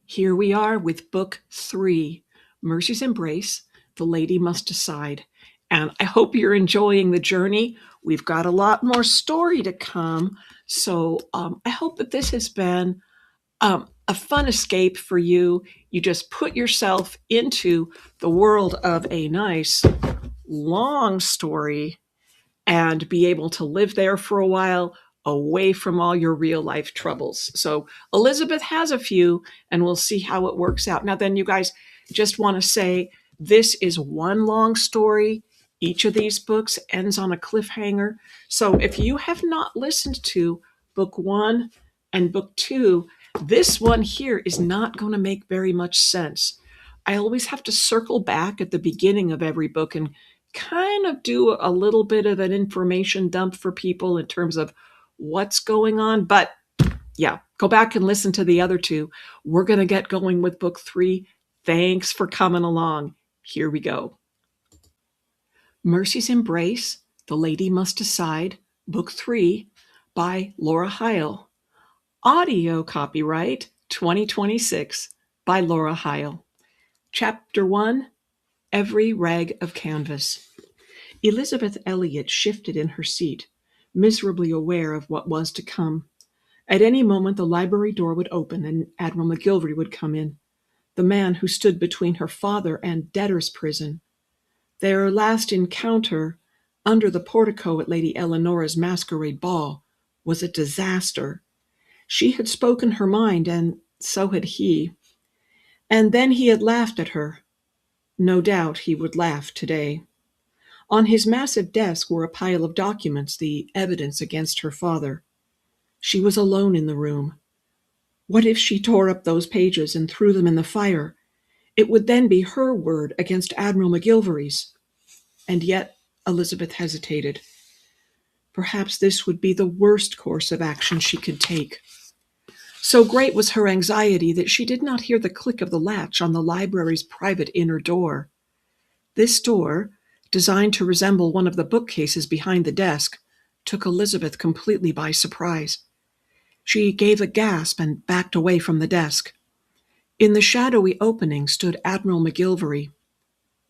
Here we are with Book 3, Mercy's Embrace, The Lady Must Decide. And I hope you're enjoying the journey. We've got a lot more story to come. So I hope that this has been a fun escape for you. You just put yourself into the world of a nice, long story and be able to live there for a while away from all your real life troubles. So Elizabeth has a few, and we'll see how it works out. Now then, you guys, just want to say this is one long story. Each of these books ends on a cliffhanger. So if you have not listened to book 1 and book 2, this one here is not going to make very much sense. I always have to circle back at the beginning of every book and kind of do a little bit of an information dump for people in terms of what's going on. But yeah, go back and listen to the other two. We're going to get going with book 3. Thanks for coming along. Here we go. Mercy's Embrace, The Lady Must Decide, book 3 by Laura Hile. Audio copyright 2026 by Laura Hile. Chapter 1, Every Rag of Canvas. Elizabeth Elliot shifted in her seat, miserably aware of what was to come. At any moment the library door would open and Admiral McGillvary would come in, the man who stood between her father and debtor's prison. Their last encounter under the portico at Lady Eleanor's masquerade ball was a disaster. She had spoken her mind, and so had he. And then he had laughed at her. No doubt he would laugh today. On his massive desk were a pile of documents, the evidence against her father. She was alone in the room. What if she tore up those pages and threw them in the fire? It would then be her word against Admiral McGillvary's. And yet Elizabeth hesitated. Perhaps this would be the worst course of action she could take. So great was her anxiety that she did not hear the click of the latch on the library's private inner door. This door, designed to resemble one of the bookcases behind the desk, took Elizabeth completely by surprise. She gave a gasp and backed away from the desk. In the shadowy opening stood Admiral McGillvary.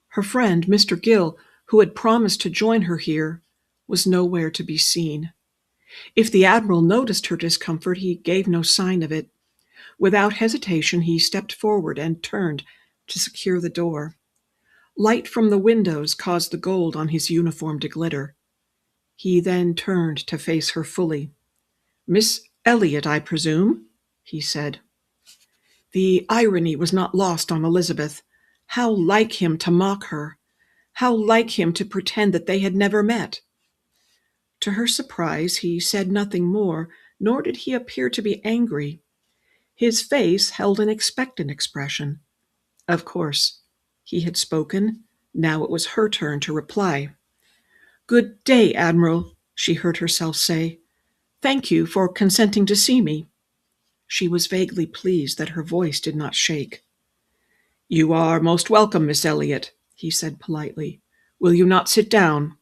Her friend, Mr. Gill, who had promised to join her here, was nowhere to be seen. If the Admiral noticed her discomfort, he gave no sign of it. Without hesitation, he stepped forward and turned to secure the door. Light from the windows caused the gold on his uniform to glitter. He then turned to face her fully. "Miss Elliot, I presume?" he said. The irony was not lost on Elizabeth. How like him to mock her! How like him to pretend that they had never met! To her surprise, he said nothing more, nor did he appear to be angry. His face held an expectant expression. Of course, he had spoken. Now it was her turn to reply. "Good day, Admiral," she heard herself say. "Thank you for consenting to see me." She was vaguely pleased that her voice did not shake. "You are most welcome, Miss Elliot," he said politely. "Will you not sit down?"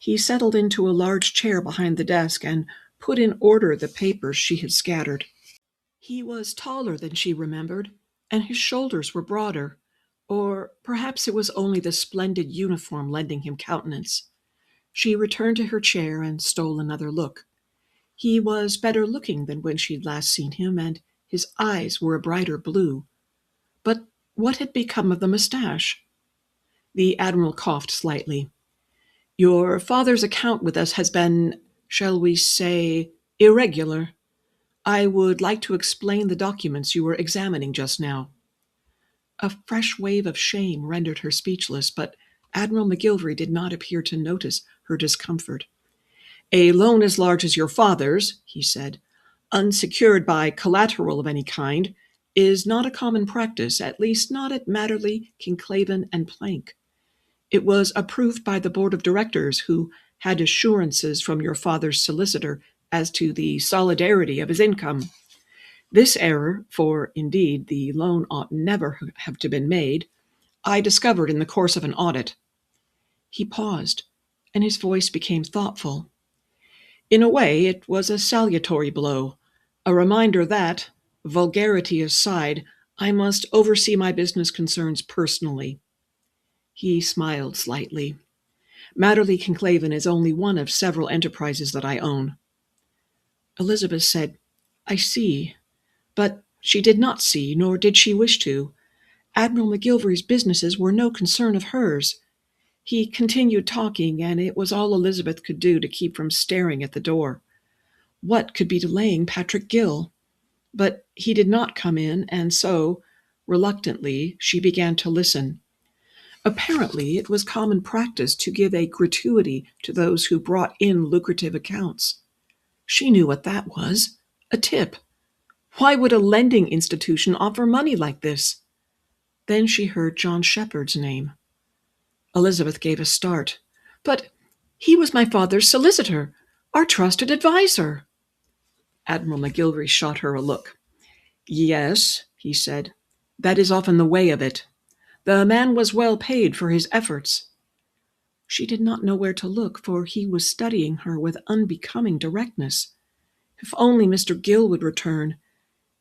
He settled into a large chair behind the desk and put in order the papers she had scattered. He was taller than she remembered, and his shoulders were broader, or perhaps it was only the splendid uniform lending him countenance. She returned to her chair and stole another look. He was better looking than when she'd last seen him, and his eyes were a brighter blue. But what had become of the mustache? The Admiral coughed slightly. "Your father's account with us has been, shall we say, irregular. I would like to explain the documents you were examining just now." A fresh wave of shame rendered her speechless, but Admiral McGillvary did not appear to notice her discomfort. "A loan as large as your father's," he said, "unsecured by collateral of any kind, is not a common practice, at least not at Matterley, Kinclaven, and Plank. It was approved by the board of directors, who had assurances from your father's solicitor as to the solidarity of his income. This error, for indeed the loan ought never have to been made, I discovered in the course of an audit." He paused, and his voice became thoughtful. "In a way, it was a salutary blow, a reminder that, vulgarity aside, I must oversee my business concerns personally. He smiled slightly. Matterley Conclaven is only one of several enterprises that I own. Elizabeth said, I see. But she did not see, nor did she wish to. Admiral McGillvary's businesses were no concern of hers. He continued talking, and it was all Elizabeth could do to keep from staring at the door. What could be delaying Patrick Gill? But he did not come in, and so, reluctantly, she began to listen. Apparently, it was common practice to give a gratuity to those who brought in lucrative accounts. She knew what that was. A tip. Why would a lending institution offer money like this? Then she heard John Shepherd's name. Elizabeth gave a start. But he was my father's solicitor, our trusted adviser. Admiral McGillvary shot her a look. Yes, he said, that is often the way of it. The man was well paid for his efforts. She did not know where to look, for he was studying her with unbecoming directness. If only Mr. Gill would return.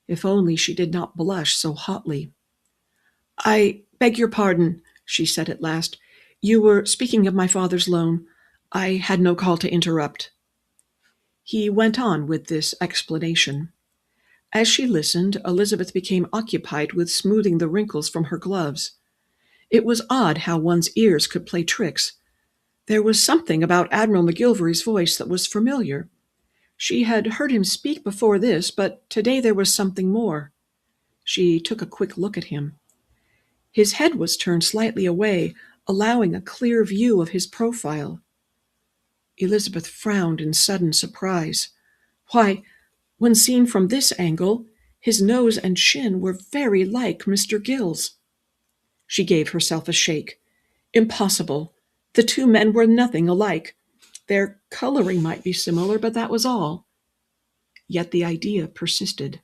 If only she did not blush so hotly. I beg your pardon, she said at last. You were speaking of my father's loan. I had no call to interrupt. He went on with this explanation. As she listened, Elizabeth became occupied with smoothing the wrinkles from her gloves. It was odd how one's ears could play tricks. There was something about Admiral McGillvary's voice that was familiar. She had heard him speak before this, but today there was something more. She took a quick look at him. His head was turned slightly away, allowing a clear view of his profile. Elizabeth frowned in sudden surprise. Why, when seen from this angle, his nose and chin were very like Mr. Gill's. She gave herself a shake. Impossible. The two men were nothing alike. Their coloring might be similar, but that was all. Yet the idea persisted.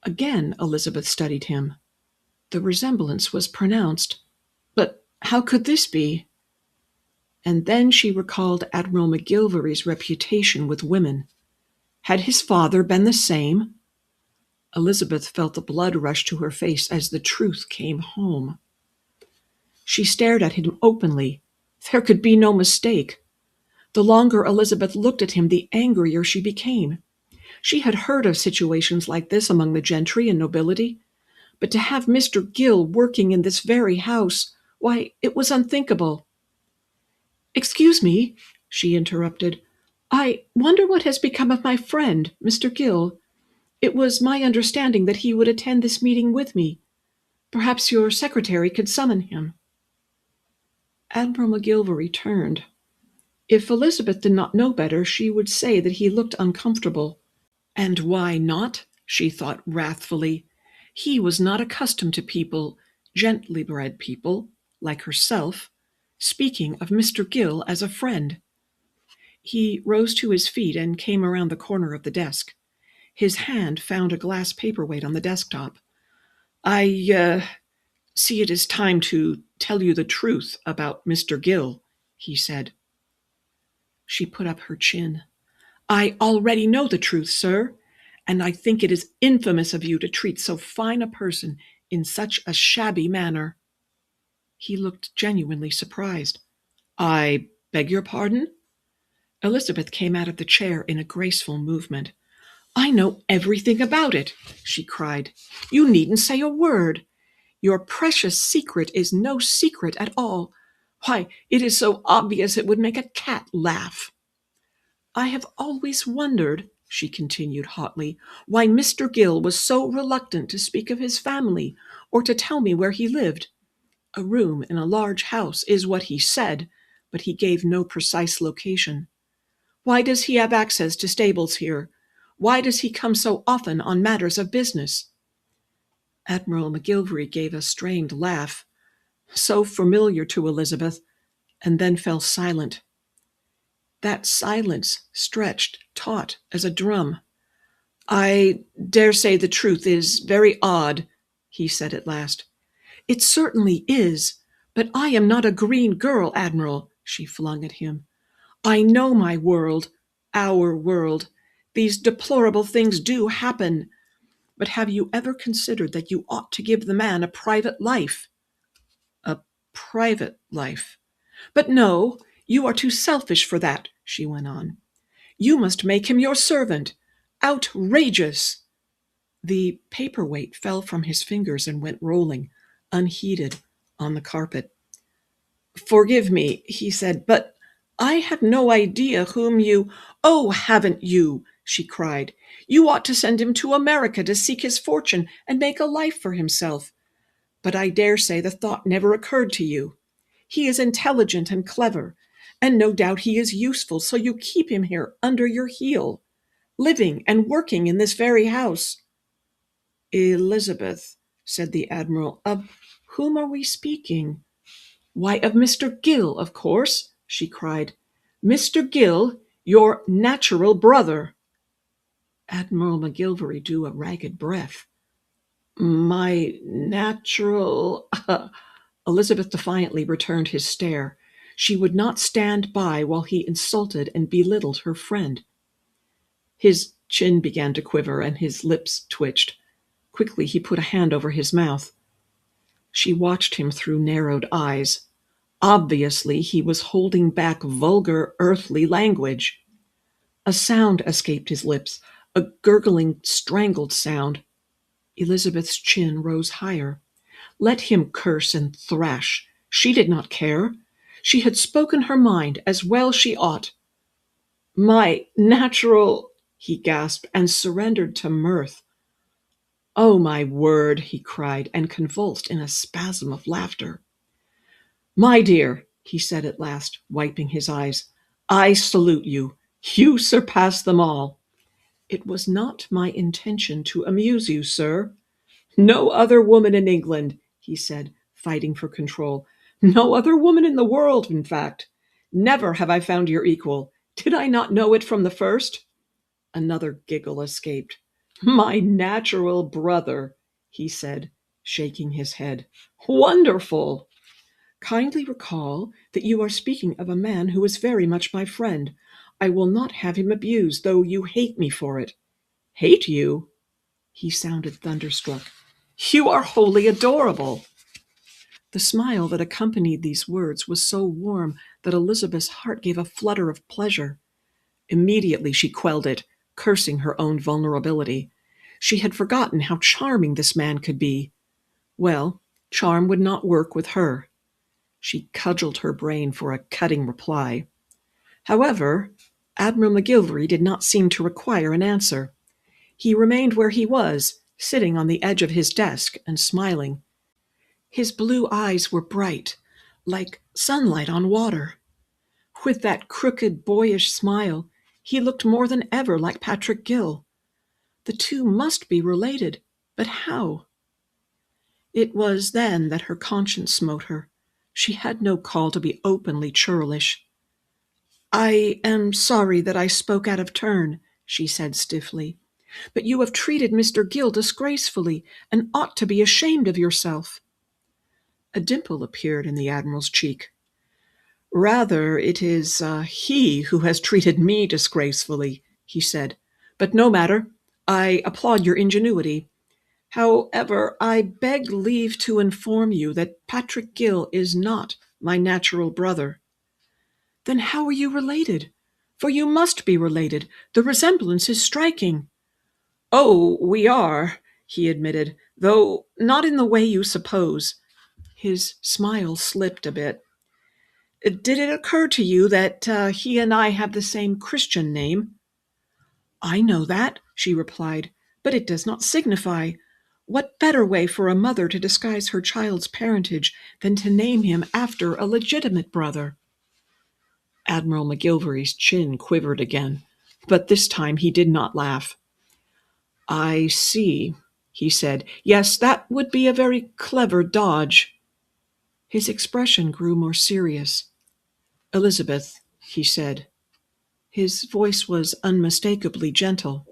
Again Elizabeth studied him. The resemblance was pronounced. But how could this be? And then she recalled Admiral McGillvary's reputation with women. Had his father been the same? Elizabeth felt the blood rush to her face as the truth came home. She stared at him openly. There could be no mistake. The longer Elizabeth looked at him, the angrier she became. She had heard of situations like this among the gentry and nobility, but to have Mr. Gill working in this very house, why, it was unthinkable. Excuse me, she interrupted. I wonder what has become of my friend, Mr. Gill. It was my understanding that he would attend this meeting with me. Perhaps your secretary could summon him. Admiral McGillvary turned. If Elizabeth did not know better, she would say that he looked uncomfortable. And why not? She thought wrathfully. He was not accustomed to people, gently bred people, like herself, speaking of Mr. Gill as a friend. He rose to his feet and came around the corner of the desk. His hand found a glass paperweight on the desktop. I see it is time to tell you the truth about Mr. Gill, he said. She put up her chin. I already know the truth, sir, and I think it is infamous of you to treat so fine a person in such a shabby manner. He looked genuinely surprised. I beg your pardon? Elizabeth came out of the chair in a graceful movement. I know everything about it, she cried. You needn't say a word. Your precious secret is no secret at all. Why, it is so obvious it would make a cat laugh. I have always wondered, she continued hotly, why Mr. Gill was so reluctant to speak of his family or to tell me where he lived. A room in a large house is what he said, but he gave no precise location. Why does he have access to stables here? Why does he come so often on matters of business? Admiral McGillvary gave a strained laugh, so familiar to Elizabeth, and then fell silent. That silence stretched taut as a drum. I dare say the truth is very odd, he said at last. It certainly is, but I am not a green girl, Admiral, she flung at him. I know my world, our world. These deplorable things do happen. But have you ever considered that you ought to give the man a private life? A private life. But no, you are too selfish for that, she went on. You must make him your servant. Outrageous! The paperweight fell from his fingers and went rolling, unheeded, on the carpet. Forgive me, he said, but I have no idea whom you— Oh, haven't you? She cried. You ought to send him to America to seek his fortune and make a life for himself. But I dare say the thought never occurred to you. He is intelligent and clever, and no doubt he is useful, so you keep him here under your heel, living and working in this very house. Elizabeth, said the Admiral, of whom are we speaking? Why, of Mr. Gill, of course, she cried. Mr. Gill, your natural brother. Admiral McGillvary drew a ragged breath. My natural— Elizabeth defiantly returned his stare. She would not stand by while he insulted and belittled her friend. His chin began to quiver and his lips twitched. Quickly he put a hand over his mouth. She watched him through narrowed eyes. Obviously, he was holding back vulgar, earthly language. A sound escaped his lips, a gurgling, strangled sound. Elizabeth's chin rose higher. Let him curse and thrash. She did not care. She had spoken her mind, as well she ought. My natural— he gasped, and surrendered to mirth. Oh, my word, he cried, and convulsed in a spasm of laughter. My dear, he said at last, wiping his eyes, I salute you. You surpass them all. It was not my intention to amuse you, sir. No other woman in England, he said, fighting for control. No other woman in the world, in fact. Never have I found your equal. Did I not know it from the first? Another giggle escaped. My natural brother, he said, shaking his head. Wonderful! Kindly recall that you are speaking of a man who is very much my friend. I will not have him abused, though you hate me for it. Hate you? He sounded thunderstruck. You are wholly adorable. The smile that accompanied these words was so warm that Elizabeth's heart gave a flutter of pleasure. Immediately she quelled it, cursing her own vulnerability. She had forgotten how charming this man could be. Well, charm would not work with her. She cudgeled her brain for a cutting reply. However, Admiral McGillvary did not seem to require an answer. He remained where he was, sitting on the edge of his desk and smiling. His blue eyes were bright, like sunlight on water. With that crooked, boyish smile, he looked more than ever like Patrick Gill. The two must be related, but how? It was then that her conscience smote her. She had no call to be openly churlish. I am sorry that I spoke out of turn, she said stiffly. But you have treated Mr. Gill disgracefully and ought to be ashamed of yourself. A dimple appeared in the Admiral's cheek. Rather, it is he who has treated me disgracefully, he said. But no matter. I applaud your ingenuity. However, I beg leave to inform you that Patrick Gill is not my natural brother. Then how are you related? For you must be related. The resemblance is striking. Oh, we are, he admitted, though not in the way you suppose. His smile slipped a bit. Did it occur to you that he and I have the same Christian name? I know that, she replied, but it does not signify. What better way for a mother to disguise her child's parentage than to name him after a legitimate brother? Admiral McGillvary's chin quivered again, but this time he did not laugh. I see, he said. Yes, that would be a very clever dodge. His expression grew more serious. Elizabeth, he said. His voice was unmistakably gentle.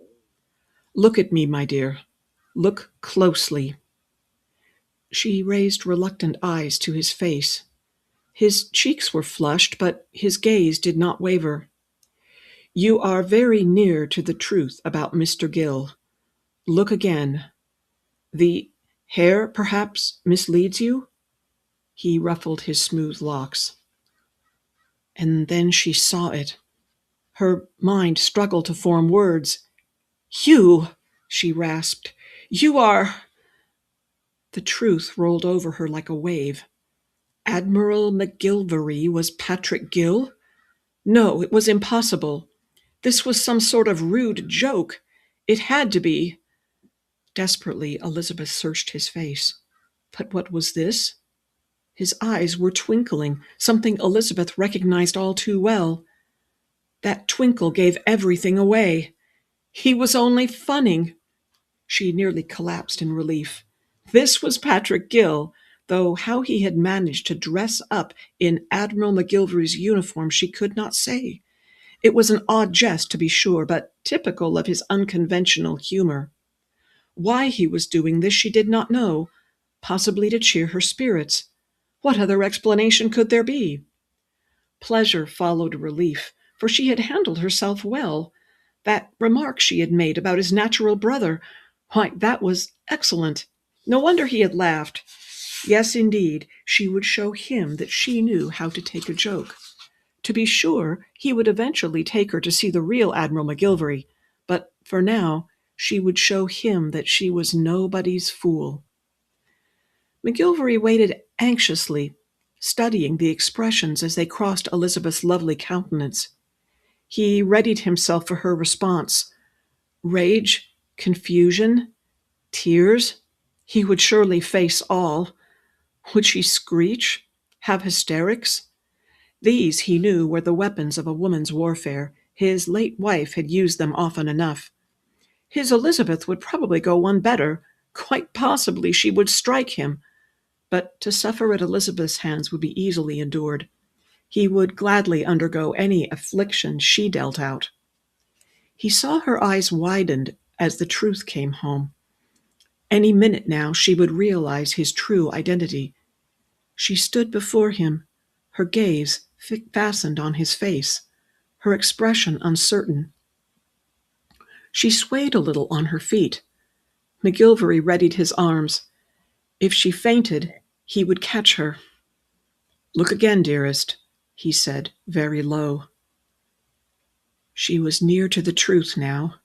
Look at me, my dear. Look closely. She raised reluctant eyes to his face. His cheeks were flushed, but his gaze did not waver. You are very near to the truth about Mr. Gill. Look again. The hair perhaps misleads you?" He ruffled his smooth locks. And then she saw it. Her mind struggled to form words. "You," she rasped, "you are—" The truth rolled over her like a wave. Admiral McGillvary was Patrick Gill? No, it was impossible. This was some sort of rude joke. It had to be. Desperately, Elizabeth searched his face. But what was this? His eyes were twinkling, something Elizabeth recognized all too well. That twinkle gave everything away. He was only funning. She nearly collapsed in relief. This was Patrick Gill, though how he had managed to dress up in Admiral McGillvary's uniform she could not say. It was an odd jest, to be sure, but typical of his unconventional humor. Why he was doing this she did not know, possibly to cheer her spirits. What other explanation could there be? Pleasure followed relief, for she had handled herself well. That remark she had made about his natural brother, why, that was excellent. No wonder he had laughed. Yes, indeed, she would show him that she knew how to take a joke. To be sure, he would eventually take her to see the real Admiral McGillvary, but for now, she would show him that she was nobody's fool. McGillvary waited anxiously, studying the expressions as they crossed Elizabeth's lovely countenance. He readied himself for her response. Rage, confusion, tears. He would surely face all. Would she screech? Have hysterics? These, he knew, were the weapons of a woman's warfare. His late wife had used them often enough. His Elizabeth would probably go one better. Quite possibly she would strike him. But to suffer at Elizabeth's hands would be easily endured. He would gladly undergo any affliction she dealt out. He saw her eyes widened as the truth came home. Any minute now she would realize his true identity. She stood before him, her gaze fastened on his face, her expression uncertain. She swayed a little on her feet. McGillvary readied his arms. If she fainted, he would catch her. "Look again, dearest," he said, very low. She was near to the truth now.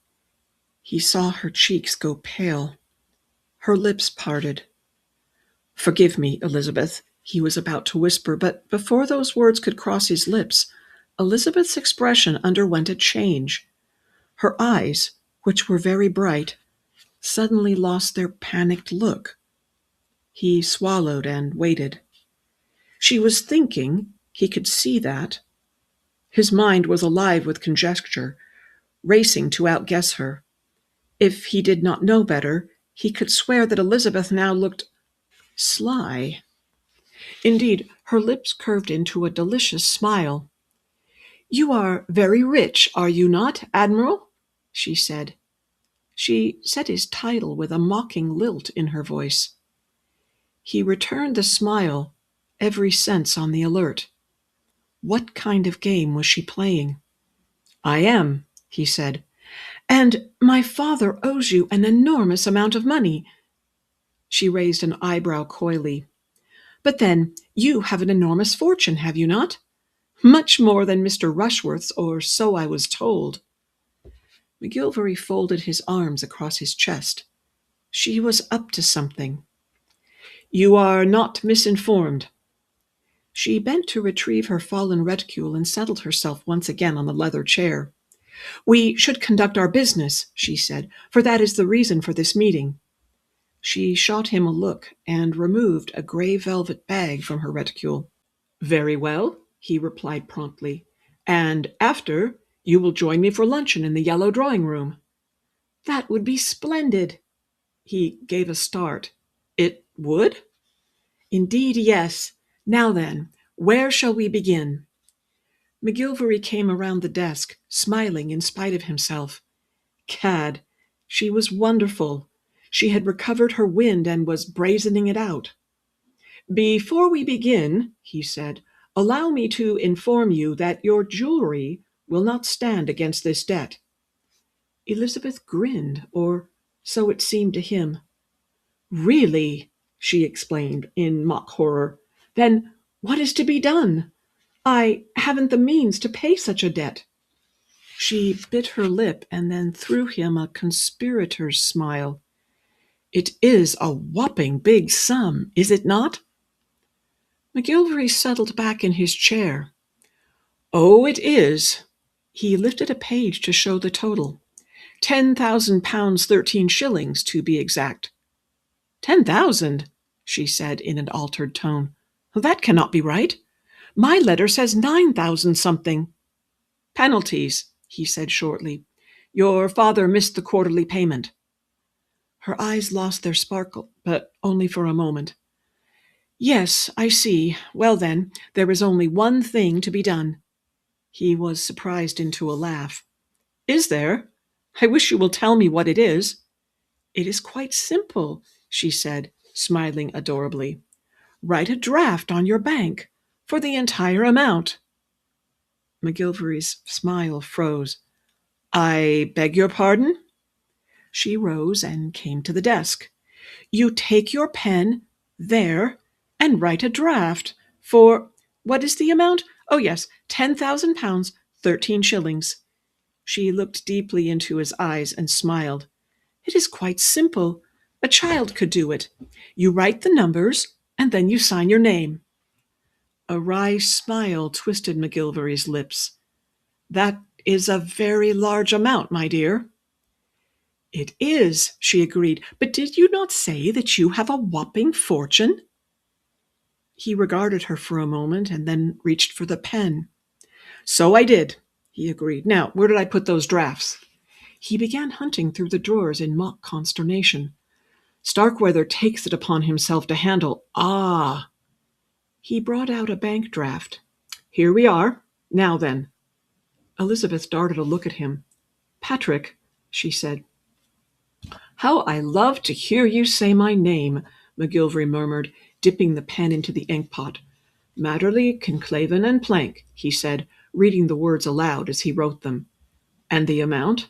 He saw her cheeks go pale. Her lips parted. "Forgive me, Elizabeth," he was about to whisper, but before those words could cross his lips, Elizabeth's expression underwent a change. Her eyes, which were very bright, suddenly lost their panicked look. He swallowed and waited. She was thinking, he could see that. His mind was alive with conjecture, racing to outguess her. If he did not know better, he could swear that Elizabeth now looked sly. Indeed, her lips curved into a delicious smile. "You are very rich, are you not, Admiral?" she said. She said his title with a mocking lilt in her voice. He returned the smile, every sense on the alert. What kind of game was she playing? "I am," he said. "And my father owes you an enormous amount of money." She raised an eyebrow coyly. "But then, you have an enormous fortune, have you not?" "Much more than Mr. Rushworth's, or so I was told." McGillvary folded his arms across his chest. She was up to something. "You are not misinformed." She bent to retrieve her fallen reticule and settled herself once again on the leather chair. "We should conduct our business," she said, "for that is the reason for this meeting." She shot him a look and removed a gray velvet bag from her reticule. "Very well," he replied promptly. "And after, you will join me for luncheon in the yellow drawing-room." "That would be splendid." He gave a start. "It would?" "Indeed, yes. Now then, where shall we begin?" McGillvary came around the desk, smiling in spite of himself. Cad! She was wonderful. She had recovered her wind and was brazening it out. "Before we begin," he said, "allow me to inform you that your jewelry will not stand against this debt." Elizabeth grinned, or so it seemed to him. Really? She exclaimed in mock horror. Then what is to be done? I haven't the means to pay such a debt. She bit her lip and then threw him a conspirator's smile. It is a whopping big sum, is it not? McGillvary settled back in his chair. Oh, it is. He lifted a page to show the total. £10,000 13 shillings, to be exact. 10,000, she said in an altered tone. That cannot be right. My letter says 9,000 something. Penalties, he said shortly. Your father missed the quarterly payment. Her eyes lost their sparkle, but only for a moment. Yes, I see. Well then, there is only one thing to be done. He was surprised into a laugh. Is there? I wish you will tell me what it is. It is quite simple, she said, smiling adorably. Write a draft on your bank for the entire amount. McGillvary's smile froze. I beg your pardon? She rose and came to the desk. You take your pen there and write a draft for, what is the amount? Oh, yes, £10,000 13 shillings. She looked deeply into his eyes and smiled. It is quite simple. A child could do it. You write the numbers, and then you sign your name. A wry smile twisted McGillvary's lips. That is a very large amount, my dear. It is, she agreed, but did you not say that you have a whopping fortune? He regarded her for a moment and then reached for the pen. So I did, he agreed. Now, where did I put those drafts? He began hunting through the drawers in mock consternation. Starkweather takes it upon himself to handle. Ah! He brought out a bank draft. Here we are. Now then. Elizabeth darted a look at him. Patrick, she said. How I love to hear you say my name, McGillvary murmured, dipping the pen into the inkpot. Matterley, Conclaven, and Plank, he said, reading the words aloud as he wrote them. And the amount?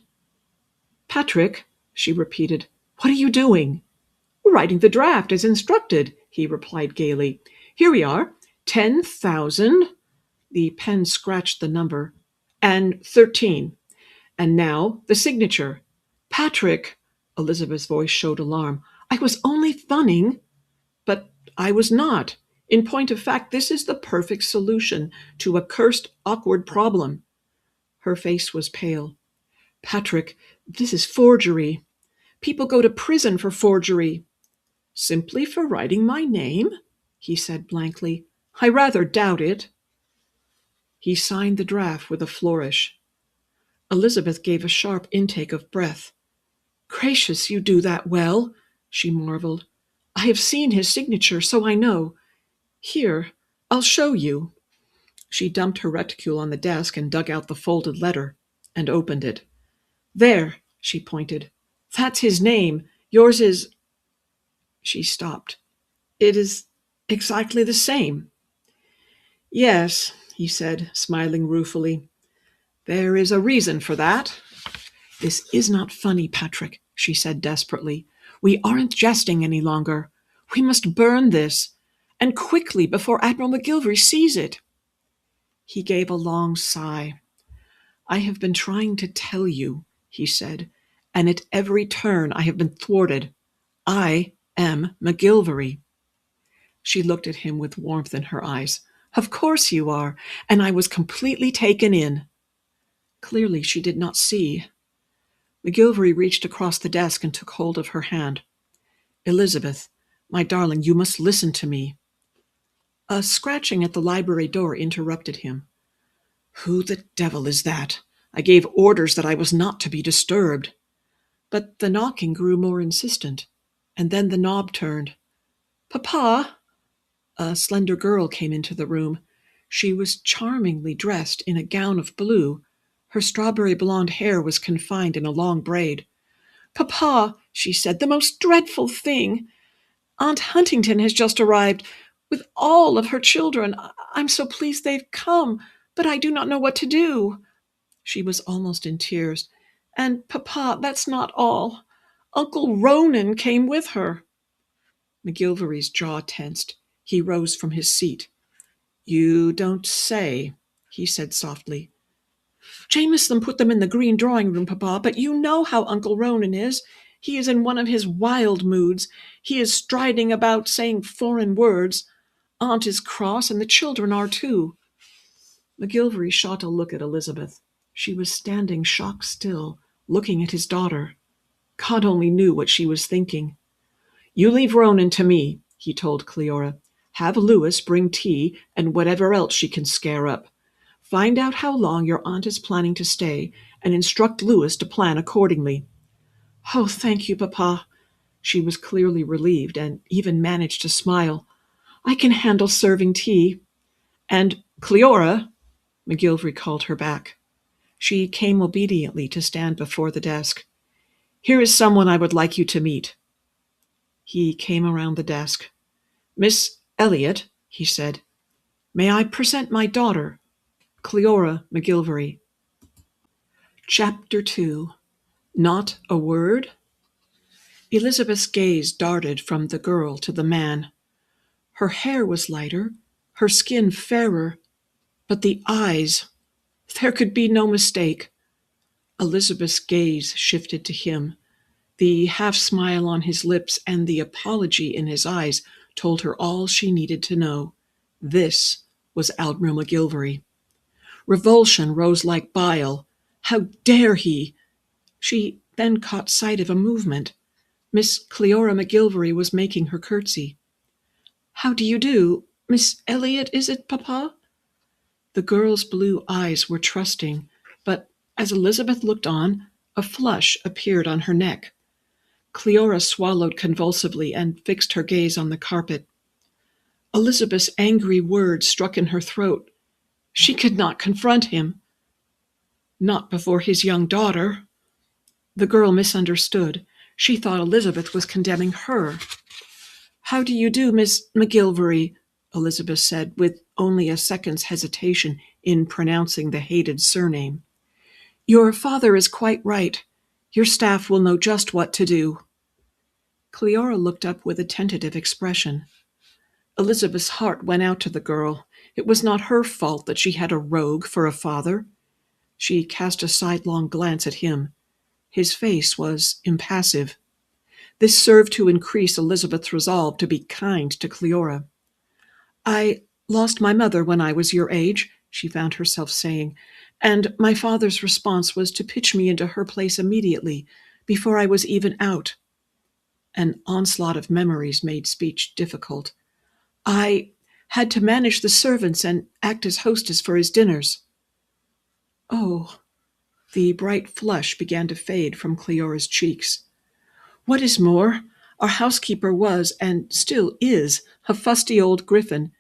Patrick, she repeated, what are you doing? Writing the draft as instructed, he replied gaily. Here we are, 10,000. The pen scratched the number. And 13. And now the signature. Patrick, Elizabeth's voice showed alarm. I was only funning. But I was not. In point of fact, this is the perfect solution to a cursed, awkward problem. Her face was pale. Patrick, this is forgery. People go to prison for forgery. Simply for writing my name? He said blankly. I rather doubt it. He signed the draft with a flourish. Elizabeth gave a sharp intake of breath. Gracious, you do that well, she marveled. I have seen his signature, so I know. Here, I'll show you. She dumped her reticule on the desk and dug out the folded letter and opened it. There, she pointed. That's his name. Yours is... She stopped. It is exactly the same. Yes, he said, smiling ruefully. There is a reason for that. This is not funny, Patrick, she said desperately. We aren't jesting any longer. We must burn this, and quickly before Admiral McGillvary sees it. He gave a long sigh. I have been trying to tell you, he said, and at every turn I have been thwarted. I am McGillvary. She looked at him with warmth in her eyes. Of course you are, and I was completely taken in. Clearly she did not see. McGillvary reached across the desk and took hold of her hand. Elizabeth, my darling, you must listen to me. A scratching at the library door interrupted him. Who the devil is that? I gave orders that I was not to be disturbed. But the knocking grew more insistent, and then the knob turned. Papa! A slender girl came into the room. She was charmingly dressed in a gown of blue. Her strawberry blonde hair was confined in a long braid. Papa, she said, the most dreadful thing. Aunt Huntington has just arrived with all of her children. I'm so pleased they've come, but I do not know what to do. She was almost in tears. And, Papa, that's not all. Uncle Ronan came with her. McGillvary's jaw tensed. He rose from his seat. "You don't say," he said softly. "Jameson put them in the green drawing-room, Papa, but you know how Uncle Ronan is. He is in one of his wild moods. He is striding about saying foreign words. Aunt is cross, and the children are too." McGillvary shot a look at Elizabeth. She was standing shock still, looking at his daughter. God only knew what she was thinking. "You leave Ronan to me," he told Cleora. "Have Lewis bring tea and whatever else she can scare up. Find out how long your aunt is planning to stay, and instruct Lewis to plan accordingly." "Oh, thank you, Papa." She was clearly relieved, and even managed to smile. "I can handle serving tea." "And Cleora," McGillvary called her back. She came obediently to stand before the desk. "Here is someone I would like you to meet." He came around the desk. "Miss Elliot," he said. "May I present my daughter, Cleora McGillvary." Chapter 2. Not a Word? Elizabeth's gaze darted from the girl to the man. Her hair was lighter, her skin fairer, but the eyes, there could be no mistake. Elizabeth's gaze shifted to him. The half-smile on his lips and the apology in his eyes told her all she needed to know. This was Admiral McGillvary. Revulsion rose like bile. How dare he? She then caught sight of a movement. Miss Cleora McGillvary was making her curtsy. "How do you do? Miss Elliot, is it, Papa?" The girl's blue eyes were trusting, but as Elizabeth looked on, a flush appeared on her neck. Cleora swallowed convulsively and fixed her gaze on the carpet. Elizabeth's angry words struck in her throat. She could not confront him. Not before his young daughter. The girl misunderstood. She thought Elizabeth was condemning her. "How do you do, Miss McGillvary?" Elizabeth said, with only a second's hesitation in pronouncing the hated surname. "Your father is quite right. Your staff will know just what to do." Cleora looked up with a tentative expression. Elizabeth's heart went out to the girl. It was not her fault that she had a rogue for a father. She cast a sidelong glance at him. His face was impassive. This served to increase Elizabeth's resolve to be kind to Cleora. "I lost my mother when I was your age," she found herself saying, "and my father's response was to pitch me into her place immediately, before I was even out." An onslaught of memories made speech difficult. "I had to manage the servants and act as hostess for his dinners." "Oh." The bright flush began to fade from Cleora's cheeks. "What is more, our housekeeper was, and still is, a fusty old griffin.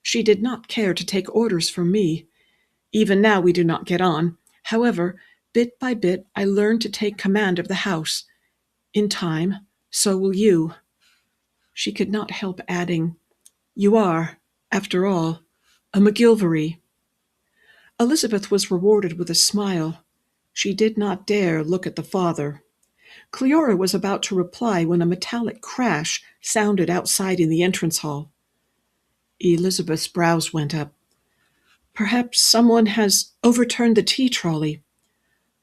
She did not care to take orders from me. Even now we do not get on. However, bit by bit I learned to take command of the house. In time, so will you." She could not help adding, "You are, after all, a McGillvary." Elizabeth was rewarded with a smile. She did not dare look at the father. Cleora was about to reply when a metallic crash sounded outside in the entrance hall. Elizabeth's brows went up. "Perhaps someone has overturned the tea trolley."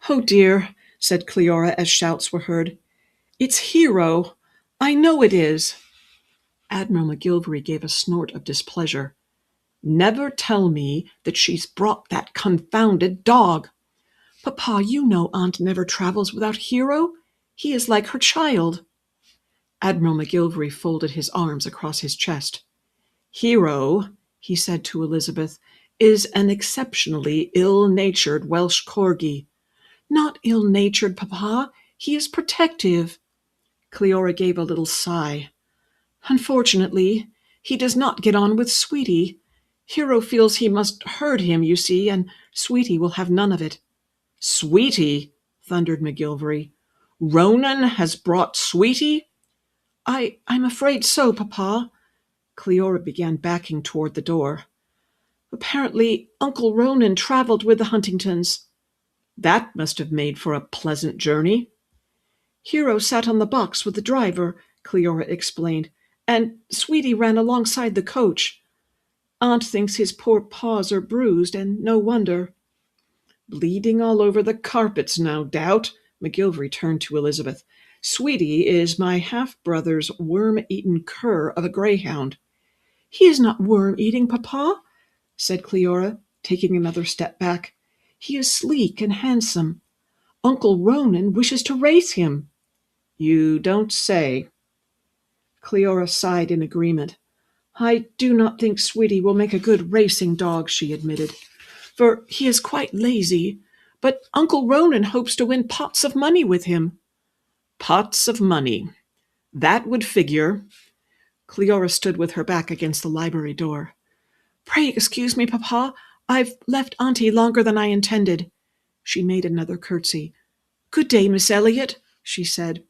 "Oh dear," said Cleora as shouts were heard. "It's Hero. I know it is." Admiral McGillvary gave a snort of displeasure. "Never tell me that she's brought that confounded dog." "Papa, you know Aunt never travels without Hero. He is like her child." Admiral McGillvary folded his arms across his chest. "Hero," he said to Elizabeth, "is an exceptionally ill-natured Welsh corgi." "Not ill-natured, Papa. He is protective." Cleora gave a little sigh. "Unfortunately, he does not get on with Sweetie. Hero feels he must herd him, you see, and Sweetie will have none of it." "Sweetie!" thundered McGillvary. "Ronan has brought Sweetie?" I'm afraid so, Papa." Cleora began backing toward the door. "Apparently, Uncle Ronan traveled with the Huntingtons." "That must have made for a pleasant journey." "Hero sat on the box with the driver," Cleora explained, and Sweetie ran alongside the coach. Aunt thinks his poor paws are bruised, and no wonder. Bleeding all over the carpets, no doubt. McGillvary turned to Elizabeth. Sweetie is my half-brother's worm-eaten cur of a greyhound. He is not worm-eating, Papa, said Cleora, taking another step back. He is sleek and handsome. Uncle Ronan wishes to race him. You don't say. Cleora sighed in agreement. I do not think Sweetie will make a good racing dog, she admitted, for he is quite lazy, but Uncle Ronan hopes to win pots of money with him. Pots of money. That would figure. Cleora stood with her back against the library door. Pray excuse me, Papa. I've left Auntie longer than I intended. She made another curtsy. Good day, Miss Elliot, she said.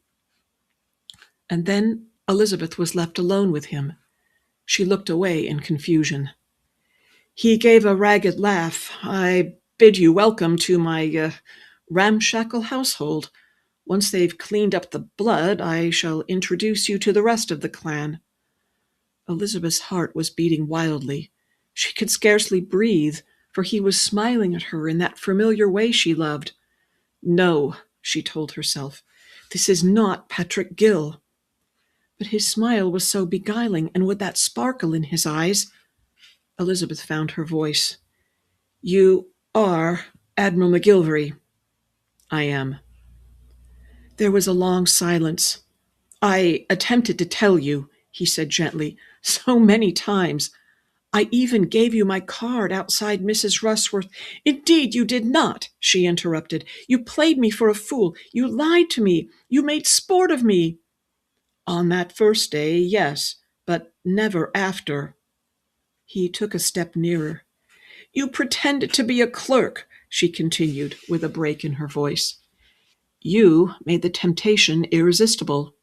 And then Elizabeth was left alone with him. She looked away in confusion. He gave a ragged laugh. I bid you welcome to my ramshackle household. Once they've cleaned up the blood, I shall introduce you to the rest of the clan. Elizabeth's heart was beating wildly. She could scarcely breathe, for he was smiling at her in that familiar way she loved. No, she told herself, this is not Patrick Gill. But his smile was so beguiling, and with that sparkle in his eyes. Elizabeth found her voice. You are Admiral McGillvary. I am. There was a long silence. I attempted to tell you, he said gently, so many times. I even gave you my card outside Mrs. Russworth. Indeed, you did not, she interrupted. You played me for a fool. You lied to me. You made sport of me. On that first day, yes, but never after. He took a step nearer. You pretended to be a clerk, she continued, with a break in her voice. You made the temptation irresistible.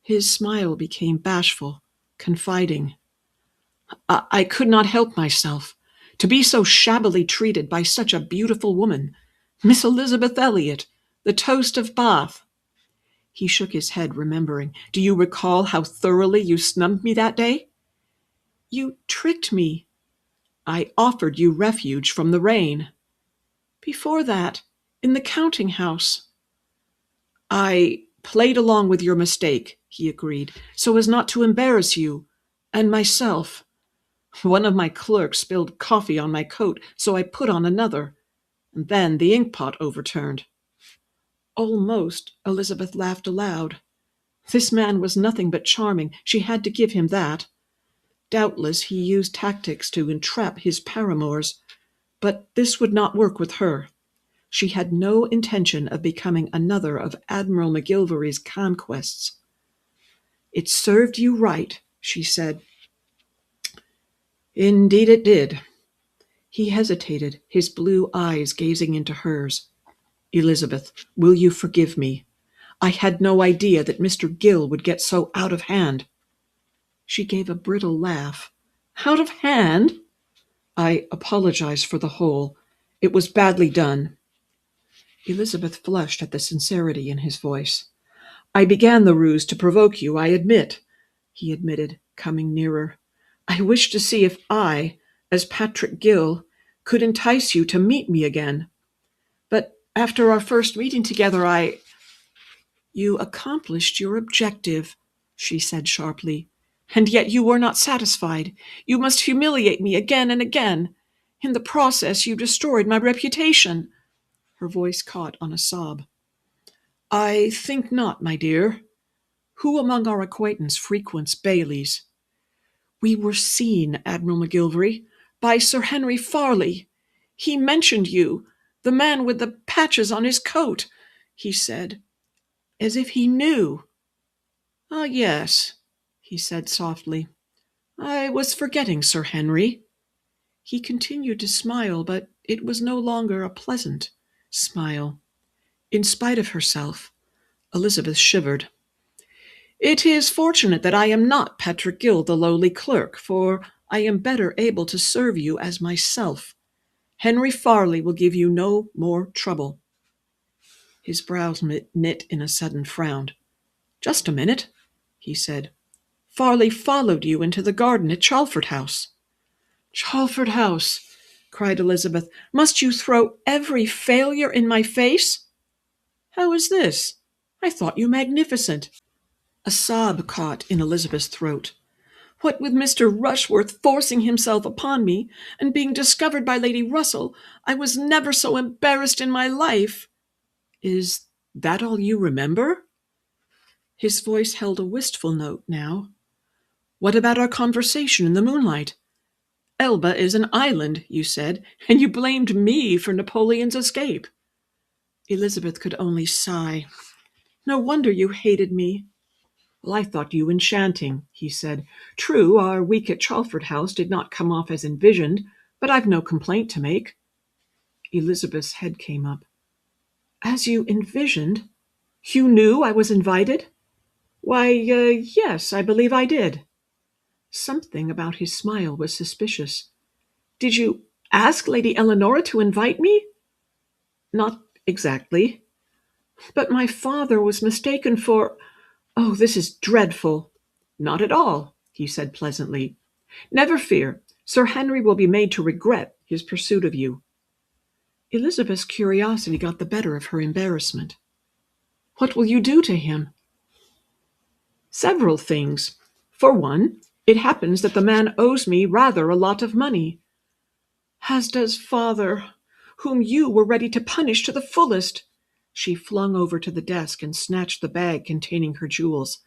His smile became bashful, confiding. I could not help myself. To be so shabbily treated by such a beautiful woman, Miss Elizabeth Elliot, the toast of Bath. He shook his head, remembering. Do you recall how thoroughly you snubbed me that day? You tricked me. I offered you refuge from the rain. Before that, in the counting-house. I played along with your mistake, he agreed, so as not to embarrass you, and myself. One of my clerks spilled coffee on my coat, so I put on another, and then the ink-pot overturned. Almost, Elizabeth laughed aloud. This man was nothing but charming. She had to give him that. Doubtless he used tactics to entrap his paramours, but this would not work with her. She had no intention of becoming another of Admiral McGillvary's conquests. It served you right, she said. Indeed it did. He hesitated, his blue eyes gazing into hers. Elizabeth, will you forgive me? I had no idea that Mr. Gill would get so out of hand. She gave a brittle laugh. Out of hand? I apologize for the whole. It was badly done. Elizabeth flushed at the sincerity in his voice. I began the ruse to provoke you, I admit, he admitted, coming nearer. I wished to see if I, as Patrick Gill, could entice you to meet me again. But after our first meeting together, You accomplished your objective, she said sharply. And yet you were not satisfied. You must humiliate me again and again. In the process, you destroyed my reputation. Her voice caught on a sob. I think not, my dear. Who among our acquaintance frequents Bailey's? We were seen, Admiral McGillvary, by Sir Henry Farley. He mentioned you, the man with the patches on his coat, he said, as if he knew. Ah, yes, he said softly. I was forgetting Sir Henry. He continued to smile, but it was no longer a pleasant smile. In spite of herself, Elizabeth shivered. It is fortunate that I am not Patrick Gill, the lowly clerk, for I am better able to serve you as myself. Henry Farley will give you no more trouble. His brows knit in a sudden frown. Just a minute, he said. Farley followed you into the garden at Chalford House." "Chalford House!" cried Elizabeth. "Must you throw every failure in my face?" "How is this? I thought you magnificent." A sob caught in Elizabeth's throat. "What with Mr. Rushworth forcing himself upon me, and being discovered by Lady Russell, I was never so embarrassed in my life." "Is that all you remember?" His voice held a wistful note now. "What about our conversation in the moonlight? Elba is an island, you said, and you blamed me for Napoleon's escape." Elizabeth could only sigh. "No wonder you hated me." "Well, I thought you enchanting," he said. "True, our week at Chalford House did not come off as envisioned, but I've no complaint to make." Elizabeth's head came up. "As you envisioned? You knew I was invited?" "Why, yes, I believe I did." Something about his smile was suspicious. "Did you ask Lady Eleanora to invite me?" "Not exactly." "But my father was mistaken for— Oh, this is dreadful." "Not at all," he said pleasantly. "Never fear. Sir Henry will be made to regret his pursuit of you." Elizabeth's curiosity got the better of her embarrassment. "What will you do to him?" "Several things. For one, it happens that the man owes me rather a lot of money." "As does father, whom you were ready to punish to the fullest." She flung over to the desk and snatched the bag containing her jewels.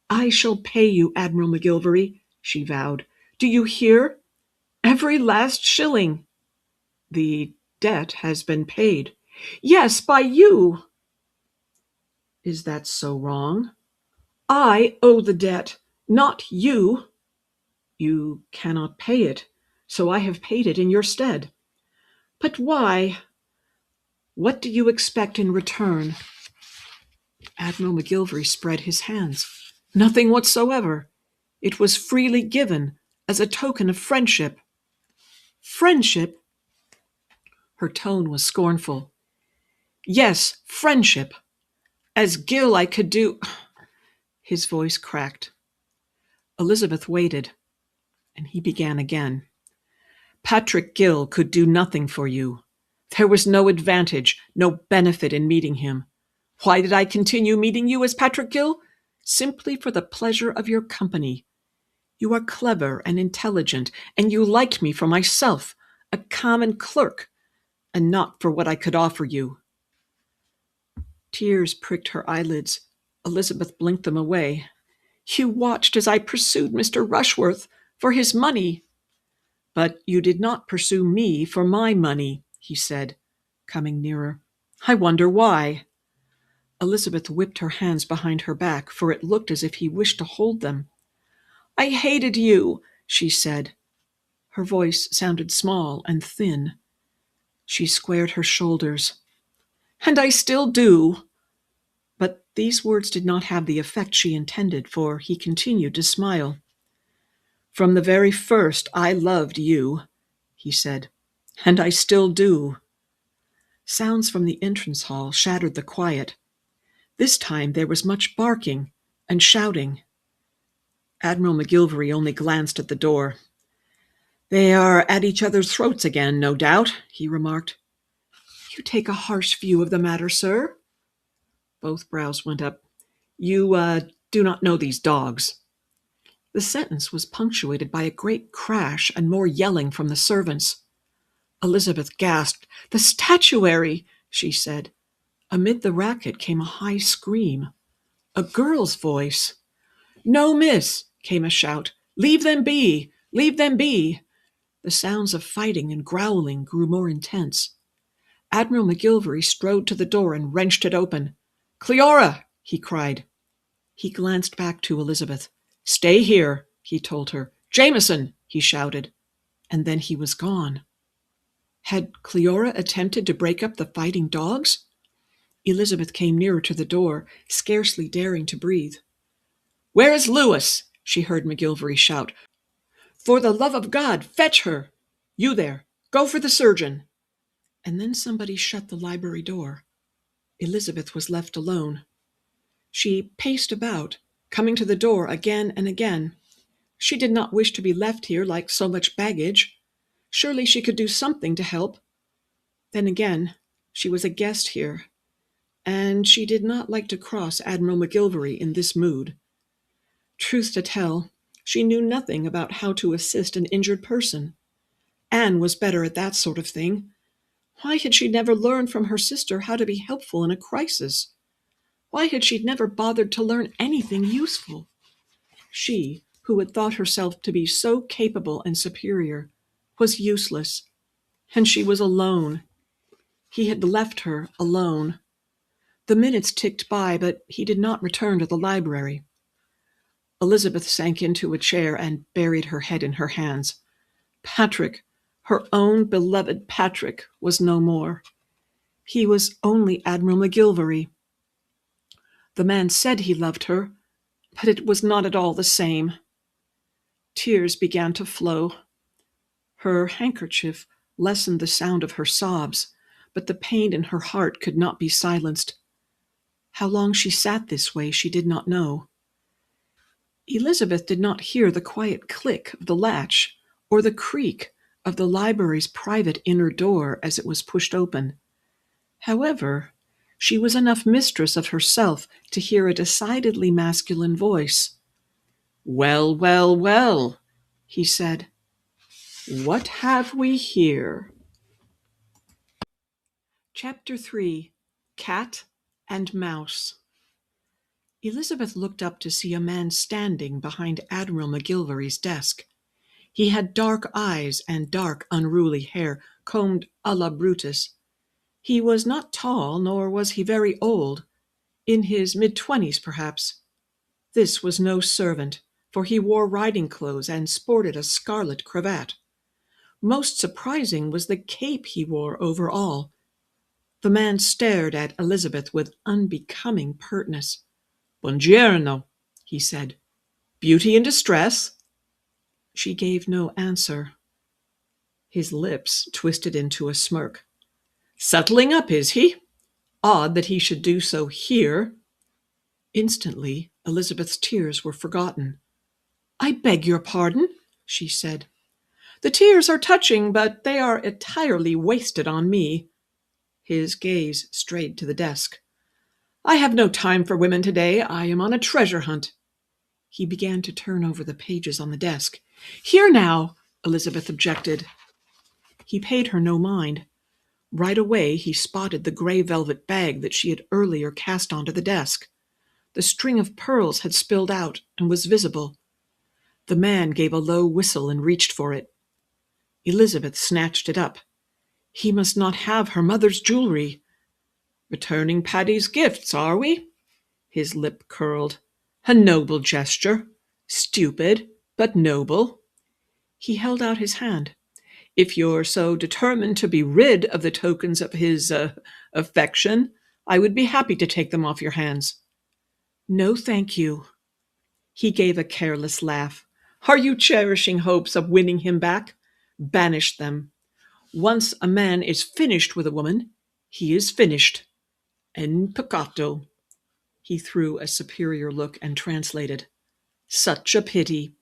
"I shall pay you, Admiral McGillvary," she vowed. "Do you hear? Every last shilling." "The debt has been paid." "Yes, by you." "Is that so wrong?" "I owe the debt, not you." "You cannot pay it, so I have paid it in your stead." "But why?" "What do you expect in return?" Admiral McGillvary spread his hands. "Nothing whatsoever. It was freely given, as a token of friendship." "Friendship?" Her tone was scornful. "Yes, friendship. As Gill I could do—" His voice cracked. Elizabeth waited, and he began again. "Patrick Gill could do nothing for you. There was no advantage, no benefit in meeting him. Why did I continue meeting you as Patrick Gill? Simply for the pleasure of your company. You are clever and intelligent, and you liked me for myself, a common clerk, and not for what I could offer you." Tears pricked her eyelids. Elizabeth blinked them away. "You watched as I pursued Mr. Rushworth for his money." "But you did not pursue me for my money," he said, coming nearer. "I wonder why." Elizabeth whipped her hands behind her back, for it looked as if he wished to hold them. "I hated you," she said. Her voice sounded small and thin. She squared her shoulders. "And I still do." But these words did not have the effect she intended, for he continued to smile. "From the very first I loved you," he said, "and I still do." Sounds from the entrance hall shattered the quiet. This time there was much barking and shouting. Admiral McGillvary only glanced at the door. "They are at each other's throats again, no doubt," he remarked. "You take a harsh view of the matter, sir." Both brows went up. "You do not know these dogs." The sentence was punctuated by a great crash and more yelling from the servants. Elizabeth gasped. "The statuary!" she said. Amid the racket came a high scream. A girl's voice. "No, miss," came a shout. "Leave them be! Leave them be!" The sounds of fighting and growling grew more intense. Admiral McGillvary strode to the door and wrenched it open. "Cleora!" he cried. He glanced back to Elizabeth. "Stay here," he told her. "Jameson!" he shouted. And then he was gone. Had Cleora attempted to break up the fighting dogs? Elizabeth came nearer to the door, scarcely daring to breathe. "Where is Lewis?" she heard McGillvary shout. "For the love of God, fetch her! You there, go for the surgeon." And then somebody shut the library door. Elizabeth was left alone. She paced about, coming to the door again and again. She did not wish to be left here like so much baggage. Surely she could do something to help. Then again, she was a guest here, and she did not like to cross Admiral McGillvary in this mood. Truth to tell, she knew nothing about how to assist an injured person. Anne was better at that sort of thing. Why had she never learned from her sister how to be helpful in a crisis? Why had she never bothered to learn anything useful? She, who had thought herself to be so capable and superior, was useless, and she was alone. He had left her alone. The minutes ticked by, but he did not return to the library. Elizabeth sank into a chair and buried her head in her hands. Patrick, her own beloved Patrick, was no more. He was only Admiral McGillvary. The man said he loved her, but it was not at all the same. Tears began to flow. Her handkerchief lessened the sound of her sobs, but the pain in her heart could not be silenced. How long she sat this way she did not know. Elizabeth did not hear the quiet click of the latch or the creak of the library's private inner door as it was pushed open. However, she was enough mistress of herself to hear a decidedly masculine voice. "Well, well, well," he said. "What have we here?" Chapter 3. Cat and Mouse. Elizabeth looked up to see a man standing behind Admiral McGillvary's desk. He had dark eyes and dark, unruly hair, combed à la Brutus. He was not tall, nor was he very old, in his mid-twenties perhaps. This was no servant, for he wore riding clothes and sported a scarlet cravat. Most surprising was the cape he wore over all. The man stared at Elizabeth with unbecoming pertness. "Buongiorno," he said. "Beauty in distress?" She gave no answer. His lips twisted into a smirk. "Settling up, is he? Odd that he should do so here." Instantly, Elizabeth's tears were forgotten. "I beg your pardon," she said. "The tears are touching, but they are entirely wasted on me." His gaze strayed to the desk. "I have no time for women today. I am on a treasure hunt." He began to turn over the pages on the desk. "Here now," Elizabeth objected. He paid her no mind. Right away he spotted the gray velvet bag that she had earlier cast onto the desk. The string of pearls had spilled out and was visible. The man gave a low whistle and reached for it. Elizabeth snatched it up. He must not have her mother's jewelry. "Returning Patty's gifts, are we?" His lip curled. "A noble gesture. Stupid, but noble." He held out his hand. "If you're so determined to be rid of the tokens of his affection, I would be happy to take them off your hands." "No, thank you." He gave a careless laugh. "Are you cherishing hopes of winning him back? Banish them. Once a man is finished with a woman, he is finished. En peccato." He threw a superior look and translated. "Such a pity."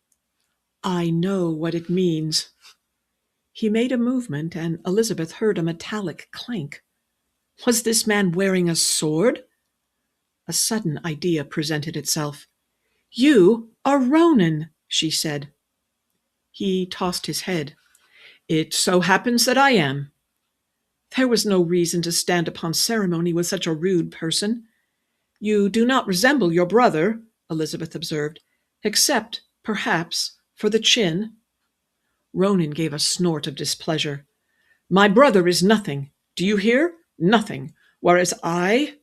"I know what it means." He made a movement, and Elizabeth heard a metallic clank. Was this man wearing a sword? A sudden idea presented itself. "You are Ronan," she said. He tossed his head. "It so happens that I am." There was no reason to stand upon ceremony with such a rude person. "You do not resemble your brother," Elizabeth observed, "except, perhaps, for the chin." Ronan gave a snort of displeasure. "My brother is nothing. Do you hear? Nothing. Whereas I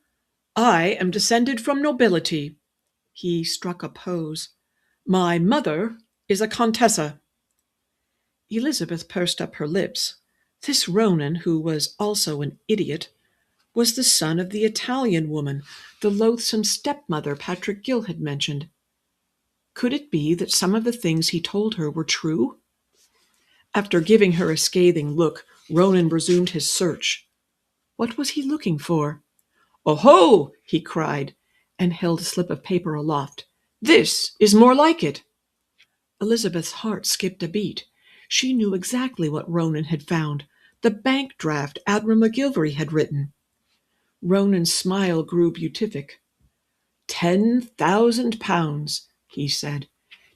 am descended from nobility." He struck a pose. "My mother is a contessa." Elizabeth pursed up her lips. This Ronan, who was also an idiot, was the son of the Italian woman, the loathsome stepmother Patrick Gill had mentioned. Could it be that some of the things he told her were true? After giving her a scathing look, Ronan resumed his search. What was he looking for? "Oh-ho!" he cried, and held a slip of paper aloft. This is more like it. Elizabeth's heart skipped a beat. She knew exactly what Ronan had found, the bank draft Admiral McGillvary had written. Ronan's smile grew beatific. £10,000, he said.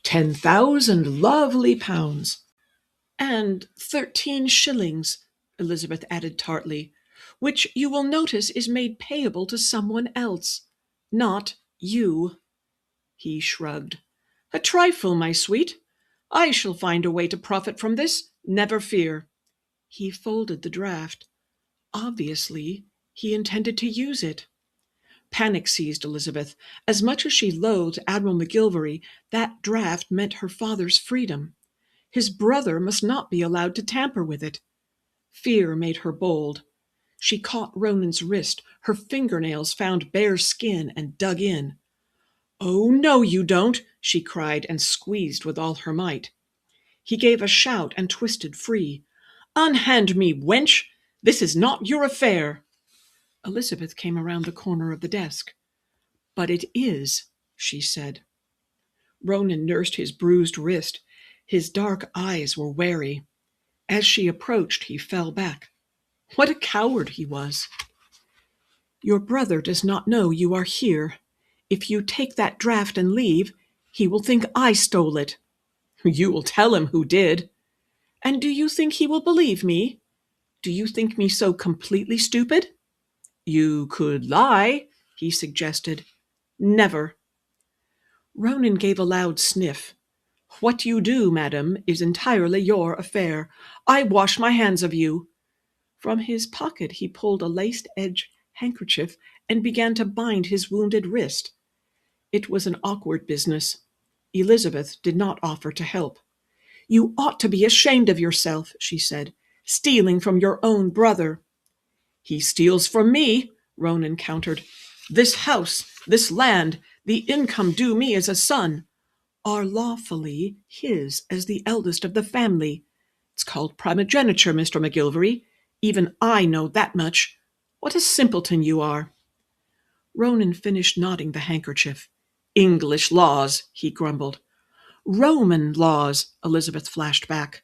10,000 lovely pounds. And 13 shillings, Elizabeth added tartly, which you will notice is made payable to someone else, not you. He shrugged. A trifle, my sweet. I shall find a way to profit from this, never fear. He folded the draft. Obviously, he intended to use it. Panic seized Elizabeth. As much as she loathed Admiral McGillvary, that draft meant her father's freedom. His brother must not be allowed to tamper with it. Fear made her bold. She caught Ronan's wrist. Her fingernails found bare skin and dug in. "Oh, no, you don't," she cried and squeezed with all her might. He gave a shout and twisted free. "Unhand me, wench! This is not your affair." Elizabeth came around the corner of the desk. "But it is," she said. Ronan nursed his bruised wrist. His dark eyes were wary. As she approached, he fell back. What a coward he was! "Your brother does not know you are here. If you take that draft and leave, he will think I stole it." "You will tell him who did." "And do you think he will believe me? Do you think me so completely stupid?" "You could lie," he suggested. "Never." Ronan gave a loud sniff. "What you do, madam, is entirely your affair. I wash my hands of you." From his pocket he pulled a laced-edged handkerchief and began to bind his wounded wrist. It was an awkward business. Elizabeth did not offer to help. "You ought to be ashamed of yourself," she said, "stealing from your own brother." "He steals from me," Ronan countered. "This house, this land, the income due me as a son, are lawfully his as the eldest of the family. It's called primogeniture, Mr. McGillvary. Even I know that much. What a simpleton you are." Ronan finished knotting the handkerchief. "English laws," he grumbled. "Roman laws," Elizabeth flashed back.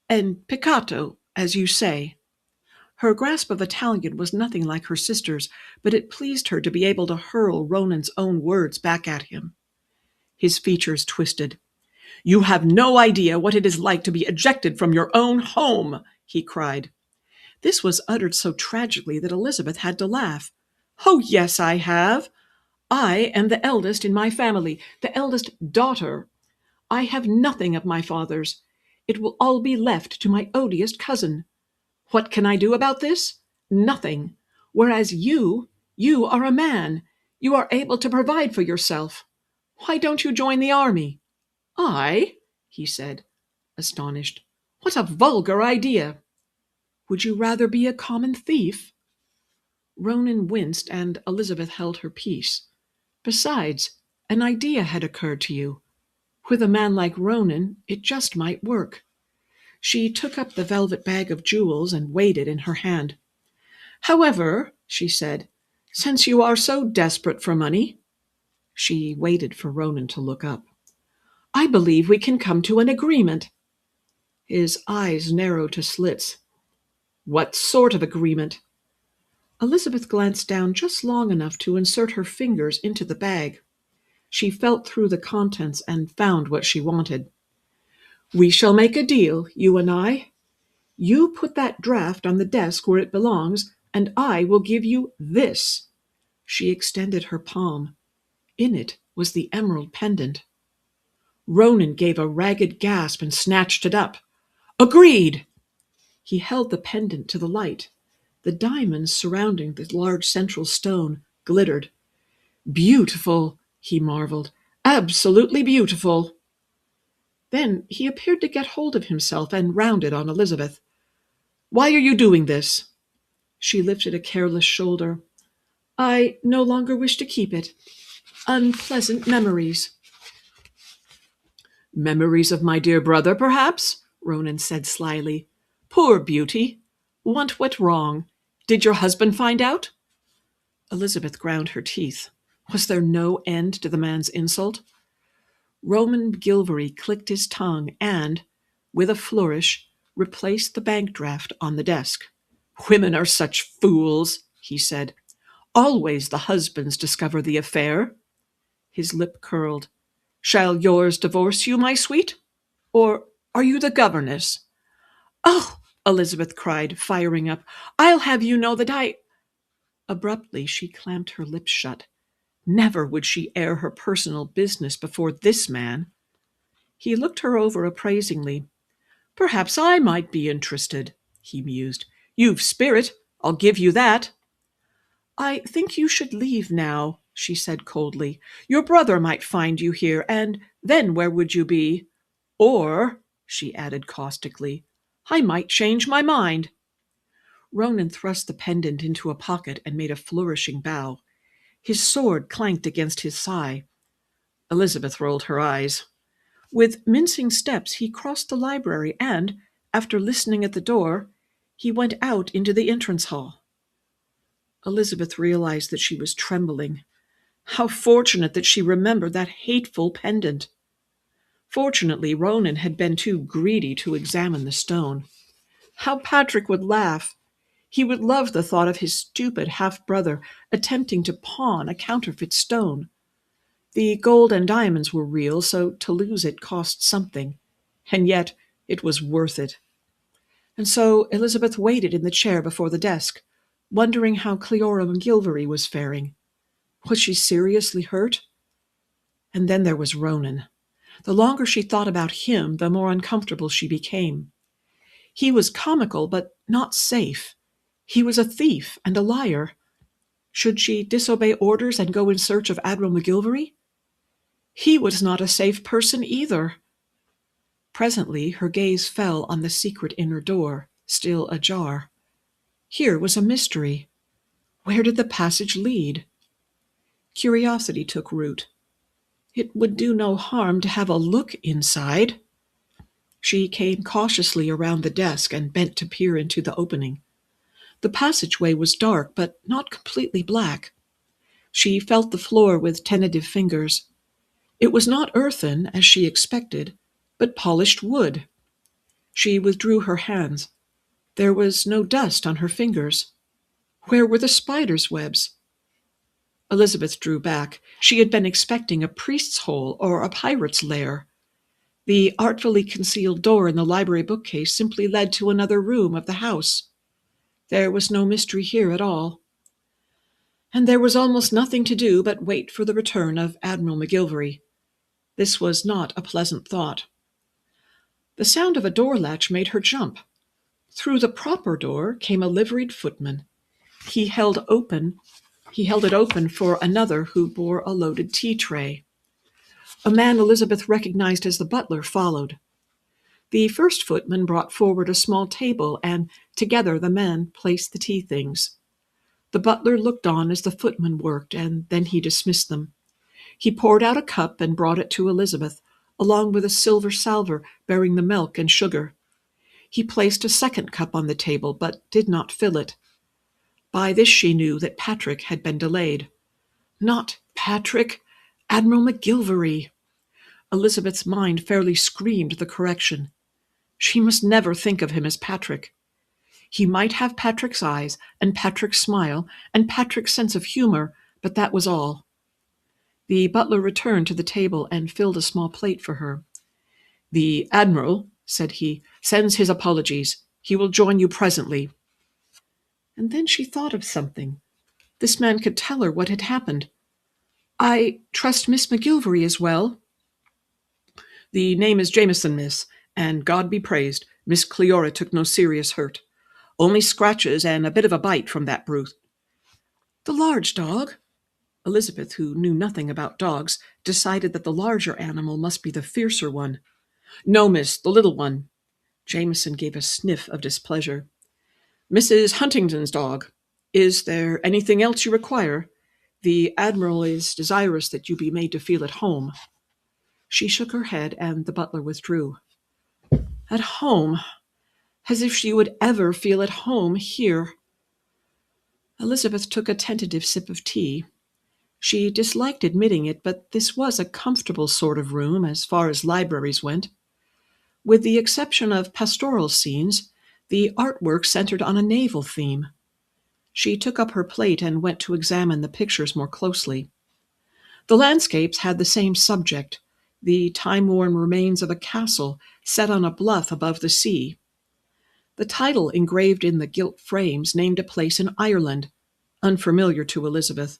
"And peccato, as you say." Her grasp of Italian was nothing like her sister's, but it pleased her to be able to hurl Ronan's own words back at him. His features twisted. "You have no idea what it is like to be ejected from your own home," he cried. This was uttered so tragically that Elizabeth had to laugh. "Oh, yes, I have. I am the eldest in my family, the eldest daughter. I have nothing of my father's. It will all be left to my odious cousin. What can I do about this? Nothing. Whereas you are a man. You are able to provide for yourself. Why don't you join the army?" "I?" he said, astonished. "What a vulgar idea!" "Would you rather be a common thief?" Ronan winced, and Elizabeth held her peace. "Besides, an idea had occurred to you. With a man like Ronan, it just might work." She took up the velvet bag of jewels and weighed it in her hand. "However," she said, "since you are so desperate for money—" She waited for Ronan to look up. "I believe we can come to an agreement." His eyes narrowed to slits. "What sort of agreement?" Elizabeth glanced down just long enough to insert her fingers into the bag. She felt through the contents and found what she wanted. "We shall make a deal, you and I. You put that draft on the desk where it belongs, and I will give you this." She extended her palm. In it was the emerald pendant. Ronan gave a ragged gasp and snatched it up. "Agreed!" He held the pendant to the light. The diamonds surrounding the large central stone glittered. "Beautiful," he marveled. "Absolutely beautiful." Then he appeared to get hold of himself and rounded on Elizabeth. "Why are you doing this?" She lifted a careless shoulder. "I no longer wish to keep it. Unpleasant memories." "Memories of my dear brother, perhaps?" Ronan said slyly. "Poor beauty. What went wrong? Did your husband find out?" Elizabeth ground her teeth. Was there no end to the man's insult? Roman McGillvary clicked his tongue and, with a flourish, replaced the bank draft on the desk. "Women are such fools," he said. "Always the husbands discover the affair." His lip curled. "Shall yours divorce you, my sweet? Or are you the governess?" "Oh," Elizabeth cried, firing up, "I'll have you know that I—" Abruptly she clamped her lips shut. Never would she air her personal business before this man. He looked her over appraisingly. "Perhaps I might be interested," he mused. "You've spirit, I'll give you that." "I think you should leave now," she said coldly. "Your brother might find you here, and then where would you be? Or," she added caustically, "I might change my mind." Ronan thrust the pendant into a pocket and made a flourishing bow. His sword clanked against his thigh. Elizabeth rolled her eyes. With mincing steps he crossed the library and, after listening at the door, he went out into the entrance hall. Elizabeth realized that she was trembling. How fortunate that she remembered that hateful pendant. Fortunately, Ronan had been too greedy to examine the stone. How Patrick would laugh! He would love the thought of his stupid half-brother attempting to pawn a counterfeit stone. The gold and diamonds were real, so to lose it cost something. And yet it was worth it. And so Elizabeth waited in the chair before the desk, wondering how Cleora McGillvary was faring. Was she seriously hurt? And then there was Ronan. The longer she thought about him, the more uncomfortable she became. He was comical, but not safe. He was a thief and a liar. Should she disobey orders and go in search of Admiral McGillvary? He was not a safe person either. Presently her gaze fell on the secret inner door, still ajar. Here was a mystery. Where did the passage lead? Curiosity took root. It would do no harm to have a look inside. She came cautiously around the desk and bent to peer into the opening. The passageway was dark, but not completely black. She felt the floor with tentative fingers. It was not earthen, as she expected, but polished wood. She withdrew her hands. There was no dust on her fingers. Where were the spider's webs? Elizabeth drew back. She had been expecting a priest's hole or a pirate's lair. The artfully concealed door in the library bookcase simply led to another room of the house. There was no mystery here at all. And there was almost nothing to do but wait for the return of Admiral McGillvary. This was not a pleasant thought. The sound of a door latch made her jump. Through the proper door came a liveried footman. He held it open for another who bore a loaded tea tray. A man Elizabeth recognized as the butler followed. The first footman brought forward a small table, and together the men placed the tea things. The butler looked on as the footman worked, and then he dismissed them. He poured out a cup and brought it to Elizabeth, along with a silver salver bearing the milk and sugar. He placed a second cup on the table, but did not fill it. By this she knew that Patrick had been delayed. Not Patrick, Admiral McGillvary. Elizabeth's mind fairly screamed the correction. She must never think of him as Patrick. He might have Patrick's eyes, and Patrick's smile, and Patrick's sense of humor, but that was all. The butler returned to the table and filled a small plate for her. "The Admiral," said he, "sends his apologies. He will join you presently." And then she thought of something. This man could tell her what had happened. "I trust Miss McGillvary is well." "The name is Jameson, miss, and God be praised, Miss Cleora took no serious hurt. Only scratches and a bit of a bite from that brute." "The large dog?" Elizabeth, who knew nothing about dogs, decided that the larger animal must be the fiercer one. "No, miss, the little one." Jameson gave a sniff of displeasure. "Mrs. Huntington's dog. Is there anything else you require? The Admiral is desirous that you be made to feel at home." She shook her head, and the butler withdrew. At home! As if she would ever feel at home here. Elizabeth took a tentative sip of tea. She disliked admitting it, but this was a comfortable sort of room as far as libraries went. With the exception of pastoral scenes, the artwork centered on a naval theme. She took up her plate and went to examine the pictures more closely. The landscapes had the same subject, the time-worn remains of a castle set on a bluff above the sea. The title engraved in the gilt frames named a place in Ireland, unfamiliar to Elizabeth.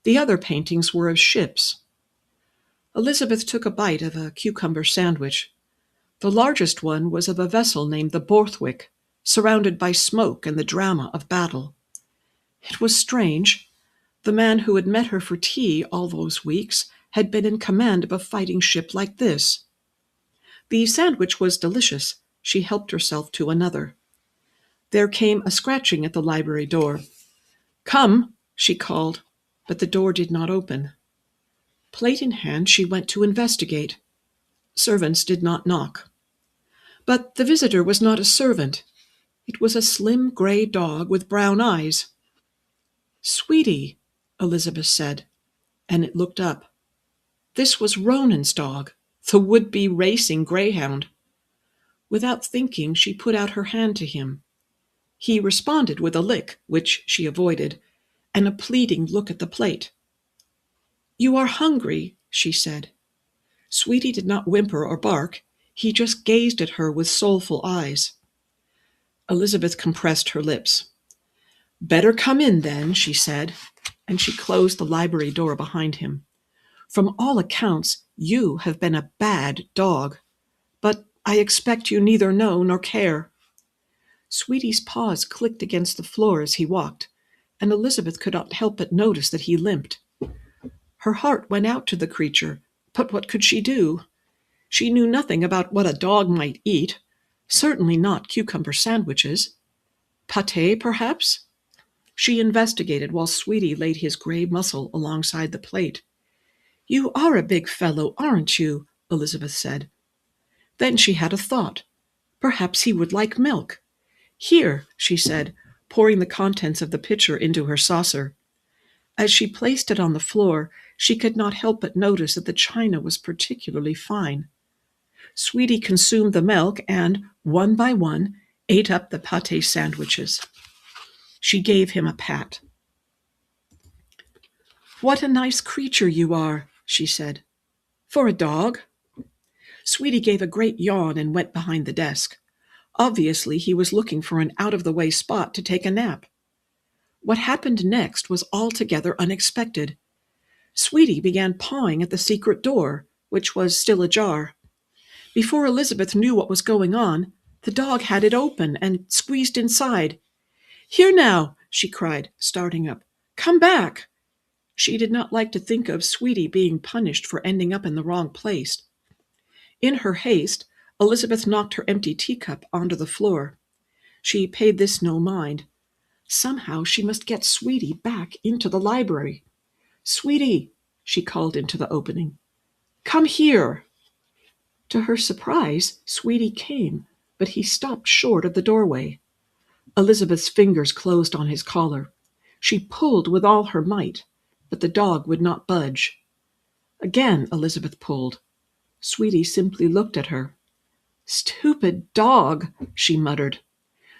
The other paintings were of ships. Elizabeth took a bite of a cucumber sandwich. The largest one was of a vessel named the Borthwick, surrounded by smoke and the drama of battle. It was strange. The man who had met her for tea all those weeks had been in command of a fighting ship like this. The sandwich was delicious. She helped herself to another. There came a scratching at the library door. "Come," she called, but the door did not open. Plate in hand, she went to investigate. Servants did not knock. But the visitor was not a servant. It was a slim gray dog with brown eyes. "Sweetie," Elizabeth said, and it looked up. This was Ronan's dog, the would-be racing greyhound. Without thinking, she put out her hand to him. He responded with a lick, which she avoided, and a pleading look at the plate. "You are hungry," she said. Sweetie did not whimper or bark. He just gazed at her with soulful eyes. Elizabeth compressed her lips. "Better come in, then," she said, and she closed the library door behind him. "From all accounts, you have been a bad dog. But I expect you neither know nor care." Sweetie's paws clicked against the floor as he walked, and Elizabeth could not help but notice that he limped. Her heart went out to the creature, but what could she do? She knew nothing about what a dog might eat, certainly not cucumber sandwiches. Pâté, perhaps? She investigated while Sweetie laid his gray muscle alongside the plate. "You are a big fellow, aren't you?" Elizabeth said. Then she had a thought. Perhaps he would like milk. "Here," she said, pouring the contents of the pitcher into her saucer. As she placed it on the floor, she could not help but notice that the china was particularly fine. Sweetie consumed the milk and, one by one, ate up the pâté sandwiches. She gave him a pat. "What a nice creature you are," she said. "For a dog." Sweetie gave a great yawn and went behind the desk. Obviously, he was looking for an out-of-the-way spot to take a nap. What happened next was altogether unexpected. Sweetie began pawing at the secret door, which was still ajar. Before Elizabeth knew what was going on, the dog had it open and squeezed inside. "Here now," she cried, starting up. "Come back." She did not like to think of Sweetie being punished for ending up in the wrong place. In her haste, Elizabeth knocked her empty teacup onto the floor. She paid this no mind. Somehow she must get Sweetie back into the library. "Sweetie," she called into the opening. "Come here." To her surprise, Sweetie came, but he stopped short of the doorway. Elizabeth's fingers closed on his collar. She pulled with all her might, but the dog would not budge. Again Elizabeth pulled. Sweetie simply looked at her. "Stupid dog," she muttered.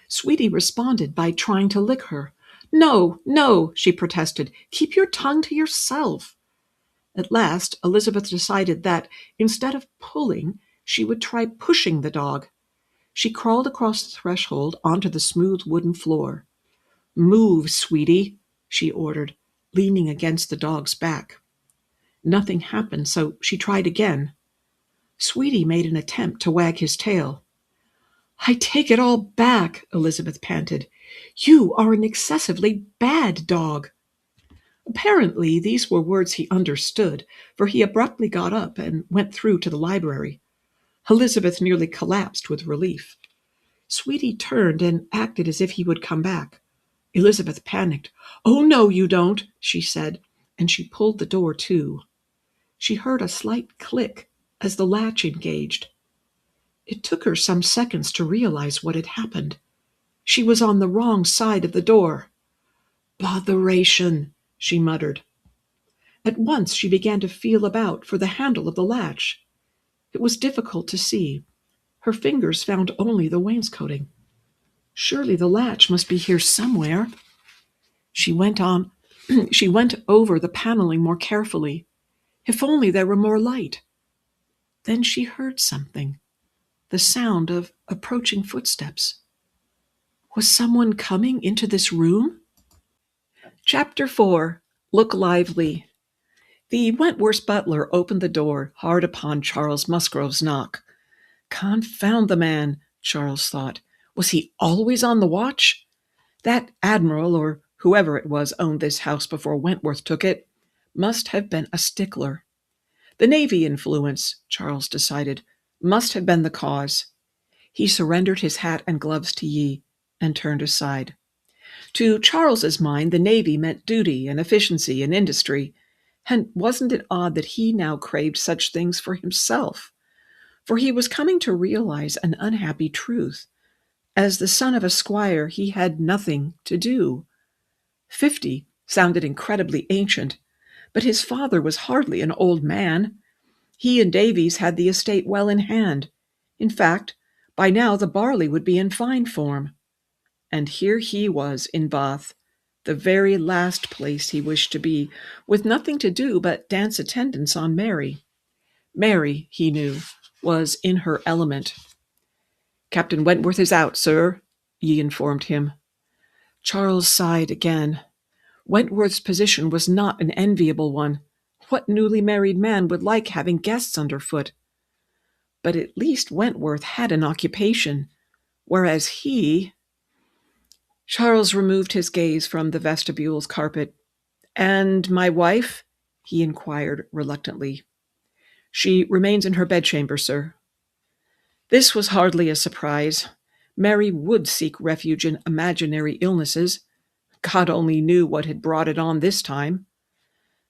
Sweetie responded by trying to lick her. "No, no," she protested. "Keep your tongue to yourself." At last, Elizabeth decided that, instead of pulling, she would try pushing the dog. She crawled across the threshold onto the smooth wooden floor. "Move, Sweetie," she ordered, leaning against the dog's back. Nothing happened, so she tried again. Sweetie made an attempt to wag his tail. "I take it all back," Elizabeth panted. "You are an excessively bad dog." Apparently, these were words he understood, for he abruptly got up and went through to the library. Elizabeth nearly collapsed with relief. Sweetie turned and acted as if he would come back. Elizabeth panicked. "Oh, no, you don't," she said, and she pulled the door to. She heard a slight click as the latch engaged. It took her some seconds to realize what had happened. She was on the wrong side of the door. "Botheration," she muttered. At once she began to feel about for the handle of the latch. It was difficult to see. Her fingers found only the wainscoting. Surely the latch must be here somewhere. She went on. She went over the paneling more carefully. If only there were more light. Then she heard something, the sound of approaching footsteps. Was someone coming into this room? Chapter 4. Look lively. The Wentworth's butler opened the door hard upon Charles Musgrove's knock. Confound the man, Charles thought. Was he always on the watch? That admiral, or whoever it was owned this house before Wentworth took it, must have been a stickler. The Navy influence, Charles decided, must have been the cause. He surrendered his hat and gloves to Yi and turned aside. To Charles's mind, the Navy meant duty and efficiency and industry, and wasn't it odd that he now craved such things for himself? For he was coming to realize an unhappy truth. As the son of a squire, he had nothing to do. 50 sounded incredibly ancient, but his father was hardly an old man. He and Davies had the estate well in hand. In fact, by now the barley would be in fine form. And here he was in Bath, the very last place he wished to be, with nothing to do but dance attendance on Mary. Mary, he knew, was in her element. "Captain Wentworth is out, sir," Yi informed him. Charles sighed again. Wentworth's position was not an enviable one. What newly married man would like having guests underfoot? But at least Wentworth had an occupation, whereas he... Charles removed his gaze from the vestibule's carpet. "And my wife?" he inquired reluctantly. "She remains in her bedchamber, sir." This was hardly a surprise. Mary would seek refuge in imaginary illnesses. God only knew what had brought it on this time.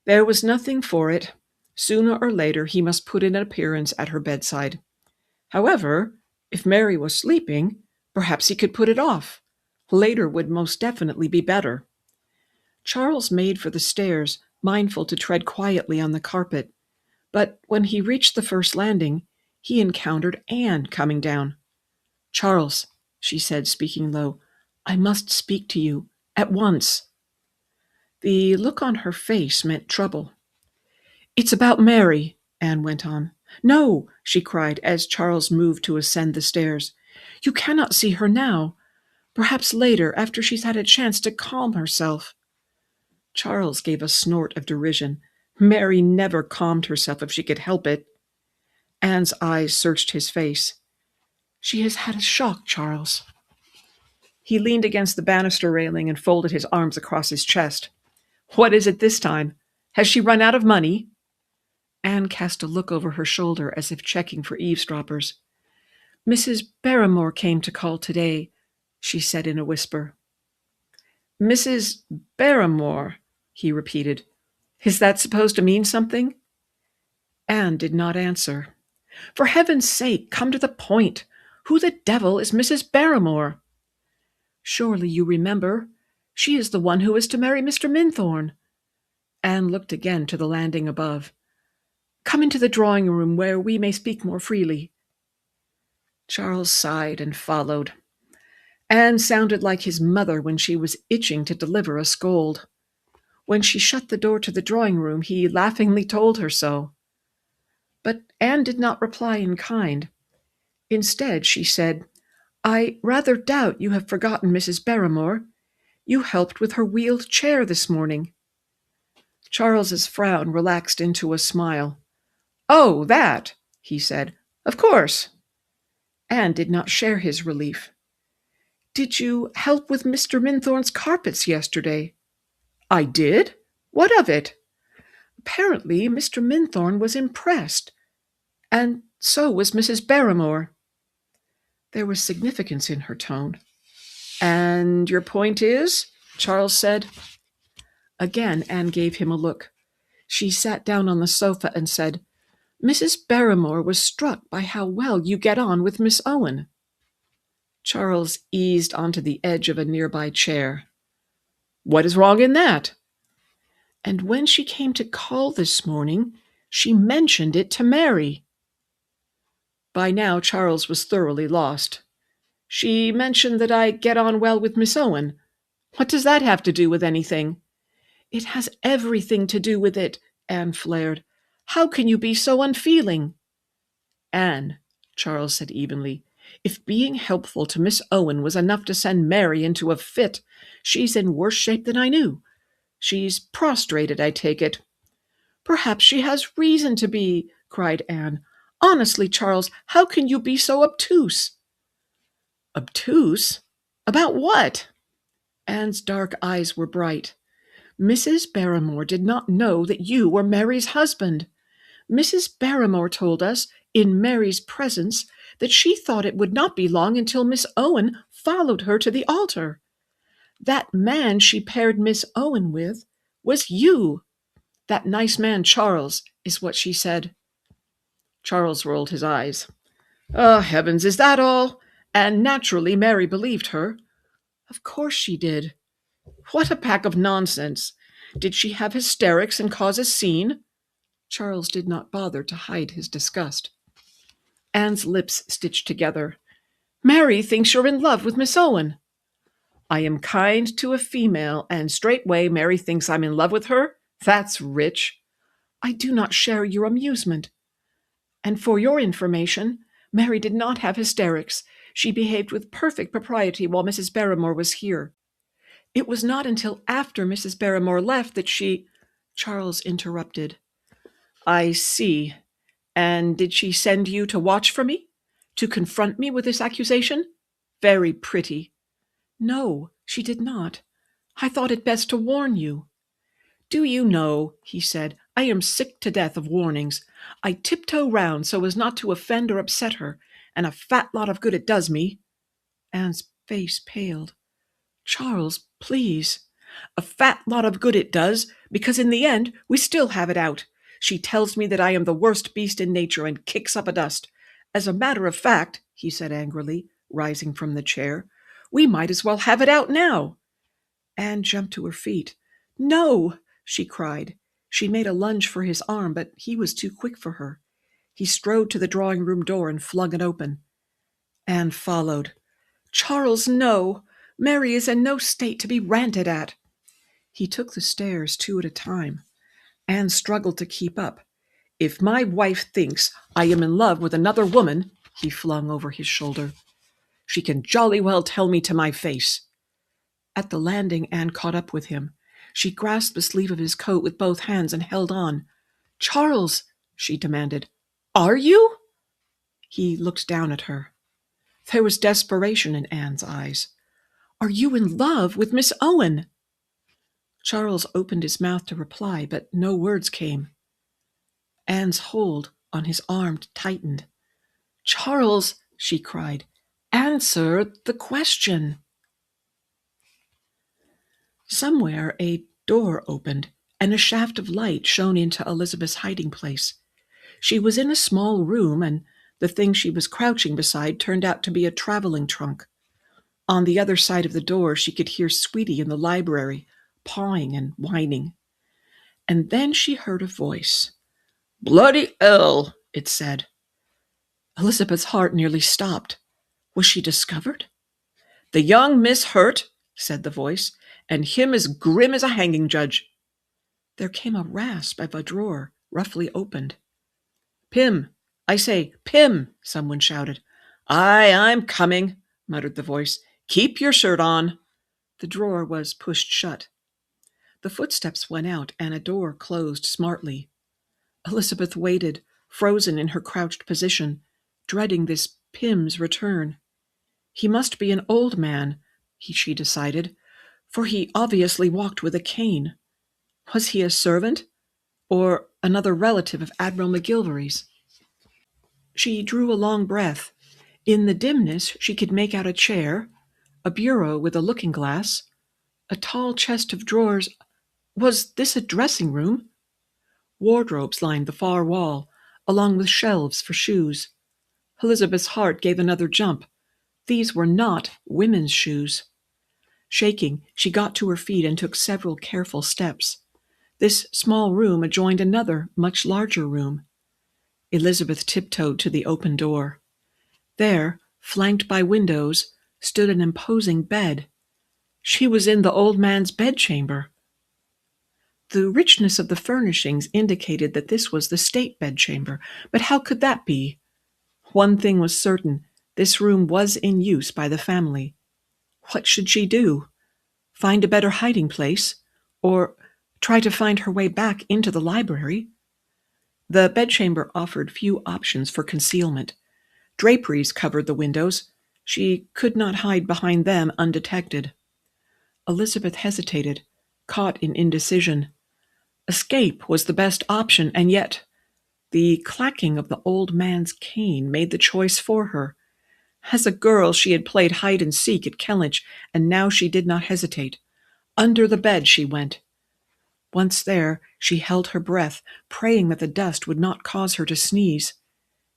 There was nothing for it. Sooner or later he must put in an appearance at her bedside. However, if Mary was sleeping, perhaps he could put it off. Later would most definitely be better. Charles made for the stairs, mindful to tread quietly on the carpet. But when he reached the first landing, he encountered Anne coming down. "Charles," she said, speaking low, "I must speak to you, at once." The look on her face meant trouble. "It's about Mary," Anne went on. "No," she cried as Charles moved to ascend the stairs. "You cannot see her now. Perhaps later, after she's had a chance to calm herself." Charles gave a snort of derision. Mary never calmed herself if she could help it. Anne's eyes searched his face. "She has had a shock, Charles." He leaned against the banister railing and folded his arms across his chest. "What is it this time? Has she run out of money?" Anne cast a look over her shoulder as if checking for eavesdroppers. "Mrs. Barrymore came to call today," she said in a whisper. "Mrs. Barrymore," he repeated. "Is that supposed to mean something?" Anne did not answer. "For heaven's sake, come to the point. Who the devil is Mrs. Barrymore?" "Surely you remember. She is the one who is to marry Mr. Minthorn." Anne looked again to the landing above. "Come into the drawing-room where we may speak more freely." Charles sighed and followed. Anne sounded like his mother when she was itching to deliver a scold. When she shut the door to the drawing-room, he laughingly told her so. But Anne did not reply in kind. Instead, she said, "I rather doubt you have forgotten Mrs. Barrymore. You helped with her wheeled chair this morning." Charles's frown relaxed into a smile. "Oh, that," he said. "Of course." Anne did not share his relief. "Did you help with Mr. Minthorn's carpets yesterday?" "I did? What of it?" "Apparently Mr. Minthorn was impressed, and so was Mrs. Barrymore." There was significance in her tone. "And your point is?" Charles said. Again Anne gave him a look. She sat down on the sofa and said, "Mrs. Barrymore was struck by how well you get on with Miss Owen." Charles eased onto the edge of a nearby chair. "What is wrong in that?" And when she came to call this morning, she mentioned it to Mary." By now Charles was thoroughly lost. "She mentioned that I get on well with Miss Owen. What does that have to do with anything?" "It has everything to do with it," Anne flared. "How can you be so unfeeling?" "Anne," Charles said evenly, "if being helpful to Miss Owen was enough to send Mary into a fit, she's in worse shape than I knew. She's prostrated, I take it." "Perhaps she has reason to be," cried Anne. "Honestly, Charles, how can you be so obtuse?" "Obtuse? About what?" Anne's dark eyes were bright. "Mrs. Barrymore did not know that you were Mary's husband. Mrs. Barrymore told us, in Mary's presence, that she thought it would not be long until Miss Owen followed her to the altar. That man she paired Miss Owen with was you. That nice man, Charles, is what she said." Charles rolled his eyes. "Oh, heavens, is that all? And naturally Mary believed her." "Of course she did." "What a pack of nonsense! Did she have hysterics and cause a scene?" Charles did not bother to hide his disgust. Anne's lips stitched together. "Mary thinks you're in love with Miss Owen." "I am kind to a female, and straightway Mary thinks I'm in love with her? That's rich." "I do not share your amusement. And for your information, Mary did not have hysterics. She behaved with perfect propriety while Mrs. Barrymore was here. It was not until after Mrs. Barrymore left that she—" Charles interrupted. "I see. And did she send you to watch for me? To confront me with this accusation? Very pretty." "No, she did not. I thought it best to warn you." "Do you know," he said, "I am sick to death of warnings. I tiptoe round so as not to offend or upset her, and a fat lot of good it does me." Anne's face paled. "Charles, please." "A fat lot of good it does, because in the end we still have it out. She tells me that I am the worst beast in nature and kicks up a dust. As a matter of fact," he said angrily, rising from the chair, "we might as well have it out now." Anne jumped to her feet. "No!" she cried. She made a lunge for his arm, but he was too quick for her. He strode to the drawing-room door and flung it open. Anne followed. "Charles, no! Mary is in no state to be ranted at." He took the stairs 2 at a time. Anne struggled to keep up. "If my wife thinks I am in love with another woman," he flung over his shoulder, "she can jolly well tell me to my face." At the landing, Anne caught up with him. She grasped the sleeve of his coat with both hands and held on. "Charles," she demanded, "are you?" He looked down at her. There was desperation in Anne's eyes. "Are you in love with Miss Owen?" Charles opened his mouth to reply, but no words came. Anne's hold on his arm tightened. "Charles," she cried, "answer the question." Somewhere a door opened, and a shaft of light shone into Elizabeth's hiding place. She was in a small room, and the thing she was crouching beside turned out to be a traveling trunk. On the other side of the door she could hear Sweetie in the library, pawing and whining. And then she heard a voice. "Bloody hell," it said. Elizabeth's heart nearly stopped. Was she discovered? "The young miss hurt," said the voice, "and him as grim as a hanging judge." There came a rasp of a drawer, roughly opened. "Pym! I say, Pym!" someone shouted. "Aye, I'm coming," muttered the voice. "Keep your shirt on." The drawer was pushed shut. The footsteps went out, and a door closed smartly. Elizabeth waited, frozen in her crouched position, dreading this Pym's return. He must be an old man, she decided, for he obviously walked with a cane. Was he a servant, or another relative of Admiral McGillvary's? She drew a long breath. In the dimness she could make out a chair, a bureau with a looking-glass, a tall chest of drawers. Was this a dressing room? Wardrobes lined the far wall, along with shelves for shoes. Elizabeth's heart gave another jump. These were not women's shoes. Shaking, she got to her feet and took several careful steps. This small room adjoined another, much larger room. Elizabeth tiptoed to the open door. There, flanked by windows, stood an imposing bed. She was in the old man's bedchamber. The richness of the furnishings indicated that this was the state bedchamber, but how could that be? One thing was certain, this room was in use by the family. What should she do? Find a better hiding place? Or try to find her way back into the library? The bedchamber offered few options for concealment. Draperies covered the windows. She could not hide behind them undetected. Elizabeth hesitated, caught in indecision. Escape was the best option, and yet the clacking of the old man's cane made the choice for her. As a girl, she had played hide-and-seek at Kellynch, and now she did not hesitate. Under the bed she went. Once there, she held her breath, praying that the dust would not cause her to sneeze.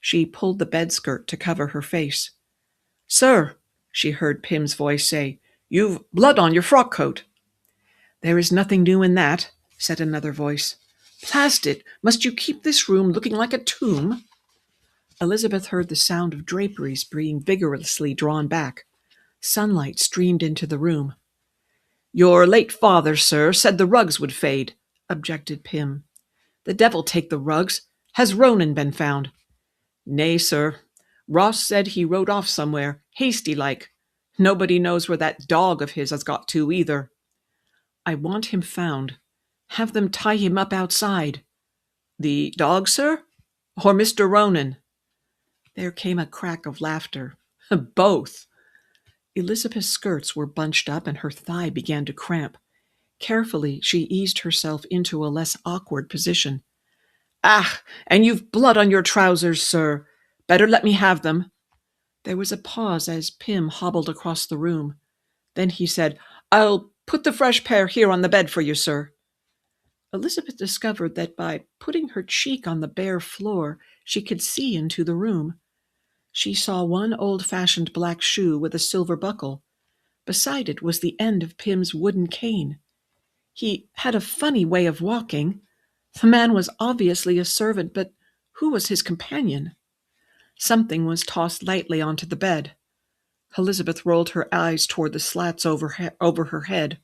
She pulled the bed-skirt to cover her face. "Sir," she heard Pym's voice say, "you've blood on your frock-coat." "There is nothing new in that," said another voice. "Blast it! Must you keep this room looking like a tomb?" Elizabeth heard the sound of draperies being vigorously drawn back. Sunlight streamed into the room. "Your late father, sir, said the rugs would fade," objected Pym. "The devil take the rugs! Has Ronan been found?" "Nay, sir. Ross said he rode off somewhere, hasty-like. Nobody knows where that dog of his has got to, either." "I want him found. Have them tie him up outside." "The dog, sir? Or Mr. Ronan?" There came a crack of laughter. "Both." Elizabeth's skirts were bunched up and her thigh began to cramp. Carefully, she eased herself into a less awkward position. "Ah, and you've blood on your trousers, sir. Better let me have them." There was a pause as Pym hobbled across the room. Then he said, "I'll put the fresh pair here on the bed for you, sir." Elizabeth discovered that by putting her cheek on the bare floor, she could see into the room. She saw one old-fashioned black shoe with a silver buckle. Beside it was the end of Pym's wooden cane. He had a funny way of walking. The man was obviously a servant, but who was his companion? Something was tossed lightly onto the bed. Elizabeth rolled her eyes toward the slats over her head.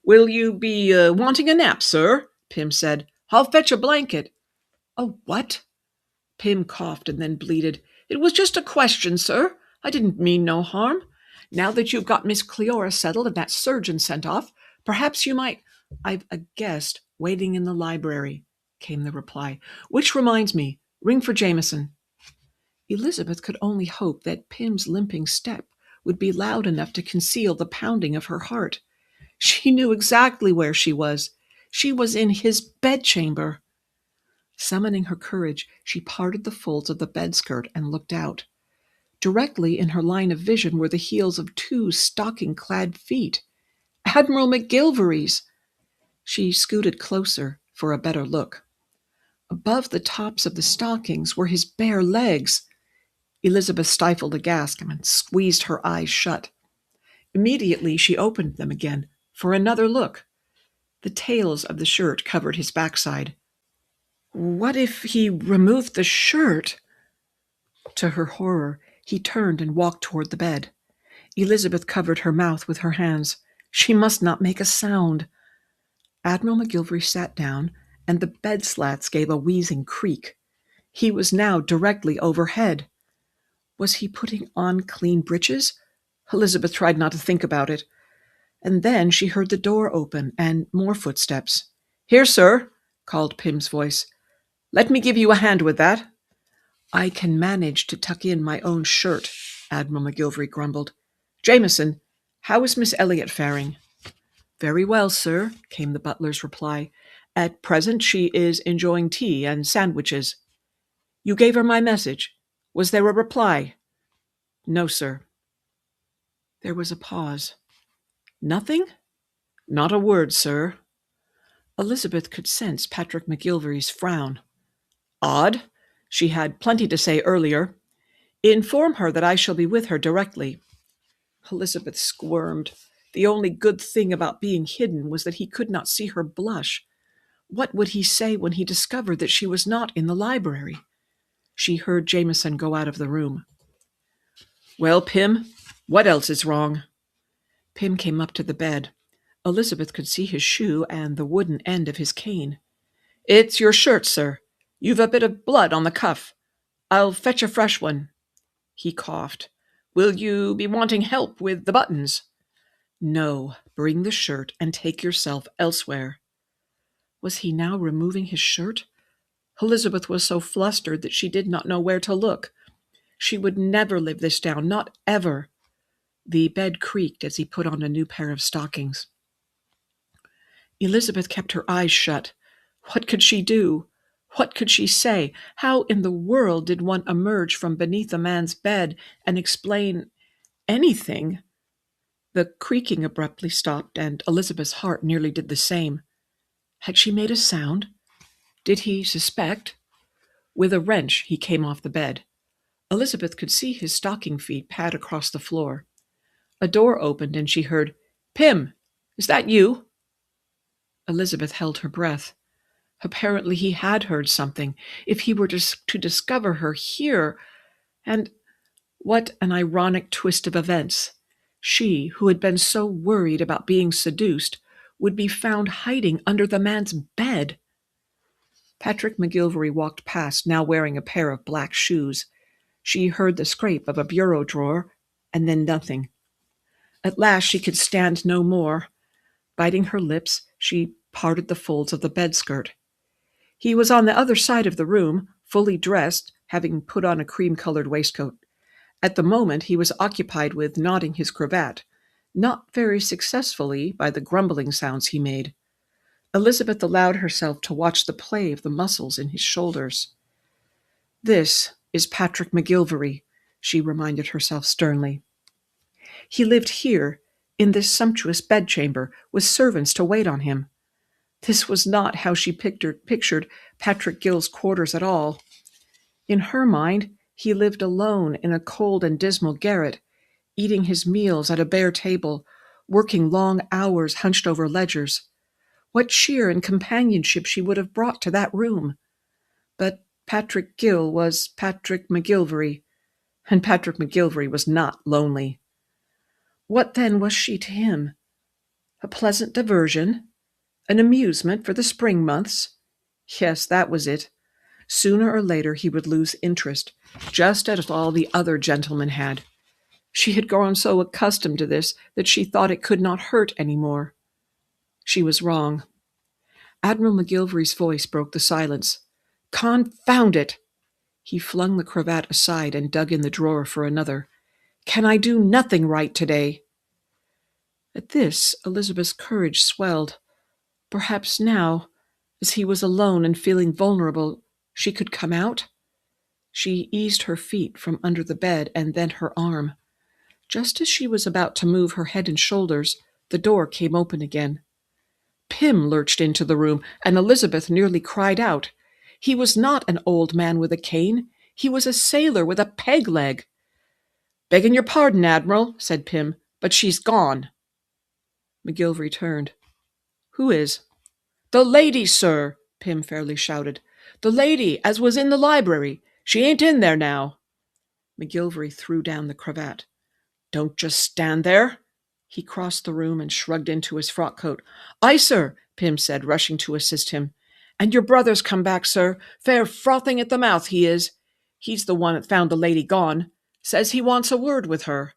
"Will you be wanting a nap, sir?" Pym said. "I'll fetch a blanket." "A what?" Pym coughed and then bleated. "It was just a question, sir. I didn't mean no harm. Now that you've got Miss Cleora settled and that surgeon sent off, perhaps you might—" "I've a guest waiting in the library," came the reply. "Which reminds me, ring for Jameson." Elizabeth could only hope that Pym's limping step would be loud enough to conceal the pounding of her heart. She knew exactly where she was. She was in his bedchamber. Summoning her courage, she parted the folds of the bedskirt and looked out. Directly in her line of vision were the heels of two stocking-clad feet. Admiral McGillvary's! She scooted closer for a better look. Above the tops of the stockings were his bare legs. Elizabeth stifled a gasp and squeezed her eyes shut. Immediately she opened them again for another look. The tails of the shirt covered his backside. What if he removed the shirt? To her horror, he turned and walked toward the bed. Elizabeth covered her mouth with her hands. She must not make a sound. Admiral McGillvary sat down, and the bed slats gave a wheezing creak. He was now directly overhead. Was he putting on clean breeches? Elizabeth tried not to think about it. And then she heard the door open and more footsteps. "Here, sir," called Pym's voice. "Let me give you a hand with that." "I can manage to tuck in my own shirt," Admiral McGillvary grumbled. "Jameson, how is Miss Elliot faring?" "Very well, sir," came the butler's reply. "At present she is enjoying tea and sandwiches." "You gave her my message. Was there a reply?" "No, sir." There was a pause. "Nothing?" "Not a word, sir." Elizabeth could sense Patrick McGillvary's frown. "Odd. She had plenty to say earlier. Inform her that I shall be with her directly." Elizabeth squirmed. The only good thing about being hidden was that he could not see her blush. what would he say when he discovered that she was not in the library? She heard Jameson go out of the room. "Well, Pym, what else is wrong?" Pym came up to the bed. Elizabeth could see his shoe and the wooden end of his cane. "It's your shirt, sir. You've a bit of blood on the cuff. I'll fetch a fresh one." He coughed. "Will you be wanting help with the buttons?" "No, bring the shirt and take yourself elsewhere." Was he now removing his shirt? Elizabeth was so flustered that she did not know where to look. She would never live this down, not ever. The bed creaked as he put on a new pair of stockings. Elizabeth kept her eyes shut. What could she do? What could she say? How in the world did one emerge from beneath a man's bed and explain anything? The creaking abruptly stopped, and Elizabeth's heart nearly did the same. Had she made a sound? Did he suspect? With a wrench, he came off the bed. Elizabeth could see his stocking feet pad across the floor. A door opened, and she heard, "Pym, is that you?" Elizabeth held her breath. Apparently he had heard something. If he were to discover her here, and what an ironic twist of events. She, who had been so worried about being seduced, would be found hiding under the man's bed. Patrick McGillvary walked past, now wearing a pair of black shoes. She heard the scrape of a bureau drawer, and then nothing. At last she could stand no more. Biting her lips, she parted the folds of the bedskirt. He was on the other side of the room, fully dressed, having put on a cream-colored waistcoat. At the moment he was occupied with knotting his cravat, not very successfully by the grumbling sounds he made. Elizabeth allowed herself to watch the play of the muscles in his shoulders. "This is Patrick McGillvary," she reminded herself sternly. He lived here, in this sumptuous bedchamber, with servants to wait on him. This was not how she pictured Patrick Gill's quarters at all. In her mind, he lived alone in a cold and dismal garret, eating his meals at a bare table, working long hours hunched over ledgers. What cheer and companionship she would have brought to that room! But Patrick Gill was Patrick McGillvary, and Patrick McGillvary was not lonely. What then was she to him? A pleasant diversion? An amusement for the spring months? Yes, that was it. Sooner or later he would lose interest, just as all the other gentlemen had. She had grown so accustomed to this that she thought it could not hurt any more. She was wrong. Admiral McGillvary's voice broke the silence. "Confound it!" He flung the cravat aside and dug in the drawer for another. "Can I do nothing right today?" At this, Elizabeth's courage swelled. Perhaps now, as he was alone and feeling vulnerable, she could come out? She eased her feet from under the bed and then her arm. Just as she was about to move her head and shoulders, the door came open again. Pym lurched into the room, and Elizabeth nearly cried out. He was not an old man with a cane. He was a sailor with a peg leg. "Begging your pardon, Admiral," said Pym, "but she's gone." McGillvary turned. "Who is?" "The lady, sir," Pym fairly shouted. "The lady as was in the library. She ain't in there now." McGillvary threw down the cravat. "Don't just stand there." He crossed the room and shrugged into his frock coat. "Aye, sir," Pym said, rushing to assist him. "And your brother's come back, sir, fair frothing at the mouth, he is. He's the one that found the lady gone. Says he wants a word with her."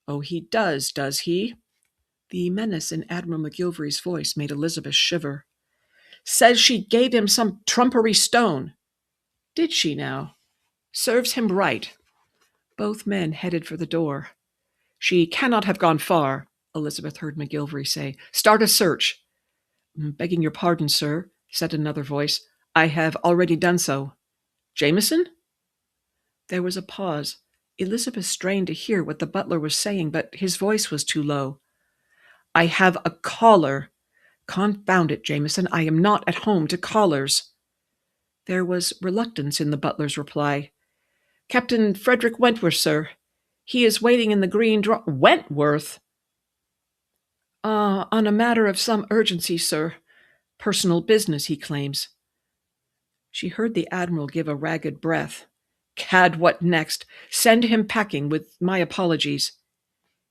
"Oh, he does he?" The menace in Admiral McGillvary's voice made Elizabeth shiver. "Says she gave him some trumpery stone." "Did she now? Serves him right." Both men headed for the door. "She cannot have gone far," Elizabeth heard McGillvary say. "Start a search." "Begging your pardon, sir," said another voice. "I have already done so." "Jameson?" There was a pause. Elizabeth strained to hear what the butler was saying, but his voice was too low. "I have a caller. Confound it, Jameson, I am not at home to callers." There was reluctance in the butler's reply. "Captain Frederick Wentworth, sir. He is waiting in the green Wentworth? On a matter of some urgency, sir. Personal business, he claims. She heard the Admiral give a ragged breath. Gad, what next? Send him packing with my apologies.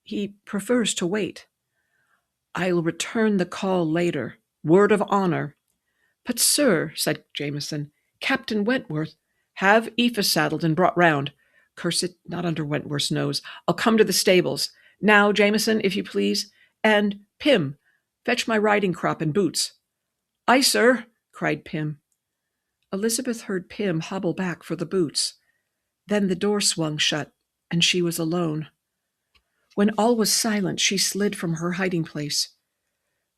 He prefers to wait. I'll return the call later. Word of honor. But, sir, said Jameson, Captain Wentworth, have Aoife saddled and brought round. Curse it, not under Wentworth's nose. I'll come to the stables. Now, Jameson, if you please. And, Pym, fetch my riding crop and boots. Aye, sir, cried Pym. Elizabeth heard Pym hobble back for the boots. Then the door swung shut, and she was alone. When all was silent, she slid from her hiding place.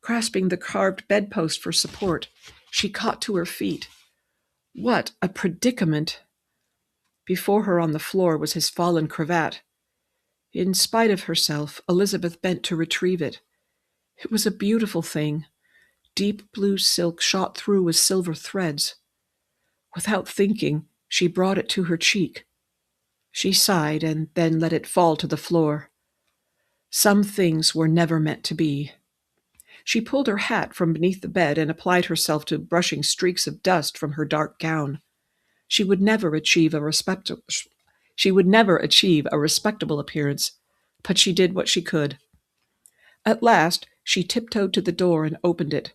Grasping the carved bedpost for support, she caught to her feet. What a predicament! Before her on the floor was his fallen cravat. In spite of herself, Elizabeth bent to retrieve it. It was a beautiful thing, deep blue silk shot through with silver threads. Without thinking, she brought it to her cheek. She sighed and then let it fall to the floor. Some things were never meant to be. She pulled her hat from beneath the bed and applied herself to brushing streaks of dust from her dark gown. She would never achieve a respectable appearance, but she did what she could. At last, she tiptoed to the door and opened it.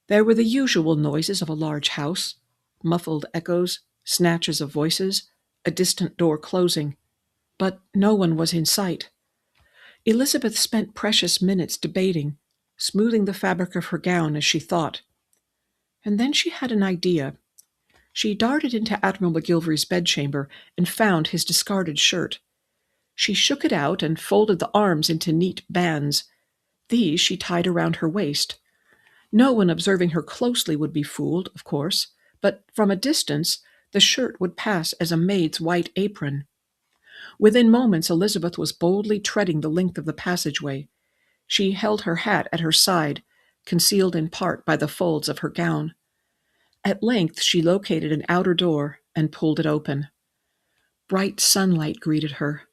There were the usual noises of a large house, muffled echoes, snatches of voices, a distant door closing, but no one was in sight. Elizabeth spent precious minutes debating, smoothing the fabric of her gown as she thought. And then she had an idea. She darted into Admiral McGillvary's bedchamber and found his discarded shirt. She shook it out and folded the arms into neat bands. These she tied around her waist. No one observing her closely would be fooled, of course, but from a distance the shirt would pass as a maid's white apron. Within moments Elizabeth was boldly treading the length of the passageway. She held her hat at her side, concealed in part by the folds of her gown. At length she located an outer door and pulled it open. Bright sunlight greeted her.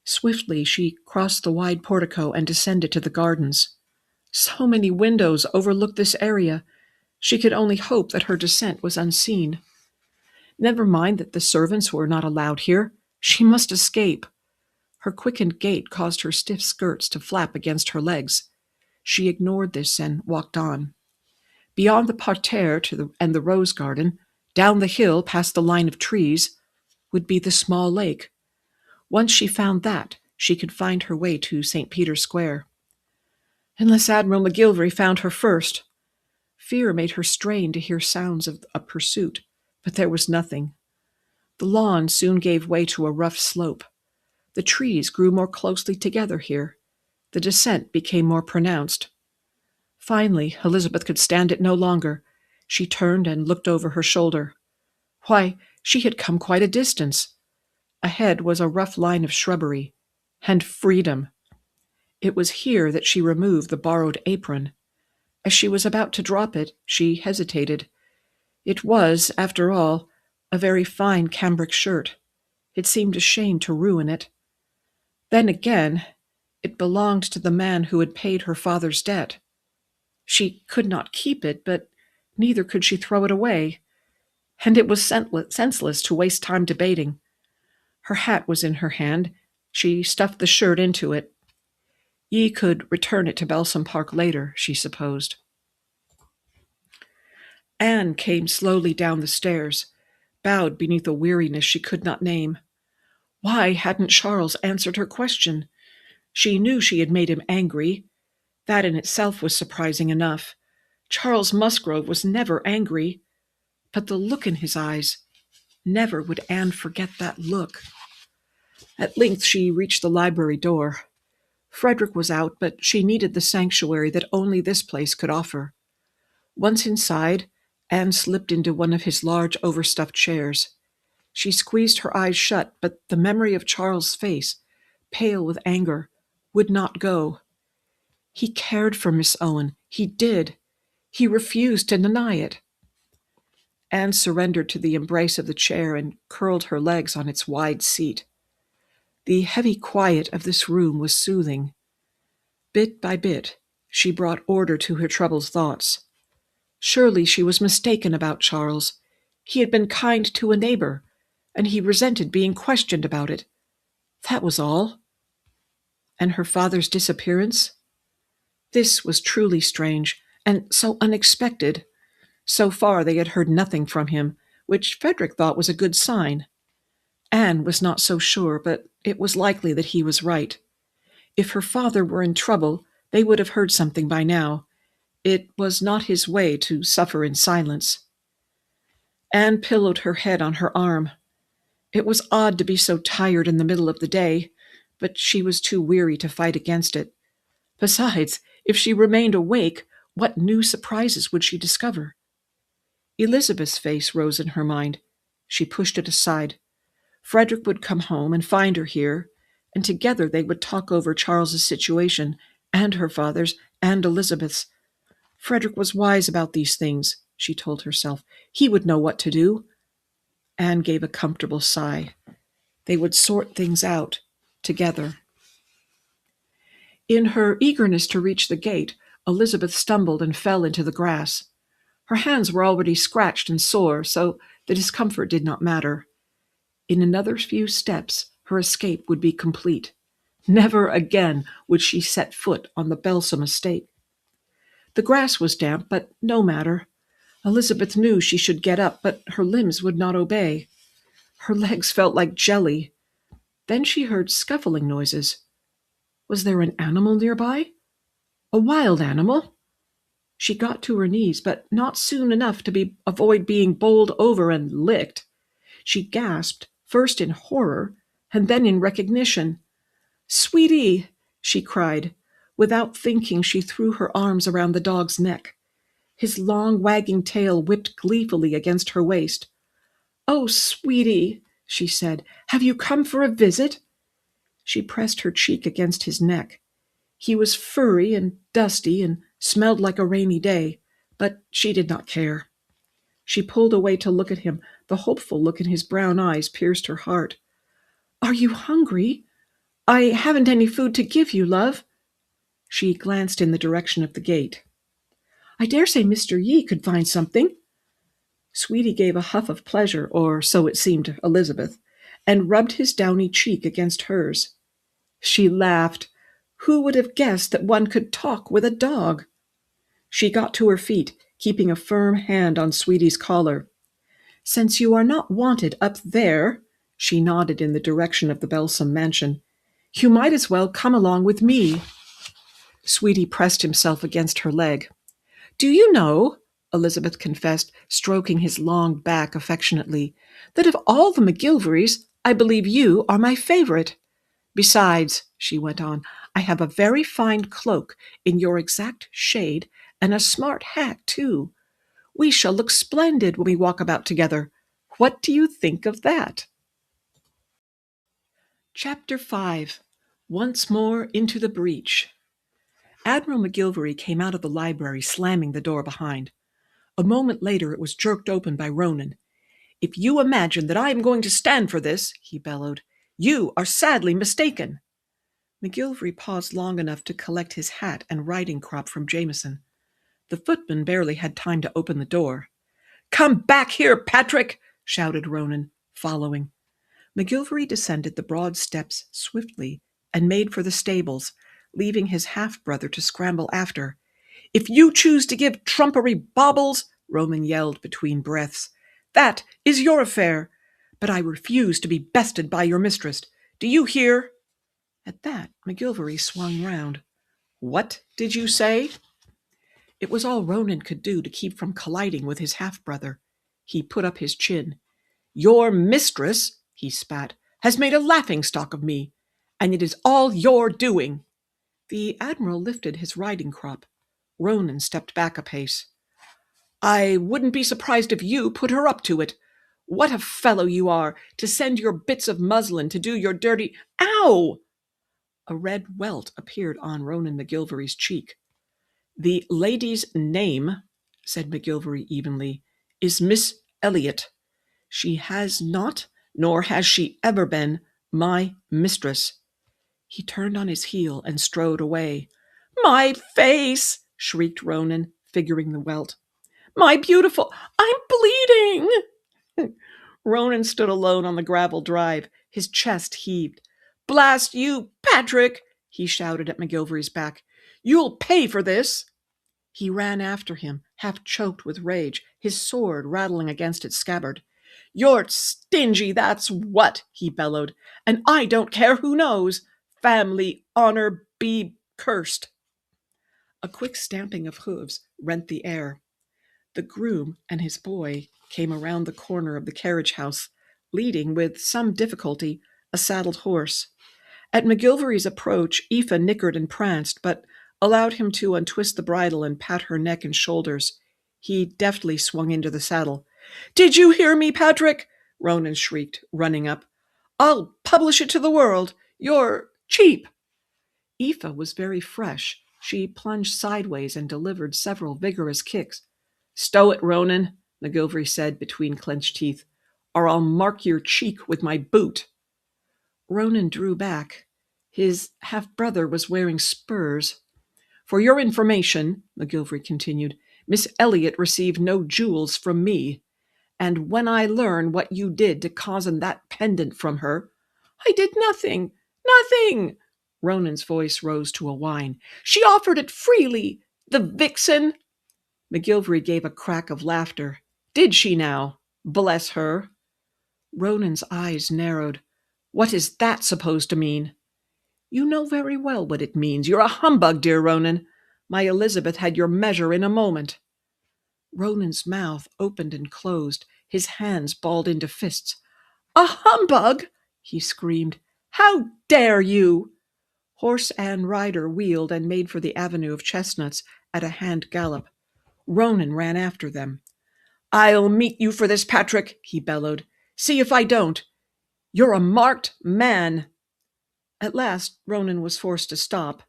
Swiftly she crossed the wide portico and descended to the gardens. So many windows overlooked this area. She could only hope that her descent was unseen. Never mind that the servants were not allowed here. She must escape. Her quickened gait caused her stiff skirts to flap against her legs. She ignored this and walked on. Beyond the parterre and the rose garden, down the hill past the line of trees, would be the small lake. Once she found that, she could find her way to St. Peter's Square. Unless Admiral McGillvary found her first. Fear made her strain to hear sounds of a pursuit, but there was nothing. The lawn soon gave way to a rough slope. The trees grew more closely together here. The descent became more pronounced. Finally, Elizabeth could stand it no longer. She turned and looked over her shoulder. Why, she had come quite a distance. Ahead was a rough line of shrubbery. And freedom. It was here that she removed the borrowed apron. As she was about to drop it, she hesitated. It was, after all, a very fine cambric shirt. It seemed a shame to ruin it. Then again, it belonged to the man who had paid her father's debt. She could not keep it, but neither could she throw it away. And it was senseless to waste time debating. Her hat was in her hand. She stuffed the shirt into it. Ye could return it to Balsam Park later, she supposed. Anne came slowly down the stairs, bowed beneath a weariness she could not name. Why hadn't Charles answered her question? She knew she had made him angry. That in itself was surprising enough. Charles Musgrove was never angry. But the look in his eyes, never would Anne forget that look. At length she reached the library door. Frederick was out, but she needed the sanctuary that only this place could offer. Once inside, Anne slipped into one of his large overstuffed chairs. She squeezed her eyes shut, but the memory of Charles' face, pale with anger, would not go. He cared for Miss Owen. He did. He refused to deny it. Anne surrendered to the embrace of the chair and curled her legs on its wide seat. The heavy quiet of this room was soothing. Bit by bit, she brought order to her troubled thoughts. Surely she was mistaken about Charles. He had been kind to a neighbor, and he resented being questioned about it. That was all. And her father's disappearance? This was truly strange, and so unexpected. So far they had heard nothing from him, which Frederick thought was a good sign. Anne was not so sure, but it was likely that he was right. If her father were in trouble, they would have heard something by now. It was not his way to suffer in silence. Anne pillowed her head on her arm. It was odd to be so tired in the middle of the day, but she was too weary to fight against it. Besides, if she remained awake, what new surprises would she discover? Elizabeth's face rose in her mind. She pushed it aside. Frederick would come home and find her here, and together they would talk over Charles's situation, and her father's, and Elizabeth's. Frederick was wise about these things, she told herself. He would know what to do. Anne gave a comfortable sigh. They would sort things out together. In her eagerness to reach the gate, Elizabeth stumbled and fell into the grass. Her hands were already scratched and sore, so the discomfort did not matter. In another few steps, her escape would be complete. Never again would she set foot on the Balsam estate. The grass was damp, but no matter. Elizabeth knew she should get up, but her limbs would not obey. Her legs felt like jelly. Then she heard scuffling noises. Was there an animal nearby? A wild animal? She got to her knees, but not soon enough to avoid being bowled over and licked. She gasped, first in horror, and then in recognition. "Sweetie!" she cried. Without thinking, she threw her arms around the dog's neck. His long, wagging tail whipped gleefully against her waist. "Oh, sweetie," she said, "have you come for a visit?" She pressed her cheek against his neck. He was furry and dusty and smelled like a rainy day, but she did not care. She pulled away to look at him. The hopeful look in his brown eyes pierced her heart. "Are you hungry? I haven't any food to give you, love." She glanced in the direction of the gate. "I dare say Mr. Yee could find something." Sweetie gave a huff of pleasure, or so it seemed to Elizabeth, and rubbed his downy cheek against hers. She laughed. Who would have guessed that one could talk with a dog? She got to her feet, keeping a firm hand on Sweetie's collar. "Since you are not wanted up there," she nodded in the direction of the Balsam mansion, "you might as well come along with me." Sweetie pressed himself against her leg. "Do you know," Elizabeth confessed, stroking his long back affectionately, "that of all the McGillvarys, I believe you are my favorite. Besides," she went on, "I have a very fine cloak in your exact shade, and a smart hat, too. We shall look splendid when we walk about together. What do you think of that?" Chapter 5. Once More into the Breach. Admiral McGillvary came out of the library, slamming the door behind. A moment later it was jerked open by Ronan. "If you imagine that I am going to stand for this," he bellowed, "you are sadly mistaken." McGillvary paused long enough to collect his hat and riding crop from Jameson. The footman barely had time to open the door. "Come back here, Patrick!" shouted Ronan, following. McGillvary descended the broad steps swiftly and made for the stables, leaving his half-brother to scramble after. "If you choose to give trumpery baubles," Ronan yelled between breaths, "that is your affair. But I refuse to be bested by your mistress. Do you hear?" At that, McGillvary swung round. "What did you say?" It was all Ronan could do to keep from colliding with his half-brother. He put up his chin. "Your mistress," he spat, "has made a laughing-stock of me, and it is all your doing." The Admiral lifted his riding crop. Ronan stepped back a pace. "I wouldn't be surprised if you put her up to it. What a fellow you are, to send your bits of muslin to do your dirty— Ow!" A red welt appeared on Ronan McGillvary's cheek. "The lady's name," said McGillvary evenly, "is Miss Elliot. She has not, nor has she ever been, my mistress." He turned on his heel and strode away. "My face!" shrieked Ronan, figuring the welt. My beautiful, I'm bleeding! Ronan stood alone on the gravel drive. His chest heaved. Blast you, Patrick! He shouted at McGillvary's back. You'll pay for this! He ran after him, half choked with rage, his sword rattling against its scabbard. You're stingy, that's what, he bellowed. And I don't care who knows. Family honor be cursed. A quick stamping of hooves rent the air. The groom and his boy came around the corner of the carriage house, leading, with some difficulty, a saddled horse. At McGillvary's approach, Aoife nickered and pranced, but allowed him to untwist the bridle and pat her neck and shoulders. He deftly swung into the saddle. Did you hear me, Patrick? Ronan shrieked, running up. I'll publish it to the world. You're cheap. Aoife was very fresh. She plunged sideways and delivered several vigorous kicks. Stow it, Ronan, McGillvary said between clenched teeth, or I'll mark your cheek with my boot. Ronan drew back. His half-brother was wearing spurs. For your information, McGillvary continued, Miss Elliot received no jewels from me. And when I learn what you did to cozen that pendant from her— I did nothing, nothing! Ronan's voice rose to a whine. She offered it freely, the vixen! McGillvary gave a crack of laughter. Did she now? Bless her! Ronan's eyes narrowed. What is that supposed to mean? You know very well what it means. You're a humbug, dear Ronan. My Elizabeth had your measure in a moment. Ronan's mouth opened and closed, his hands balled into fists. A humbug! He screamed. How dare you! Horse and rider wheeled and made for the avenue of chestnuts at a hand gallop. Ronan ran after them. I'll meet you for this, Patrick, he bellowed. See if I don't. You're a marked man. At last, Ronan was forced to stop.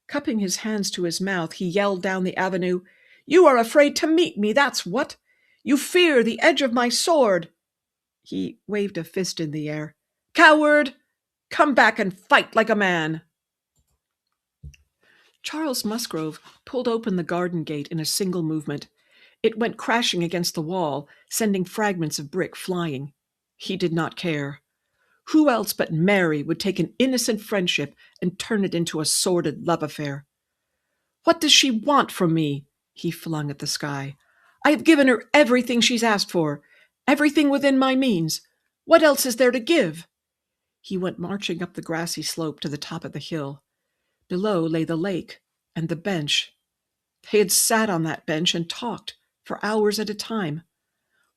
Cupping his hands to his mouth, he yelled down the avenue, You are afraid to meet me, that's what! You fear the edge of my sword! He waved a fist in the air. Coward! Come back and fight like a man! Charles Musgrove pulled open the garden gate in a single movement. It went crashing against the wall, sending fragments of brick flying. He did not care. Who else but Mary would take an innocent friendship and turn it into a sordid love affair? What does she want from me? He flung at the sky. I have given her everything she's asked for, everything within my means. What else is there to give? He went marching up the grassy slope to the top of the hill. Below lay the lake and the bench. They had sat on that bench and talked for hours at a time.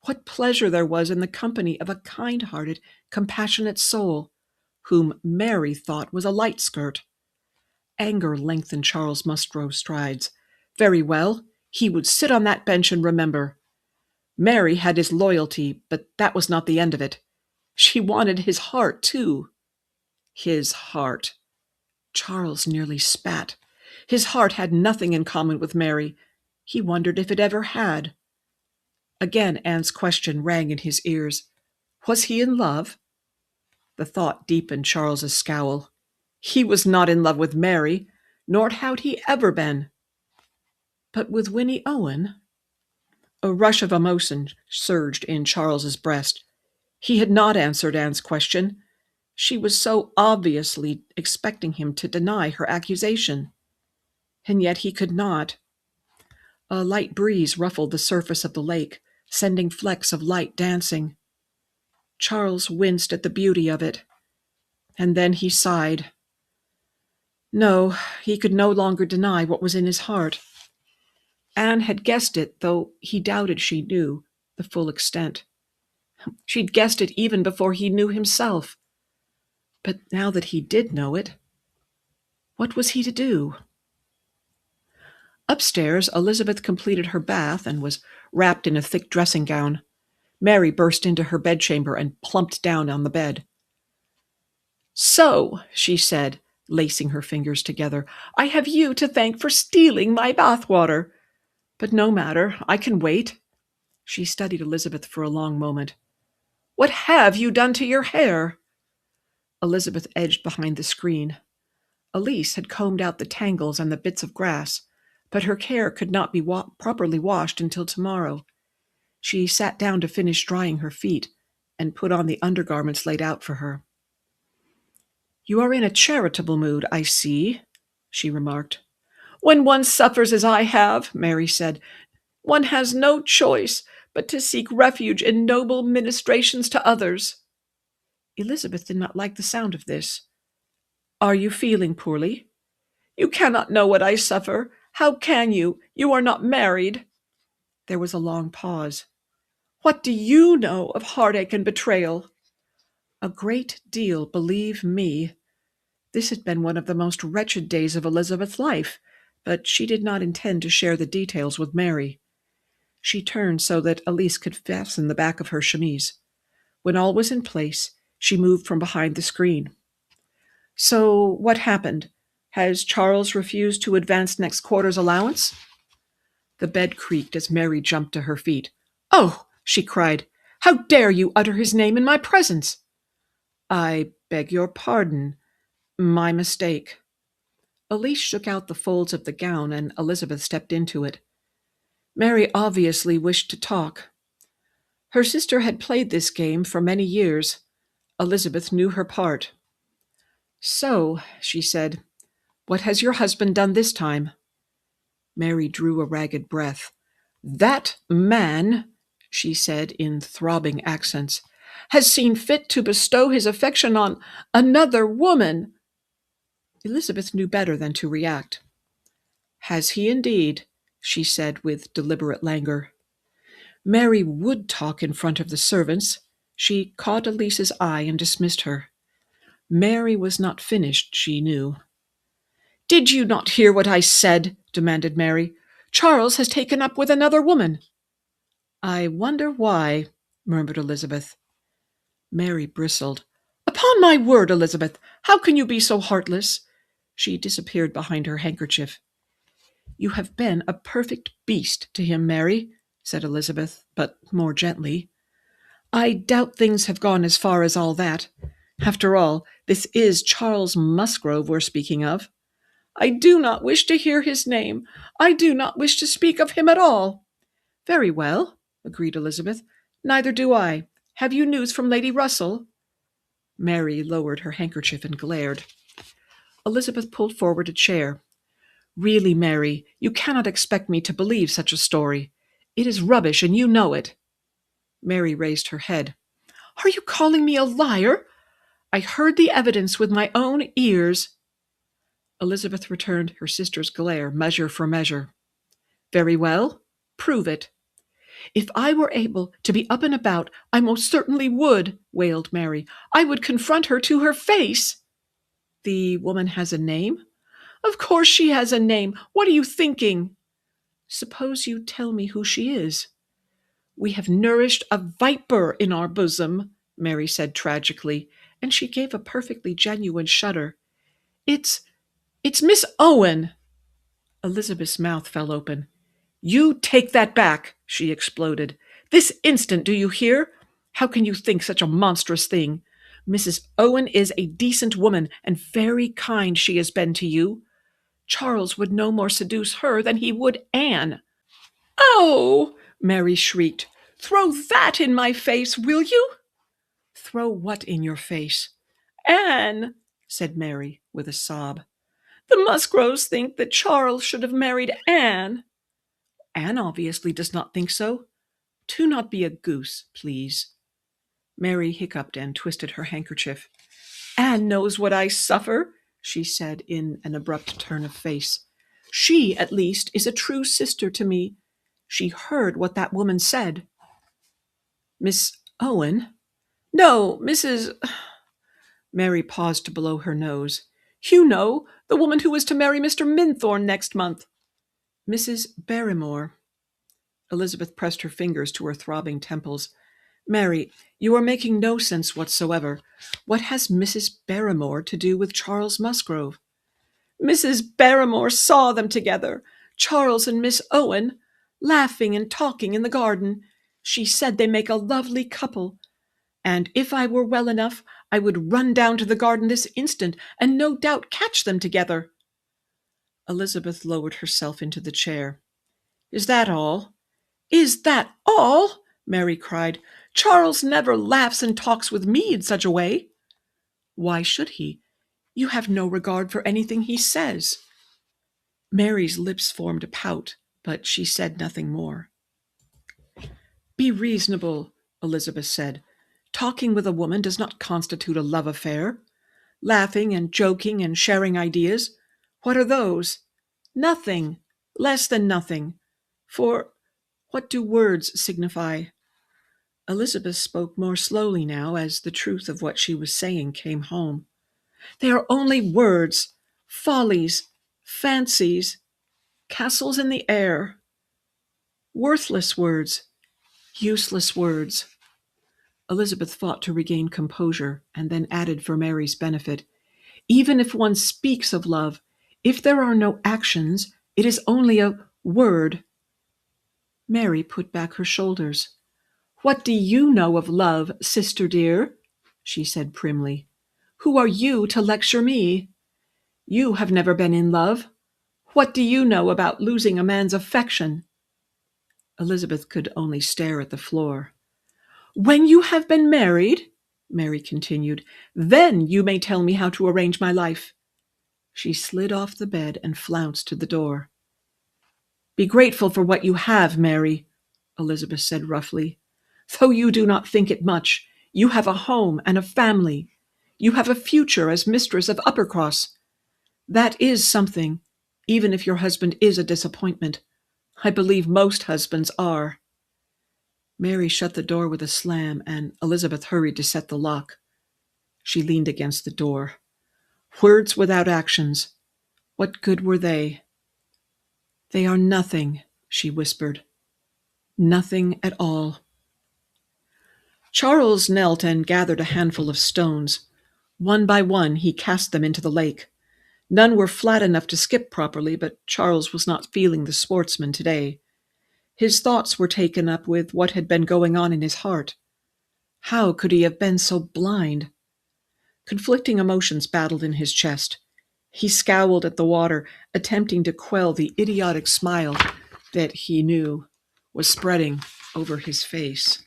What pleasure there was in the company of a kind-hearted, compassionate soul, whom Mary thought was a light skirt. Anger lengthened Charles Musgrove's strides. Very well, he would sit on that bench and remember. Mary had his loyalty, but that was not the end of it. She wanted his heart, too. His heart. Charles nearly spat. His heart had nothing in common with Mary. He wondered if it ever had. Again Anne's question rang in his ears. Was he in love? The thought deepened Charles's scowl. He was not in love with Mary, nor had he ever been. But with Winnie Owen? A rush of emotion surged in Charles's breast. He had not answered Anne's question. She was so obviously expecting him to deny her accusation. And yet he could not. A light breeze ruffled the surface of the lake, sending flecks of light dancing. Charles winced at the beauty of it, and then he sighed. No, he could no longer deny what was in his heart. Anne had guessed it, though he doubted she knew the full extent. She'd guessed it even before he knew himself. But now that he did know it, what was he to do? Upstairs, Elizabeth completed her bath and was wrapped in a thick dressing gown. Mary burst into her bedchamber and plumped down on the bed. So, she said, lacing her fingers together, I have you to thank for stealing my bathwater. But no matter, I can wait. She studied Elizabeth for a long moment. What have you done to your hair? Elizabeth edged behind the screen. Elise had combed out the tangles and the bits of grass, but her hair could not be properly washed until tomorrow. She sat down to finish drying her feet and put on the undergarments laid out for her. "You are in a charitable mood, I see," she remarked. "When one suffers as I have," Mary said, "one has no choice but to seek refuge in noble ministrations to others." Elizabeth did not like the sound of this. "Are you feeling poorly?" "You cannot know what I suffer. How can you? You are not married." There was a long pause. "What do you know of heartache and betrayal?" "A great deal, believe me." This had been one of the most wretched days of Elizabeth's life, but she did not intend to share the details with Mary. She turned so that Elise could fasten the back of her chemise. When all was in place, she moved from behind the screen. "So what happened? Has Charles refused to advance next quarter's allowance?" The bed creaked as Mary jumped to her feet. "Oh!" she cried. "How dare you utter his name in my presence?" "I beg your pardon. My mistake." Elise shook out the folds of the gown, and Elizabeth stepped into it. Mary obviously wished to talk. Her sister had played this game for many years. Elizabeth knew her part. "So," she said, "what has your husband done this time?" Mary drew a ragged breath. "That man," she said in throbbing accents, "has seen fit to bestow his affection on another woman." Elizabeth knew better than to react. "Has he indeed?" she said with deliberate languor. Mary would talk in front of the servants. She caught Elise's eye and dismissed her. Mary was not finished, she knew. "Did you not hear what I said?" demanded Mary. "Charles has taken up with another woman." "I wonder why," murmured Elizabeth. Mary bristled. "Upon my word, Elizabeth, how can you be so heartless?" She disappeared behind her handkerchief. "You have been a perfect beast to him, Mary," said Elizabeth, but more gently. "I doubt things have gone as far as all that. After all, this is Charles Musgrove we're speaking of." "I do not wish to hear his name. I do not wish to speak of him at all." "Very well," agreed Elizabeth. "Neither do I. Have you news from Lady Russell?" Mary lowered her handkerchief and glared. Elizabeth pulled forward a chair. "Really, Mary, you cannot expect me to believe such a story. It is rubbish, and you know it." Mary raised her head. "Are you calling me a liar? I heard the evidence with my own ears." Elizabeth returned her sister's glare, measure for measure. "Very well. Prove it." "If I were able to be up and about, I most certainly would," wailed Mary. "I would confront her to her face." "The woman has a name?" "Of course she has a name. What are you thinking?" "Suppose you tell me who she is." "We have nourished a viper in our bosom," Mary said tragically, and she gave a perfectly genuine shudder. It's Miss Owen." Elizabeth's mouth fell open. "You take that back," she exploded. "This instant, do you hear? How can you think such a monstrous thing? Mrs. Owen is a decent woman, and very kind she has been to you. Charles would no more seduce her than he would Anne." "Oh!" Mary shrieked. "Throw that in my face, will you?" "Throw what in your face?" "Anne," said Mary with a sob. "The Musgroves think that Charles should have married Anne." "Anne obviously does not think so. Do not be a goose, please." Mary hiccuped and twisted her handkerchief. "Anne knows what I suffer," she said in an abrupt turn of face. "She, at least, is a true sister to me. She heard what that woman said." "Miss Owen?" "No, Mrs. Mary paused to blow her nose. "You know, the woman who is to marry Mr. Minthorn next month." "Mrs. Barrymore." Elizabeth pressed her fingers to her throbbing temples. "Mary, you are making no sense whatsoever. What has Mrs. Barrymore to do with Charles Musgrove?" "Mrs. Barrymore saw them together, Charles and Miss Owen, laughing and talking in the garden. She said they make a lovely couple. And if I were well enough, I would run down to the garden this instant and no doubt catch them together." Elizabeth lowered herself into the chair. "Is that all?" "Is that all?" Mary cried. "Charles never laughs and talks with me in such a way." "Why should he? You have no regard for anything he says." Mary's lips formed a pout, but she said nothing more. "Be reasonable," Elizabeth said. "Talking with a woman does not constitute a love affair. Laughing and joking and sharing ideas, what are those? Nothing, less than nothing. For what do words signify?" Elizabeth spoke more slowly now, as the truth of what she was saying came home. "They are only words, follies, fancies, castles in the air. Worthless words, useless words." Elizabeth fought to regain composure, and then added for Mary's benefit, "Even if one speaks of love, if there are no actions, it is only a word." Mary put back her shoulders. "What do you know of love, sister dear?" she said primly. "Who are you to lecture me? You have never been in love. What do you know about losing a man's affection?" Elizabeth could only stare at the floor. "When you have been married," Mary continued, "then you may tell me how to arrange my life." She slid off the bed and flounced to the door. "Be grateful for what you have, Mary," Elizabeth said roughly. "Though you do not think it much, you have a home and a family. You have a future as mistress of Uppercross. That is something, even if your husband is a disappointment. I believe most husbands are." Mary shut the door with a slam, and Elizabeth hurried to set the lock. She leaned against the door. Words without actions. What good were they? "They are nothing," she whispered. "Nothing at all." Charles knelt and gathered a handful of stones. One by one, he cast them into the lake. None were flat enough to skip properly, but Charles was not feeling the sportsman today. His thoughts were taken up with what had been going on in his heart. How could he have been so blind? Conflicting emotions battled in his chest. He scowled at the water, attempting to quell the idiotic smile that he knew was spreading over his face.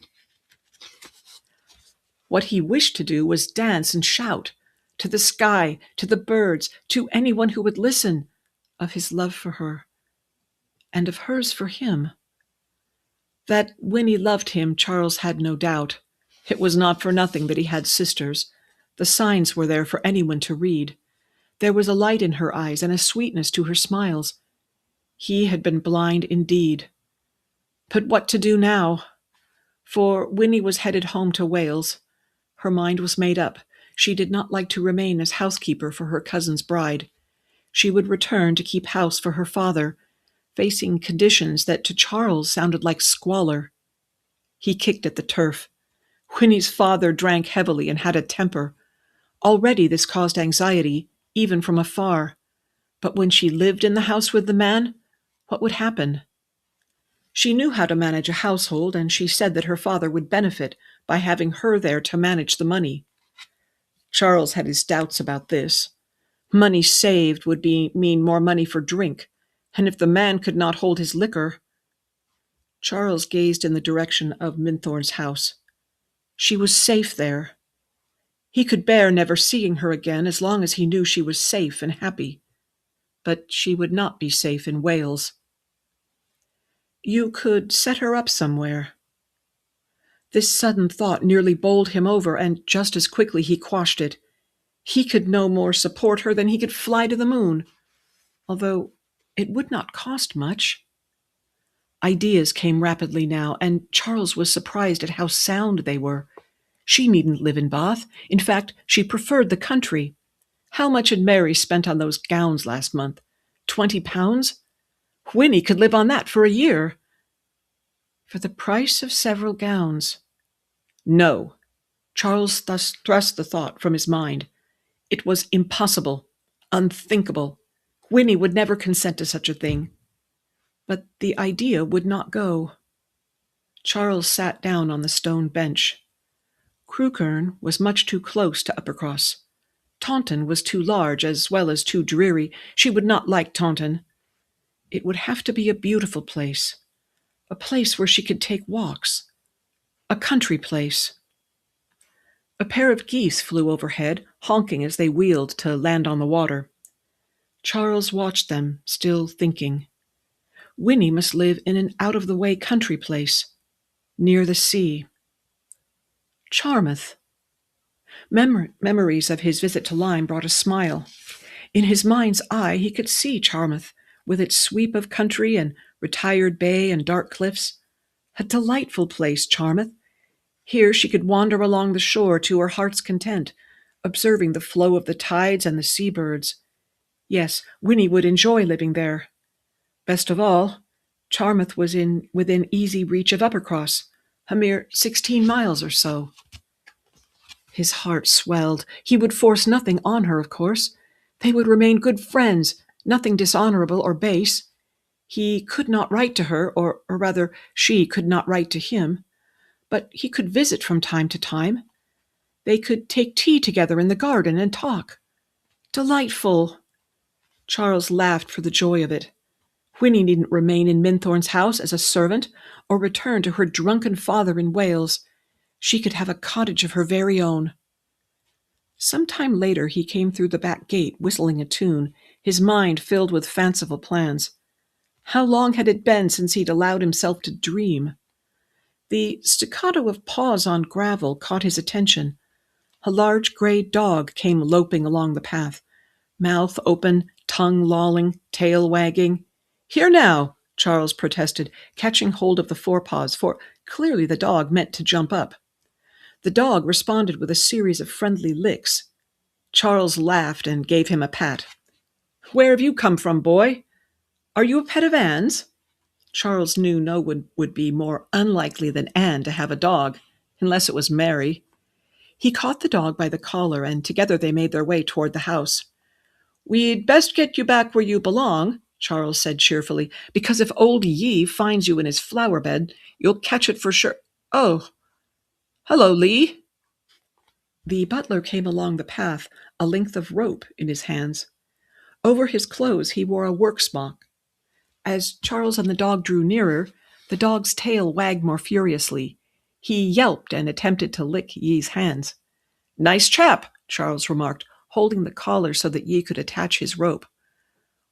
What he wished to do was dance and shout, to the sky, to the birds, to anyone who would listen, of his love for her, and of hers for him. That Winnie loved him, Charles had no doubt. It was not for nothing that he had sisters. The signs were there for anyone to read. There was a light in her eyes and a sweetness to her smiles. He had been blind indeed. But what to do now? For Winnie was headed home to Wales. Her mind was made up. She did not like to remain as housekeeper for her cousin's bride. She would return to keep house for her father, facing conditions that to Charles sounded like squalor. He kicked at the turf. Winnie's father drank heavily and had a temper. Already this caused anxiety, even from afar. But when she lived in the house with the man, what would happen? She knew how to manage a household, and she said that her father would benefit by having her there to manage the money. Charles had his doubts about this. Money saved would mean more money for drink, and if the man could not hold his liquor... Charles gazed in the direction of Minthorn's house. She was safe there. He could bear never seeing her again as long as he knew she was safe and happy. But she would not be safe in Wales. You could set her up somewhere. This sudden thought nearly bowled him over, and just as quickly he quashed it. He could no more support her than he could fly to the moon, although it would not cost much. Ideas came rapidly now, and Charles was surprised at how sound they were. She needn't live in Bath. In fact, she preferred the country. How much had Mary spent on those gowns last month? £20? Winnie could live on that for a year. For the price of several gowns. No. Charles thus thrust the thought from his mind. It was impossible, unthinkable. Winnie would never consent to such a thing. But the idea would not go. Charles sat down on the stone bench. Crewkerne was much too close to Uppercross. Taunton was too large as well as too dreary. She would not like Taunton. It would have to be a beautiful place, a place where she could take walks, a country place. A pair of geese flew overhead, honking as they wheeled to land on the water. Charles watched them, still thinking. Winnie must live in an out-of-the-way country place, near the sea. Charmouth. Memories of his visit to Lyme brought a smile. In his mind's eye, he could see Charmouth, with its sweep of country and retired bay and dark cliffs. A delightful place, Charmouth. Here she could wander along the shore to her heart's content, observing the flow of the tides and the seabirds. Yes, Winnie would enjoy living there. Best of all, Charmouth was within easy reach of Uppercross, a mere 16 miles or so. His heart swelled. He would force nothing on her, of course. They would remain good friends, nothing dishonorable or base. He could not write to her, or rather, she could not write to him, but he could visit from time to time. They could take tea together in the garden and talk. Delightful! Charles laughed for the joy of it. Winnie needn't remain in Minthorn's house as a servant or return to her drunken father in Wales. She could have a cottage of her very own. Some time later he came through the back gate, whistling a tune, his mind filled with fanciful plans. How long had it been since he'd allowed himself to dream? The staccato of paws on gravel caught his attention. A large gray dog came loping along the path, mouth open, tongue lolling, tail wagging. "Here now," Charles protested, catching hold of the forepaws, for clearly the dog meant to jump up. The dog responded with a series of friendly licks. Charles laughed and gave him a pat. "Where have you come from, boy? Are you a pet of Anne's?" Charles knew no one would be more unlikely than Anne to have a dog, unless it was Mary. He caught the dog by the collar, and together they made their way toward the house. "We'd best get you back where you belong," Charles said cheerfully, "because if old Yee finds you in his flower bed, you'll catch it for sure. Oh, hello, Lee." The butler came along the path, a length of rope in his hands. Over his clothes he wore a work smock. As Charles and the dog drew nearer, the dog's tail wagged more furiously. He yelped and attempted to lick Yee's hands. "Nice chap," Charles remarked, holding the collar so that Yee could attach his rope.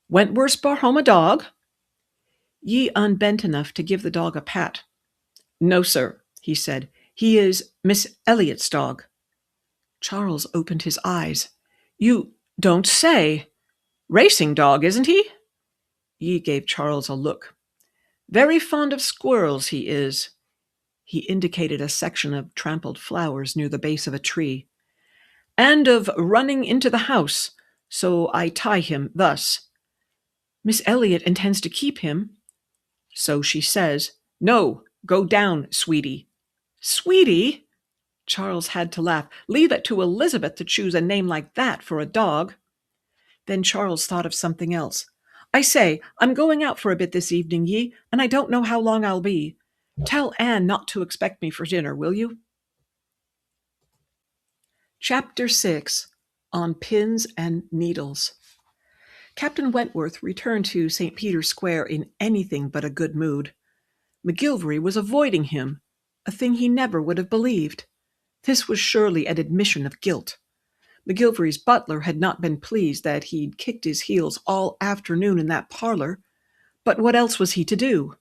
"Wentworth's brought home a dog?" Yee unbent enough to give the dog a pat. "No, sir," he said. "He is Miss Elliot's dog." Charles opened his eyes. "You don't say! Racing dog, isn't he?" Yee gave Charles a look. "Very fond of squirrels, he is." He indicated a section of trampled flowers near the base of a tree. "And of running into the house, so I tie him thus." "Miss Elliot intends to keep him." "So she says. No, go down, sweetie." "Sweetie?" Charles had to laugh. Leave it to Elizabeth to choose a name like that for a dog. Then Charles thought of something else. "I say, I'm going out for a bit this evening, Yee, and I don't know how long I'll be. Tell Anne not to expect me for dinner, will you?" Chapter 6. On Pins and Needles. Captain Wentworth returned to St. Peter's Square in anything but a good mood. McGillvary was avoiding him, a thing he never would have believed. This was surely an admission of guilt. McGillvary's butler had not been pleased that he'd kicked his heels all afternoon in that parlor, but what else was he to do?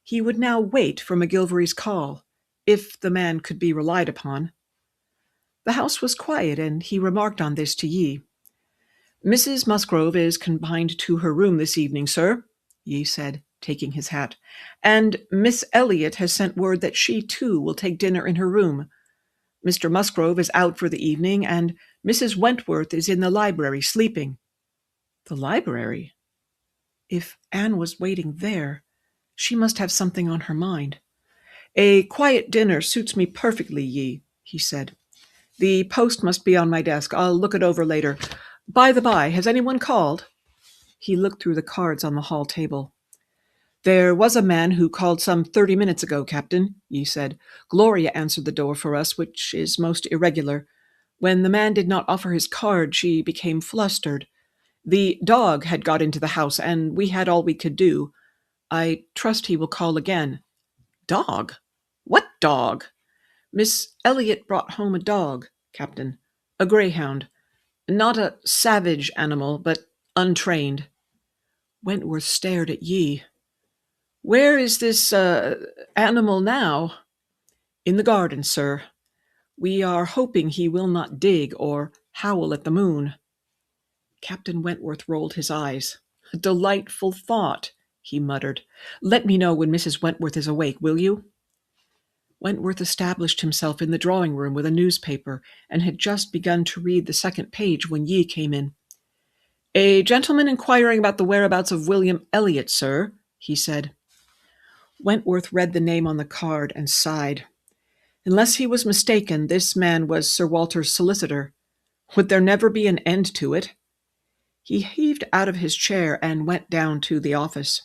He would now wait for McGillvary's call, if the man could be relied upon. The house was quiet, and he remarked on this to Yee. "Mrs. Musgrove is confined to her room this evening, sir," Yee said, taking his hat, "and Miss Elliot has sent word that she, too, will take dinner in her room. Mr. Musgrove is out for the evening, and Mrs. Wentworth is in the library sleeping." The library? If Anne was waiting there, she must have something on her mind. "A quiet dinner suits me perfectly, Yee," he said. "The post must be on my desk. I'll look it over later. By the by, has anyone called?" He looked through the cards on the hall table. "There was a man who called some 30 minutes ago, Captain," Yee said. "Gloria answered the door for us, which is most irregular. When the man did not offer his card, she became flustered. The dog had got into the house, and we had all we could do. I trust he will call again." "Dog? What dog?" "Miss Elliot brought home a dog, Captain. A greyhound. Not a savage animal, but untrained." Wentworth stared at Yi. "Where is this animal now?" "In the garden, sir. We are hoping he will not dig or howl at the moon." Captain Wentworth rolled his eyes. "A delightful thought," he muttered. "Let me know when Mrs. Wentworth is awake, will you?" Wentworth established himself in the drawing-room with a newspaper, and had just begun to read the second page when Yi came in. "A gentleman inquiring about the whereabouts of William Elliot, sir," he said. Wentworth read the name on the card and sighed. Unless he was mistaken, this man was Sir Walter's solicitor. Would there never be an end to it? He heaved out of his chair and went down to the office.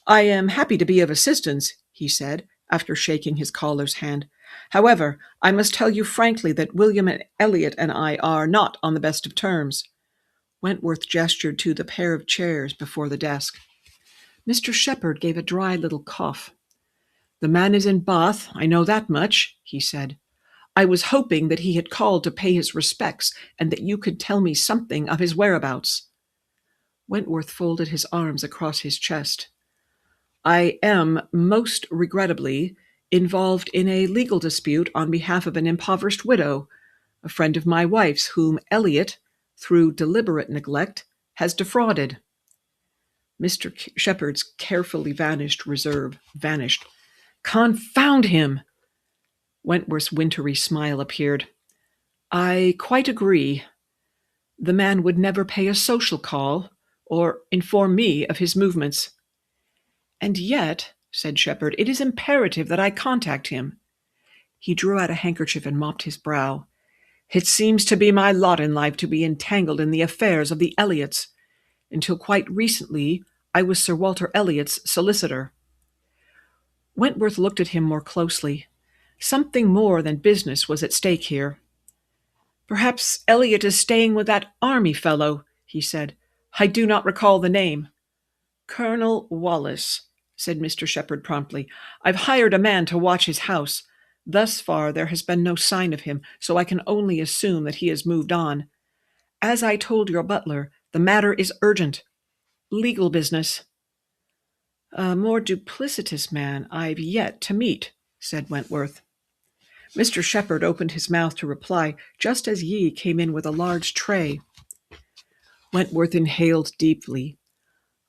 "I am happy to be of assistance," he said, after shaking his caller's hand. "However, I must tell you frankly that William Elliot and I are not on the best of terms." Wentworth gestured to the pair of chairs before the desk. Mr. Shepherd gave a dry little cough. "The man is in Bath, I know that much," he said. "I was hoping that he had called to pay his respects, and that you could tell me something of his whereabouts." Wentworth folded his arms across his chest. "I am, most regrettably, involved in a legal dispute on behalf of an impoverished widow, a friend of my wife's, whom Elliot, through deliberate neglect, has defrauded." Mr. Shepherd's carefully vanished reserve vanished. "Confound him!" Wentworth's wintry smile appeared. "I quite agree. The man would never pay a social call, or inform me of his movements." "And yet," said Shepherd, "it is imperative that I contact him." He drew out a handkerchief and mopped his brow. "It seems to be my lot in life to be entangled in the affairs of the Elliots. Until quite recently, I was Sir Walter Elliot's solicitor." Wentworth looked at him more closely. Something more than business was at stake here. "Perhaps Elliot is staying with that army fellow," he said. "I do not recall the name." "Colonel Wallace," said Mr. Shepherd promptly. "I've hired a man to watch his house. Thus far there has been no sign of him, so I can only assume that he has moved on. As I told your butler, the matter is urgent. Legal business." "A more duplicitous man I've yet to meet," said Wentworth. Mr. Shepherd opened his mouth to reply, just as Yi came in with a large tray. Wentworth inhaled deeply.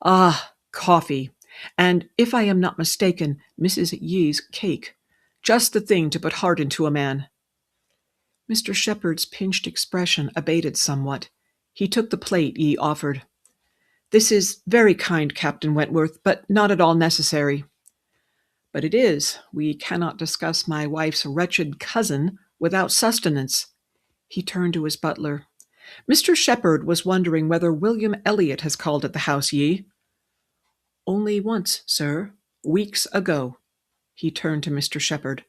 "Ah, coffee, and, if I am not mistaken, Mrs. Yi's cake. Just the thing to put heart into a man." Mr. Shepherd's pinched expression abated somewhat. He took the plate Yi offered. "This is very kind, Captain Wentworth, but not at all necessary." "But it is. We cannot discuss my wife's wretched cousin without sustenance." He turned to his butler. "Mr. Shepherd was wondering whether William Elliot has called at the house, Yi." "Only once, sir. Weeks ago." He turned to Mr. Shepherd.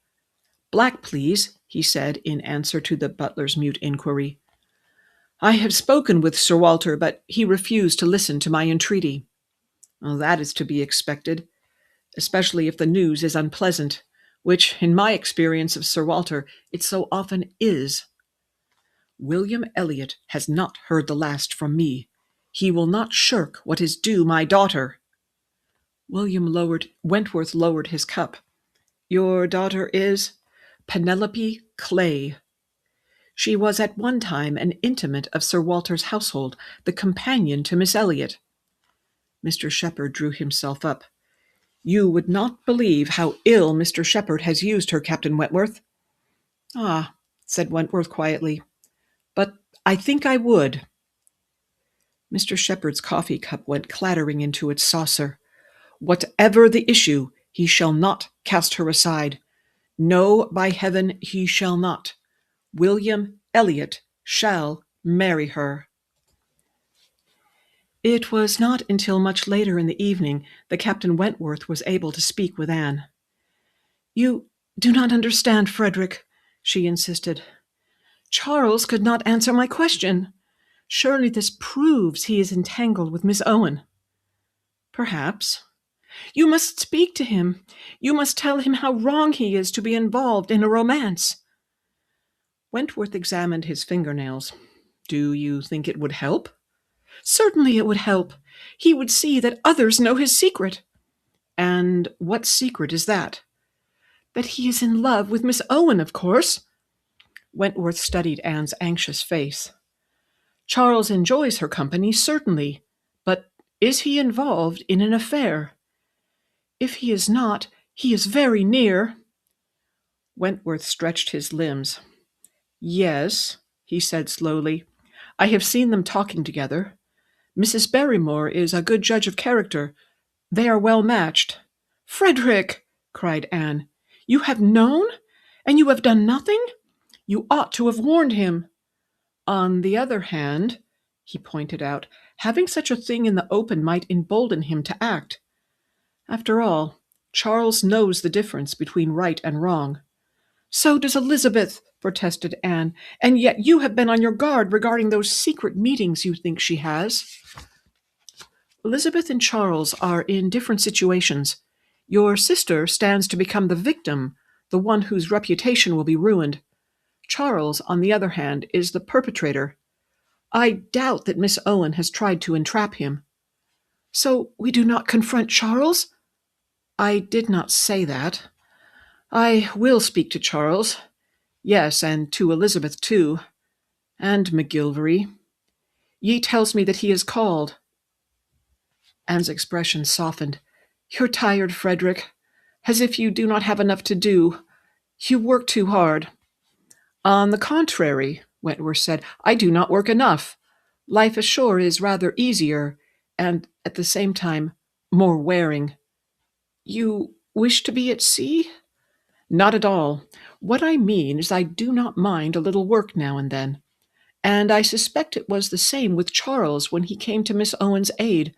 "Black, please," he said in answer to the butler's mute inquiry. "I have spoken with Sir Walter, but he refused to listen to my entreaty." "Well, that is to be expected, especially if the news is unpleasant, which, in my experience of Sir Walter, it so often is." "William Elliot has not heard the last from me. He will not shirk what is due my daughter." Wentworth lowered his cup. "Your daughter is?" "Penelope Clay. She was at one time an intimate of Sir Walter's household, the companion to Miss Elliot." Mr. Shepherd drew himself up. "You would not believe how ill Mr. Shepherd has used her, Captain Wentworth." "Ah," said Wentworth quietly, "but I think I would." Mr. Shepherd's coffee cup went clattering into its saucer. "Whatever the issue, he shall not cast her aside. No, by heaven, he shall not. William Elliot shall marry her." It was not until much later in the evening that Captain Wentworth was able to speak with Anne. "You do not understand, Frederick," she insisted. Charles could not answer my question. Surely this proves he is entangled with Miss Owen. Perhaps. You must speak to him. You must tell him how wrong he is to be involved in a romance. Wentworth examined his fingernails. Do you think it would help? Certainly it would help. He would see that others know his secret. And what secret is that? That he is in love with Miss Owen, of course. Wentworth studied Anne's anxious face. Charles enjoys her company, certainly, but is he involved in an affair? If he is not, he is very near. Wentworth stretched his limbs. Yes, he said slowly. I have seen them talking together. Mrs. Barrymore is a good judge of character. They are well matched. Frederick, cried Anne, you have known, and you have done nothing? You ought to have warned him. On the other hand, he pointed out, having such a thing in the open might embolden him to act. After all, Charles knows the difference between right and wrong. So does Elizabeth, protested Anne, and yet you have been on your guard regarding those secret meetings you think she has. Elizabeth and Charles are in different situations. Your sister stands to become the victim, the one whose reputation will be ruined. Charles, on the other hand, is the perpetrator. I doubt that Miss Owen has tried to entrap him. So we do not confront Charles? I did not say that. I will speak to Charles. Yes, and to Elizabeth too. And McGillvary. Ye tells me that he is called. Anne's expression softened. You're tired, Frederick. As if you do not have enough to do. You work too hard. On the contrary, Wentworth said, I do not work enough. Life ashore is rather easier, and at the same time, more wearing. You wish to be at sea? Not at all. What I mean is I do not mind a little work now and then. And I suspect it was the same with Charles when he came to Miss Owen's aid.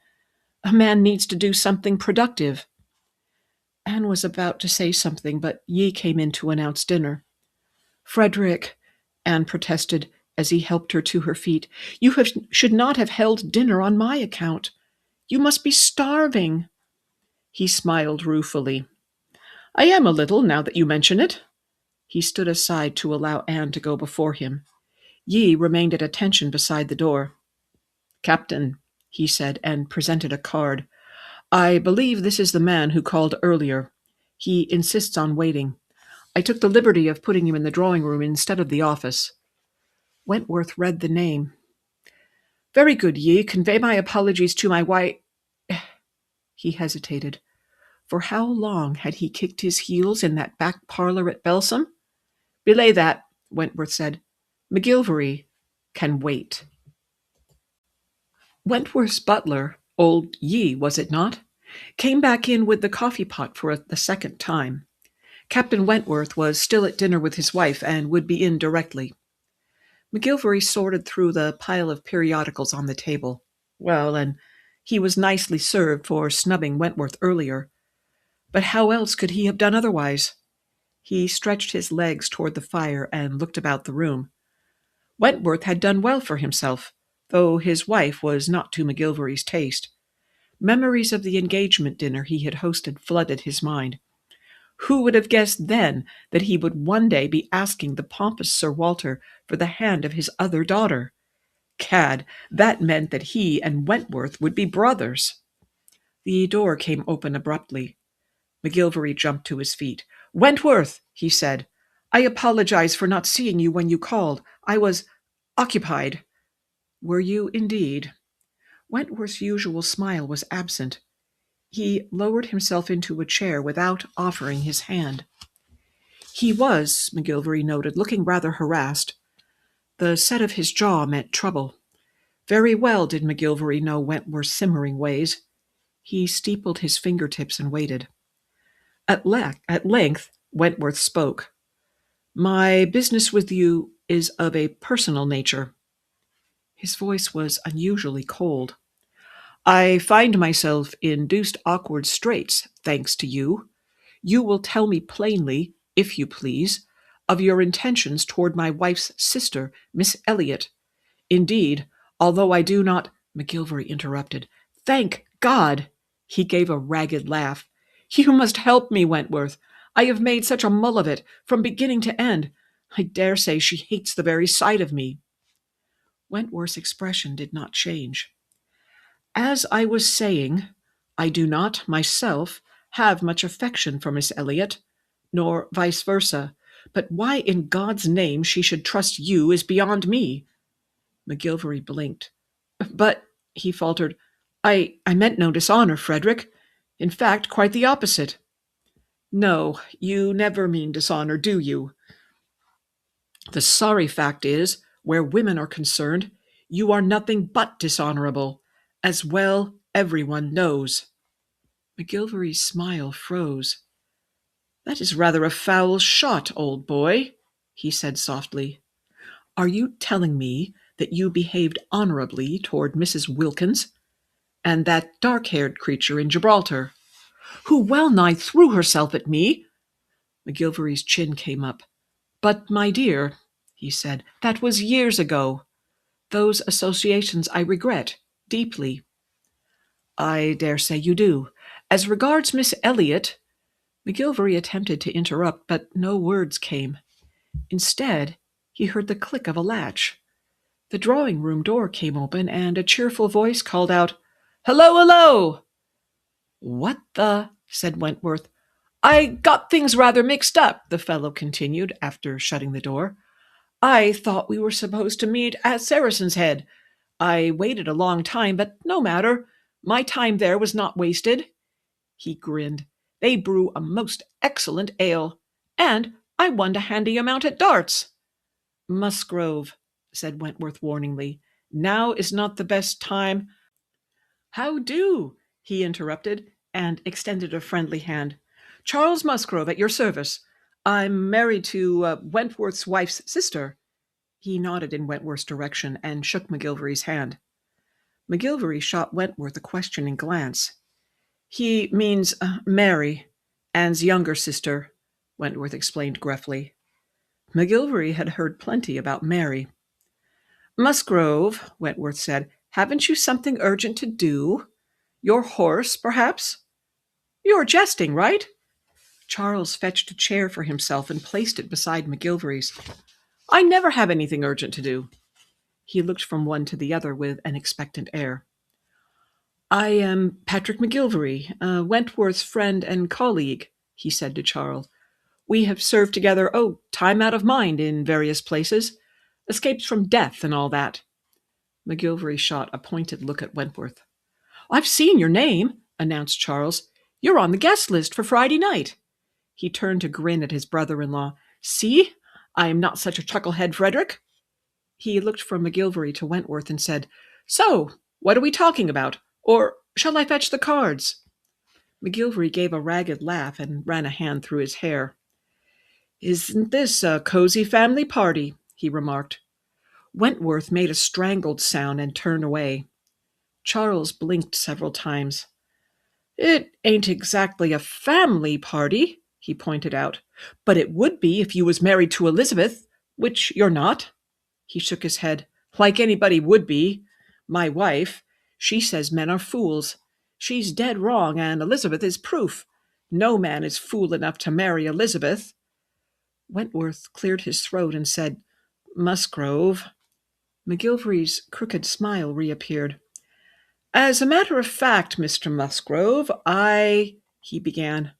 A man needs to do something productive. Anne was about to say something, but Yi came in to announce dinner. Frederick, Anne protested as he helped her to her feet, you should not have held dinner on my account. You must be starving. He smiled ruefully. I am a little, now that you mention it. He stood aside to allow Anne to go before him. Yi remained at attention beside the door. Captain, he said, and presented a card. I believe this is the man who called earlier. He insists on waiting. I took the liberty of putting him in the drawing-room instead of the office. Wentworth read the name. Very good, Yi. Convey my apologies to my wife. He hesitated. For how long had he kicked his heels in that back parlor at Balsam? Belay that, Wentworth said. McGillvary can wait. Wentworth's butler, old Yi, was it not, came back in with the coffee pot for the second time. Captain Wentworth was still at dinner with his wife and would be in directly. McGillvary sorted through the pile of periodicals on the table. Well, and he was nicely served for snubbing Wentworth earlier. But how else could he have done otherwise? He stretched his legs toward the fire and looked about the room. Wentworth had done well for himself, though his wife was not to McGillvary's taste. Memories of the engagement dinner he had hosted flooded his mind. Who would have guessed then that he would one day be asking the pompous Sir Walter for the hand of his other daughter? Cad, that meant that he and Wentworth would be brothers. The door came open abruptly. McGillvary jumped to his feet. Wentworth, he said, I apologize for not seeing you when you called. I was occupied. Were you indeed? Wentworth's usual smile was absent. He lowered himself into a chair without offering his hand. He was, McGillvary noted, looking rather harassed. The set of his jaw meant trouble. Very well did McGillvary know Wentworth's simmering ways. He steepled his fingertips and waited. At length, Wentworth spoke. My business with you is of a personal nature. His voice was unusually cold. I find myself in deuced awkward straits, thanks to you. You will tell me plainly, if you please, of your intentions toward my wife's sister, Miss Elliot. Indeed, although I do not—" McGillvary interrupted. "Thank God!" He gave a ragged laugh. "You must help me, Wentworth. I have made such a mull of it, from beginning to end. I dare say she hates the very sight of me." Wentworth's expression did not change. "As I was saying, I do not, myself, have much affection for Miss Elliot, nor vice versa, but why in God's name she should trust you is beyond me." McGillvary blinked. "But," he faltered, I meant no dishonor, Frederick. In fact, quite the opposite." "No, you never mean dishonor, do you? The sorry fact is, where women are concerned, you are nothing but dishonorable, as well everyone knows." McGillvary's smile froze. "That is rather a foul shot, old boy," he said softly. "Are you telling me that you behaved honorably toward Mrs. Wilkins and that dark-haired creature in Gibraltar, who well nigh threw herself at me?" McGillvary's chin came up. "But, my dear," he said, "that was years ago. Those associations I regret deeply." "I dare say you do. As regards Miss Elliot—" McGillvary attempted to interrupt, but no words came. Instead, he heard the click of a latch. The drawing-room door came open, and a cheerful voice called out, "Hello, hello!" "What the—" said Wentworth. "I got things rather mixed up," the fellow continued, after shutting the door. "I thought we were supposed to meet at Saracen's Head. I waited a long time, but no matter. My time there was not wasted." He grinned. "They brew a most excellent ale, and I won a handy amount at darts." "Musgrove," said Wentworth warningly, "now is not the best time—" "How do?" he interrupted, and extended a friendly hand. "Charles Musgrove, at your service. I'm married to Wentworth's wife's sister." He nodded in Wentworth's direction and shook McGillvary's hand. McGillvary shot Wentworth a questioning glance. "He means Mary, Anne's younger sister," Wentworth explained gruffly. McGillvary had heard plenty about Mary. "Musgrove," Wentworth said, "haven't you something urgent to do? Your horse, perhaps? You're jesting, right?" Charles fetched a chair for himself and placed it beside McGillvary's. "I never have anything urgent to do." He looked from one to the other with an expectant air. "I am Patrick McGillvary, Wentworth's friend and colleague," he said to Charles. "We have served together, time out of mind, in various places. Escapes from death and all that." McGillvary shot a pointed look at Wentworth. "I've seen your name," announced Charles. "You're on the guest list for Friday night." He turned to grin at his brother-in-law. "See? I am not such a chucklehead, Frederick." He looked from McGillvary to Wentworth and said, "So, what are we talking about? Or shall I fetch the cards?" McGillvary gave a ragged laugh and ran a hand through his hair. "Isn't this a cozy family party?" he remarked. Wentworth made a strangled sound and turned away. Charles blinked several times. "It ain't exactly a family party," he pointed out, "but it would be if you was married to Elizabeth, which you're not." He shook his head. "Like anybody would be. My wife, she says men are fools. She's dead wrong, and Elizabeth is proof. No man is fool enough to marry Elizabeth." Wentworth cleared his throat and said, "Musgrove." McGillvary's crooked smile reappeared. "As a matter of fact, Mr. Musgrove, he began.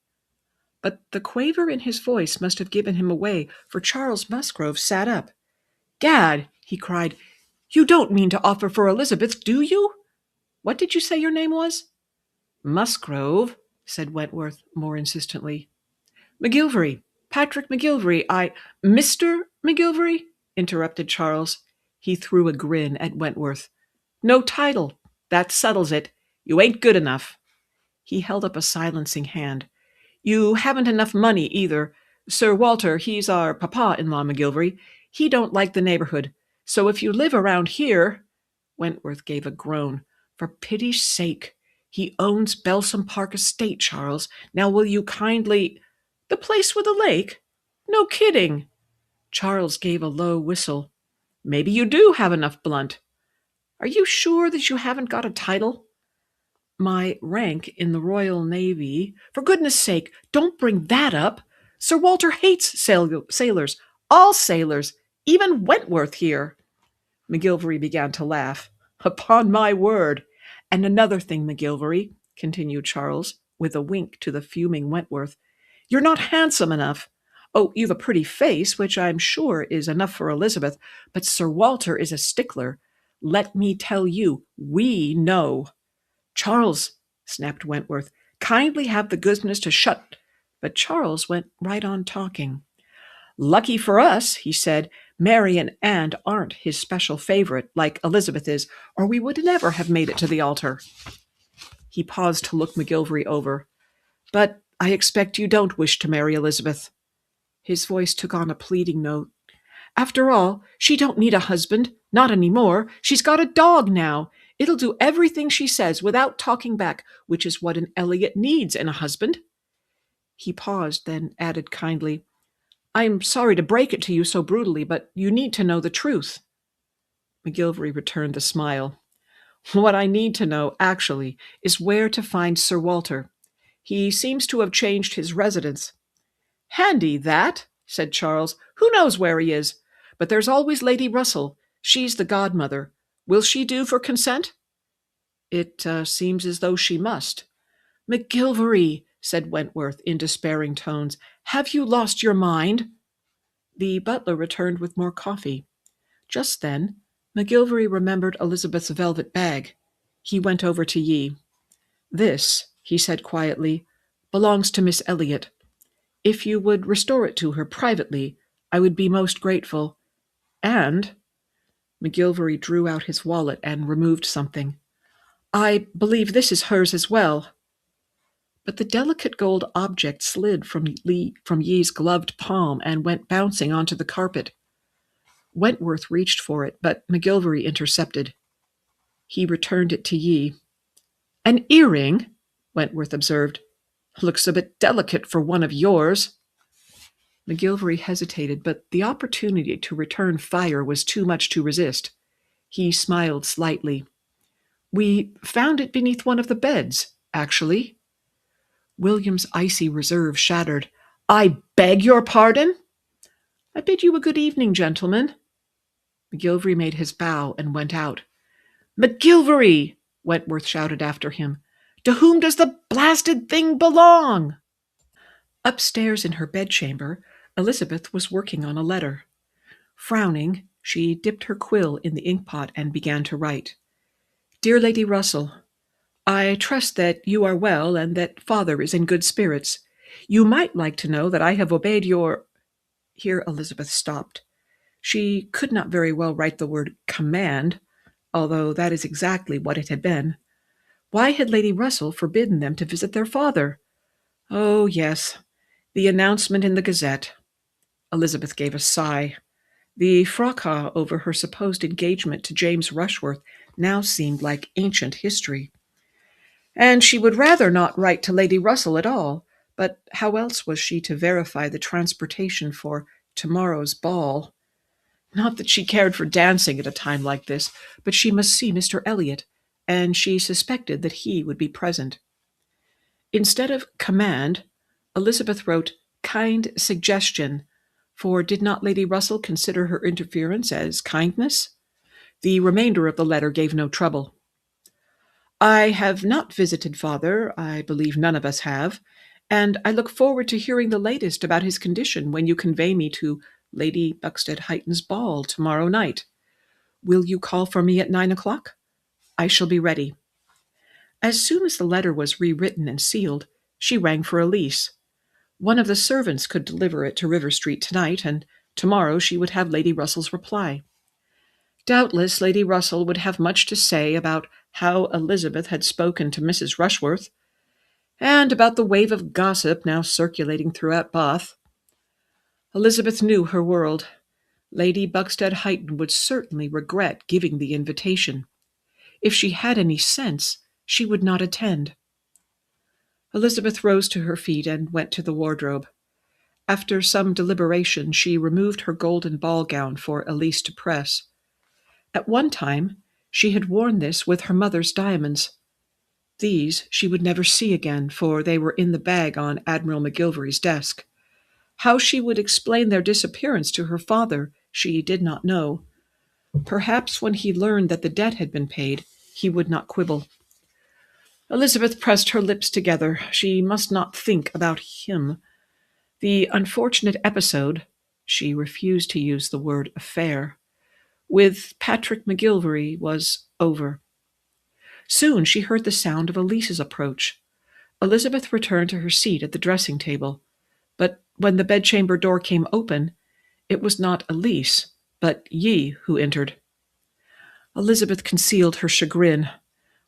But the quaver in his voice must have given him away, for Charles Musgrove sat up. "Gad," he cried, "you don't mean to offer for Elizabeth, do you? What did you say your name was?" "Musgrove," said Wentworth more insistently. "McGillvary, Patrick McGillvary, "Mr. McGillvary?" interrupted Charles. He threw a grin at Wentworth. "No title. That settles it. You ain't good enough." He held up a silencing hand. "You haven't enough money, either. Sir Walter, he's our papa-in-law, McGillvary. He don't like the neighborhood. So if you live around here—" Wentworth gave a groan. "For pity's sake. He owns Balsam Park Estate, Charles. Now will you kindly—" "The place with the lake? No kidding." Charles gave a low whistle. "Maybe you do have enough blunt. Are you sure that you haven't got a title?" "My rank in the Royal Navy—" "For goodness sake, don't bring that up. Sir Walter hates sailors, all sailors, even Wentworth here." McGillvary began to laugh. "Upon my word! And another thing, McGillvary," continued Charles, with a wink to the fuming Wentworth, "you're not handsome enough. Oh, you've a pretty face, which I'm sure is enough for Elizabeth, but Sir Walter is a stickler. Let me tell you, we know." "Charles," snapped Wentworth, "kindly have the goodness to shut—" But Charles went right on talking. "Lucky for us," he said, "Mary and Anne aren't his special favorite, like Elizabeth is, or we would never have made it to the altar." He paused to look McGillvary over. "But I expect you don't wish to marry Elizabeth." His voice took on a pleading note. "After all, she don't need a husband, not any more. She's got a dog now. It'll do everything she says without talking back, which is what an Elliot needs in a husband." He paused, then added kindly, "I'm sorry to break it to you so brutally, but you need to know the truth." McGillvary returned the smile. "What I need to know, actually, is where to find Sir Walter. He seems to have changed his residence." "Handy, that," said Charles. "Who knows where he is? But there's always Lady Russell. She's the godmother. Will she do for consent?" "It seems as though she must." "McGillvary," said Wentworth in despairing tones, "have you lost your mind?" The butler returned with more coffee. Just then, McGillvary remembered Elizabeth's velvet bag. He went over to Yi. "This," he said quietly, "belongs to Miss Elliot. If you would restore it to her privately, I would be most grateful. And—" McGillvary drew out his wallet and removed something. "I believe this is hers as well." But the delicate gold object slid from Yi's gloved palm and went bouncing onto the carpet. Wentworth reached for it, but McGillvary intercepted. He returned it to Yi. "An earring?" Wentworth observed. "Looks a bit delicate for one of yours." McGillvary hesitated, but the opportunity to return fire was too much to resist. He smiled slightly. "We found it beneath one of the beds, actually." William's icy reserve shattered. "I beg your pardon?" "I bid you a good evening, gentlemen." McGillvary made his bow and went out. "McGillvary!" Wentworth shouted after him. "To whom does the blasted thing belong?" Upstairs in her bedchamber, Elizabeth was working on a letter. Frowning, she dipped her quill in the inkpot and began to write. "Dear Lady Russell, I trust that you are well and that father is in good spirits. You might like to know that I have obeyed your—" Here Elizabeth stopped. She could not very well write the word command, although that is exactly what it had been. Why had Lady Russell forbidden them to visit their father? Oh, yes, the announcement in the Gazette. Elizabeth gave a sigh. The fracas over her supposed engagement to James Rushworth now seemed like ancient history. And she would rather not write to Lady Russell at all, but how else was she to verify the transportation for tomorrow's ball? Not that she cared for dancing at a time like this, but she must see Mr. Elliot, and she suspected that he would be present. Instead of command, Elizabeth wrote kind suggestion, for did not Lady Russell consider her interference as kindness? The remainder of the letter gave no trouble. "I have not visited father, I believe none of us have, and I look forward to hearing the latest about his condition when you convey me to Lady Buxted-Heighton's ball tomorrow night. Will you call for me at 9 o'clock? I shall be ready." As soon as the letter was rewritten and sealed, she rang for Elise. One of the servants could deliver it to River Street tonight, and tomorrow she would have Lady Russell's reply. Doubtless Lady Russell would have much to say about how Elizabeth had spoken to Mrs. Rushworth, and about the wave of gossip now circulating throughout Bath. Elizabeth knew her world. Lady Buxted-Heighton would certainly regret giving the invitation. If she had any sense, she would not attend. Elizabeth rose to her feet and went to the wardrobe. After some deliberation, she removed her golden ball gown for Elise to press. At one time, she had worn this with her mother's diamonds. These she would never see again, for they were in the bag on Admiral McGillvary's desk. How she would explain their disappearance to her father, she did not know. Perhaps when he learned that the debt had been paid, he would not quibble. Elizabeth pressed her lips together. She must not think about him. The unfortunate episode, she refused to use the word affair, with Patrick McGillvary was over. Soon she heard the sound of Elise's approach. Elizabeth returned to her seat at the dressing table, but when the bedchamber door came open, it was not Elise, but Yi who entered. Elizabeth concealed her chagrin.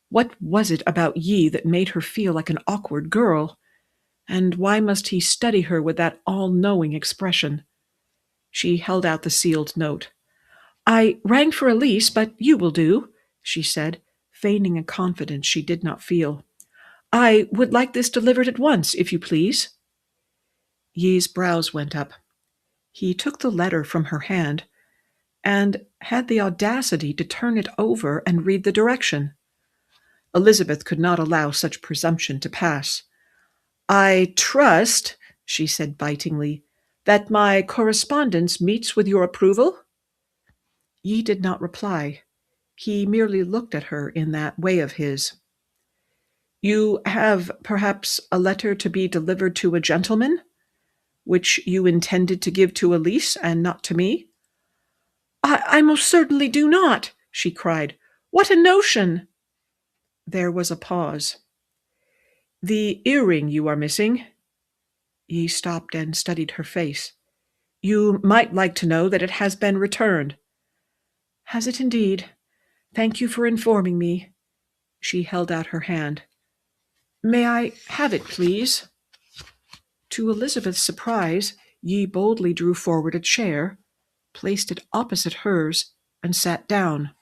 What was it about Yi that made her feel like an awkward girl? And why must he study her with that all-knowing expression? She held out the sealed note. "I rang for Elise, but you will do," she said, feigning a confidence she did not feel. "I would like this delivered at once, if you please." Yi's brows went up. He took the letter from her hand and had the audacity to turn it over and read the direction. Elizabeth could not allow such presumption to pass. "I trust," she said bitingly, "that my correspondence meets with your approval?" Yi did not reply. He merely looked at her in that way of his. "You have, perhaps, a letter to be delivered to a gentleman, which you intended to give to Elise and not to me?" I most certainly do not," she cried. "What a notion!" There was a pause. "The earring you are missing?" He stopped and studied her face. "You might like to know that it has been returned." "Has it indeed? Thank you for informing me." She held out her hand. "May I have it, please?" To Elizabeth's surprise, Yi boldly drew forward a chair, placed it opposite hers, and sat down.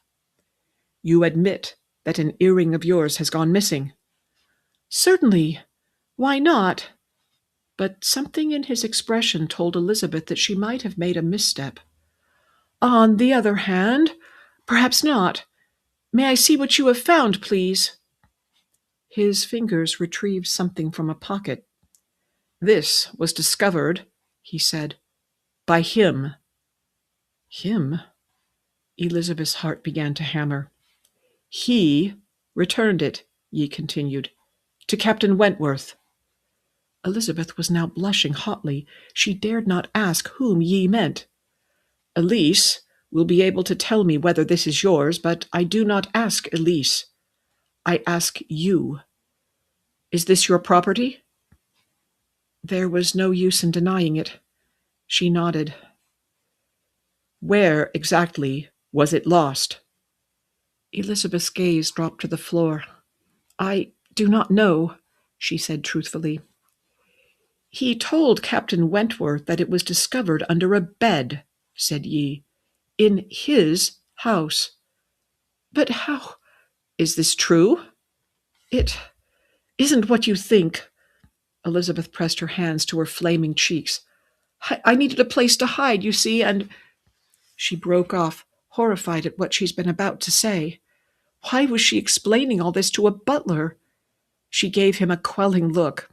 "You admit that an earring of yours has gone missing?" "Certainly. Why not?" But something in his expression told Elizabeth that she might have made a misstep. "On the other hand, perhaps not. May I see what you have found, please?" His fingers retrieved something from a pocket. "This was discovered," he said, "by him." Him? Elizabeth's heart began to hammer. "He returned it," Yi continued, "to Captain Wentworth." Elizabeth was now blushing hotly. She dared not ask whom Yi meant. "Elise will be able to tell me whether this is yours, but I do not ask Elise. I ask you. Is this your property?" There was no use in denying it. She nodded. "Where, exactly, was it lost?" Elizabeth's gaze dropped to the floor. "I do not know," she said truthfully. "He told Captain Wentworth that it was discovered under a bed," said Yi, "in his house." "But how? Is this true?" "It isn't what you think." Elizabeth pressed her hands to her flaming cheeks. I needed a place to hide, you see, and—" She broke off, horrified at what she's been about to say. Why was she explaining all this to a butler? She gave him a quelling look.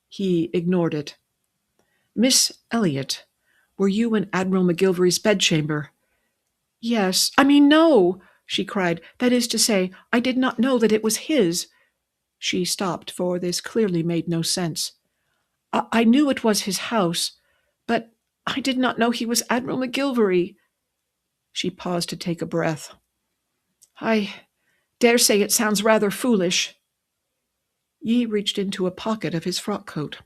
He ignored it. "Miss Elliot, were you in Admiral McGillvary's bedchamber?" "Yes. No," she cried. "That is to say, I did not know that it was his." She stopped, for this clearly made no sense. I knew it was his house, but I did not know he was Admiral McGillvary." She paused to take a breath. "I dare say it sounds rather foolish." Yi reached into a pocket of his frock coat.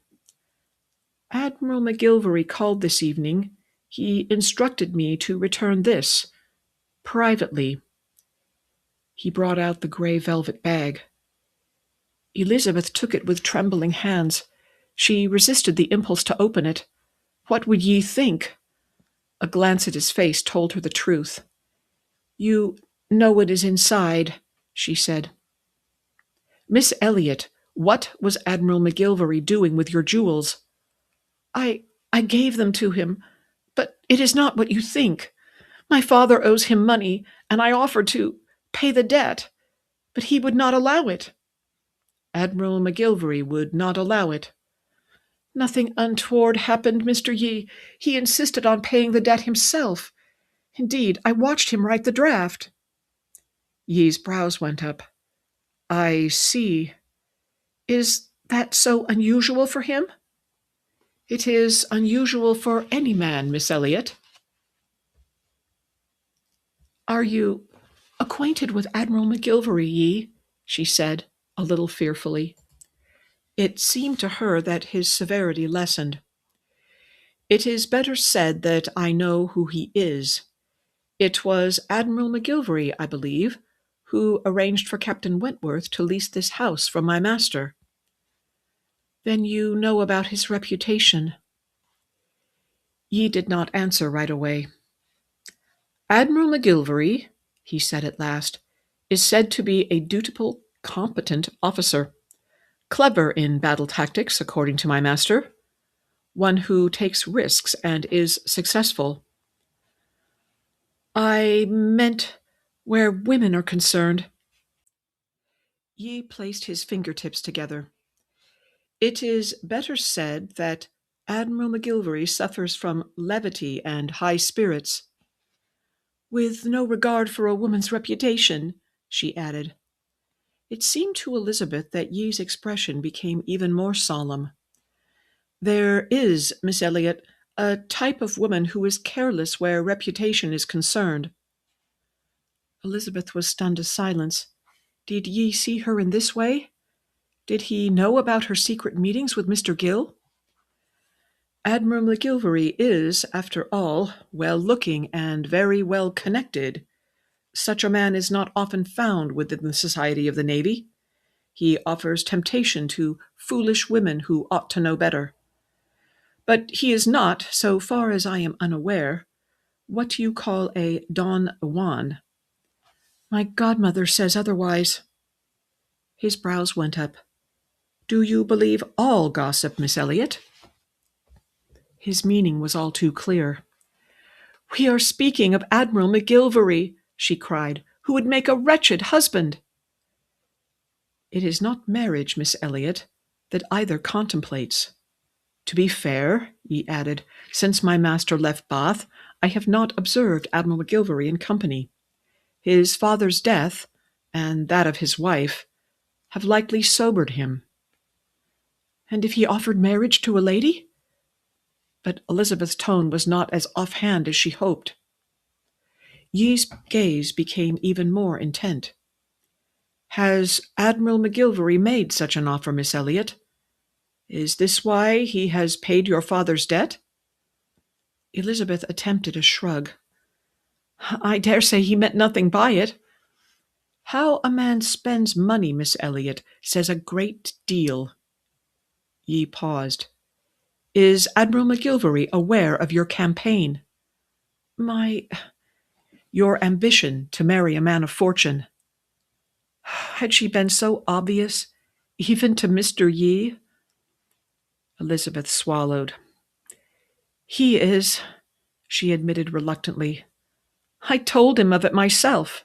"Admiral McGillvary called this evening. He instructed me to return this, privately." He brought out the gray velvet bag. Elizabeth took it with trembling hands. She resisted the impulse to open it. What would Yi think? A glance at his face told her the truth. "You know what is inside," she said. "Miss Elliot, what was Admiral McGillvary doing with your jewels?" I I gave them to him, but it is not what you think. My father owes him money, and I offered to pay the debt, but he would not allow it. Admiral McGillvary would not allow it. Nothing untoward happened, Mr. Yi. He insisted on paying the debt himself. Indeed, I watched him write the draft. Yi's brows went up. I see. Is that so unusual for him? It is unusual for any man, Miss Elliot. Are you acquainted with Admiral McGillvary, Yi? She said, a little fearfully. It seemed to her that his severity lessened. It is better said that I know who he is. It was Admiral McGillvary, I believe, who arranged for Captain Wentworth to lease this house from my master. Then you know about his reputation. Yi did not answer right away. Admiral McGillvary, he said at last, is said to be a dutiful, competent officer, clever in battle tactics, according to my master, one who takes risks and is successful. I meant where women are concerned. Yi placed his fingertips together. It is better said that Admiral McGillvary suffers from levity and high spirits. With no regard for a woman's reputation, she added. It seemed to Elizabeth that Yi's expression became even more solemn. There is, Miss Elliot, a type of woman who is careless where reputation is concerned. Elizabeth was stunned to silence. Did Yi see her in this way? Did he know about her secret meetings with Mr. Gill? Admiral McGillvary is, after all, well-looking and very well connected. Such a man is not often found within the society of the Navy. He offers temptation to foolish women who ought to know better. But he is not, so far as I am unaware, what you call a Don Juan. My godmother says otherwise. His brows went up. Do you believe all gossip, Miss Elliot? His meaning was all too clear. We are speaking of Admiral McGillvary, she cried, who would make a wretched husband. It is not marriage, Miss Elliot, that either contemplates. To be fair, he added, since my master left Bath, I have not observed Admiral McGillvary in company. His father's death, and that of his wife, have likely sobered him. And if he offered marriage to a lady? But Elizabeth's tone was not as offhand as she hoped. Yi's gaze became even more intent. Has Admiral McGillvary made such an offer, Miss Elliot? Is this why he has paid your father's debt? Elizabeth attempted a shrug. I dare say he meant nothing by it. How a man spends money, Miss Elliot, says a great deal. Yi paused. Is Admiral McGillvary aware of your campaign? Your ambition to marry a man of fortune. Had she been so obvious, even to Mr. Yi? Elizabeth swallowed. He is, she admitted reluctantly. I told him of it myself.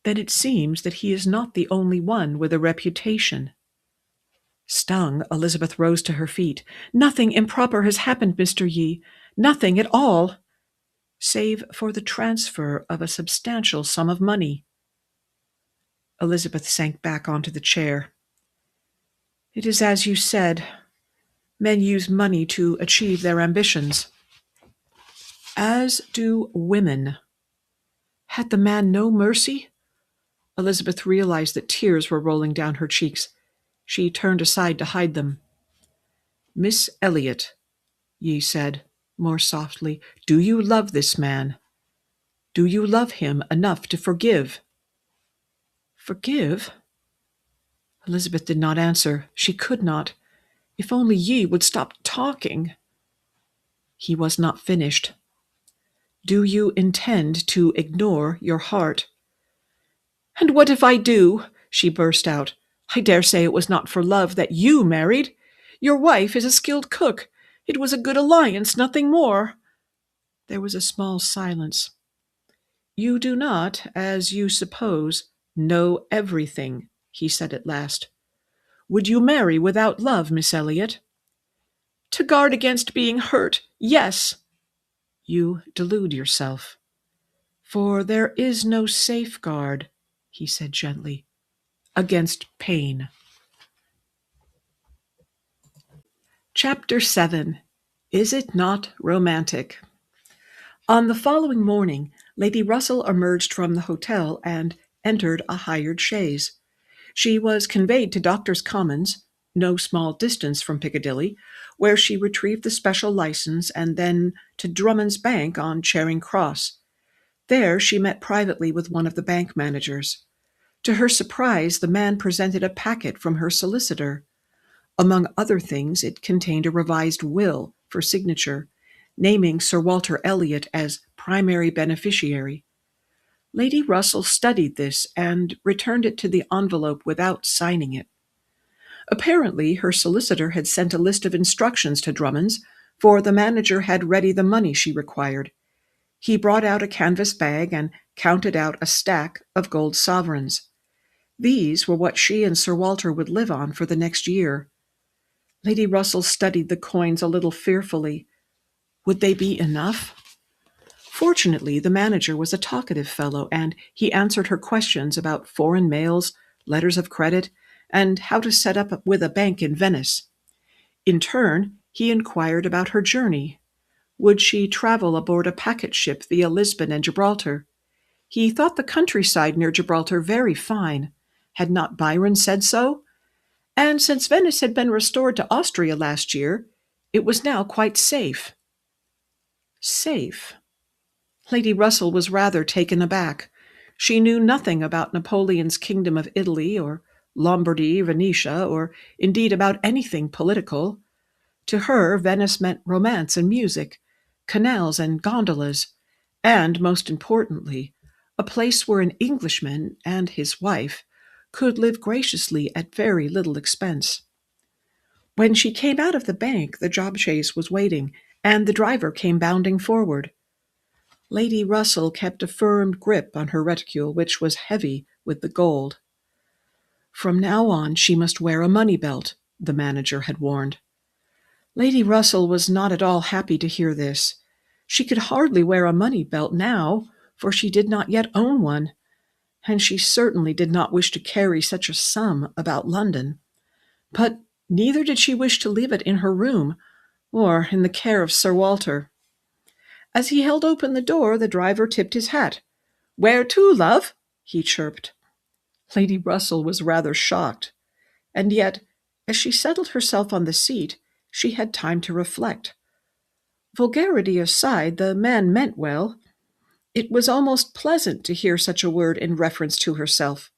Then it seems that he is not the only one with a reputation. Stung, Elizabeth rose to her feet. Nothing improper has happened, Mr. Yi. Nothing at all, save for the transfer of a substantial sum of money. Elizabeth sank back onto the chair. It is as you said. Men use money to achieve their ambitions. As do women. Had the man no mercy? Elizabeth realized that tears were rolling down her cheeks. She turned aside to hide them. Miss Elliot, Yi said, more softly, do you love this man? Do you love him enough to forgive? Forgive? Elizabeth did not answer. She could not. If only Yi would stop talking. He was not finished. Do you intend to ignore your heart? And what if I do? She burst out. I dare say it was not for love that you married. Your wife is a skilled cook. It was a good alliance, nothing more." There was a small silence. "You do not, as you suppose, know everything," he said at last. "Would you marry without love, Miss Elliot?" "To guard against being hurt, yes." "You delude yourself. For there is no safeguard," he said gently, "against pain." Chapter 7. Is It Not Romantic? On the following morning, Lady Russell emerged from the hotel and entered a hired chaise. She was conveyed to Doctors' Commons, no small distance from Piccadilly, where she retrieved the special license, and then to Drummond's Bank on Charing Cross. There she met privately with one of the bank managers. To her surprise, the man presented a packet from her solicitor. Among other things, it contained a revised will for signature, naming Sir Walter Elliot as primary beneficiary. Lady Russell studied this and returned it to the envelope without signing it. Apparently, her solicitor had sent a list of instructions to Drummond's, for the manager had ready the money she required. He brought out a canvas bag and counted out a stack of gold sovereigns. These were what she and Sir Walter would live on for the next year. Lady Russell studied the coins a little fearfully. Would they be enough? Fortunately, the manager was a talkative fellow, and he answered her questions about foreign mails, letters of credit, and how to set up with a bank in Venice. In turn, he inquired about her journey. Would she travel aboard a packet ship via Lisbon and Gibraltar? He thought the countryside near Gibraltar very fine. Had not Byron said so? And since Venice had been restored to Austria last year, it was now quite safe. Safe? Lady Russell was rather taken aback. She knew nothing about Napoleon's Kingdom of Italy, or Lombardy, Venetia, or indeed about anything political. To her, Venice meant romance and music, canals and gondolas, and, most importantly, a place where an Englishman and his wife could live graciously at very little expense. When she came out of the bank, the job chaise was waiting, and the driver came bounding forward. Lady Russell kept a firm grip on her reticule, which was heavy with the gold. From now on she must wear a money belt, the manager had warned. Lady Russell was not at all happy to hear this. She could hardly wear a money belt now, for she did not yet own one, and she certainly did not wish to carry such a sum about London. But neither did she wish to leave it in her room, or in the care of Sir Walter. As he held open the door, the driver tipped his hat. "Where to, love?" he chirped. Lady Russell was rather shocked, and yet, as she settled herself on the seat, she had time to reflect. Vulgarity aside, the man meant well. It was almost pleasant to hear such a word in reference to herself.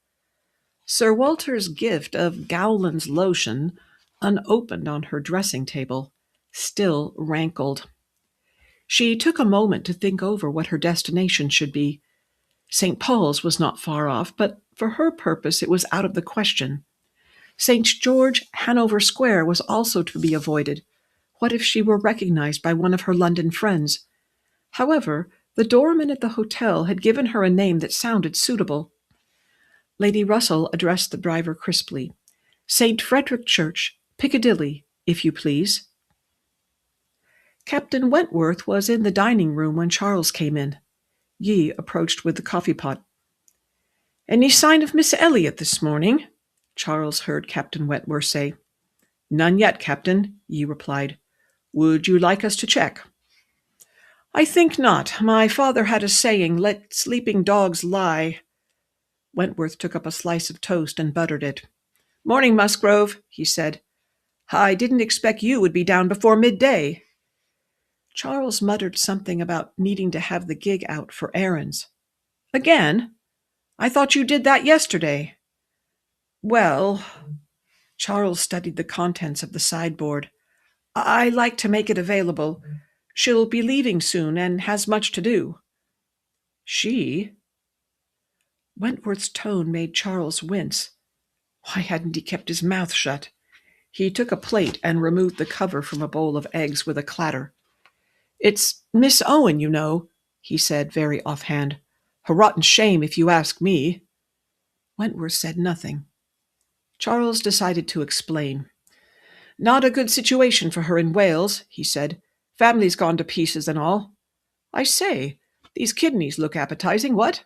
Sir Walter's gift of Gowland's lotion, unopened on her dressing-table, still rankled. She took a moment to think over what her destination should be. St. Paul's was not far off, but for her purpose it was out of the question. St. George, Hanover Square, was also to be avoided. What if she were recognized by one of her London friends? However, the doorman at the hotel had given her a name that sounded suitable. Lady Russell addressed the driver crisply. "St. Frederick Church, Piccadilly, if you please." Captain Wentworth was in the dining-room when Charles came in. Yi approached with the coffee-pot. "Any sign of Miss Elliot this morning?" Charles heard Captain Wentworth say. "None yet, Captain," Yi replied. "Would you like us to check?" "I think not. My father had a saying, 'Let sleeping dogs lie.'" Wentworth took up a slice of toast and buttered it. "Morning, Musgrove," he said. "I didn't expect you would be down before midday." Charles muttered something about needing to have the gig out for errands. "Again? I thought you did that yesterday." "Well," Charles studied the contents of the sideboard, "I like to make it available. She'll be leaving soon and has much to do." "She?" Wentworth's tone made Charles wince. Why hadn't he kept his mouth shut? He took a plate and removed the cover from a bowl of eggs with a clatter. "It's Miss Owen, you know," he said very offhand. "A rotten shame, if you ask me." Wentworth said nothing. Charles decided to explain. "Not a good situation for her in Wales," he said. "Family's gone to pieces and all. I say, these kidneys look appetizing, what?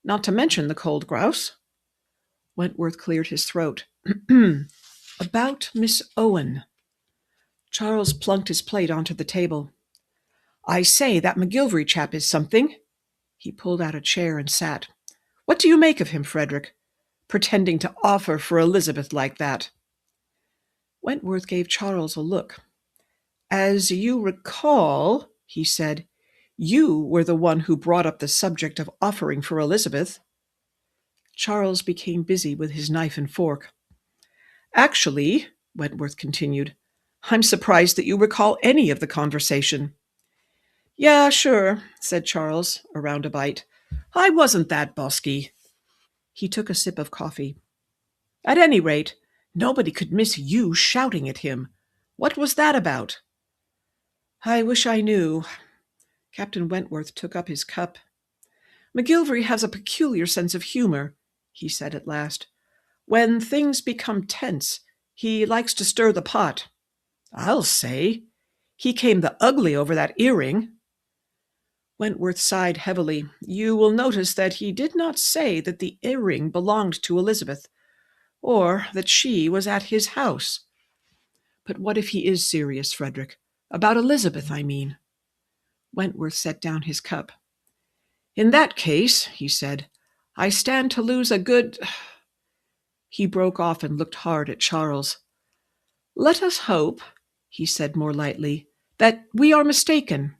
Not to mention the cold grouse." Wentworth cleared his throat. "About Miss Owen." Charles plunked his plate onto the table. "I say, that McGillvary chap is something." He pulled out a chair and sat. "What do you make of him, Frederick? Pretending to offer for Elizabeth like that." Wentworth gave Charles a look. "As you recall," he said, "you were the one who brought up the subject of offering for Elizabeth." Charles became busy with his knife and fork. "Actually," Wentworth continued, "I'm surprised that you recall any of the conversation." "Yeah, sure," said Charles, around a bite. "I wasn't that bosky." He took a sip of coffee. "At any rate, nobody could miss you shouting at him. What was that about?" "I wish I knew." Captain Wentworth took up his cup. "McGillvary has a peculiar sense of humor," he said at last. "When things become tense, he likes to stir the pot. I'll say, he came the ugly over that earring." Wentworth sighed heavily. "You will notice that he did not say that the earring belonged to Elizabeth, or that she was at his house." "But what if he is serious, Frederick? About Elizabeth, I mean." Wentworth set down his cup. "In that case," he said, "I stand to lose a good—" He broke off and looked hard at Charles. "Let us hope," he said more lightly, "that we are mistaken."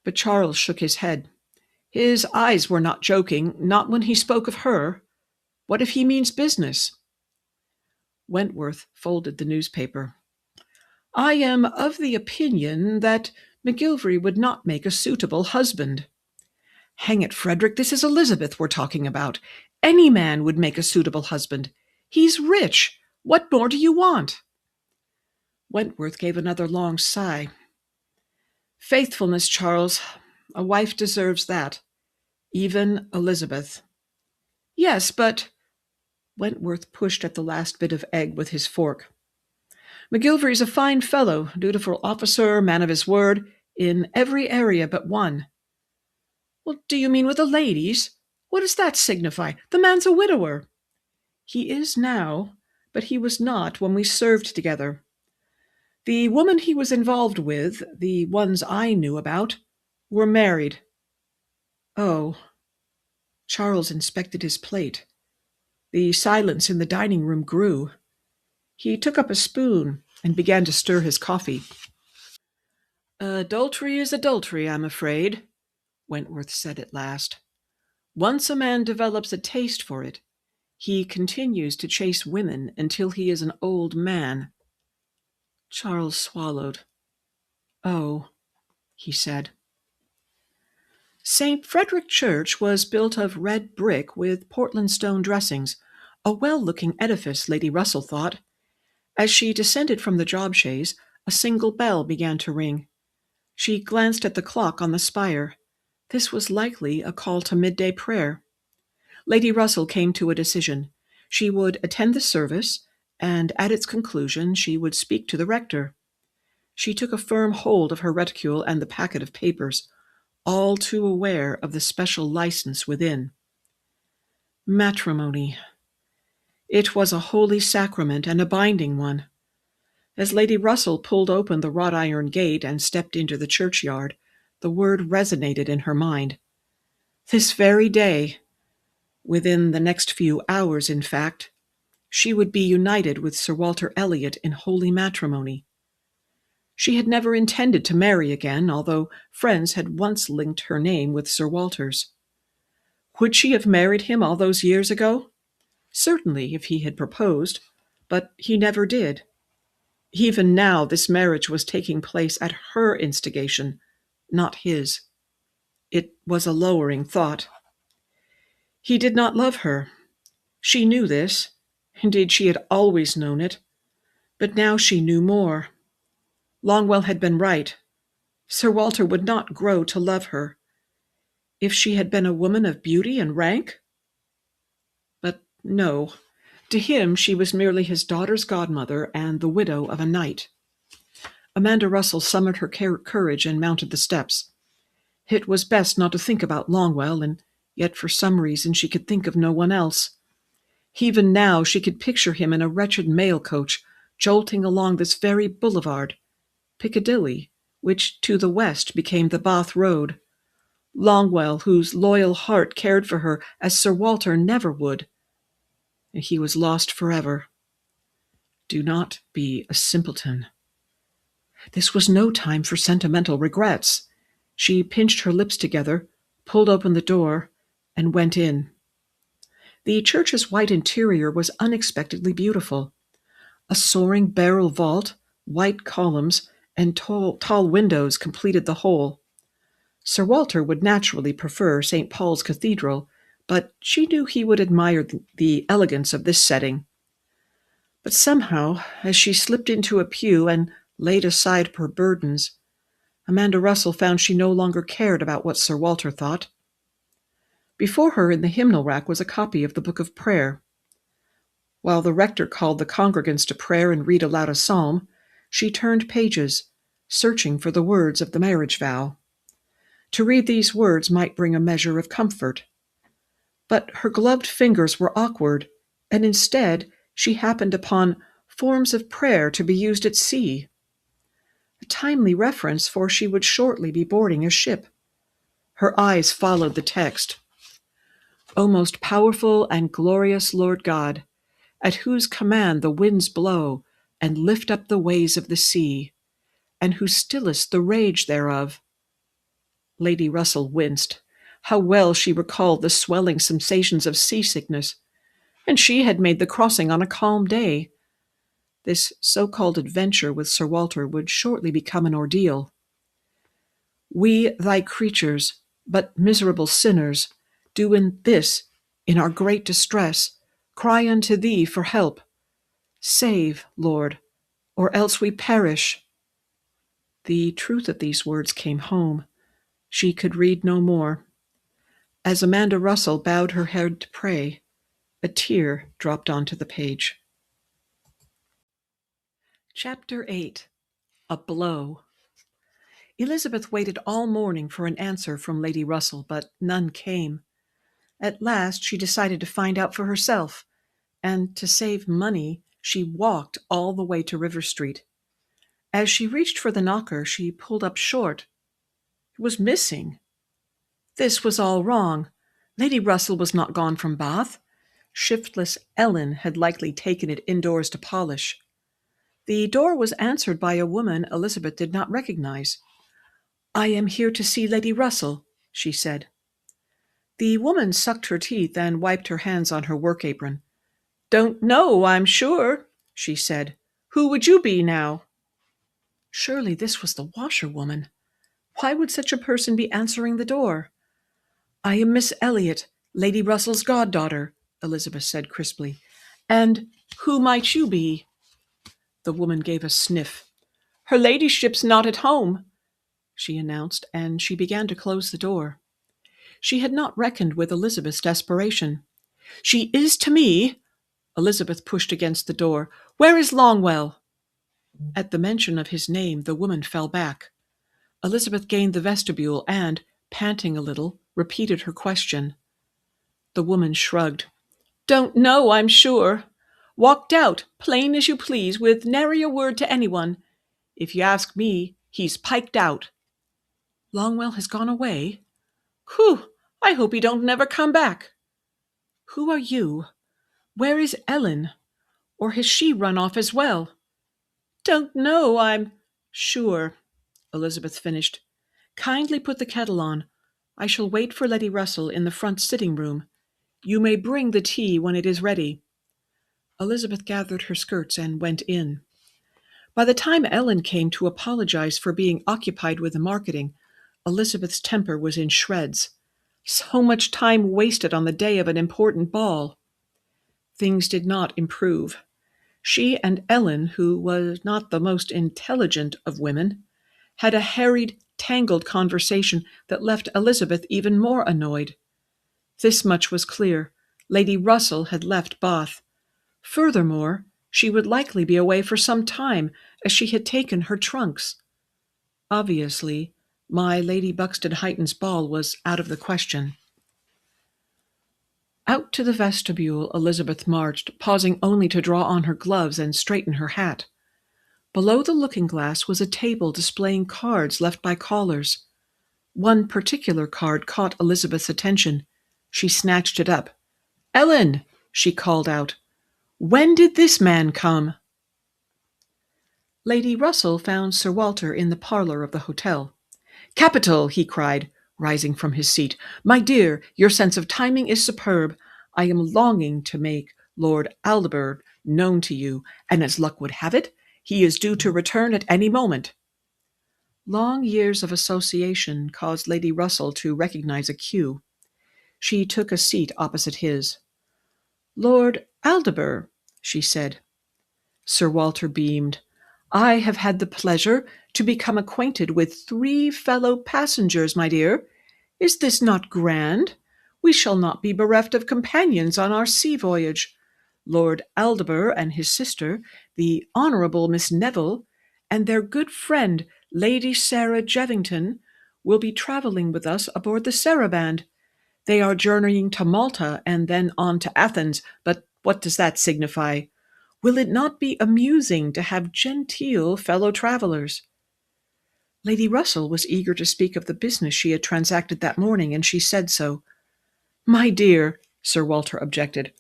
But Charles shook his head. His eyes were not joking, not when he spoke of her. What if he means business? Wentworth folded the newspaper. "I am of the opinion that McGillvary would not make a suitable husband." "Hang it, Frederick, this is Elizabeth we're talking about. Any man would make a suitable husband. He's rich. What more do you want?" Wentworth gave another long sigh. "Faithfulness, Charles. A wife deserves that. Even Elizabeth." "Yes, but—" Wentworth pushed at the last bit of egg with his fork. "McGillvary's a fine fellow, dutiful officer, man of his word, in every area but one." "Well, do you mean with the ladies? What does that signify? The man's a widower." "He is now, but he was not when we served together. The woman he was involved with, the ones I knew about, were married." "Oh." Charles inspected his plate. The silence in the dining room grew. He took up a spoon and began to stir his coffee. "Adultery is adultery, I'm afraid," Wentworth said at last. "Once a man develops a taste for it, he continues to chase women until he is an old man." Charles swallowed. "Oh," he said. St. Frederick Church was built of red brick with Portland stone dressings, a well-looking edifice, Lady Russell thought. As she descended from the job chaise, a single bell began to ring. She glanced at the clock on the spire. This was likely a call to midday prayer. Lady Russell came to a decision. She would attend the service, and at its conclusion she would speak to the rector. She took a firm hold of her reticule and the packet of papers, all too aware of the special license within. Matrimony. It was a holy sacrament and a binding one. As Lady Russell pulled open the wrought iron gate and stepped into the churchyard, the word resonated in her mind. This very day, within the next few hours, in fact, she would be united with Sir Walter Elliot in holy matrimony. She had never intended to marry again, although friends had once linked her name with Sir Walter's. Would she have married him all those years ago? Certainly, if he had proposed, but he never did. Even now, this marriage was taking place at her instigation, not his. It was a lowering thought. He did not love her. She knew this. Indeed, she had always known it. But now she knew more. Longwell had been right. Sir Walter would not grow to love her. If she had been a woman of beauty and rank? But no. To him she was merely his daughter's godmother and the widow of a knight. Amanda Russell summoned her courage and mounted the steps. It was best not to think about Longwell, and yet for some reason she could think of no one else. Even now she could picture him in a wretched mail coach, jolting along this very boulevard, Piccadilly, which to the west became the Bath Road. Longwell, whose loyal heart cared for her as Sir Walter never would. And he was lost forever. Do not be a simpleton. This was no time for sentimental regrets. She pinched her lips together, pulled open the door, and went in. The church's white interior was unexpectedly beautiful. A soaring barrel vault, white columns, and tall windows completed the whole. Sir Walter would naturally prefer St. Paul's Cathedral, but she knew he would admire the elegance of this setting. But somehow, as she slipped into a pew and laid aside her burdens, Amanda Russell found she no longer cared about what Sir Walter thought. Before her in the hymnal rack was a copy of the Book of Prayer. While the rector called the congregants to prayer and read aloud a psalm, she turned pages, searching for the words of the marriage vow. To read these words might bring a measure of comfort. But her gloved fingers were awkward, and instead she happened upon forms of prayer to be used at sea. A timely reference, for she would shortly be boarding a ship. Her eyes followed the text. O most powerful and glorious Lord God, at whose command the winds blow and lift up the waves of the sea, and who stillest the rage thereof. Lady Russell winced. How well she recalled the swelling sensations of seasickness. And she had made the crossing on a calm day. This so-called adventure with Sir Walter would shortly become an ordeal. We, thy creatures, but miserable sinners, do in our great distress, cry unto thee for help. Save, Lord, or else we perish. The truth of these words came home. She could read no more. As Amanda Russell bowed her head to pray, a tear dropped onto the page. Chapter 8. A Blow. Elizabeth waited all morning for an answer from Lady Russell, but none came. At last she decided to find out for herself, and to save money, she walked all the way to River Street. As she reached for the knocker, she pulled up short. It was missing. This was all wrong. Lady Russell was not gone from Bath. Shiftless Ellen had likely taken it indoors to polish. The door was answered by a woman Elizabeth did not recognize. I am here to see Lady Russell, she said. The woman sucked her teeth and wiped her hands on her work apron. Don't know, I'm sure, she said. Who would you be now? Surely this was the washerwoman. Why would such a person be answering the door? I am Miss Elliot, Lady Russell's goddaughter, Elizabeth said crisply. And who might you be? The woman gave a sniff. Her ladyship's not at home, she announced, and she began to close the door. She had not reckoned with Elizabeth's desperation. She is to me. Elizabeth pushed against the door. Where is Longwell? At the mention of his name, the woman fell back. Elizabeth gained the vestibule and, panting a little, repeated her question. The woman shrugged. Don't know, I'm sure. Walked out, plain as you please, with nary a word to anyone. If you ask me, he's piked out. Longwell has gone away? Whew, I hope he don't never come back. Who are you? Where is Ellen? Or has she run off as well? Don't know, I'm sure, Elizabeth finished. Kindly put the kettle on. I shall wait for Lady Russell in the front sitting-room. You may bring the tea when it is ready. Elizabeth gathered her skirts and went in. By the time Ellen came to apologize for being occupied with the marketing, Elizabeth's temper was in shreds. So much time wasted on the day of an important ball. Things did not improve. She and Ellen, who was not the most intelligent of women, had a harried, tangled conversation that left Elizabeth even more annoyed. This much was clear. Lady Russell had left Bath. Furthermore, she would likely be away for some time, as she had taken her trunks. Obviously, my Lady Buxton Hyton's ball was out of the question. Out to the vestibule Elizabeth marched, pausing only to draw on her gloves and straighten her hat. Below the looking-glass was a table displaying cards left by callers. One particular card caught Elizabeth's attention. She snatched it up. "Ellen," she called out, "when did this man come?" Lady Russell found Sir Walter in the parlour of the hotel. "Capital!" he cried, rising from his seat. "My dear, your sense of timing is superb. I am longing to make Lord Aldebert known to you, and as luck would have it, he is due to return at any moment." Long years of association caused Lady Russell to recognize a cue. She took a seat opposite his. "Lord Aldebert," she said. Sir Walter beamed. "I have had the pleasure to become acquainted with 3 fellow passengers, my dear. Is this not grand? We shall not be bereft of companions on our sea voyage. Lord Aldebert and his sister, the Honourable Miss Neville, and their good friend, Lady Sarah Jevington, will be travelling with us aboard the Saraband. They are journeying to Malta and then on to Athens, but what does that signify? Will it not be amusing to have genteel fellow travellers?" Lady Russell was eager to speak of the business she had transacted that morning, and she said so. "My dear," Sir Walter objected,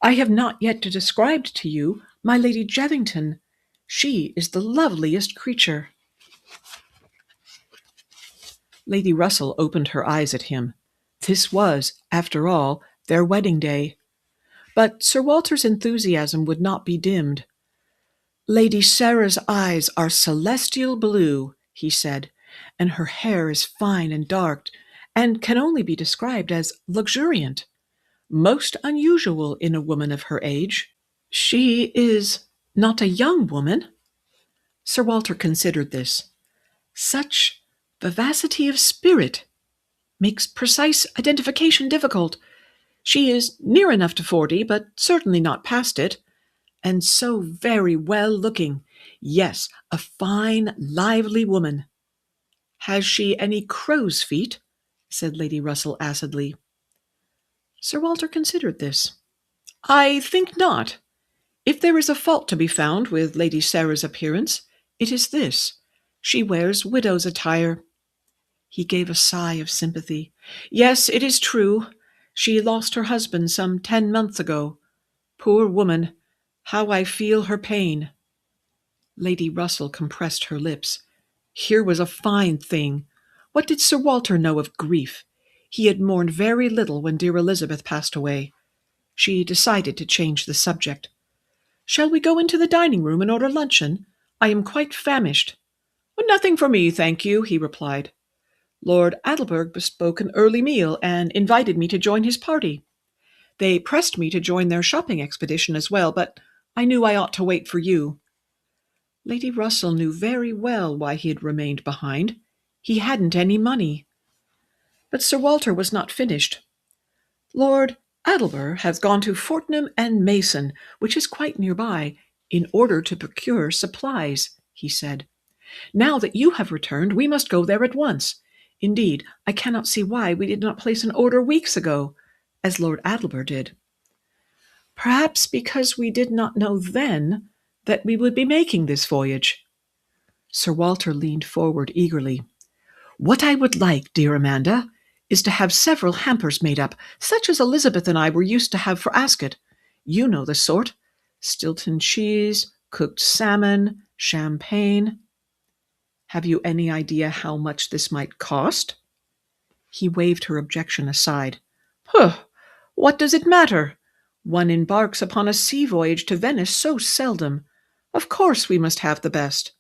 "I have not yet described to you my Lady Jevington. She is the loveliest creature." Lady Russell opened her eyes at him. This was, after all, their wedding day. But Sir Walter's enthusiasm would not be dimmed. "Lady Sarah's eyes are celestial blue," he said, "and her hair is fine and dark, and can only be described as luxuriant. Most unusual in a woman of her age." "She is not a young woman?" Sir Walter considered this. "Such vivacity of spirit makes precise identification difficult. She is near enough to 40, but certainly not past it. And so very well-looking. Yes, a fine, lively woman." "Has she any crow's feet?" said Lady Russell acidly. Sir Walter considered this. "I think not. If there is a fault to be found with Lady Sarah's appearance, it is this: she wears widow's attire." He gave a sigh of sympathy. "Yes, it is true. She lost her husband some 10 months ago. Poor woman, how I feel her pain." Lady Russell compressed her lips. Here was a fine thing. What did Sir Walter know of grief? He had mourned very little when dear Elizabeth passed away. She decided to change the subject. "Shall we go into the dining-room and order luncheon? I am quite famished." "Nothing for me, thank you," he replied. "Lord Adelberg bespoke an early meal and invited me to join his party. They pressed me to join their shopping expedition as well, but I knew I ought to wait for you." Lady Russell knew very well why he had remained behind. He hadn't any money. But Sir Walter was not finished. "Lord Adelbert has gone to Fortnum and Mason, which is quite nearby, in order to procure supplies," he said. "Now that you have returned, we must go there at once. Indeed, I cannot see why we did not place an order weeks ago, as Lord Adelbert did." "Perhaps because we did not know then that we would be making this voyage." Sir Walter leaned forward eagerly. "What I would like, dear Amanda, is to have several hampers made up, such as Elizabeth and I were used to have for Ascot. You know the sort. Stilton cheese, cooked salmon, champagne." "Have you any idea how much this might cost?" He waved her objection aside. "Huh! What does it matter? One embarks upon a sea voyage to Venice so seldom. Of course we must have the best."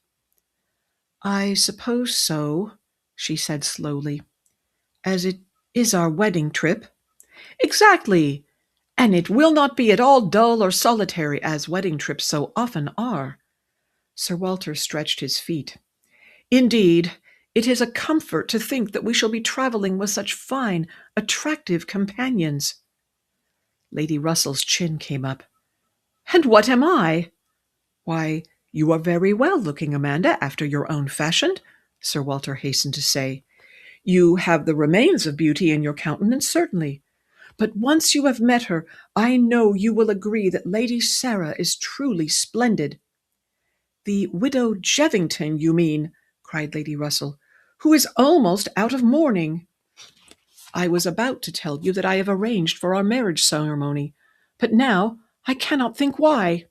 "I suppose so," she said slowly, "as it is our wedding trip." "Exactly. And it will not be at all dull or solitary as wedding trips so often are. Sir Walter stretched his feet. Indeed, it is a comfort to think that we shall be travelling with such fine, attractive companions. Lady Russell's chin came up. And what am I? Why, you are very well looking, Amanda, after your own fashion, Sir Walter hastened to say. You have the remains of beauty in your countenance, certainly. But once you have met her, I know you will agree that Lady Sarah is truly splendid. The widow Jevington, you mean, cried Lady Russell, who is almost out of mourning. I was about to tell you that I have arranged for our marriage ceremony, but now I cannot think why.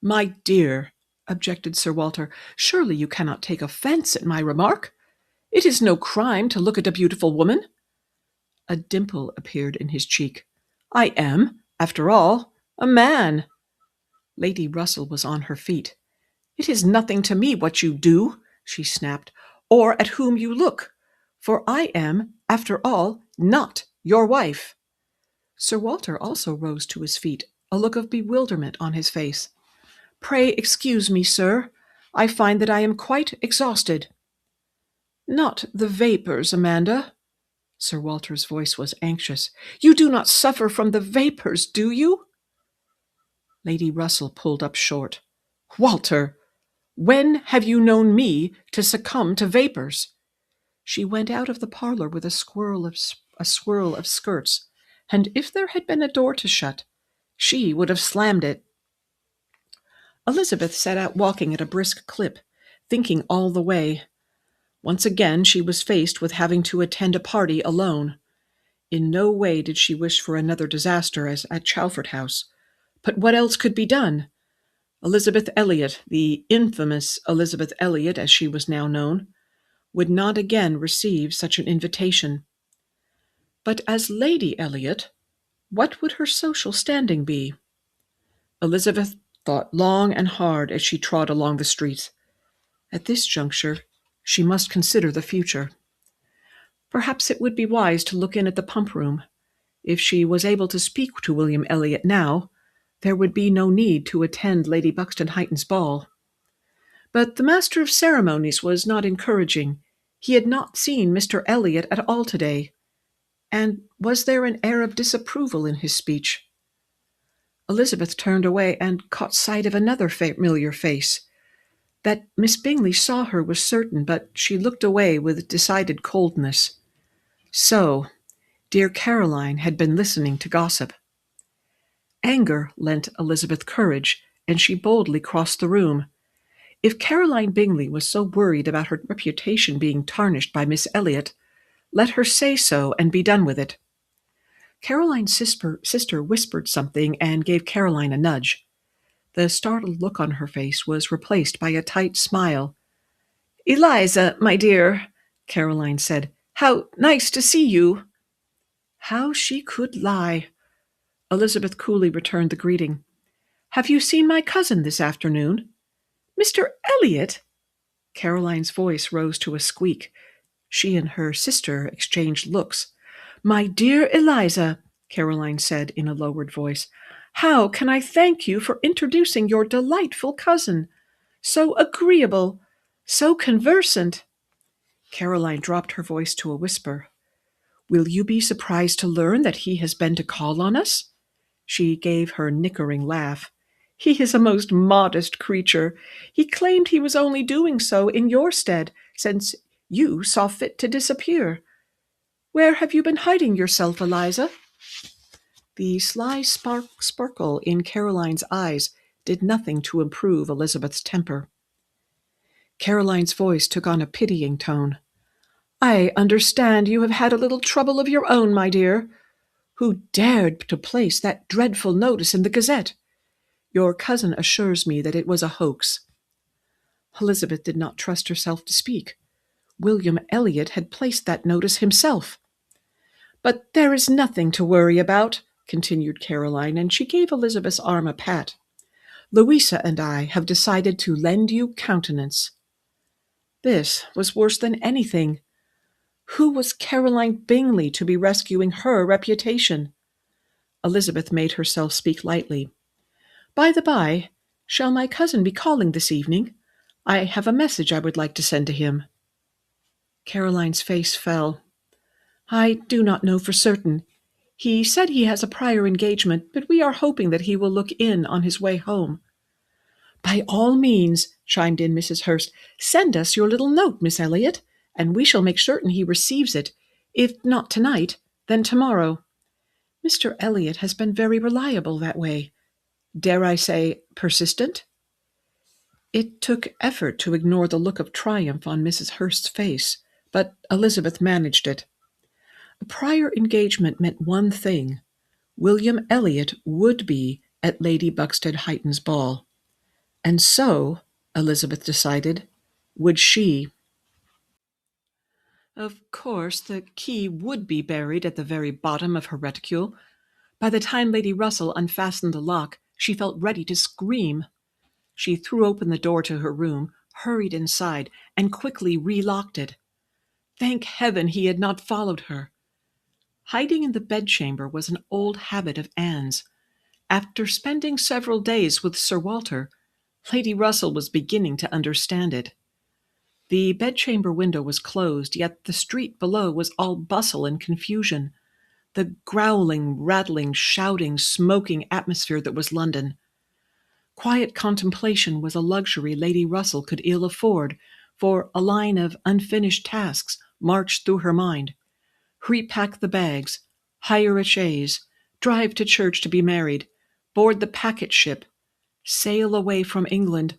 My dear, objected Sir Walter, surely you cannot take offence at my remark. It is no crime to look at a beautiful woman. A dimple appeared in his cheek. I am, after all, a man. Lady Russell was on her feet. It is nothing to me what you do, she snapped, or at whom you look, for I am, after all, not your wife. Sir Walter also rose to his feet, a look of bewilderment on his face. Pray excuse me, sir. I find that I am quite exhausted. Not the vapours, Amanda. Sir Walter's voice was anxious. You do not suffer from the vapours, do you? Lady Russell pulled up short. Walter, when have you known me to succumb to vapours? She went out of the parlour with a swirl of skirts, and if there had been a door to shut, she would have slammed it. Elizabeth set out walking at a brisk clip, thinking all the way. Once again she was faced with having to attend a party alone. In no way did she wish for another disaster as at Chalford House. But what else could be done? Elizabeth Elliot, the infamous Elizabeth Elliot as she was now known, would not again receive such an invitation. But as Lady Elliot, what would her social standing be? Elizabeth thought long and hard as she trod along the streets. At this juncture, she must consider the future. Perhaps it would be wise to look in at the pump room. If she was able to speak to William Elliot now, there would be no need to attend Lady Buxton Hyton's ball. But the Master of Ceremonies was not encouraging. He had not seen Mr. Elliot at all today. And was there an air of disapproval in his speech? Elizabeth turned away and caught sight of another familiar face. That Miss Bingley saw her was certain, but she looked away with decided coldness. So, dear Caroline had been listening to gossip. Anger lent Elizabeth courage, and she boldly crossed the room. If Caroline Bingley was so worried about her reputation being tarnished by Miss Elliot, let her say so and be done with it. Caroline's sister whispered something and gave Caroline a nudge. The startled look on her face was replaced by a tight smile. "Eliza, my dear," Caroline said, "how nice to see you." How she could lie! Elizabeth coolly returned the greeting. "Have you seen my cousin this afternoon?" "Mr. Elliot?" Caroline's voice rose to a squeak. She and her sister exchanged looks. "My dear Eliza," Caroline said in a lowered voice, "how can I thank you for introducing your delightful cousin? So agreeable, so conversant." Caroline dropped her voice to a whisper. "Will you be surprised to learn that he has been to call on us?" She gave her nickering laugh. "He is a most modest creature. He claimed he was only doing so in your stead, since you saw fit to disappear. Where have you been hiding yourself, Eliza?" The sly sparkle in Caroline's eyes did nothing to improve Elizabeth's temper. Caroline's voice took on a pitying tone. "I understand you have had a little trouble of your own, my dear. Who dared to place that dreadful notice in the Gazette? Your cousin assures me that it was a hoax." Elizabeth did not trust herself to speak. William Elliot had placed that notice himself. "But there is nothing to worry about," continued Caroline, and she gave Elizabeth's arm a pat. "Louisa and I have decided to lend you countenance." This was worse than anything. Who was Caroline Bingley to be rescuing her reputation? Elizabeth made herself speak lightly. "By the by, shall my cousin be calling this evening? I have a message I would like to send to him." Caroline's face fell. "I do not know for certain. He said he has a prior engagement, but we are hoping that he will look in on his way home." "By all means," chimed in Mrs. Hurst, "send us your little note, Miss Elliot, and we shall make certain he receives it. If not tonight, then tomorrow. Mr. Elliot has been very reliable that way. Dare I say, persistent?" It took effort to ignore the look of triumph on Mrs. Hurst's face, but Elizabeth managed it. A prior engagement meant one thing: William Elliot would be at Lady Buxted Hyton's ball. And so, Elizabeth decided, would she. Of course, the key would be buried at the very bottom of her reticule. By the time Lady Russell unfastened the lock, she felt ready to scream. She threw open the door to her room, hurried inside, and quickly relocked it. Thank heaven he had not followed her. Hiding in the bedchamber was an old habit of Anne's. After spending several days with Sir Walter, Lady Russell was beginning to understand it. The bedchamber window was closed, yet the street below was all bustle and confusion, the growling, rattling, shouting, smoking atmosphere that was London. Quiet contemplation was a luxury Lady Russell could ill afford, for a line of unfinished tasks marched through her mind. Repack the bags, hire a chaise, drive to church to be married, board the packet ship, sail away from England,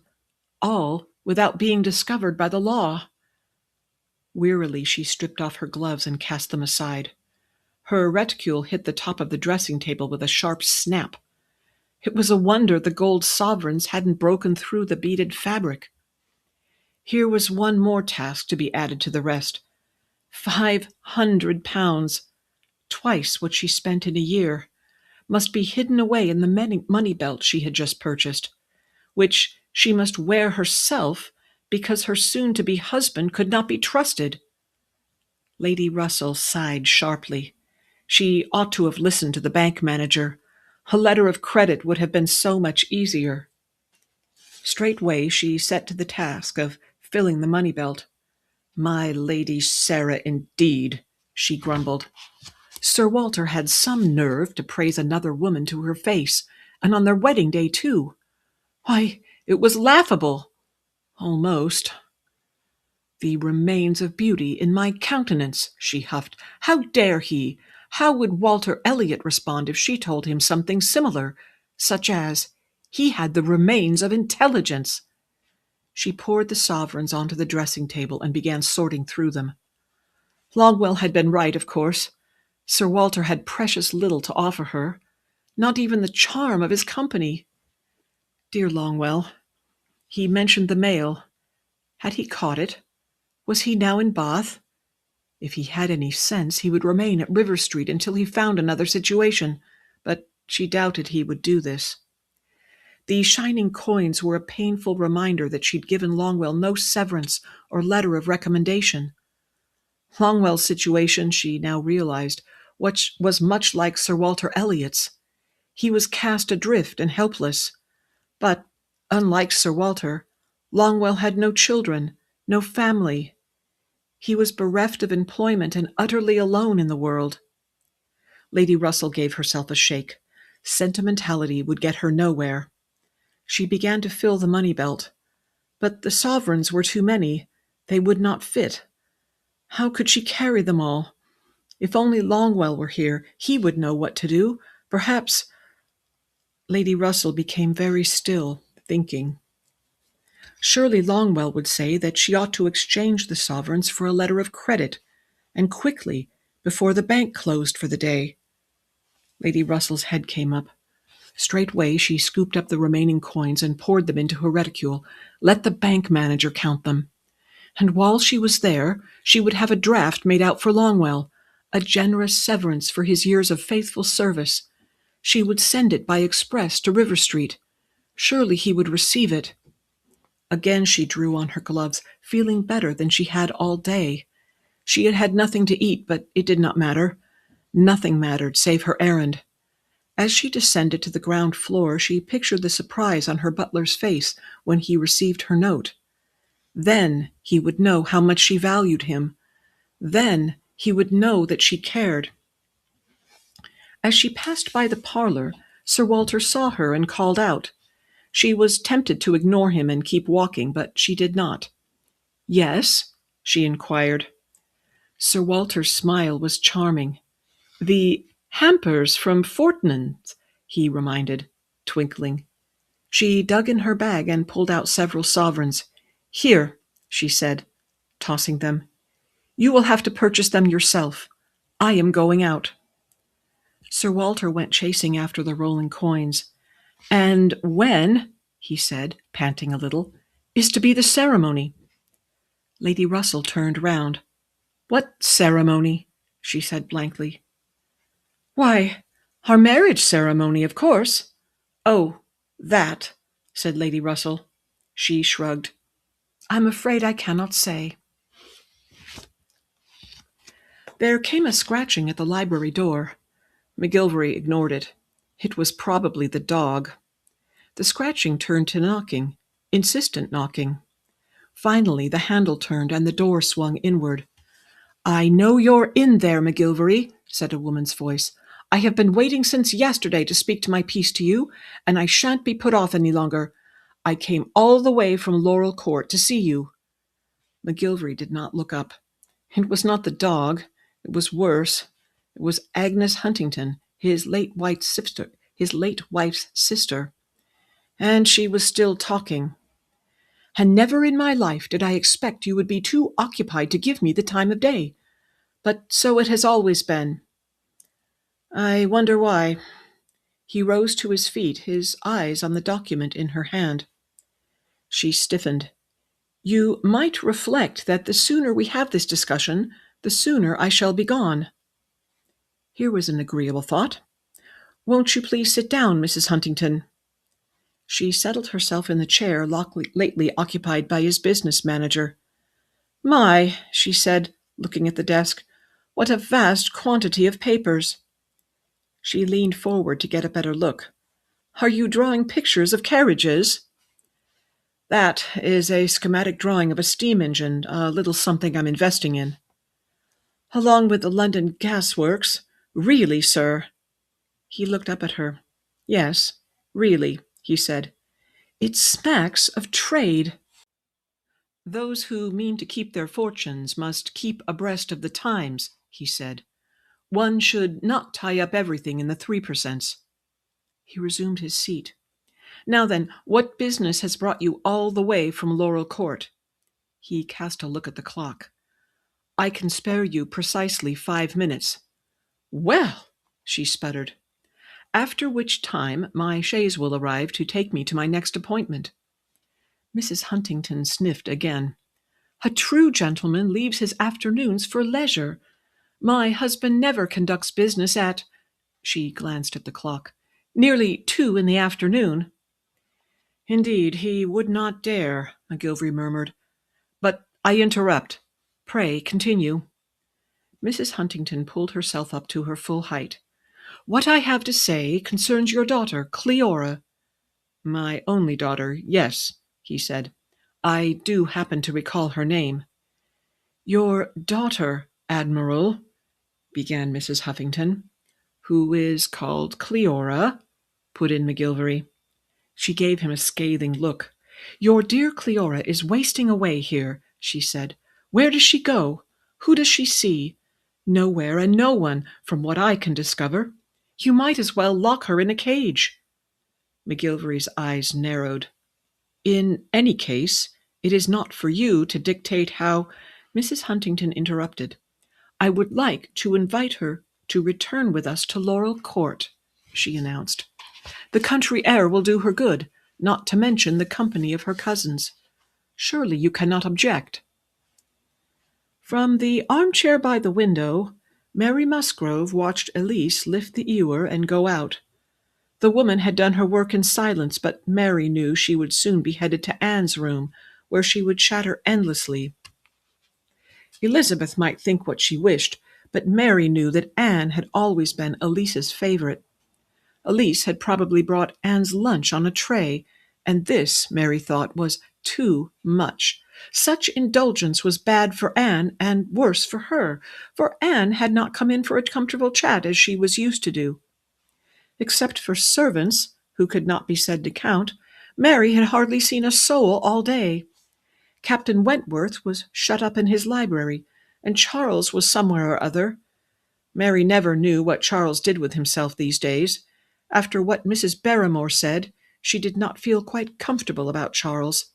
all without being discovered by the law. Wearily she stripped off her gloves and cast them aside. Her reticule hit the top of the dressing table with a sharp snap. It was a wonder the gold sovereigns hadn't broken through the beaded fabric. Here was one more task to be added to the rest. £500, twice what she spent in a year, must be hidden away in the money belt she had just purchased, which she must wear herself because her soon-to-be husband could not be trusted. Lady Russell sighed sharply. She ought to have listened to the bank manager. A letter of credit would have been so much easier. Straightway she set to the task of filling the money belt. "My Lady Sarah, indeed," she grumbled. Sir Walter had some nerve to praise another woman to her face, and on their wedding day, too. Why, it was laughable. Almost. "The remains of beauty in my countenance," she huffed. "How dare he? How would Walter Elliot respond if she told him something similar, such as, he had the remains of intelligence?" She poured the sovereigns onto the dressing table and began sorting through them. Longwell had been right, of course. Sir Walter had precious little to offer her, not even the charm of his company. Dear Longwell. He mentioned the mail. Had he caught it? Was he now in Bath? If he had any sense, he would remain at River Street until he found another situation, but she doubted he would do this. The shining coins were a painful reminder that she'd given Longwell no severance or letter of recommendation. Longwell's situation, she now realized, was much like Sir Walter Elliot's. He was cast adrift and helpless. But, unlike Sir Walter, Longwell had no children, no family. He was bereft of employment and utterly alone in the world. Lady Russell gave herself a shake. Sentimentality would get her nowhere. She began to fill the money belt. But the sovereigns were too many. They would not fit. How could she carry them all? If only Longwell were here, he would know what to do. Perhaps... Lady Russell became very still, thinking. Surely Longwell would say that she ought to exchange the sovereigns for a letter of credit, and quickly, before the bank closed for the day. Lady Russell's head came up. Straightway she scooped up the remaining coins and poured them into her reticule. Let the bank manager count them. And while she was there, she would have a draft made out for Longwell, a generous severance for his years of faithful service. She would send it by express to River Street. Surely he would receive it. Again she drew on her gloves, feeling better than she had all day. She had had nothing to eat, but it did not matter. Nothing mattered save her errand. As she descended to the ground floor, she pictured the surprise on her butler's face when he received her note. Then he would know how much she valued him. Then he would know that she cared. As she passed by the parlor, Sir Walter saw her and called out. She was tempted to ignore him and keep walking, but she did not. "Yes?" she inquired. Sir Walter's smile was charming. "The hampers from Fortnum's," he reminded, twinkling. She dug in her bag and pulled out several sovereigns. "Here," she said, tossing them. "You will have to purchase them yourself. I am going out." Sir Walter went chasing after the rolling coins. "And when," he said, panting a little, "is to be the ceremony?" Lady Russell turned round. "What ceremony?" she said blankly. "Why, our marriage ceremony, of course." "Oh, that," said Lady Russell. She shrugged. "I'm afraid I cannot say." There came a scratching at the library door. McGillvary ignored it. It was probably the dog. The scratching turned to knocking, insistent knocking. Finally, the handle turned and the door swung inward. "I know you're in there, McGillvary," said a woman's voice. "I have been waiting since yesterday to speak to my piece to you, and I shan't be put off any longer. I came all the way from Laurel Court to see you." McGillvary did not look up. It was not the dog. It was worse. It was Agnes Huntington, his late wife's sister. And she was still talking. "And never in my life did I expect you would be too occupied to give me the time of day. But so it has always been." "I wonder why." He rose to his feet, his eyes on the document in her hand. She stiffened. "You might reflect that the sooner we have this discussion, the sooner I shall be gone." Here was an agreeable thought. "Won't you please sit down, Mrs. Huntington?" She settled herself in the chair lately occupied by his business manager. "My," she said, looking at the desk, "what a vast quantity of papers." She leaned forward to get a better look. "Are you drawing pictures of carriages?" "That is a schematic drawing of a steam engine, a little something I'm investing in." "Along with the London gas works? Really, sir?" He looked up at her. "Yes, really," he said. "It smacks of trade." "Those who mean to keep their fortunes must keep abreast of the times," he said. "One should not tie up everything in the 3%. He resumed his seat. "Now then, what business has brought you all the way from Laurel Court?" He cast a look at the clock. "I can spare you precisely 5 minutes." "Well," she sputtered. "After which time my chaise will arrive to take me to my next appointment." Mrs. Huntington sniffed again. "A true gentleman leaves his afternoons for leisure. My husband never conducts business at—" she glanced at the clock, "nearly 2 in the afternoon." "Indeed, he would not dare," McGillvary murmured. "But I interrupt. Pray continue." Mrs. Huntington pulled herself up to her full height. "What I have to say concerns your daughter, Cleora." "My only daughter, yes," he said. "I do happen to recall her name." "Your daughter, Admiral," began Mrs. Huntington. "Who is called Cleora," put in McGillvary. She gave him a scathing look. "Your dear Cleora is wasting away here," she said. "Where does she go? Who does she see? Nowhere and no one, from what I can discover. You might as well lock her in a cage." McGillvary's eyes narrowed. "In any case, it is not for you to dictate how—" Mrs. Huntington interrupted. "I would like to invite her to return with us to Laurel Court," she announced. "The country air will do her good, not to mention the company of her cousins. Surely you cannot object." From the armchair by the window, Mary Musgrove watched Elise lift the ewer and go out. The woman had done her work in silence, but Mary knew she would soon be headed to Anne's room, where she would chatter endlessly. Elizabeth might think what she wished, but Mary knew that Anne had always been Elise's favorite. Elise had probably brought Anne's lunch on a tray, and this, Mary thought, was too much. Such indulgence was bad for Anne and worse for her, for Anne had not come in for a comfortable chat as she was used to do. Except for servants, who could not be said to count, Mary had hardly seen a soul all day. Captain Wentworth was shut up in his library, and Charles was somewhere or other. Mary never knew what Charles did with himself these days. After what Mrs. Barrymore said, she did not feel quite comfortable about Charles.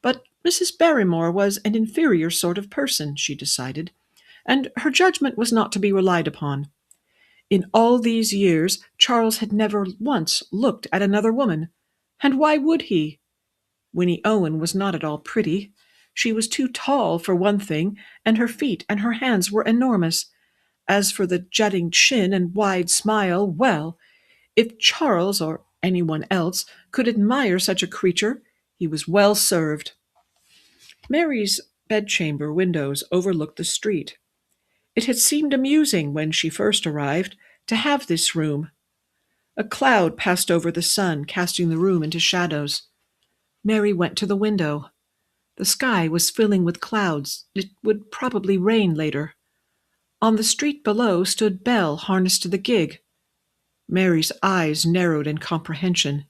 But Mrs. Barrymore was an inferior sort of person, she decided, and her judgment was not to be relied upon. In all these years, Charles had never once looked at another woman. And why would he? Winnie Owen was not at all pretty. She was too tall, for one thing, and her feet and her hands were enormous. As for the jutting chin and wide smile, well, if Charles, or anyone else, could admire such a creature, he was well served. Mary's bedchamber windows overlooked the street. It had seemed amusing, when she first arrived, to have this room. A cloud passed over the sun, casting the room into shadows. Mary went to the window. The sky was filling with clouds. It would probably rain later. On the street below stood Belle harnessed to the gig. Mary's eyes narrowed in comprehension.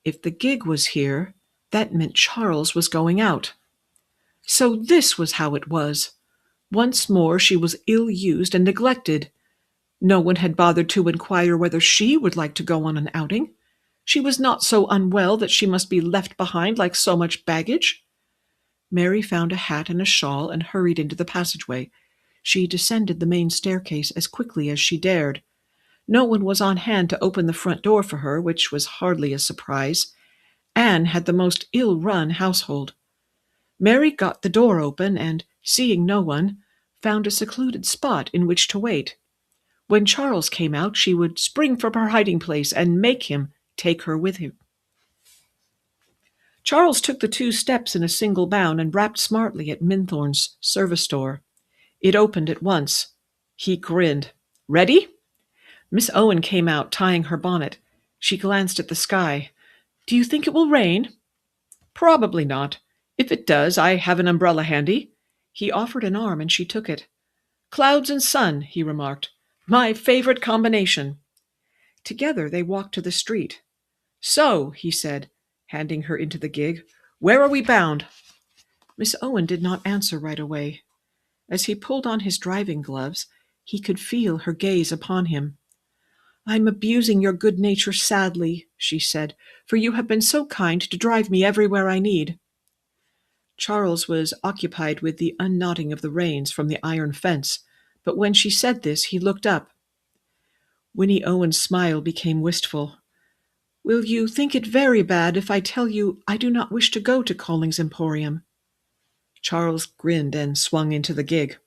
If the gig was here, that meant Charles was going out. So this was how it was. Once more she was ill-used and neglected. No one had bothered to inquire whether she would like to go on an outing. She was not so unwell that she must be left behind like so much baggage. Mary found a hat and a shawl and hurried into the passageway. She descended the main staircase as quickly as she dared. No one was on hand to open the front door for her, which was hardly a surprise. Anne had the most ill-run household. Mary got the door open and, seeing no one, found a secluded spot in which to wait. When Charles came out, she would spring from her hiding-place and make him take her with him. Charles took the 2 steps in a single bound and rapped smartly at Minthorn's service door. It opened at once. He grinned. "Ready?" Miss Owen came out, tying her bonnet. She glanced at the sky. "Do you think it will rain?" "Probably not. If it does, I have an umbrella handy." He offered an arm, and she took it. "Clouds and sun," he remarked. "My favorite combination." Together they walked to the street. "So," he said, handing her into the gig, "where are we bound?" Miss Owen did not answer right away. As he pulled on his driving gloves, he could feel her gaze upon him. "I'm abusing your good nature sadly," she said, "for you have been so kind to drive me everywhere I need." Charles was occupied with the unknotting of the reins from the iron fence, but when she said this, he looked up. Winnie Owen's smile became wistful. "Will you think it very bad if I tell you I do not wish to go to Calling's Emporium?" Charles grinned and swung into the gig.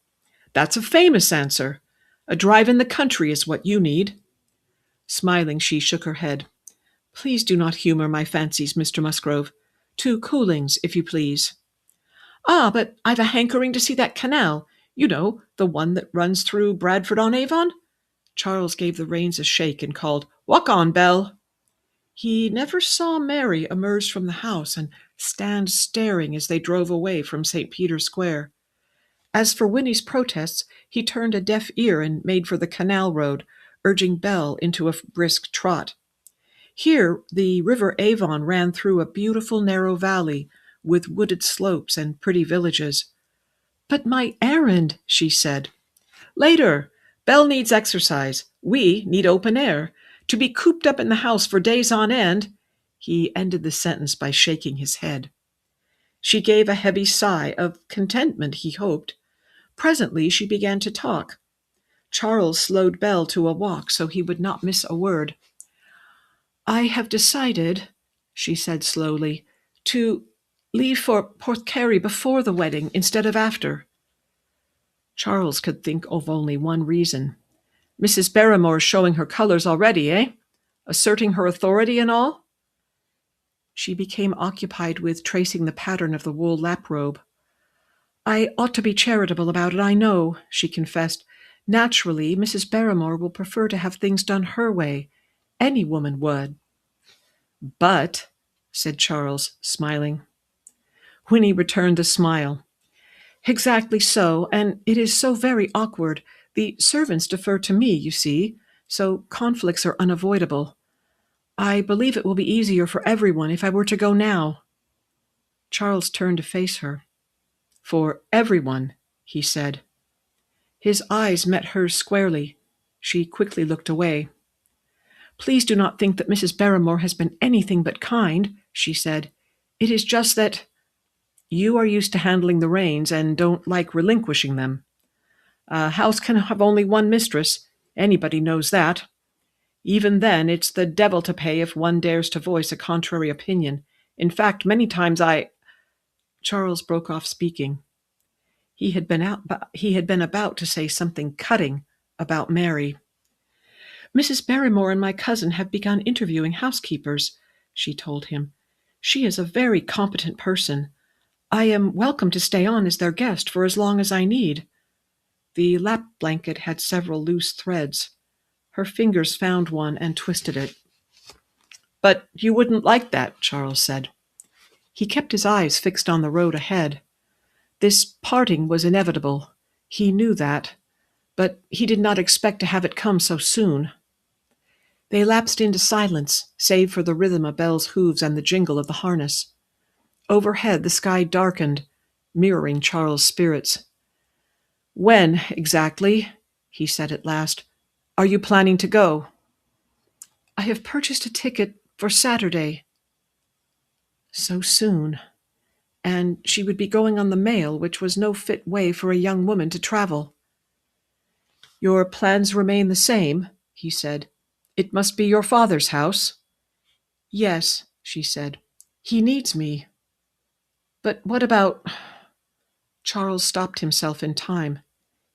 "That's a famous answer. A drive in the country is what you need." Smiling, she shook her head. "Please do not humor my fancies, Mr. Musgrove. To Cooling's, if you please." "Ah, but I've a hankering to see that canal. You know, the one that runs through Bradford-on-Avon?" Charles gave the reins a shake and called, "Walk on, Belle." He never saw Mary emerge from the house and stand staring as they drove away from St. Peter's Square. As for Winnie's protests, he turned a deaf ear and made for the canal road, urging Belle into a brisk trot. Here the river Avon ran through a beautiful narrow valley with wooded slopes and pretty villages. "But my errand," she said. "Later. Belle needs exercise. We need open air. To be cooped up in the house for days on end—" He ended the sentence by shaking his head. She gave a heavy sigh, of contentment, he hoped. Presently she began to talk. Charles slowed Belle to a walk so he would not miss a word. "I have decided," she said slowly, "to leave for Portcarry before the wedding instead of after." Charles could think of only one reason. "Mrs. Barrymore showing her colors already, eh? Asserting her authority and all?" She became occupied with tracing the pattern of the wool lap-robe. "I ought to be charitable about it, I know," she confessed. "Naturally, Mrs. Barrymore will prefer to have things done her way. Any woman would. But, said Charles, smiling. Winnie returned the smile. Exactly so, and it is so very awkward. The servants defer to me, you see, so conflicts are unavoidable. I believe it will be easier for everyone if I were to go now. Charles turned to face her. For everyone, he said. His eyes met hers squarely. She quickly looked away. Please do not think that Mrs. Barrymore has been anything but kind, she said. It is just that you are used to handling the reins and don't like relinquishing them. A house can have only one mistress. Anybody knows that. Even then, it's the devil to pay if one dares to voice a contrary opinion. In fact, many times Charles broke off speaking. He had been about to say something cutting about Mary. Mrs. Barrymore and my cousin have begun interviewing housekeepers, she told him. She is a very competent person. I am welcome to stay on as their guest for as long as I need. The lap blanket had several loose threads. Her fingers found one and twisted it. But you wouldn't like that, Charles said. He kept his eyes fixed on the road ahead. This parting was inevitable. He knew that, but he did not expect to have it come so soon. They lapsed into silence, save for the rhythm of Belle's hooves and the jingle of the harness. Overhead, the sky darkened, mirroring Charles' spirits. When, exactly, he said at last, are you planning to go? I have purchased a ticket for Saturday. So soon. And she would be going on the mail, which was no fit way for a young woman to travel. Your plans remain the same, he said. It must be your father's house. Yes, she said. He needs me. But what about... Charles stopped himself in time.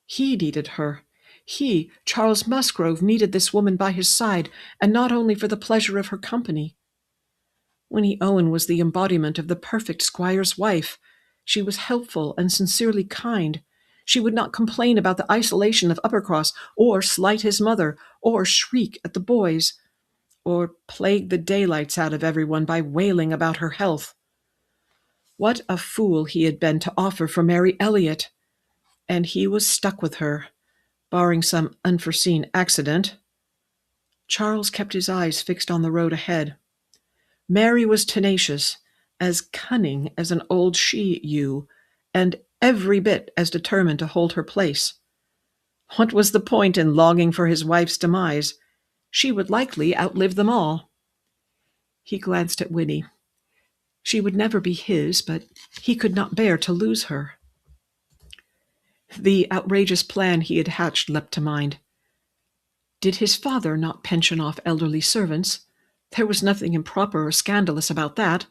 He needed her. He, Charles Musgrove, needed this woman by his side, and not only for the pleasure of her company. Winnie Owen was the embodiment of the perfect squire's wife. She was helpful and sincerely kind. She would not complain about the isolation of Uppercross, or slight his mother, or shriek at the boys, or plague the daylights out of everyone by wailing about her health. What a fool he had been to offer for Mary Elliot! And he was stuck with her, barring some unforeseen accident. Charles kept his eyes fixed on the road ahead. Mary was tenacious, as cunning as an old she-ewe, and every bit as determined to hold her place. What was the point in longing for his wife's demise? She would likely outlive them all. He glanced at Winnie. She would never be his, but he could not bear to lose her. The outrageous plan he had hatched leapt to mind. Did his father not pension off elderly servants? There was nothing improper or scandalous about that.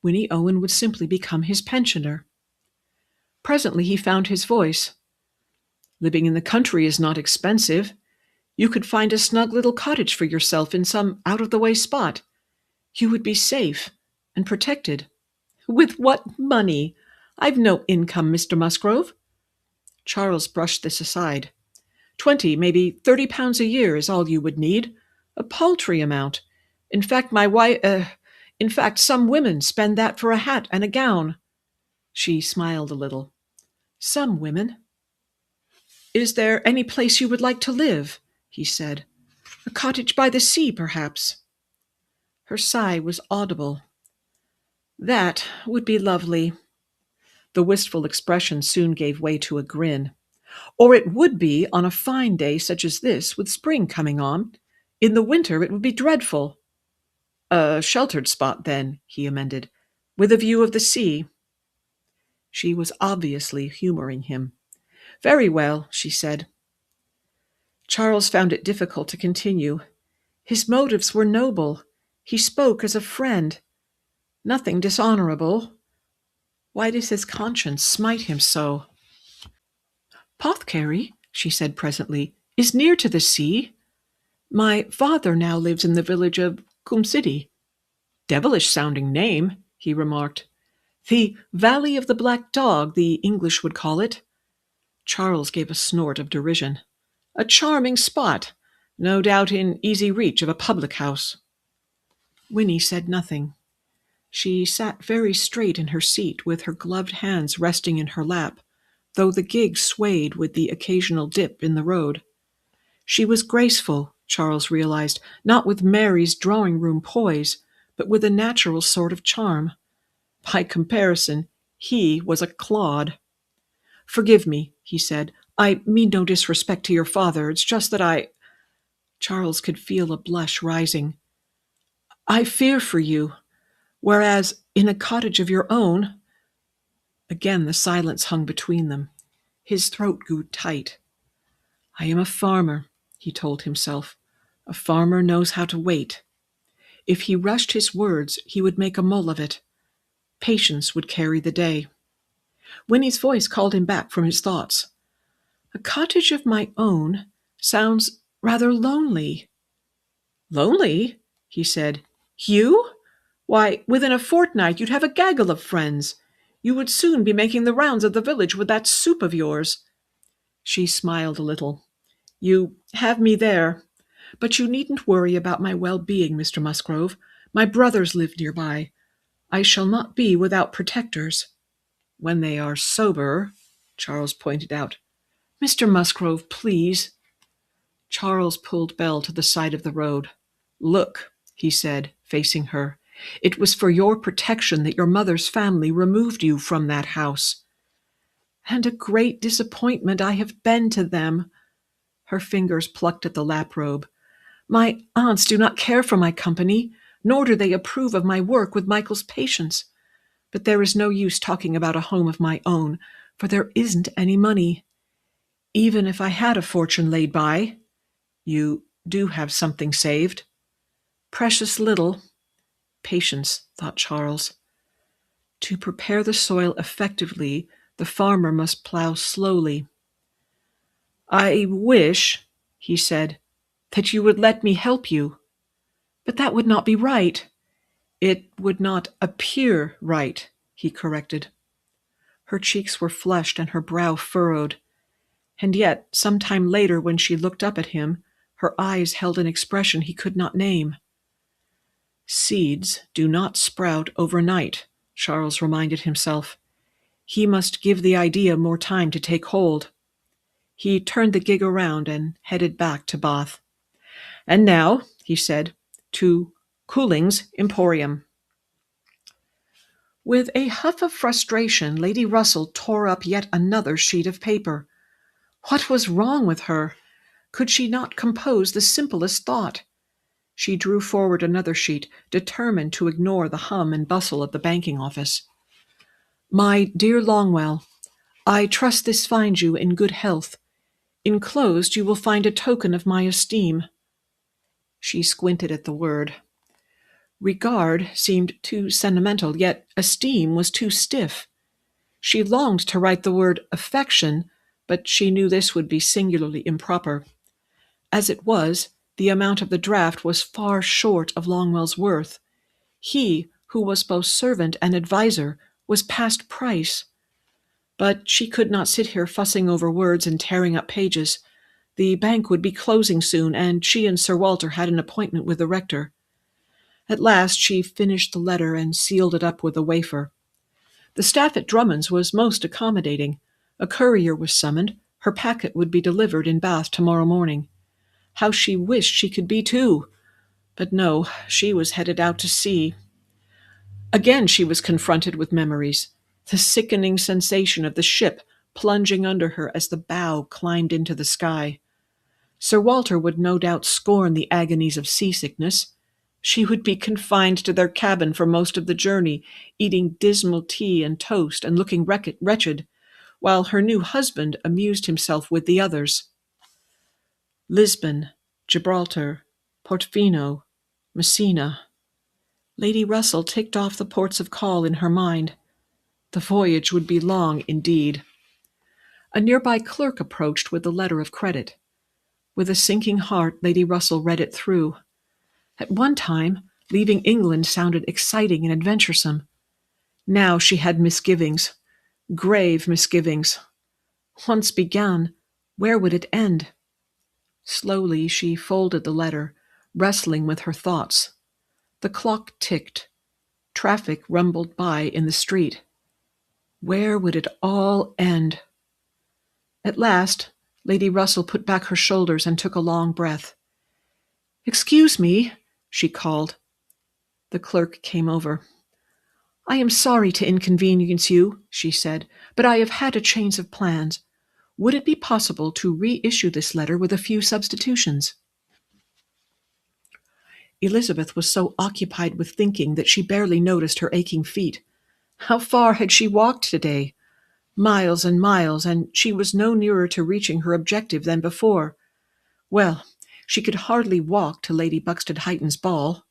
Winnie Owen would simply become his pensioner. Presently he found his voice. Living in the country is not expensive. You could find a snug little cottage for yourself in some out-of-the-way spot. You would be safe and protected. With what money? I've no income, Mr. Musgrove. Charles brushed this aside. 20, maybe 30 pounds a year is all you would need. A paltry amount. In fact, some women spend that for a hat and a gown. She smiled a little. Some women. Is there any place you would like to live? He said. A cottage by the sea, perhaps. Her sigh was audible. That would be lovely. The wistful expression soon gave way to a grin. Or it would be on a fine day such as this, with spring coming on. In the winter it would be dreadful. A sheltered spot, then, he amended, with a view of the sea. She was obviously humoring him. Very well, she said. Charles found it difficult to continue. His motives were noble. He spoke as a friend. Nothing dishonorable. Why does his conscience smite him so? Pothcary, she said presently, is near to the sea. My father now lives in the village of Cumcity. Devilish-sounding name, he remarked. The Valley of the Black Dog, the English would call it. Charles gave a snort of derision. A charming spot. No doubt in easy reach of a public-house." Winnie said nothing. She sat very straight in her seat with her gloved hands resting in her lap, though the gig swayed with the occasional dip in the road. She was graceful, Charles realized, not with Mary's drawing-room poise, but with a natural sort of charm. By comparison, he was a clod. "Forgive me," he said. "I mean no disrespect to your father. It's just that Charles could feel a blush rising. "I fear for you, whereas in a cottage of your own—" Again the silence hung between them. His throat grew tight. "I am a farmer," he told himself. "A farmer knows how to wait." If he rushed his words, he would make a mull of it. Patience would carry the day. Winnie's voice called him back from his thoughts. "A cottage of my own sounds rather lonely." "Lonely?" he said. "You? Why, within a fortnight you'd have a gaggle of friends. You would soon be making the rounds of the village with that soup of yours." She smiled a little. "You have me there. But you needn't worry about my well-being, Mr. Musgrove. My brothers live nearby. I shall not be without protectors." "When they are sober," Charles pointed out. "Mr. Musgrove, please." Charles pulled Belle to the side of the road. "Look," he said, facing her. "It was for your protection that your mother's family removed you from that house." "And a great disappointment I have been to them." Her fingers plucked at the lap-robe. "My aunts do not care for my company, nor do they approve of my work with Michael's patients. But there is no use talking about a home of my own, for there isn't any money. Even if I had a fortune laid by—" "You do have something saved?" "Precious little." Patience, thought Charles. To prepare the soil effectively, the farmer must plow slowly. "I wish," he said, "that you would let me help you." "But that would not be right." "It would not appear right," he corrected. Her cheeks were flushed and her brow furrowed. And yet, some time later, when she looked up at him, her eyes held an expression he could not name. "Seeds do not sprout overnight," Charles reminded himself. He must give the idea more time to take hold. He turned the gig around and headed back to Bath. "And now," he said, "to Cooling's Emporium." With a huff of frustration, Lady Russell tore up yet another sheet of paper. What was wrong with her? Could she not compose the simplest thought? She drew forward another sheet, determined to ignore the hum and bustle of the banking office. "My dear Longwell, I trust this finds you in good health. Enclosed you will find a token of my esteem." She squinted at the word. Regard seemed too sentimental, yet esteem was too stiff. She longed to write the word affection, but she knew this would be singularly improper. As it was, the amount of the draft was far short of Longwell's worth. He, who was both servant and adviser, was past price. But she could not sit here fussing over words and tearing up pages. The bank would be closing soon, and she and Sir Walter had an appointment with the rector. At last she finished the letter and sealed it up with a wafer. The staff at Drummond's was most accommodating. A courier was summoned. Her packet would be delivered in Bath tomorrow morning. How she wished she could be too! But no, she was headed out to sea. Again she was confronted with memories. The sickening sensation of the ship plunging under her as the bow climbed into the sky. Sir Walter would no doubt scorn the agonies of seasickness. She would be confined to their cabin for most of the journey, eating dismal tea and toast and looking wretched, while her new husband amused himself with the others. Lisbon, Gibraltar, Portofino, Messina. Lady Russell ticked off the ports of call in her mind. The voyage would be long indeed. A nearby clerk approached with the letter of credit. With a sinking heart, Lady Russell read it through. At one time, leaving England sounded exciting and adventuresome. Now she had misgivings, grave misgivings. Once begun, where would it end? Slowly she folded the letter, wrestling with her thoughts. The clock ticked. Traffic rumbled by in the street. Where would it all end? At last, Lady Russell put back her shoulders and took a long breath. "Excuse me," she called. The clerk came over. "I am sorry to inconvenience you," she said, "but I have had a change of plans. Would it be possible to reissue this letter with a few substitutions?" Elizabeth was so occupied with thinking that she barely noticed her aching feet. How far had she walked today? Miles and miles, and she was no nearer to reaching her objective than before. Well, she could hardly walk to Lady Buxton Hyton's ball.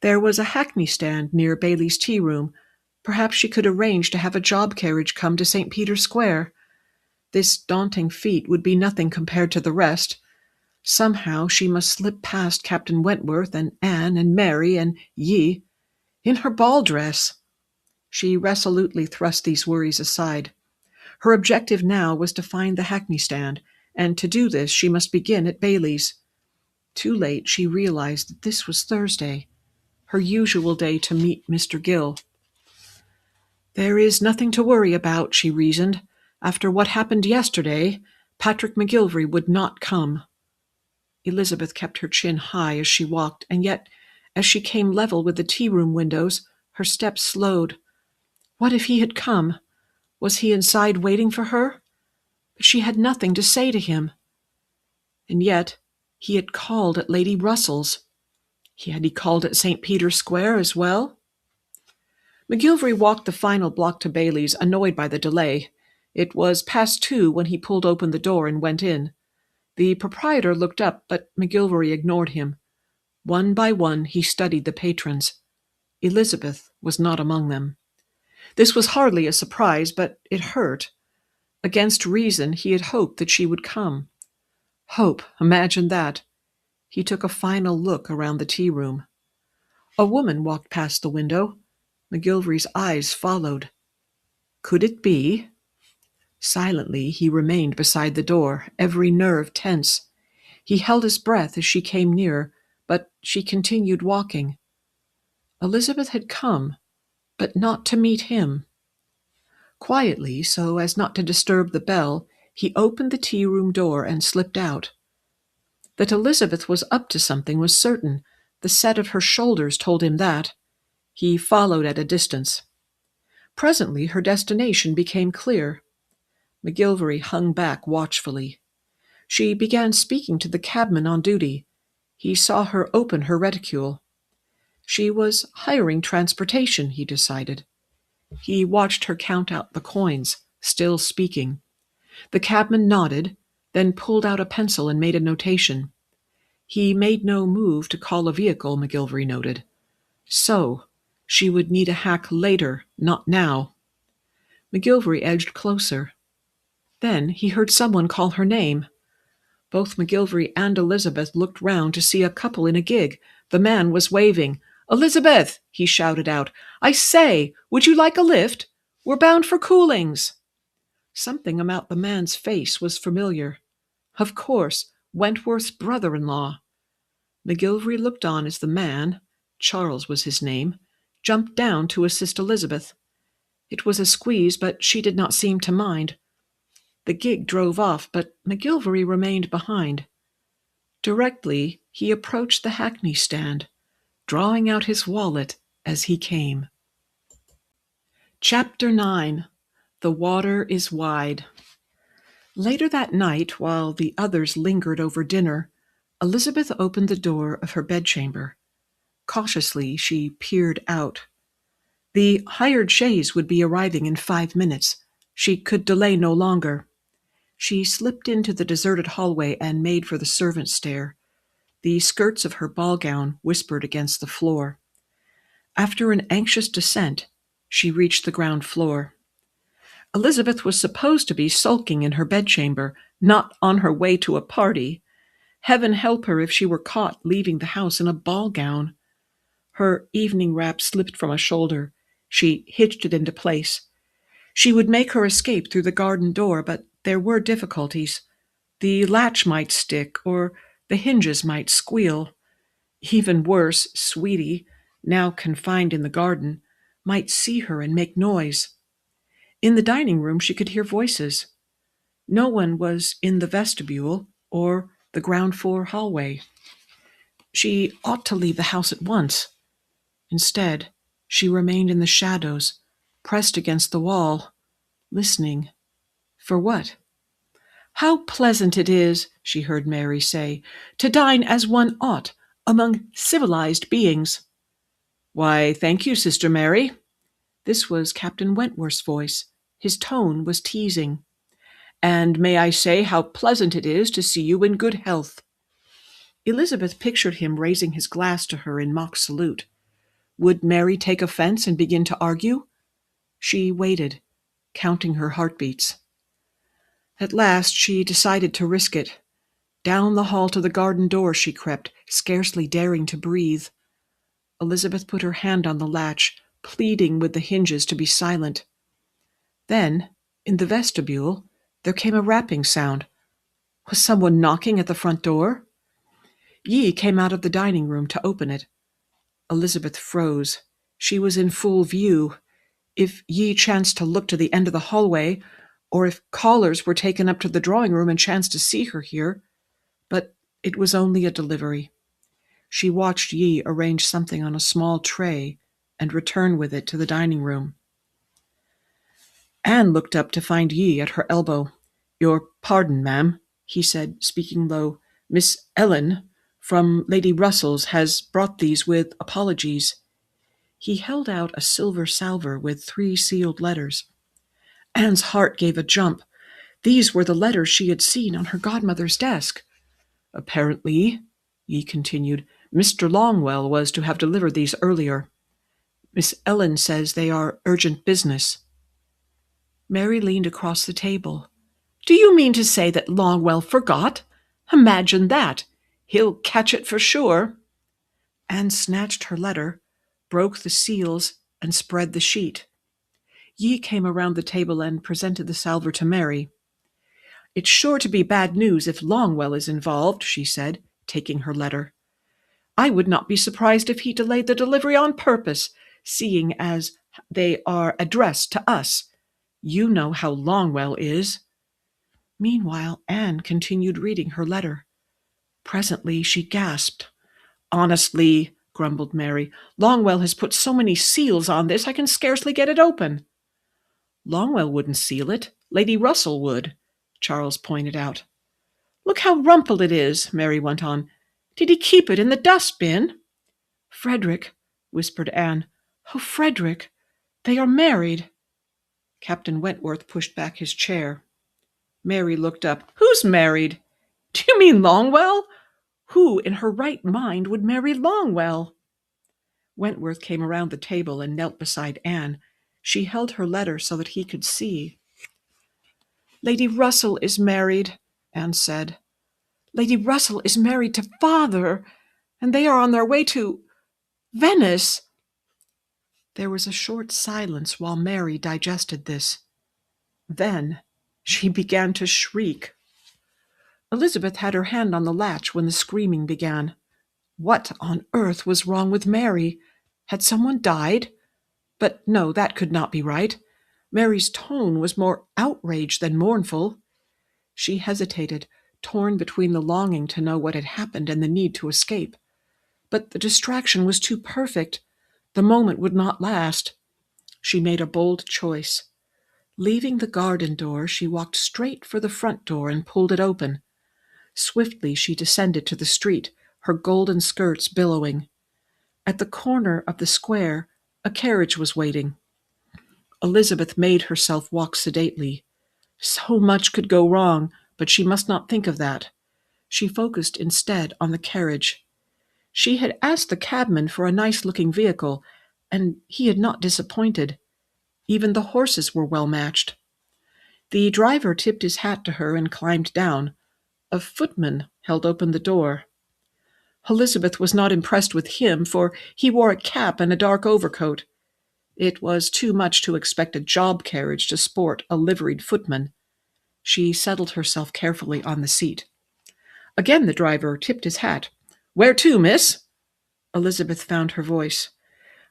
There was a hackney stand near Bailey's tea room. Perhaps she could arrange to have a job carriage come to St. Peter's Square. This daunting feat would be nothing compared to the rest. Somehow she must slip past Captain Wentworth and Anne and Mary and Yi in her ball dress. She resolutely thrust these worries aside. Her objective now was to find the hackney stand, and to do this she must begin at Bailey's. Too late she realized that this was Thursday, her usual day to meet Mr. Gill. There is nothing to worry about, she reasoned. After what happened yesterday, Patrick McGillvary would not come. Elizabeth kept her chin high as she walked, and yet, as she came level with the tea-room windows, her steps slowed. What if he had come? Was he inside waiting for her? But she had nothing to say to him. And yet, he had called at Lady Russell's. Had he called at St. Peter's Square as well? McGillvary walked the final block to Bailey's, annoyed by the delay. It was past 2 when he pulled open the door and went in. The proprietor looked up, but McGillvary ignored him. One by one he studied the patrons. Elizabeth was not among them. This was hardly a surprise, but it hurt. Against reason, he had hoped that she would come. Hope, imagine that. He took a final look around the tea room. A woman walked past the window. McGillvary's eyes followed. Could it be? Silently, he remained beside the door, every nerve tense. He held his breath as she came near, but she continued walking. Elizabeth had come, but not to meet him. Quietly, so as not to disturb the bell, he opened the tea-room door and slipped out. That Elizabeth was up to something was certain. The set of her shoulders told him that. He followed at a distance. Presently her destination became clear. McGillvary hung back watchfully. She began speaking to the cabman on duty. He saw her open her reticule. She was hiring transportation, he decided. He watched her count out the coins, still speaking. The cabman nodded, then pulled out a pencil and made a notation. He made no move to call a vehicle, McGillvary noted. So, she would need a hack later, not now. McGillvary edged closer. Then he heard someone call her name. Both McGillvary and Elizabeth looked round to see a couple in a gig. The man was waving. "Elizabeth!" he shouted out. "I say, would you like a lift? We're bound for Coolings." Something about the man's face was familiar. Of course, Wentworth's brother-in-law. McGillvary looked on as the man, Charles was his name, jumped down to assist Elizabeth. It was a squeeze, but she did not seem to mind. The gig drove off, but McGillvary remained behind. Directly he approached the hackney stand, drawing out his wallet as he came. Chapter 9. The Water is Wide. Later that night, while the others lingered over dinner, Elizabeth opened the door of her bedchamber. Cautiously, she peered out. The hired chaise would be arriving in 5 minutes. She could delay no longer. She slipped into the deserted hallway and made for the servants' stair. The skirts of her ball gown whispered against the floor. After an anxious descent, she reached the ground floor. Elizabeth was supposed to be sulking in her bedchamber, not on her way to a party. Heaven help her if she were caught leaving the house in a ball gown. Her evening wrap slipped from a shoulder. She hitched it into place. She would make her escape through the garden door, but there were difficulties. The latch might stick, or the hinges might squeal. Even worse, Sweetie, now confined in the garden, might see her and make noise. In the dining room she could hear voices. No one was in the vestibule or the ground floor hallway. She ought to leave the house at once. Instead, she remained in the shadows, pressed against the wall, listening. For what? "How pleasant it is," she heard Mary say, "to dine as one ought, among civilized beings." "Why, thank you, Sister Mary." This was Captain Wentworth's voice. His tone was teasing. "And may I say how pleasant it is to see you in good health." Elizabeth pictured him raising his glass to her in mock salute. Would Mary take offense and begin to argue? She waited, counting her heartbeats. At last she decided to risk it. Down the hall to the garden door she crept, scarcely daring to breathe. Elizabeth put her hand on the latch, pleading with the hinges to be silent. Then, in the vestibule, there came a rapping sound. Was someone knocking at the front door? Yi came out of the dining room to open it. Elizabeth froze. She was in full view. If Yi chanced to look to the end of the hallway, or if callers were taken up to the drawing room and chanced to see her here. But it was only a delivery. She watched Yi arrange something on a small tray and return with it to the dining room. Anne looked up to find Yi at her elbow. "Your pardon, ma'am," he said, speaking low. "Miss Ellen, from Lady Russell's, has brought these with apologies." He held out a silver salver with 3 sealed letters. Anne's heart gave a jump. These were the letters she had seen on her godmother's desk. "Apparently," Yi continued, "Mr. Longwell was to have delivered these earlier. Miss Ellen says they are urgent business." Mary leaned across the table. "Do you mean to say that Longwell forgot? Imagine that! He'll catch it for sure." Anne snatched her letter, broke the seals, and spread the sheet. Yi came around the table and presented the salver to Mary. "It's sure to be bad news if Longwell is involved," she said, taking her letter. "I would not be surprised if he delayed the delivery on purpose, seeing as they are addressed to us. You know how Longwell is." Meanwhile, Anne continued reading her letter. Presently she gasped. "Honestly," grumbled Mary, "Longwell has put so many seals on this I can scarcely get it open." "Longwell wouldn't seal it. Lady Russell would," Charles pointed out. "Look how rumpled it is," Mary went on. "Did he keep it in the dustbin?" "Frederick," whispered Anne. "Oh, Frederick, they are married." Captain Wentworth pushed back his chair. Mary looked up. "Who's married? Do you mean Longwell? Who in her right mind would marry Longwell?" Wentworth came around the table and knelt beside Anne. She held her letter so that he could see. "Lady Russell is married," Anne said. "Lady Russell is married to Father, and they are on their way to Venice." There was a short silence while Mary digested this. Then she began to shriek. Elizabeth had her hand on the latch when the screaming began. What on earth was wrong with Mary? Had someone died? But no, that could not be right. Mary's tone was more outraged than mournful. She hesitated, torn between the longing to know what had happened and the need to escape. But the distraction was too perfect. The moment would not last. She made a bold choice. Leaving the garden door, she walked straight for the front door and pulled it open. Swiftly she descended to the street, her golden skirts billowing. At the corner of the square, a carriage was waiting. Elizabeth made herself walk sedately. So much could go wrong, but she must not think of that. She focused instead on the carriage. She had asked the cabman for a nice-looking vehicle, and he had not disappointed. Even the horses were well matched. The driver tipped his hat to her and climbed down. A footman held open the door. Elizabeth was not impressed with him, for he wore a cap and a dark overcoat. It was too much to expect a job carriage to sport a liveried footman. She settled herself carefully on the seat. Again the driver tipped his hat. "Where to, miss?" Elizabeth found her voice.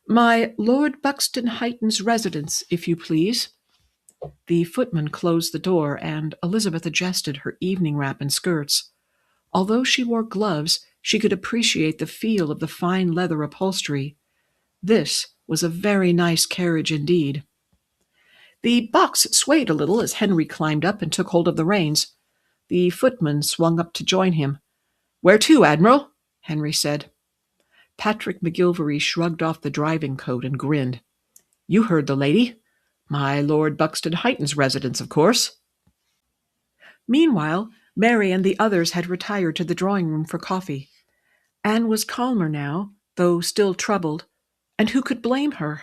"My Lord Buxton Heighton's residence, if you please." The footman closed the door, and Elizabeth adjusted her evening wrap and skirts. Although she wore gloves, she could appreciate the feel of the fine leather upholstery. This was a very nice carriage indeed. The box swayed a little as Henry climbed up and took hold of the reins. The footman swung up to join him. "Where to, Admiral?" Henry said. Patrick McGillvary shrugged off the driving coat and grinned. "You heard the lady. My Lord Buxton Heighton's residence, of course." Meanwhile, Mary and the others had retired to the drawing-room for coffee. Anne was calmer now, though still troubled, and who could blame her?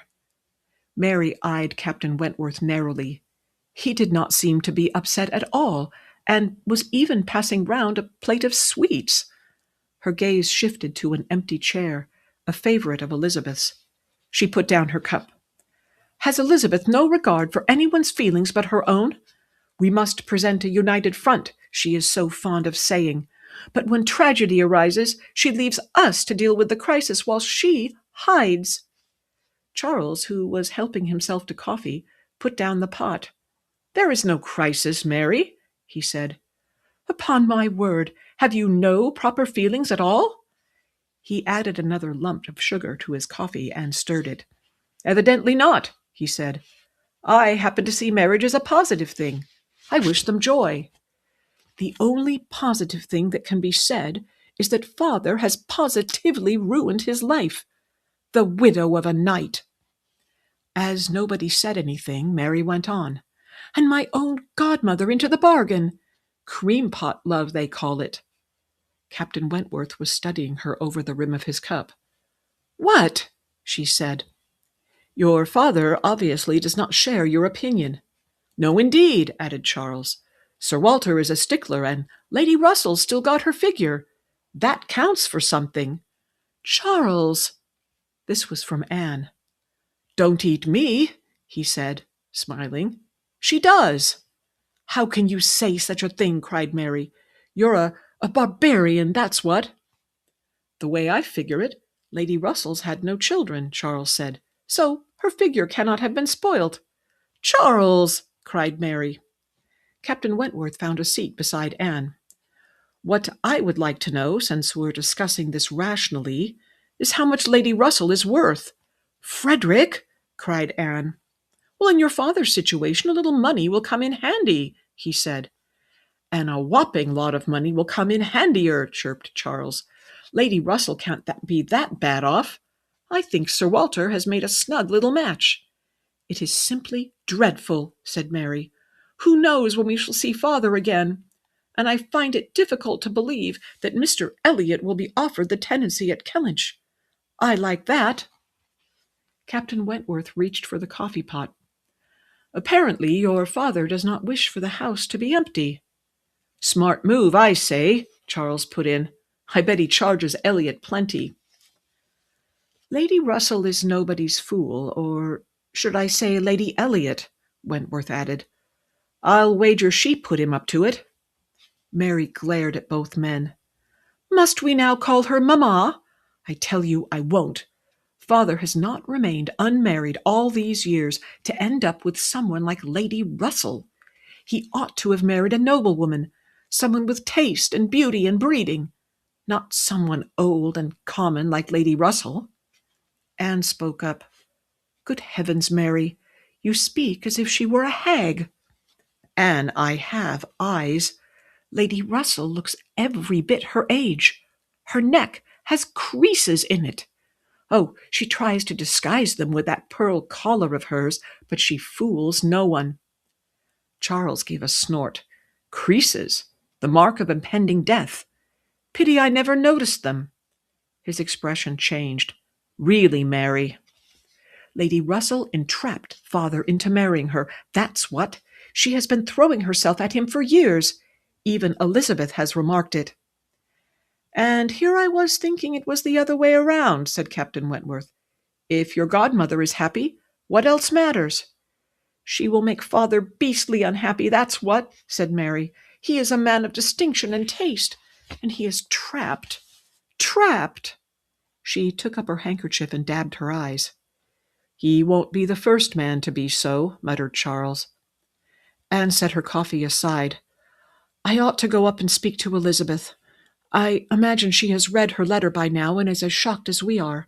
Mary eyed Captain Wentworth narrowly. He did not seem to be upset at all, and was even passing round a plate of sweets. Her gaze shifted to an empty chair, a favorite of Elizabeth's. She put down her cup. "Has Elizabeth no regard for anyone's feelings but her own? We must present a united front, she is so fond of saying. But when tragedy arises, she leaves us to deal with the crisis while she hides." Charles, who was helping himself to coffee, put down the pot. "There is no crisis, Mary," he said. "Upon my word, have you no proper feelings at all?" He added another lump of sugar to his coffee and stirred it. "Evidently not," he said. "I happen to see marriage as a positive thing. I wish them joy. The only positive thing that can be said is that father has positively ruined his life. The widow of a knight." As nobody said anything, Mary went on. "And my own godmother into the bargain. Cream-pot love, they call it." Captain Wentworth was studying her over the rim of his cup. "What?" she said. "Your father obviously does not share your opinion." "No, indeed," added Charles. "Sir Walter is a stickler, and Lady Russell's still got her figure. That counts for something." "Charles!" This was from Anne. "Don't eat me," he said, smiling. "She does." "How can you say such a thing?" cried Mary. "You're a barbarian, that's what." "The way I figure it, Lady Russell's had no children," Charles said, "so her figure cannot have been spoilt." "Charles!" cried Mary. Captain Wentworth found a seat beside Anne. "What I would like to know, since we're discussing this rationally, is how much Lady Russell is worth." "Frederick!" cried Anne. "Well, in your father's situation, a little money will come in handy," he said. "And a whopping lot of money will come in handier," chirped Charles. "Lady Russell can't be that bad off. I think Sir Walter has made a snug little match." "It is simply dreadful," said Mary. "Who knows when we shall see father again? And I find it difficult to believe that Mr. Elliot will be offered the tenancy at Kellynch. I like that." Captain Wentworth reached for the coffee pot. "Apparently your father does not wish for the house to be empty." "Smart move, I say," Charles put in. "I bet he charges Elliot plenty." "Lady Russell is nobody's fool, or should I say Lady Elliot?" Wentworth added. "I'll wager she put him up to it." Mary glared at both men. "Must we now call her Mamma? I tell you I won't. Father has not remained unmarried all these years to end up with someone like Lady Russell. He ought to have married a noblewoman, someone with taste and beauty and breeding, not someone old and common like Lady Russell." Anne spoke up. "Good heavens, Mary, you speak as if she were a hag." "Anne, I have eyes. Lady Russell looks every bit her age. Her neck has creases in it. Oh, she tries to disguise them with that pearl collar of hers, but she fools no one." Charles gave a snort. "Creases? The mark of impending death? Pity I never noticed them." His expression changed. "Really, Mary." "Lady Russell entrapped father into marrying her. That's what. She has been throwing herself at him for years. Even Elizabeth has remarked it." "And here I was thinking it was the other way around," said Captain Wentworth. "If your godmother is happy, what else matters?" "She will make father beastly unhappy, that's what," said Mary. "He is a man of distinction and taste, and he is trapped. Trapped!" She took up her handkerchief and dabbed her eyes. "He won't be the first man to be so," muttered Charles. Anne set her coffee aside. "I ought to go up and speak to Elizabeth. I imagine she has read her letter by now and is as shocked as we are."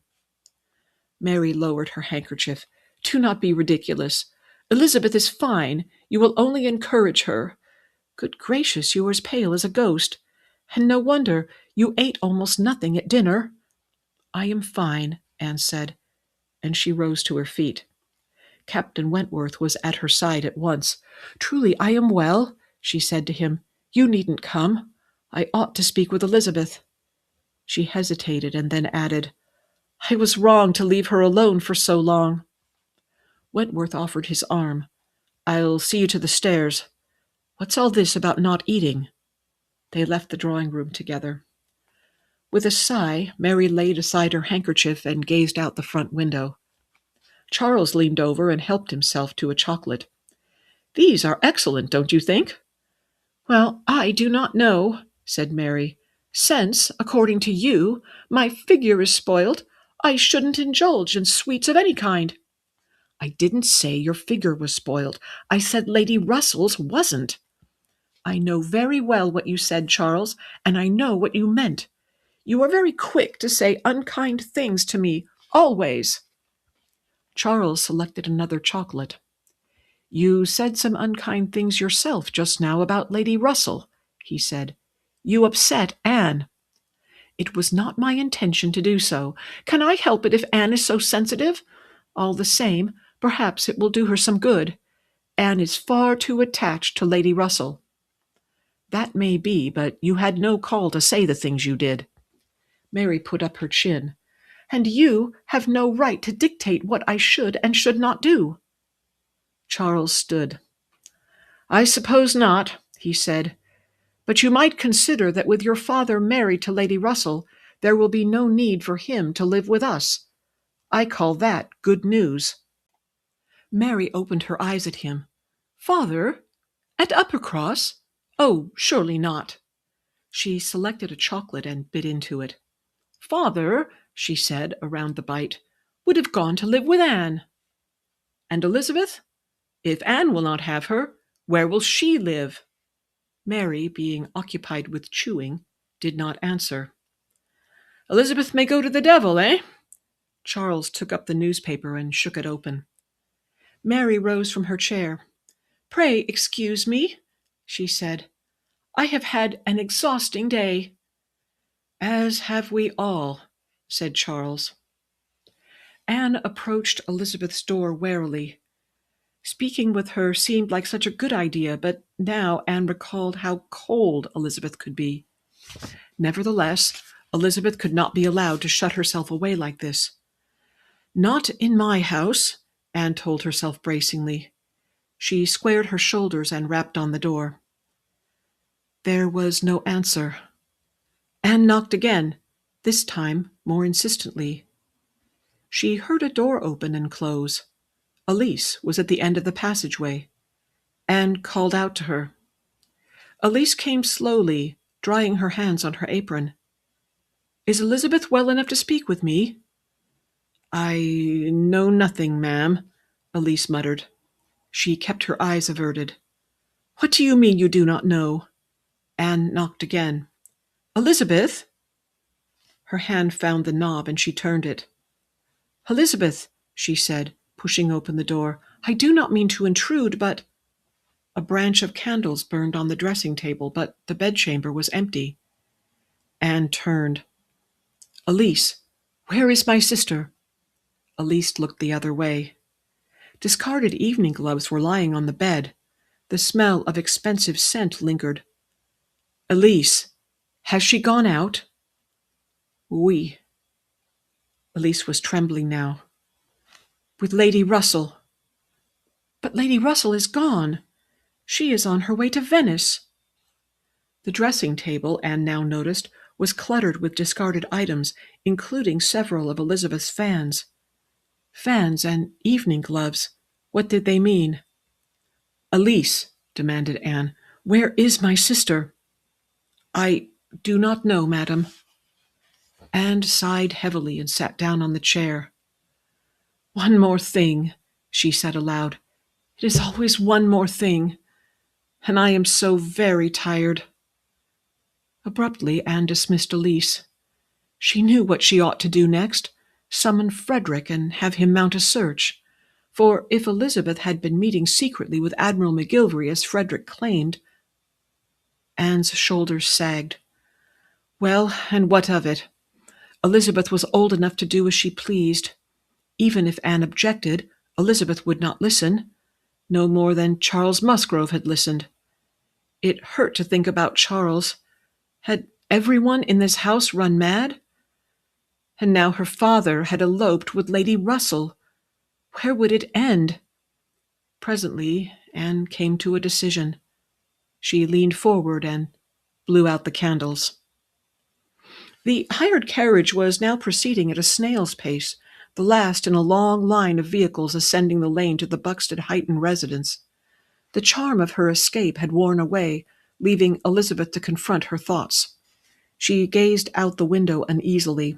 Mary lowered her handkerchief. "Do not be ridiculous. Elizabeth is fine. You will only encourage her. Good gracious, you are as pale as a ghost. And no wonder. You ate almost nothing at dinner." "I am fine," Anne said, and she rose to her feet. Captain Wentworth was at her side at once. "Truly, I am well," she said to him. "You needn't come. I ought to speak with Elizabeth." She hesitated and then added, "I was wrong to leave her alone for so long." Wentworth offered his arm. "I'll see you to the stairs. What's all this about not eating?" They left the drawing-room together. With a sigh, Mary laid aside her handkerchief and gazed out the front window. Charles leaned over and helped himself to a chocolate. "These are excellent, don't you think?" "Well, I do not know," said Mary. "Since, according to you, my figure is spoiled, I shouldn't indulge in sweets of any kind." "I didn't say your figure was spoiled. I said Lady Russell's wasn't." "I know very well what you said, Charles, and I know what you meant. You are very quick to say unkind things to me, always." Charles selected another chocolate. "You said some unkind things yourself just now about Lady Russell," he said. "You upset Anne." "It was not my intention to do so. Can I help it if Anne is so sensitive? All the same, perhaps it will do her some good. Anne is far too attached to Lady Russell." "That may be, but you had no call to say the things you did." Mary put up her chin. "And you have no right to dictate what I should and should not do." Charles stood. "I suppose not," he said. "But you might consider that with your father married to Lady Russell, there will be no need for him to live with us. I call that good news." Mary opened her eyes at him. "Father? At Uppercross? Oh, surely not." She selected a chocolate and bit into it. "Father," she said around the bite, "would have gone to live with Anne." "And Elizabeth? If Anne will not have her, where will she live?" Mary, being occupied with chewing, did not answer. "Elizabeth may go to the devil, eh?" Charles took up the newspaper and shook it open. Mary rose from her chair. "Pray excuse me," she said. "I have had an exhausting day." "As have we all," said Charles. Anne approached Elizabeth's door warily. Speaking with her seemed like such a good idea, but now Anne recalled how cold Elizabeth could be. Nevertheless, Elizabeth could not be allowed to shut herself away like this. "Not in my house," Anne told herself bracingly. She squared her shoulders and rapped on the door. There was no answer. Anne knocked again, this time more insistently. She heard a door open and close. Elise was at the end of the passageway. Anne called out to her. Elise came slowly, drying her hands on her apron. "Is Elizabeth well enough to speak with me?" "I know nothing, ma'am," Elise muttered. She kept her eyes averted. "What do you mean you do not know?" Anne knocked again. "Elizabeth?" Her hand found the knob and she turned it. "Elizabeth," she said, pushing open the door, "I do not mean to intrude, but—" A branch of candles burned on the dressing table, but the bedchamber was empty. Anne turned. "Elise, where is my sister?" Elise looked the other way. Discarded evening gloves were lying on the bed. The smell of expensive scent lingered. "Elise, has she gone out?" "Oui." Elise was trembling now. "With Lady Russell." "But Lady Russell is gone. She is on her way to Venice." The dressing table, Anne now noticed, was cluttered with discarded items, including several of Elizabeth's fans. Fans and evening gloves. What did they mean? "Elise," demanded Anne, "where is my sister?" "I do not know, madam." Anne sighed heavily and sat down on the chair. "One more thing," she said aloud. "It is always one more thing, and I am so very tired." Abruptly, Anne dismissed Elise. She knew what she ought to do next: summon Frederick and have him mount a search. For if Elizabeth had been meeting secretly with Admiral McGillvary, as Frederick claimed— Anne's shoulders sagged. Well, and what of it? Elizabeth was old enough to do as she pleased. Even if Anne objected, Elizabeth would not listen, no more than Charles Musgrove had listened. It hurt to think about Charles. Had everyone in this house run mad? And now her father had eloped with Lady Russell. Where would it end? Presently, Anne came to a decision. She leaned forward and blew out the candles. The hired carriage was now proceeding at a snail's pace, the last in a long line of vehicles ascending the lane to the Buxted Heighton residence. The charm of her escape had worn away, leaving Elizabeth to confront her thoughts. She gazed out the window uneasily.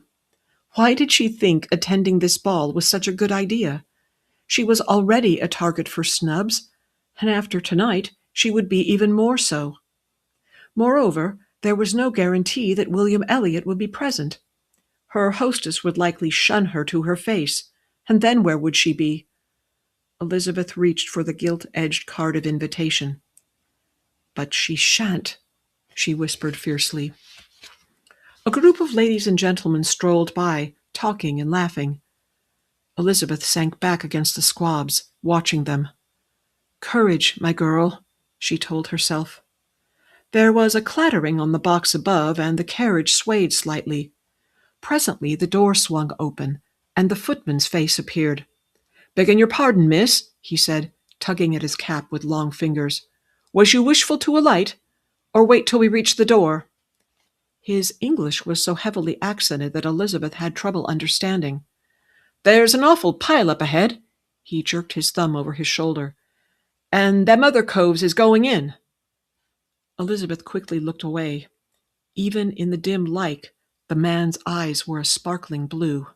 Why did she think attending this ball was such a good idea? She was already a target for snubs, and after tonight she would be even more so. Moreover, there was no guarantee that William Elliot would be present. Her hostess would likely shun her to her face, and then where would she be? Elizabeth reached for the gilt-edged card of invitation. "But she shan't," she whispered fiercely. A group of ladies and gentlemen strolled by, talking and laughing. Elizabeth sank back against the squabs, watching them. "Courage, my girl," she told herself. There was a clattering on the box above, and the carriage swayed slightly. Presently the door swung open, and the footman's face appeared. "Begging your pardon, miss," he said, tugging at his cap with long fingers. "Was you wishful to alight, or wait till we reach the door?" His English was so heavily accented that Elizabeth had trouble understanding. "There's an awful pile up ahead," he jerked his thumb over his shoulder, "and them other coves is going in." Elizabeth quickly looked away. Even in the dim light, the man's eyes were a sparkling blue,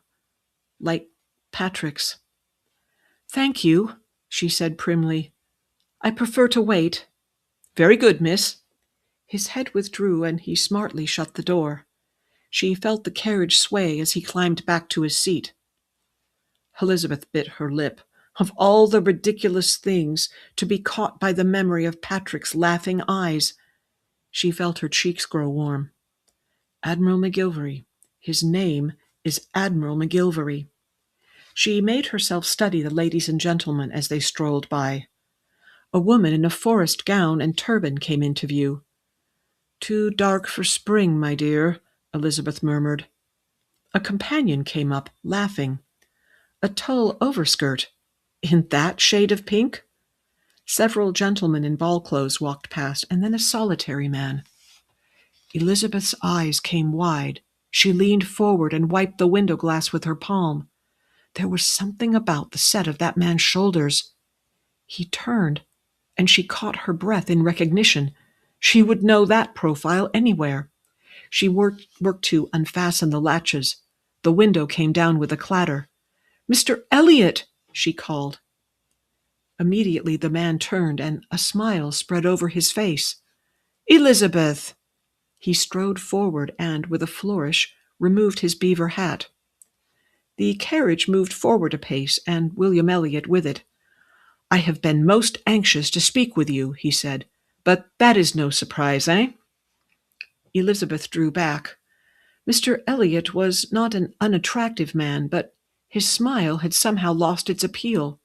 like Patrick's. "Thank you," she said primly. "I prefer to wait." "Very good, miss." His head withdrew, and he smartly shut the door. She felt the carriage sway as he climbed back to his seat. Elizabeth bit her lip. Of all the ridiculous things, to be caught by the memory of Patrick's laughing eyes. She felt her cheeks grow warm. Admiral McGillvary. His name is Admiral McGillvary. She made herself study the ladies and gentlemen as they strolled by. A woman in a forest gown and turban came into view. "Too dark for spring, my dear," Elizabeth murmured. A companion came up, laughing. A tulle overskirt. In that shade of pink? Several gentlemen in ball clothes walked past, and then a solitary man. Elizabeth's eyes came wide. She leaned forward and wiped the window glass with her palm. There was something about the set of that man's shoulders. He turned, and she caught her breath in recognition. She would know that profile anywhere. She worked to unfasten the latches. The window came down with a clatter. "Mr. Elliot!" she called. Immediately the man turned, and a smile spread over his face. "Elizabeth!" He strode forward and, with a flourish, removed his beaver hat. The carriage moved forward a pace, and William Elliot with it. "I have been most anxious to speak with you," he said, "but that is no surprise, eh?" Elizabeth drew back. Mr. Elliot was not an unattractive man, but his smile had somehow lost its appeal.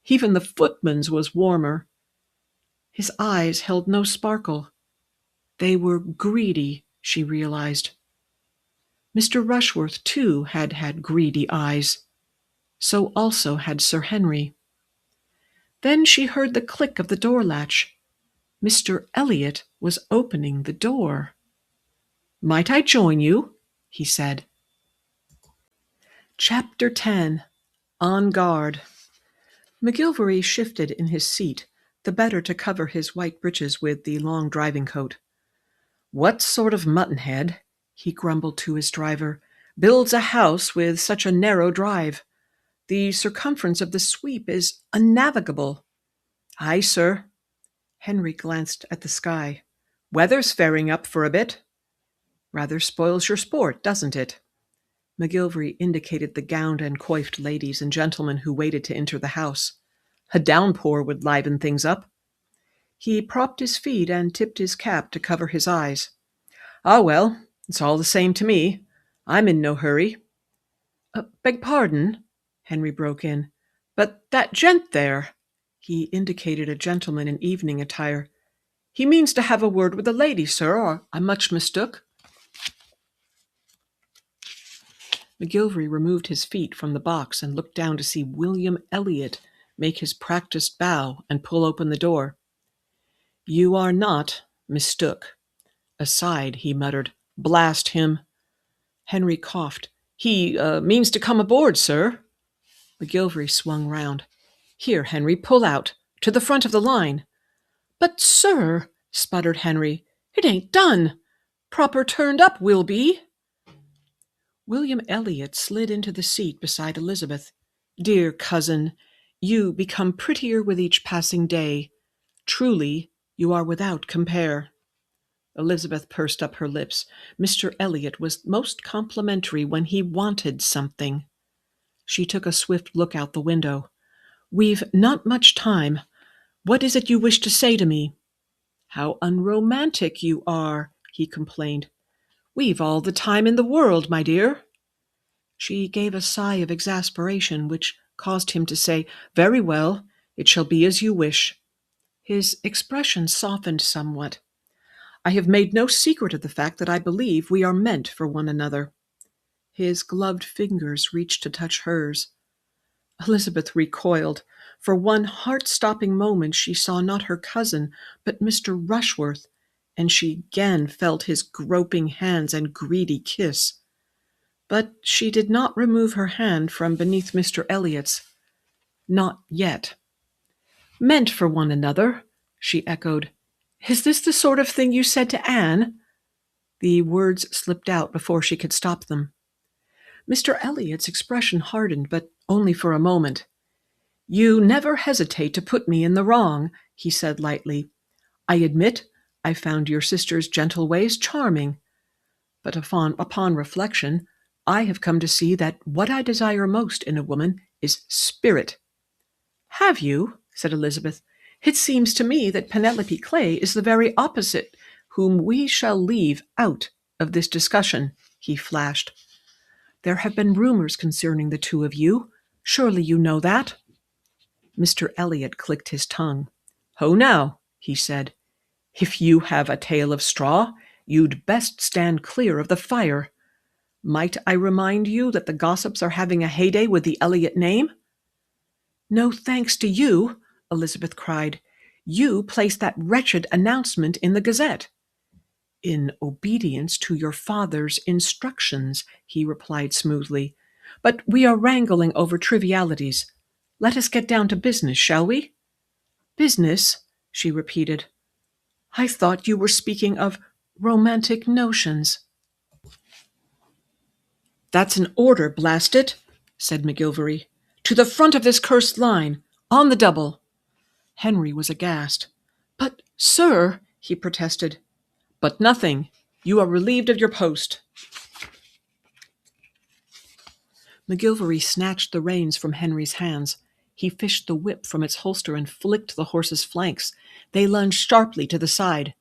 Even the footman's was warmer. His eyes held no sparkle. They were greedy, she realized. Mr. Rushworth, too, had greedy eyes. So also had Sir Henry. Then she heard the click of the door latch. Mr. Elliot was opening the door. "Might I join you?" he said. Chapter 10. On Guard. McGillvary shifted in his seat, the better to cover his white breeches with the long driving coat. "What sort of muttonhead," he grumbled to his driver, "builds a house with such a narrow drive? The circumference of the sweep is unnavigable." "Aye, sir." Henry glanced at the sky. "Weather's faring up for a bit." "Rather spoils your sport, doesn't it?" McGillvary indicated the gowned and coiffed ladies and gentlemen who waited to enter the house. "A downpour would liven things up." He propped his feet and tipped his cap to cover his eyes. "Ah, well, it's all the same to me. I'm in no hurry." "Beg pardon," Henry broke in, "but that gent there," he indicated a gentleman in evening attire, "he means to have a word with a lady, sir, or I'm much mistook." McGillvary removed his feet from the box and looked down to see William Elliot make his practiced bow and pull open the door. "You are not mistook." Aside, he muttered, "Blast him." Henry coughed. "He means to come aboard, sir." McGillvary swung round. "Here, Henry, pull out. To the front of the line." "But, sir," sputtered Henry, "it ain't done. Proper turned up will be." William Elliot slid into the seat beside Elizabeth. "Dear cousin, you become prettier with each passing day. Truly, you are without compare." Elizabeth pursed up her lips. Mr. Elliot was most complimentary when he wanted something. She took a swift look out the window. "We've not much time. What is it you wish to say to me?" "How unromantic you are," he complained. "We've all the time in the world, my dear." She gave a sigh of exasperation, which caused him to say, "Very well, it shall be as you wish." His expression softened somewhat. "I have made no secret of the fact that I believe we are meant for one another." His gloved fingers reached to touch hers. Elizabeth recoiled. For one heart-stopping moment she saw not her cousin, but Mr. Rushworth, and she again felt his groping hands and greedy kiss. But she did not remove her hand from beneath Mr. Elliot's. Not yet. "Meant for one another," she echoed. "Is this the sort of thing you said to Anne?" The words slipped out before she could stop them. Mr. Elliot's expression hardened, but only for a moment. "You never hesitate to put me in the wrong," he said lightly. "I admit I found your sister's gentle ways charming. But upon reflection, I have come to see that what I desire most in a woman is spirit." "Have you?" said Elizabeth. "It seems to me that Penelope Clay is the very opposite, whom we shall leave out of this discussion," he flashed. "There have been rumors concerning the two of you. Surely you know that?" Mr. Elliot clicked his tongue. "Ho now," he said. "If you have a tale of straw, you'd best stand clear of the fire. Might I remind you that the gossips are having a heyday with the Elliot name?" "No thanks to you," Elizabeth cried. "You placed that wretched announcement in the Gazette." "In obedience to your father's instructions," he replied smoothly. "But we are wrangling over trivialities. Let us get down to business, shall we?" "Business?" she repeated. "I thought you were speaking of romantic notions." "That's an order, blast it," said McGillvary. "To the front of this cursed line, on the double." Henry was aghast. "But, sir," he protested. "But nothing. You are relieved of your post." McGillvary snatched the reins from Henry's hands. He fished the whip from its holster and flicked the horse's flanks. They lunged sharply to the side.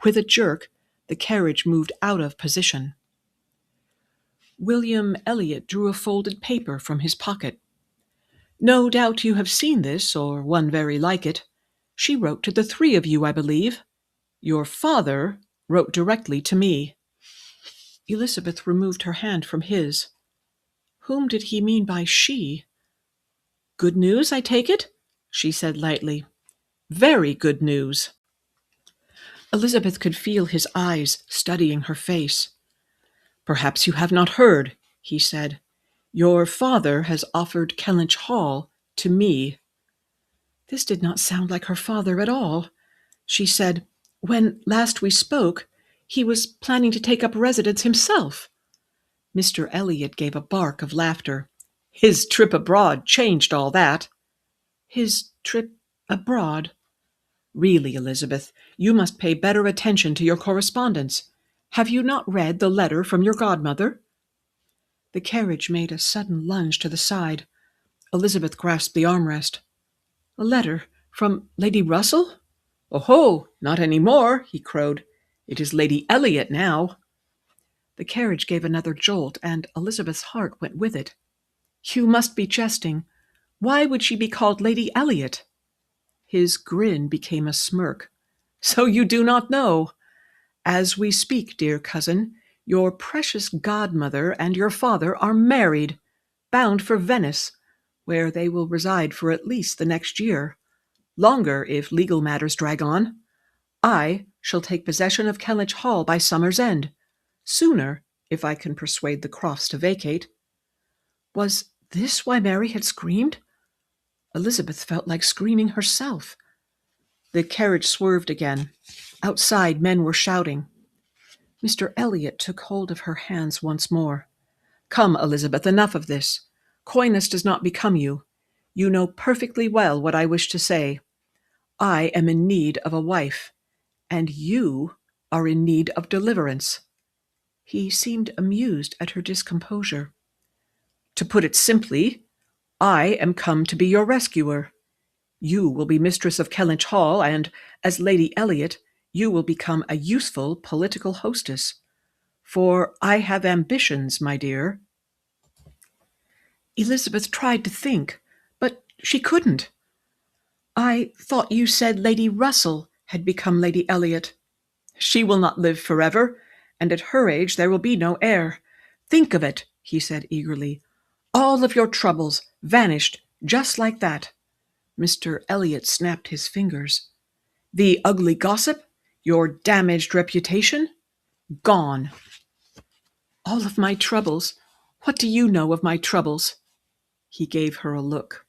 With a jerk, the carriage moved out of position. William Elliot drew a folded paper from his pocket. "No doubt you have seen this, or one very like it. She wrote to the three of you, I believe. Your father wrote directly to me." Elizabeth removed her hand from his. Whom did he mean by she? "Good news, I take it?" she said lightly. "Very good news." Elizabeth could feel his eyes studying her face. "Perhaps you have not heard," he said. "Your father has offered Kellynch Hall to me." This did not sound like her father at all. She said, "When last we spoke, he was planning to take up residence himself." Mr. Elliot gave a bark of laughter. "His trip abroad changed all that." "His trip abroad?" "Really, Elizabeth, you must pay better attention to your correspondence. Have you not read the letter from your godmother?" The carriage made a sudden lunge to the side. Elizabeth grasped the armrest. "A letter from Lady Russell?" "Oh, not any more," he crowed. "It is Lady Elliot now." The carriage gave another jolt, and Elizabeth's heart went with it. "You must be jesting. Why would she be called Lady Elliot?" His grin became a smirk. "So you do not know? As we speak, dear cousin, your precious godmother and your father are married, bound for Venice, where they will reside for at least the next year. Longer, if legal matters drag on. I shall take possession of Kellynch Hall by summer's end. Sooner, if I can persuade the Crofts to vacate." Was this why Mary had screamed? Elizabeth felt like screaming herself. The carriage swerved again. Outside, men were shouting. Mr. Elliot took hold of her hands once more. "Come, Elizabeth, enough of this. Coyness does not become you. You know perfectly well what I wish to say. I am in need of a wife, and you are in need of deliverance." He seemed amused at her discomposure. "To put it simply, I am come to be your rescuer. You will be mistress of Kellynch Hall, and, as Lady Elliot, you will become a useful political hostess. For I have ambitions, my dear." Elizabeth tried to think, but she couldn't. "I thought you said Lady Russell had become Lady Elliot." "She will not live forever, and at her age there will be no heir. Think of it," he said eagerly. "All of your troubles vanished just like that." Mr. Elliot snapped his fingers. "The ugly gossip, your damaged reputation, gone." "All of my troubles? What do you know of my troubles?" He gave her a look.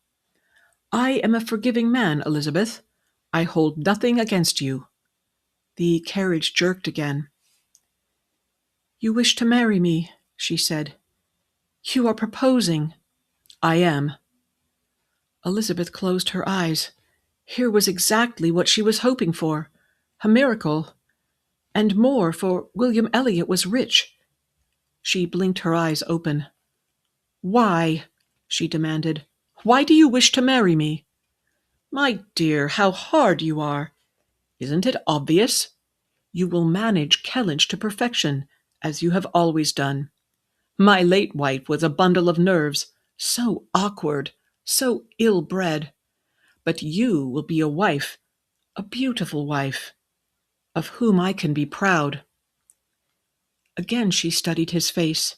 "I am a forgiving man, Elizabeth. I hold nothing against you." The carriage jerked again. "You wish to marry me," she said. "You are proposing." "I am." Elizabeth closed her eyes. Here was exactly what she was hoping for. A miracle. And more, for William Elliot was rich. She blinked her eyes open. "Why?" she demanded. "Why do you wish to marry me?" "My dear, how hard you are. Isn't it obvious? You will manage Kellynch to perfection, as you have always done. My late wife was a bundle of nerves, so awkward, so ill-bred. But you will be a wife, a beautiful wife, of whom I can be proud." Again she studied his face,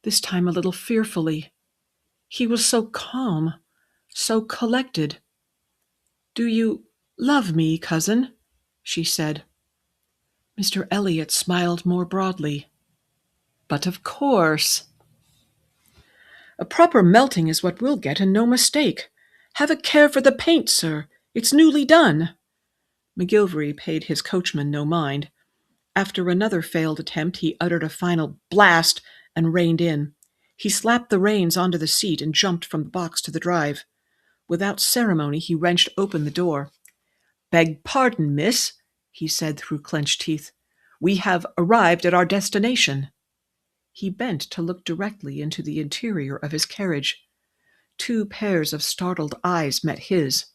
this time a little fearfully. He was so calm, so collected. "Do you love me, cousin?" she said. Mr. Elliot smiled more broadly. "But of course." "A proper melting is what we'll get, and no mistake. Have a care for the paint, sir. It's newly done." McGillvary paid his coachman no mind. After another failed attempt, he uttered a final blast and reined in. He slapped the reins onto the seat and jumped from the box to the drive. Without ceremony, he wrenched open the door. "Beg pardon, miss," he said through clenched teeth. "We have arrived at our destination." He bent to look directly into the interior of his carriage. Two pairs of startled eyes met his.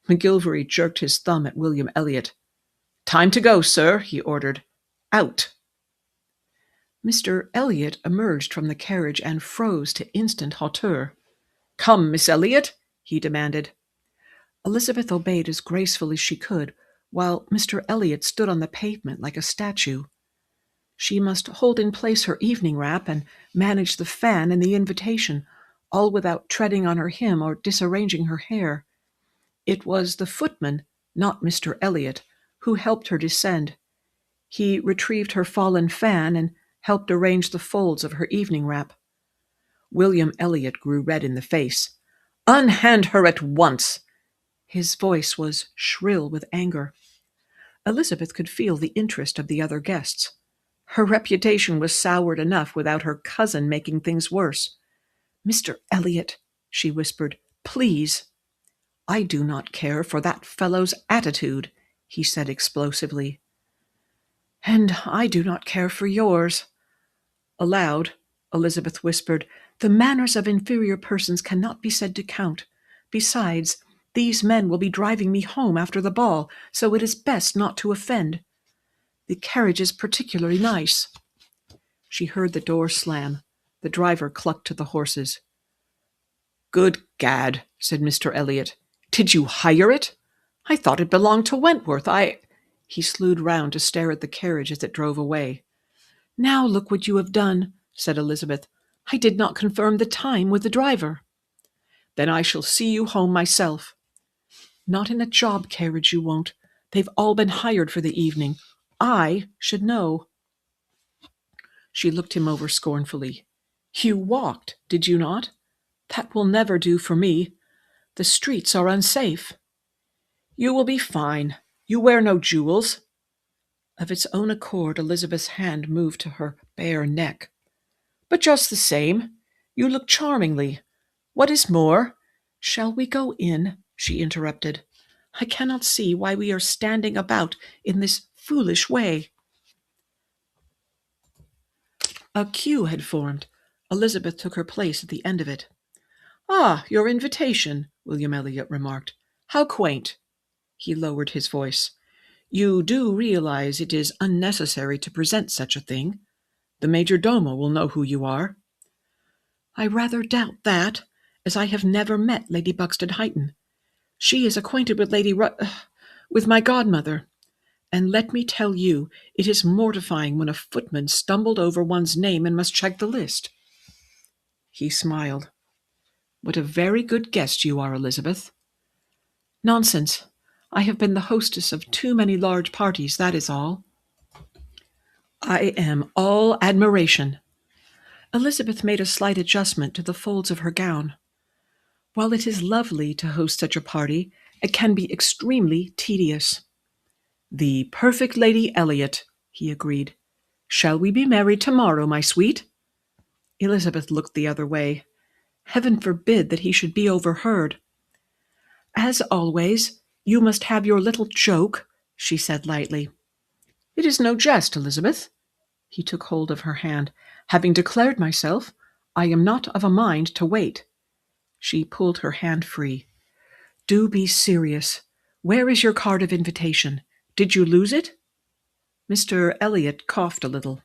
McGillvary jerked his thumb at William Elliot. "Time to go, sir," he ordered. "Out." Mr. Elliot emerged from the carriage and froze to instant hauteur. "Come, Miss Elliot," he demanded. Elizabeth obeyed as gracefully as she could, while Mr. Elliot stood on the pavement like a statue. She must hold in place her evening wrap and manage the fan and the invitation, all without treading on her hem or disarranging her hair. It was the footman, not Mr. Elliot, who helped her descend. He retrieved her fallen fan and helped arrange the folds of her evening wrap. William Elliot grew red in the face. "Unhand her at once!" His voice was shrill with anger. Elizabeth could feel the interest of the other guests. Her reputation was soured enough without her cousin making things worse. "Mr. Elliot," she whispered, "please." "I do not care for that fellow's attitude," he said explosively. "And I do not care for yours." Aloud, Elizabeth whispered, "The manners of inferior persons cannot be said to count. Besides, these men will be driving me home after the ball, so it is best not to offend. The carriage is particularly nice." She heard the door slam. The driver clucked to the horses. "Good gad," said Mr. Elliot. "Did you hire it? I thought it belonged to Wentworth. He slewed round to stare at the carriage as it drove away. "Now look what you have done," said Elizabeth. "I did not confirm the time with the driver." "Then I shall see you home myself." "Not in a job carriage, you won't. They've all been hired for the evening. I should know." She looked him over scornfully. "You walked, did you not? That will never do for me. The streets are unsafe." "You will be fine. You wear no jewels." Of its own accord, Elizabeth's hand moved to her bare neck. "But just the same, you look charmingly. What is more—" "Shall we go in?" she interrupted. "I cannot see why we are standing about in this foolish way." A queue had formed. Elizabeth took her place at the end of it. "Ah, your invitation," William Elliot remarked. "How quaint." He lowered his voice. "You do realize it is unnecessary to present such a thing? The major domo will know who you are." "I rather doubt that, as I have never met Lady Buxton Huyton. She is acquainted with with my godmother. And let me tell you, it is mortifying when a footman stumbled over one's name and must check the list." He smiled. "What a very good guest you are, Elizabeth." "Nonsense. I have been the hostess of too many large parties, that is all." "I am all admiration." Elizabeth made a slight adjustment to the folds of her gown. "While it is lovely to host such a party, it can be extremely tedious." "The perfect Lady Elliot," he agreed. "Shall we be married tomorrow, my sweet?" Elizabeth looked the other way. Heaven forbid that he should be overheard. "As always, you must have your little joke," she said lightly. "It is no jest, Elizabeth." He took hold of her hand. "Having declared myself, I am not of a mind to wait." She pulled her hand free. "Do be serious. Where is your card of invitation? Did you lose it?" Mr. Elliot coughed a little.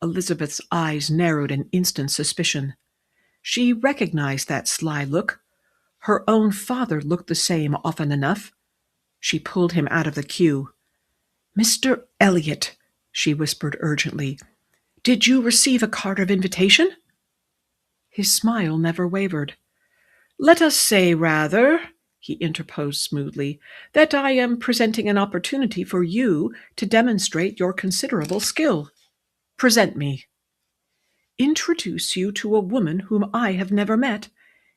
Elizabeth's eyes narrowed in instant suspicion. She recognized that sly look. Her own father looked the same often enough. She pulled him out of the queue. "Mr. Elliot," she whispered urgently, "did you receive a card of invitation?" His smile never wavered. "Let us say, rather," he interposed smoothly, "that I am presenting an opportunity for you to demonstrate your considerable skill. Present me." "Introduce you to a woman whom I have never met?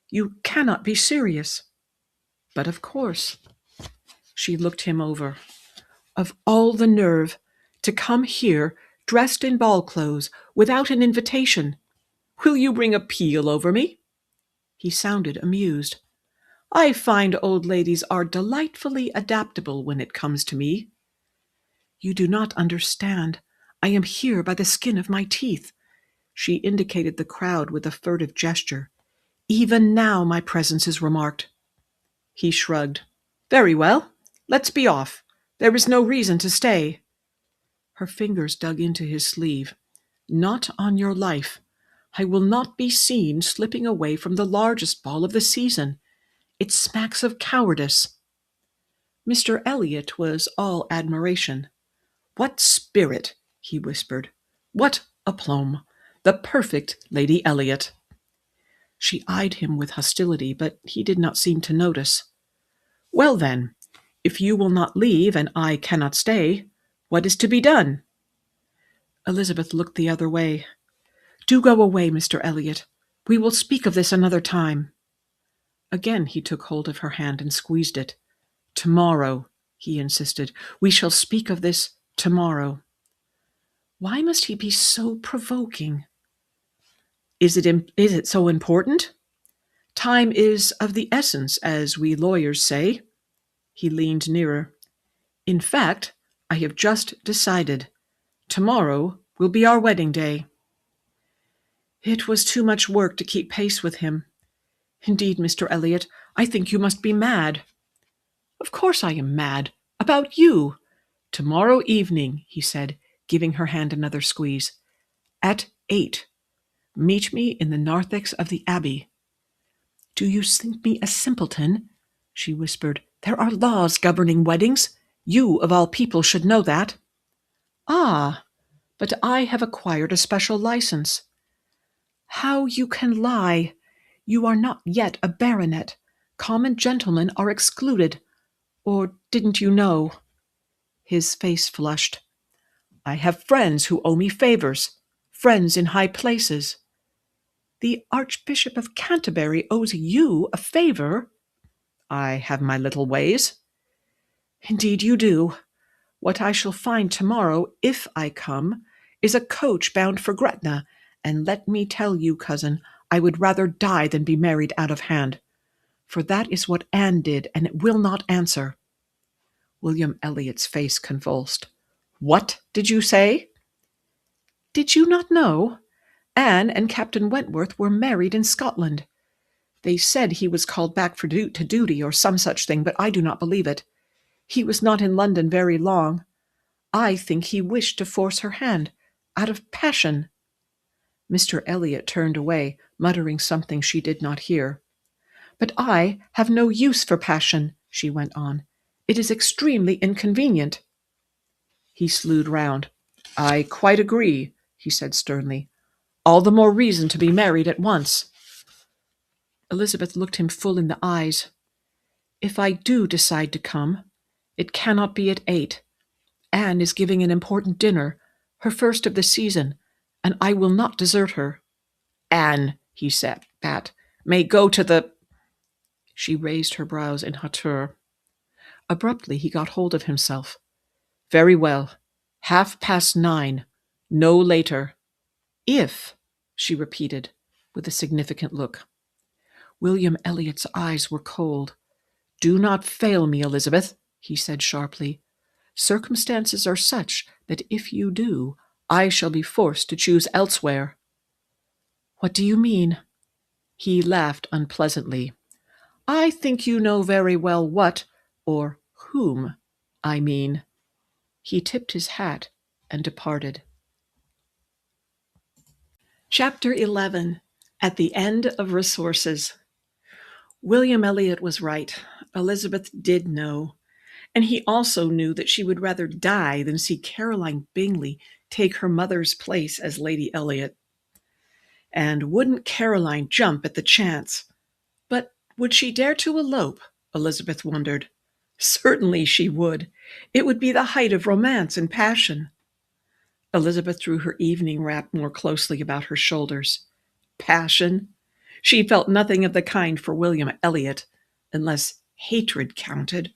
You cannot be serious." "But of course." She looked him over. "Of all the nerve, to come here dressed in ball clothes without an invitation. Will you bring a peal over me?" He sounded amused. "I find old ladies are delightfully adaptable when it comes to me." "You do not understand. I am here by the skin of my teeth." She indicated the crowd with a furtive gesture. "Even now my presence is remarked." He shrugged. "Very well. Let's be off. There is no reason to stay." Her fingers dug into his sleeve. "Not on your life. I will not be seen slipping away from the largest ball of the season. It smacks of cowardice." Mr. Elliot was all admiration. "What spirit!" he whispered. "What aplomb! The perfect Lady Elliot." She eyed him with hostility, but he did not seem to notice. "Well then, if you will not leave and I cannot stay, what is to be done?" Elizabeth looked the other way. "Do go away, Mr. Elliot. We will speak of this another time." Again he took hold of her hand and squeezed it. "Tomorrow," he insisted. "We shall speak of this tomorrow." Why must he be so provoking? Is it so important? Time is of the essence, as we lawyers say. He leaned nearer. "In fact, I have just decided. Tomorrow will be our wedding day." It was too much work to keep pace with him. "Indeed, Mr. Elliot, I think you must be mad." "Of course I am mad. About you." "Tomorrow evening," he said, giving her hand another squeeze. "At 8. Meet me in the narthex of the Abbey." "Do you think me a simpleton?" she whispered. "There are laws governing weddings. You, of all people, should know that." "Ah, but I have acquired a special license." "How you can lie! You are not yet a baronet. Common gentlemen are excluded. Or didn't you know?" His face flushed. "I have friends who owe me favors, friends in high places." "The Archbishop of Canterbury owes you a favor?" "I have my little ways." "Indeed you do. What I shall find tomorrow, if I come, is a coach bound for Gretna, and let me tell you, cousin, I would rather die than be married out of hand. For that is what Anne did, and it will not answer." William Elliot's face convulsed. "What did you say?" "Did you not know? Anne and Captain Wentworth were married in Scotland. They said he was called back to duty or some such thing, but I do not believe it. He was not in London very long. I think he wished to force her hand, out of passion." Mr. Elliot turned away, muttering something she did not hear. "But I have no use for passion," she went on. "It is extremely inconvenient." He slewed round. "I quite agree," he said sternly. "All the more reason to be married at once." Elizabeth looked him full in the eyes. "If I do decide to come, it cannot be at 8. Anne is giving an important dinner, her first of the season, and I will not desert her." "Anne," he said, "may go to the—" She raised her brows in hauteur. Abruptly he got hold of himself. "Very well. 9:30. No later." "If," she repeated, with a significant look. William Elliot's eyes were cold. "Do not fail me, Elizabeth," he said sharply. "Circumstances are such that if you do, I shall be forced to choose elsewhere." "What do you mean?" He laughed unpleasantly. "I think you know very well what, or whom, I mean." He tipped his hat and departed. Chapter 11. At the End of Resources. William Elliot was right. Elizabeth did know. And he also knew that she would rather die than see Caroline Bingley take her mother's place as Lady Elliot. And wouldn't Caroline jump at the chance? But would she dare to elope? Elizabeth wondered. Certainly she would. It would be the height of romance and passion. Elizabeth drew her evening wrap more closely about her shoulders. Passion? She felt nothing of the kind for William Elliot, unless hatred counted.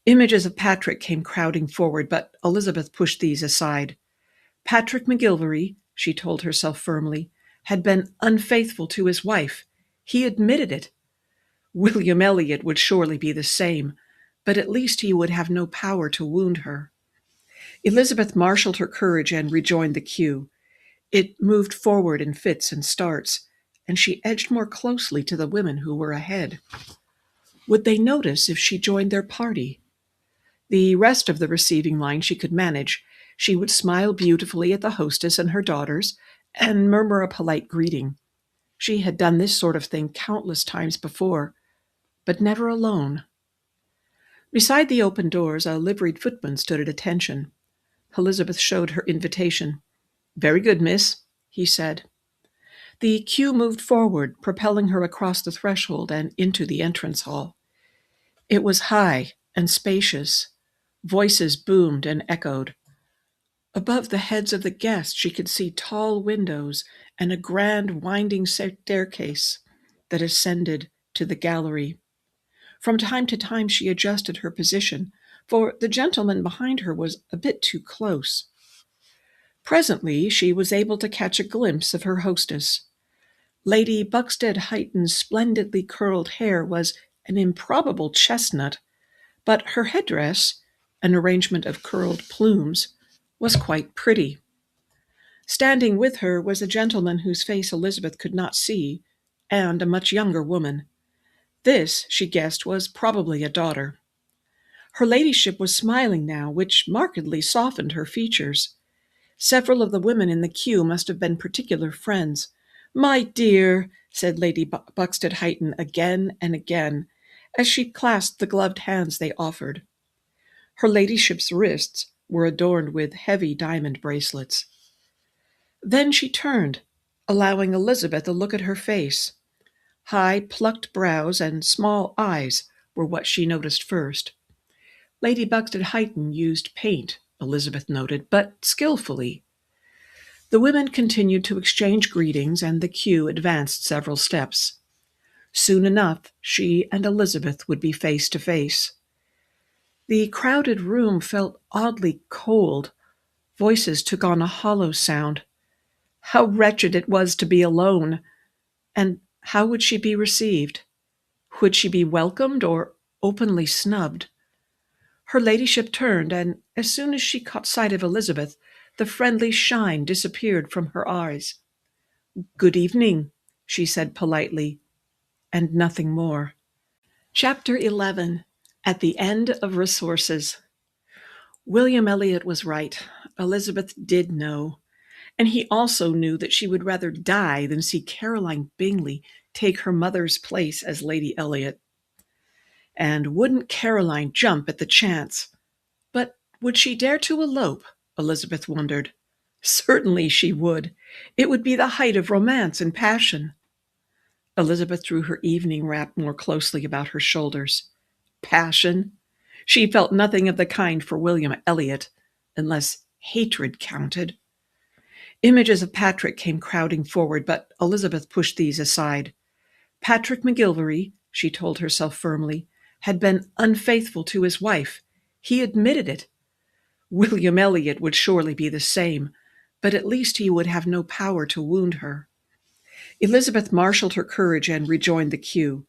Images of Patrick came crowding forward, but Elizabeth pushed these aside. Patrick McGillvary, she told herself firmly, had been unfaithful to his wife. He admitted it. William Elliot would surely be the same, but at least he would have no power to wound her. Elizabeth marshaled her courage and rejoined the queue. It moved forward in fits and starts, and she edged more closely to the women who were ahead. Would they notice if she joined their party? The rest of the receiving line she could manage. She would smile beautifully at the hostess and her daughters and murmur a polite greeting. She had done this sort of thing countless times before, but never alone. Beside the open doors, a liveried footman stood at attention. Elizabeth showed her invitation. "Very good, miss," he said. The queue moved forward, propelling her across the threshold and into the entrance hall. It was high and spacious. Voices boomed and echoed. Above the heads of the guests she could see tall windows and a grand winding staircase that ascended to the gallery. From time to time she adjusted her position, for the gentleman behind her was a bit too close. Presently she was able to catch a glimpse of her hostess. Lady Buxted-Heighton's splendidly curled hair was an improbable chestnut, but her headdress, an arrangement of curled plumes, was quite pretty. Standing with her was a gentleman whose face Elizabeth could not see, and a much younger woman. This, she guessed, was probably a daughter. Her ladyship was smiling now, which markedly softened her features. Several of the women in the queue must have been particular friends. "My dear," said Lady Buxted-Heighton again and again, as she clasped the gloved hands they offered. Her ladyship's wrists were adorned with heavy diamond bracelets. Then she turned, allowing Elizabeth a look at her face. High, plucked brows and small eyes were what she noticed first. Lady Buxted-Heighton used paint, Elizabeth noted, but skillfully. The women continued to exchange greetings, and the queue advanced several steps. Soon enough, she and Elizabeth would be face to face. The crowded room felt oddly cold. Voices took on a hollow sound. How wretched it was to be alone! And how would she be received? Would she be welcomed or openly snubbed? Her ladyship turned, and as soon as she caught sight of Elizabeth, the friendly shine disappeared from her eyes. "Good evening," she said politely, and nothing more. Chapter 11. At the End of Resources. William Elliot was right. Elizabeth did know. And he also knew that she would rather die than see Caroline Bingley take her mother's place as Lady Elliot. And wouldn't Caroline jump at the chance? But would she dare to elope? Elizabeth wondered. Certainly she would. It would be the height of romance and passion. Elizabeth drew her evening wrap more closely about her shoulders. Passion? She felt nothing of the kind for William Elliot, unless hatred counted. Images of Patrick came crowding forward, but Elizabeth pushed these aside. Patrick McGillvary, she told herself firmly, had been unfaithful to his wife. He admitted it. William Elliot would surely be the same, but at least he would have no power to wound her. Elizabeth marshaled her courage and rejoined the queue.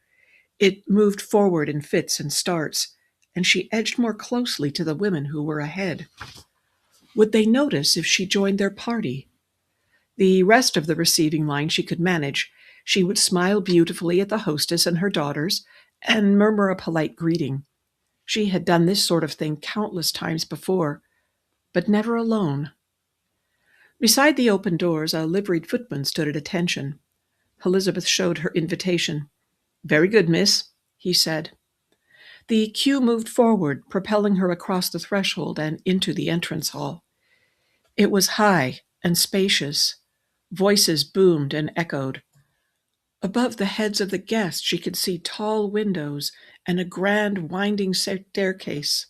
It moved forward in fits and starts, and she edged more closely to the women who were ahead. Would they notice if she joined their party? The rest of the receiving line she could manage. She would smile beautifully at the hostess and her daughters, and murmur a polite greeting. She had done this sort of thing countless times before, but never alone. Beside the open doors, a liveried footman stood at attention. Elizabeth showed her invitation. "Very good, miss," he said. The queue moved forward, propelling her across the threshold and into the entrance hall. It was high and spacious. Voices boomed and echoed. Above the heads of the guests she could see tall windows and a grand winding staircase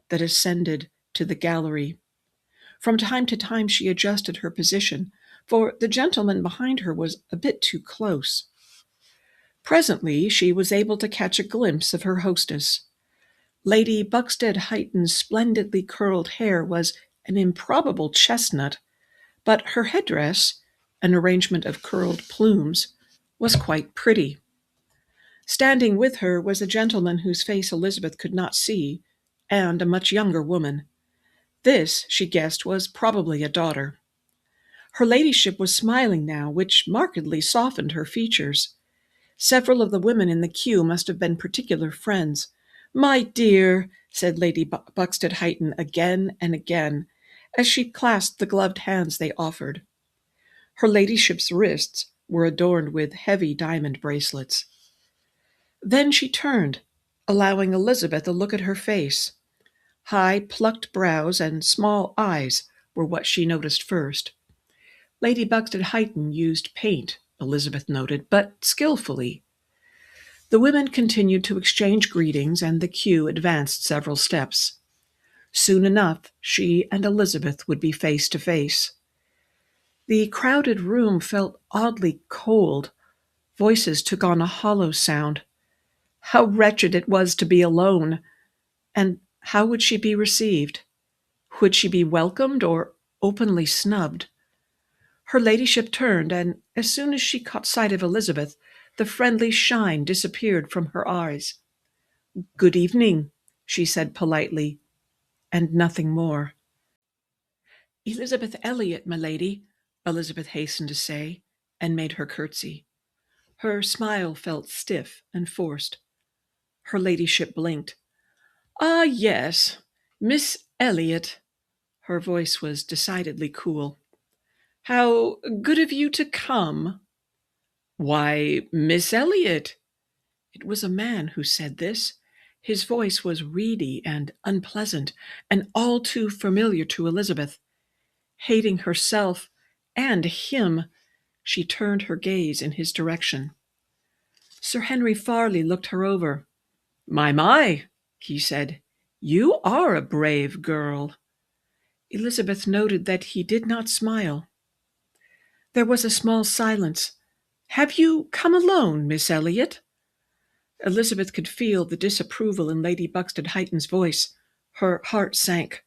that ascended to the gallery. From time to time she adjusted her position, for the gentleman behind her was a bit too close. Presently she was able to catch a glimpse of her hostess. Lady Buxted-Heighton's splendidly curled hair was an improbable chestnut, but her headdress, an arrangement of curled plumes, was quite pretty. Standing with her was a gentleman whose face Elizabeth could not see, and a much younger woman. This, she guessed, was probably a daughter. Her ladyship was smiling now, which markedly softened her features. Several of the women in the queue must have been particular friends. "My dear," said Lady Buxted-Heighton again and again, as she clasped the gloved hands they offered. Her ladyship's wrists were adorned with heavy diamond bracelets. Then she turned, allowing Elizabeth a look at her face. High, plucked brows and small eyes were what she noticed first. Lady Buxted-Heighton used paint, Elizabeth noted, but skillfully. The women continued to exchange greetings, and the queue advanced several steps. Soon enough, she and Elizabeth would be face to face. The crowded room felt oddly cold. Voices took on a hollow sound. How wretched it was to be alone! And how would she be received? Would she be welcomed or openly snubbed? Her ladyship turned, and as soon as she caught sight of Elizabeth, the friendly shine disappeared from her eyes. "Good evening," she said politely, and nothing more. "Elizabeth Elliot, my lady," Elizabeth hastened to say, and made her curtsy. Her smile felt stiff and forced. Her ladyship blinked. "Ah, yes, Miss Elliot." Her voice was decidedly cool. "How good of you to come." "Why, Miss Elliot." It was a man who said this. His voice was reedy and unpleasant, and all too familiar to Elizabeth. Hating herself and him, she turned her gaze in his direction. Sir Henry Farley looked her over. My, he said, you are a brave girl." Elizabeth noted that he did not smile. There was a small silence. "Have you come alone, Miss Elliot?" Elizabeth could feel the disapproval in Lady Buxted Hyton's voice. Her heart sank,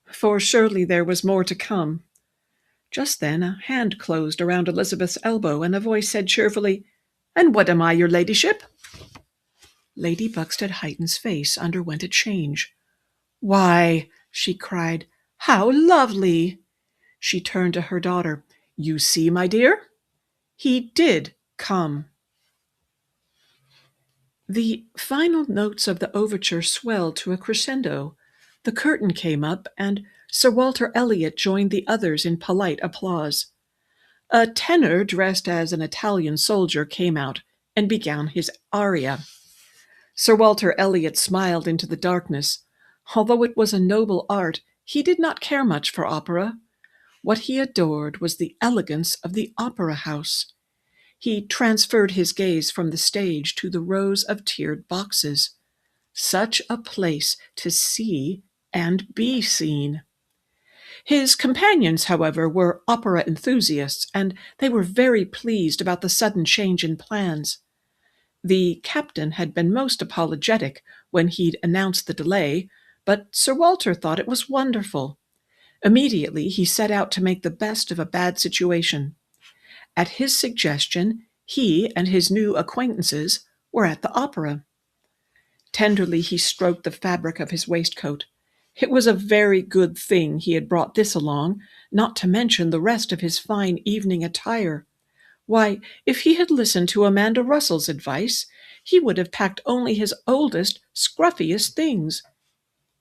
for surely there was more to come. Just then a hand closed around Elizabeth's elbow, and a voice said cheerfully, "And what am I, your ladyship?" Lady Buxted Hyton's face underwent a change. "Why," she cried, "how lovely!" She turned to her daughter. "You see, my dear? He did come." The final notes of the overture swelled to a crescendo. The curtain came up, and Sir Walter Elliot joined the others in polite applause. A tenor dressed as an Italian soldier came out and began his aria. Sir Walter Elliot smiled into the darkness. Although it was a noble art, he did not care much for opera. What he adored was the elegance of the opera house. He transferred his gaze from the stage to the rows of tiered boxes. Such a place to see and be seen. His companions, however, were opera enthusiasts, and they were very pleased about the sudden change in plans. The captain had been most apologetic when he'd announced the delay, but Sir Walter thought it was wonderful. Immediately he set out to make the best of a bad situation. At his suggestion, he and his new acquaintances were at the opera. Tenderly he stroked the fabric of his waistcoat. It was a very good thing he had brought this along, not to mention the rest of his fine evening attire. Why, if he had listened to Amanda Russell's advice, he would have packed only his oldest, scruffiest things.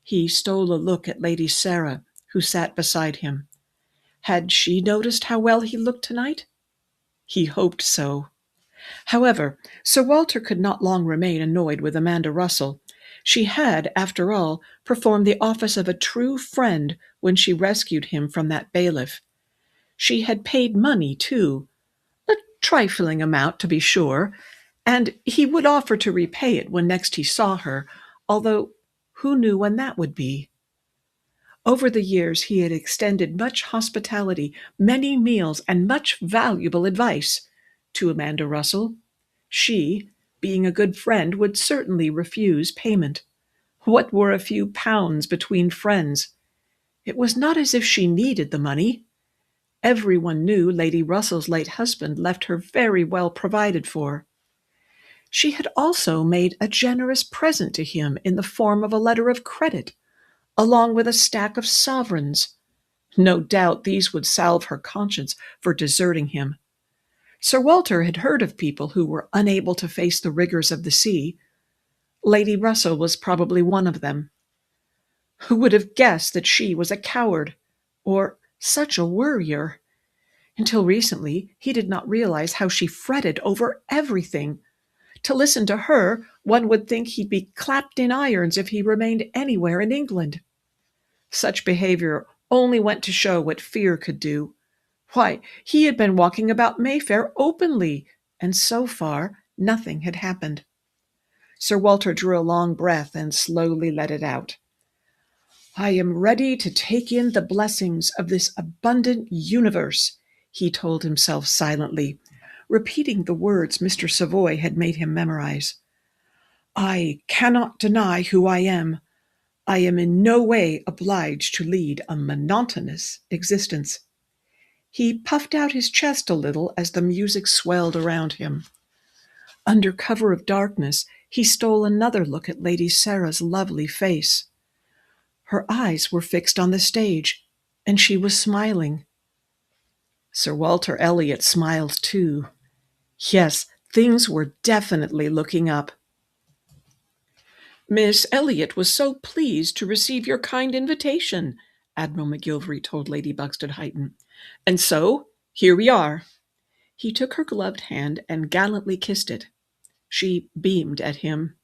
He stole a look at Lady Sarah, who sat beside him. Had she noticed how well he looked tonight? He hoped so. However, Sir Walter could not long remain annoyed with Amanda Russell. She had, after all, performed the office of a true friend when she rescued him from that bailiff. She had paid money, too, a trifling amount, to be sure, and he would offer to repay it when next he saw her, although who knew when that would be? Over the years he had extended much hospitality, many meals, and much valuable advice to Amanda Russell. She, being a good friend, would certainly refuse payment. What were a few pounds between friends? It was not as if she needed the money. Everyone knew Lady Russell's late husband left her very well provided for. She had also made a generous present to him in the form of a letter of credit, along with a stack of sovereigns. No doubt these would salve her conscience for deserting him. Sir Walter had heard of people who were unable to face the rigors of the sea. Lady Russell was probably one of them. Who would have guessed that she was a coward, or such a worrier? Until recently, he did not realize how she fretted over everything. To listen to her, one would think he'd be clapped in irons if he remained anywhere in England. Such behavior only went to show what fear could do. Why, he had been walking about Mayfair openly, and so far nothing had happened. Sir Walter drew a long breath and slowly let it out. "I am ready to take in the blessings of this abundant universe," he told himself silently, repeating the words Mr. Savoy had made him memorize. I cannot deny who I am. I am in no way obliged to lead a monotonous existence. He puffed out his chest a little as the music swelled around him. Under cover of darkness, he stole another look at Lady Sarah's lovely face. Her eyes were fixed on the stage, and she was smiling. Sir Walter Elliot smiled too. Yes, things were definitely looking up. Miss Elliot was so pleased to receive your kind invitation, Admiral McGillvary told Lady Buxted-Heighton. And so, here we are. He took her gloved hand and gallantly kissed it. She beamed at him.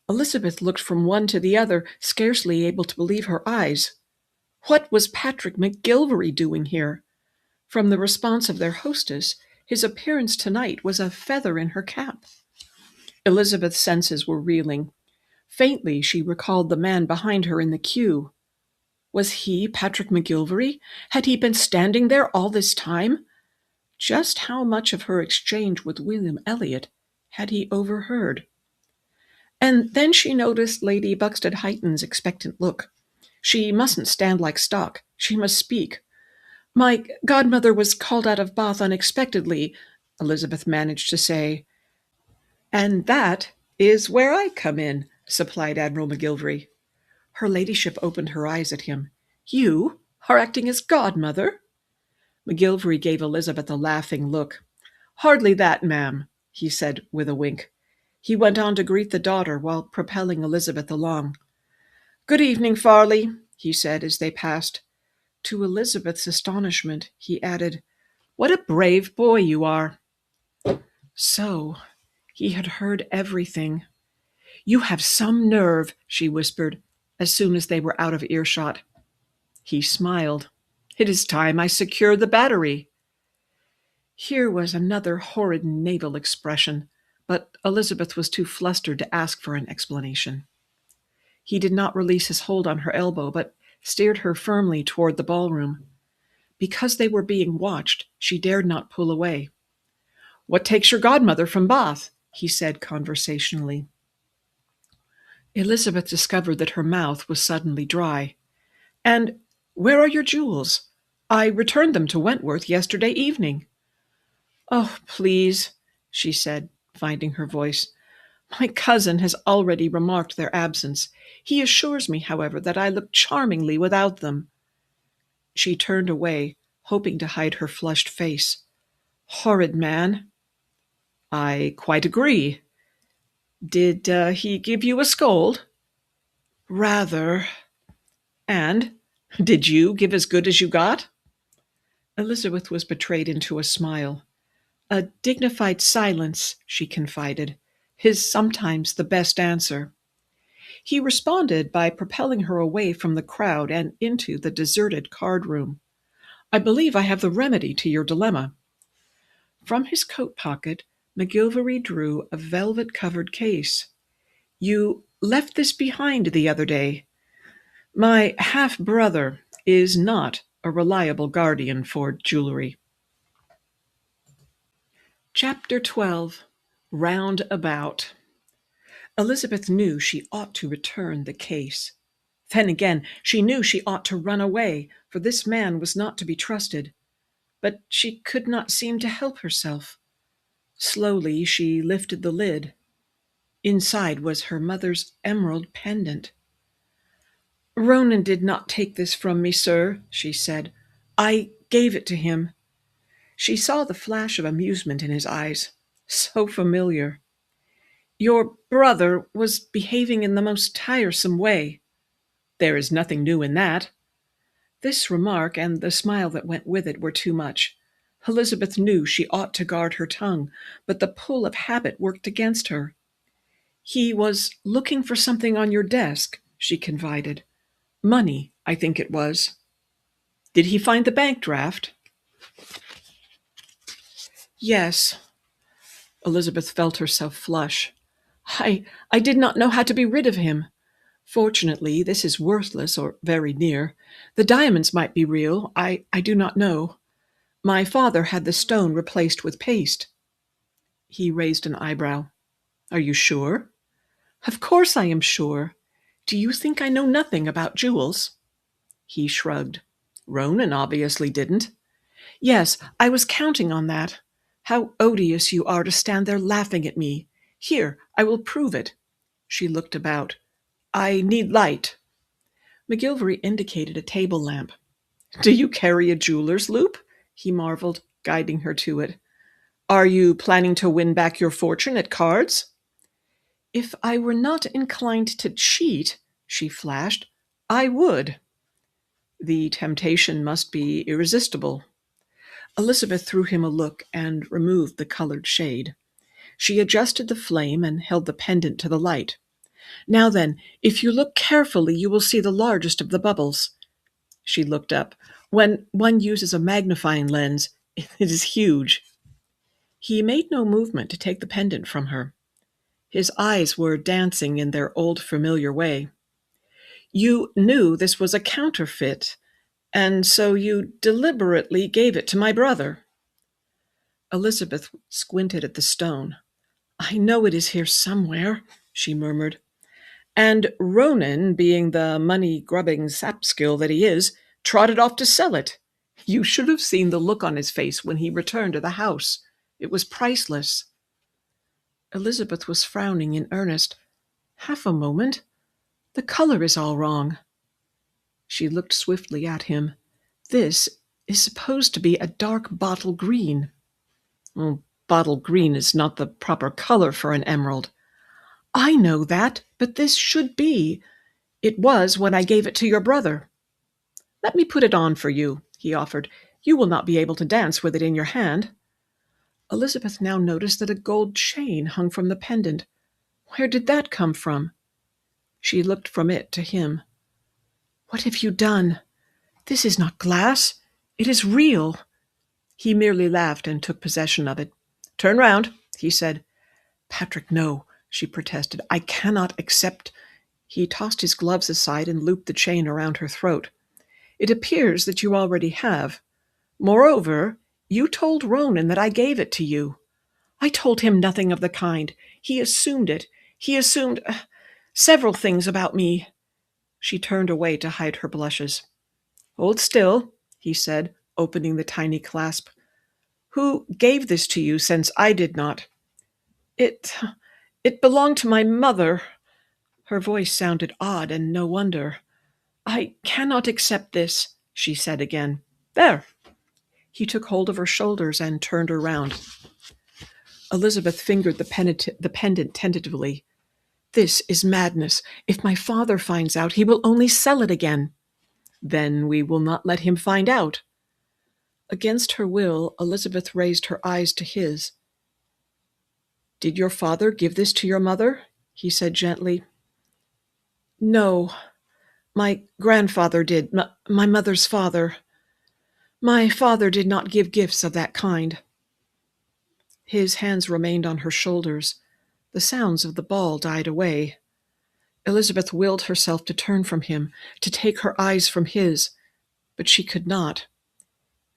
Elizabeth looked from one to the other, scarcely able to believe her eyes. What was Patrick McGillvary doing here? From the response of their hostess, his appearance tonight was a feather in her cap. Elizabeth's senses were reeling. Faintly, she recalled the man behind her in the queue. Was he Patrick McGillvary? Had he been standing there all this time? Just how much of her exchange with William Elliot had he overheard? And then she noticed Lady Buxted-Heighton's expectant look. She mustn't stand like stock. She must speak. My godmother was called out of Bath unexpectedly, Elizabeth managed to say. And that is where I come in, supplied Admiral McGillvary. Her ladyship opened her eyes at him. You are acting as godmother? McGillvary gave Elizabeth a laughing look. Hardly that, ma'am, he said with a wink. He went on to greet the daughter while propelling Elizabeth along. Good evening, Farley, he said as they passed. To Elizabeth's astonishment, he added, What a brave boy you are. So, he had heard everything. You have some nerve, she whispered, as soon as they were out of earshot. He smiled. It is time I secured the battery. Here was another horrid naval expression, but Elizabeth was too flustered to ask for an explanation. He did not release his hold on her elbow, but steered her firmly toward the ballroom. Because they were being watched, she dared not pull away. What takes your godmother from Bath? He said conversationally. Elizabeth discovered that her mouth was suddenly dry. And where are your jewels? I returned them to Wentworth yesterday evening. Oh, please, she said, finding her voice. My cousin has already remarked their absence. He assures me, however, that I look charmingly without them. She turned away, hoping to hide her flushed face. Horrid man. I quite agree. Did he give you a scold? Rather. And did you give as good as you got? Elizabeth was betrayed into a smile. A dignified silence, she confided, is sometimes the best answer. He responded by propelling her away from the crowd and into the deserted card room. I believe I have the remedy to your dilemma. From his coat pocket, McGillvary drew a velvet-covered case. You left this behind the other day. My half-brother is not a reliable guardian for jewelry. Chapter 12. Round About. Elizabeth knew she ought to return the case. Then again, she knew she ought to run away, for this man was not to be trusted. But she could not seem to help herself. Slowly she lifted the lid. Inside was her mother's emerald pendant. Ronan did not take this from me, sir, she said. I gave it to him. She saw the flash of amusement in his eyes. So familiar. Your brother was behaving in the most tiresome way. There is nothing new in that. This remark and the smile that went with it were too much. Elizabeth knew she ought to guard her tongue, but the pull of habit worked against her. He was looking for something on your desk, she confided. Money, I think it was. Did he find the bank draft? Yes. Elizabeth felt herself flush. I did not know how to be rid of him. Fortunately, this is worthless, or very near. The diamonds might be real. I do not know. My father had the stone replaced with paste. He raised an eyebrow. Are you sure? Of course I am sure. Do you think I know nothing about jewels? He shrugged. Ronan obviously didn't. Yes, I was counting on that. How odious you are to stand there laughing at me. Here, I will prove it. She looked about. I need light. McGillvary indicated a table lamp. Do you carry a jeweler's loupe? He marveled, guiding her to it. Are you planning to win back your fortune at cards? If I were not inclined to cheat, she flashed, I would. The temptation must be irresistible. Elizabeth threw him a look and removed the colored shade. She adjusted the flame and held the pendant to the light. Now then, if you look carefully, you will see the largest of the bubbles. She looked up. When one uses a magnifying lens, it is huge. He made no movement to take the pendant from her. His eyes were dancing in their old familiar way. You knew this was a counterfeit, and so you deliberately gave it to my brother. Elizabeth squinted at the stone. I know it is here somewhere, she murmured. And Ronan, being the money-grubbing sapskill that he is, trotted off to sell it. You should have seen the look on his face when he returned to the house. It was priceless. Elizabeth was frowning in earnest. Half a moment. The color is all wrong. She looked swiftly at him. This is supposed to be a dark bottle green. Well, bottle green is not the proper color for an emerald. I know that, but this should be. It was when I gave it to your brother. Let me put it on for you, he offered. You will not be able to dance with it in your hand. Elizabeth now noticed that a gold chain hung from the pendant. Where did that come from? She looked from it to him. What have you done? This is not glass. It is real. He merely laughed and took possession of it. Turn round, he said. Patrick, no, she protested. I cannot accept. He tossed his gloves aside and looped the chain around her throat. It appears that you already have. Moreover, you told Ronan that I gave it to you. I told him nothing of the kind. He assumed it. He assumed several things about me. She turned away to hide her blushes. Hold still, he said, opening the tiny clasp. Who gave this to you, since I did not? It belonged to my mother. Her voice sounded odd, and no wonder. I cannot accept this, she said again. There. He took hold of her shoulders and turned her round. Elizabeth fingered the pendant tentatively. This is madness. If my father finds out, he will only sell it again. Then we will not let him find out. Against her will, Elizabeth raised her eyes to his. Did your father give this to your mother? He said gently. No, my grandfather did, my mother's father. My father did not give gifts of that kind. His hands remained on her shoulders. The sounds of the ball died away. Elizabeth willed herself to turn from him, to take her eyes from his, but she could not.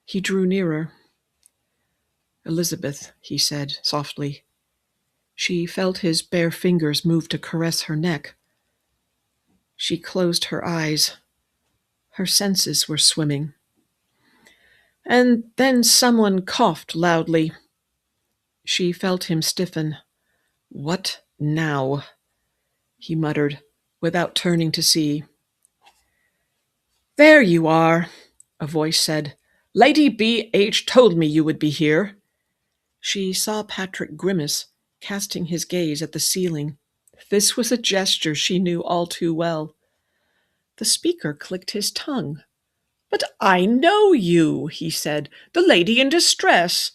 He drew nearer. Elizabeth, he said softly. She felt his bare fingers move to caress her neck. She closed her eyes. Her senses were swimming. And then someone coughed loudly. She felt him stiffen. What now? He muttered, without turning to see. There you are, a voice said. Lady B.H. told me you would be here. She saw Patrick grimace, casting his gaze at the ceiling. This was a gesture she knew all too well. The speaker clicked his tongue. But I know you, he said, the lady in distress.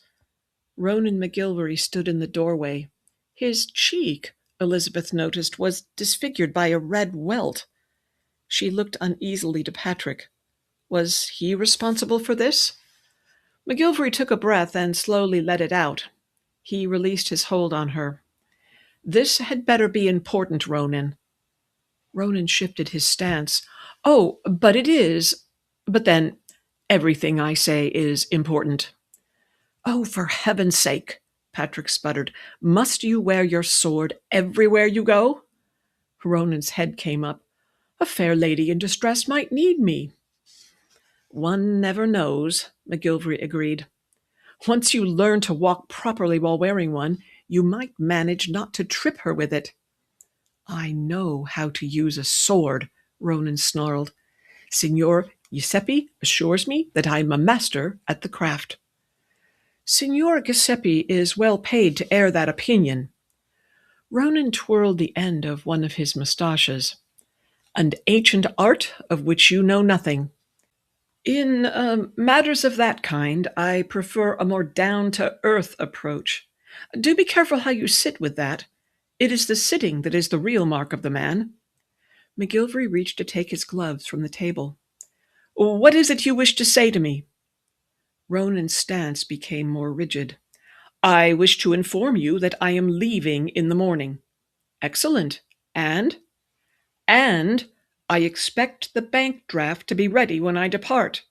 Ronan McGillvary stood in the doorway. His cheek, Elizabeth noticed, was disfigured by a red welt. She looked uneasily to Patrick. Was he responsible for this? McGillvary took a breath and slowly let it out. He released his hold on her. This had better be important, Ronan. Ronan shifted his stance. Oh, but it is. But then, everything I say is important. Oh, for heaven's sake, Patrick sputtered. Must you wear your sword everywhere you go? Ronan's head came up. A fair lady in distress might need me. One never knows, McGillvary agreed. Once you learn to walk properly while wearing one, you might manage not to trip her with it. I know how to use a sword, Ronan snarled. Signor Giuseppe assures me that I am a master at the craft. Signor Giuseppe is well paid to air that opinion. Ronan twirled the end of one of his moustaches. An ancient art of which you know nothing. In matters of that kind, I prefer a more down-to-earth approach. Do be careful how you sit with that. It is the sitting that is the real mark of the man. McGillvary reached to take his gloves from the table. What is it you wish to say to me? Ronan's stance became more rigid. I wish to inform you that I am leaving in the morning. Excellent. And I expect the bank draft to be ready when I depart.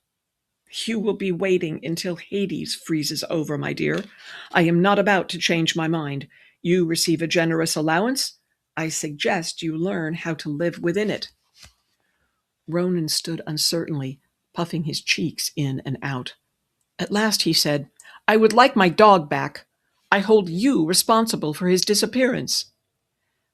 You will be waiting until Hades freezes over, my dear. I am not about to change my mind. You receive a generous allowance. I suggest you learn how to live within it. Ronan stood uncertainly, puffing his cheeks in and out. At last he said, I would like my dog back. I hold you responsible for his disappearance.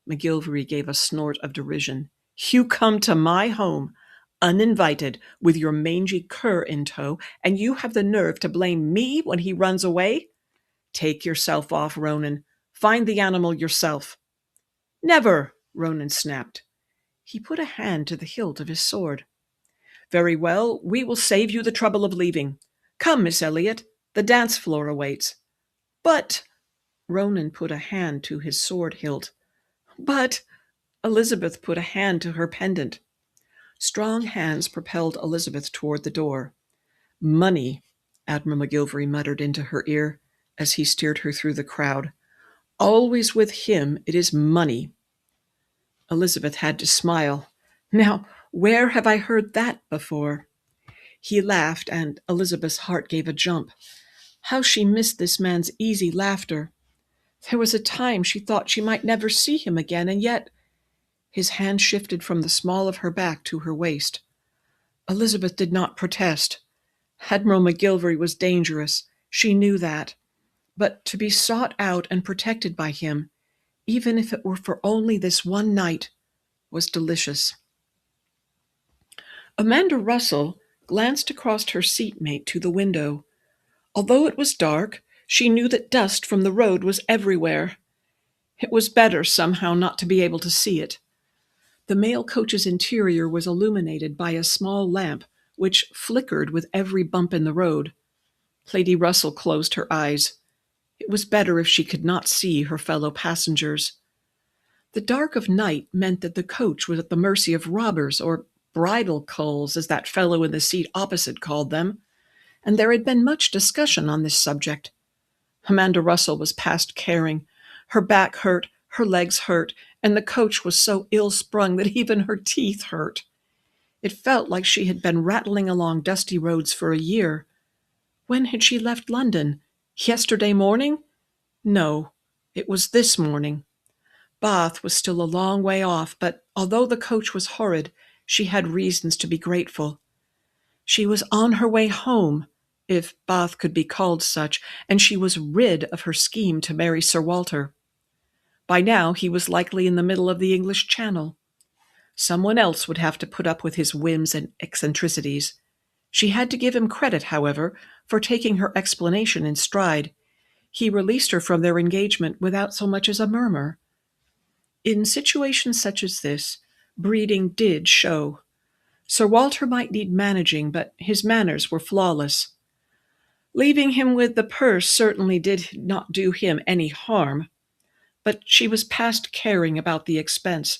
McGillvary gave a snort of derision. You come to my home, uninvited, with your mangy cur in tow, and you have the nerve to blame me when he runs away? Take yourself off, Ronan. Find the animal yourself. Never, Ronan snapped. He put a hand to the hilt of his sword. Very well, we will save you the trouble of leaving. Come, Miss Elliot, the dance floor awaits. But, Ronan put a hand to his sword hilt. But, Elizabeth put a hand to her pendant. Strong hands propelled Elizabeth toward the door. Money, Admiral McGillvary muttered into her ear as he steered her through the crowd. Always with him it is money. Elizabeth had to smile. Now, where have I heard that before? He laughed, and Elizabeth's heart gave a jump. How she missed this man's easy laughter. There was a time she thought she might never see him again, and yet... His hand shifted from the small of her back to her waist. Elizabeth did not protest. Admiral McGillvary was dangerous. She knew that. But to be sought out and protected by him, even if it were for only this one night, was delicious. Amanda Russell glanced across her seatmate to the window. Although it was dark, she knew that dust from the road was everywhere. It was better somehow not to be able to see it. The mail coach's interior was illuminated by a small lamp, which flickered with every bump in the road. Lady Russell closed her eyes. It was better if she could not see her fellow passengers. The dark of night meant that the coach was at the mercy of robbers, or bridal culls, as that fellow in the seat opposite called them, and there had been much discussion on this subject. Amanda Russell was past caring. Her back hurt, her legs hurt, and the coach was so ill-sprung that even her teeth hurt. It felt like she had been rattling along dusty roads for a year. When had she left London? Yesterday morning? No, it was this morning. Bath was still a long way off, but although the coach was horrid, she had reasons to be grateful. She was on her way home, if Bath could be called such, and she was rid of her scheme to marry Sir Walter. By now he was likely in the middle of the English Channel. Someone else would have to put up with his whims and eccentricities. She had to give him credit, however, for taking her explanation in stride. He released her from their engagement without so much as a murmur. In situations such as this, breeding did show. Sir Walter might need managing, but his manners were flawless. Leaving him with the purse certainly did not do him any harm, but she was past caring about the expense.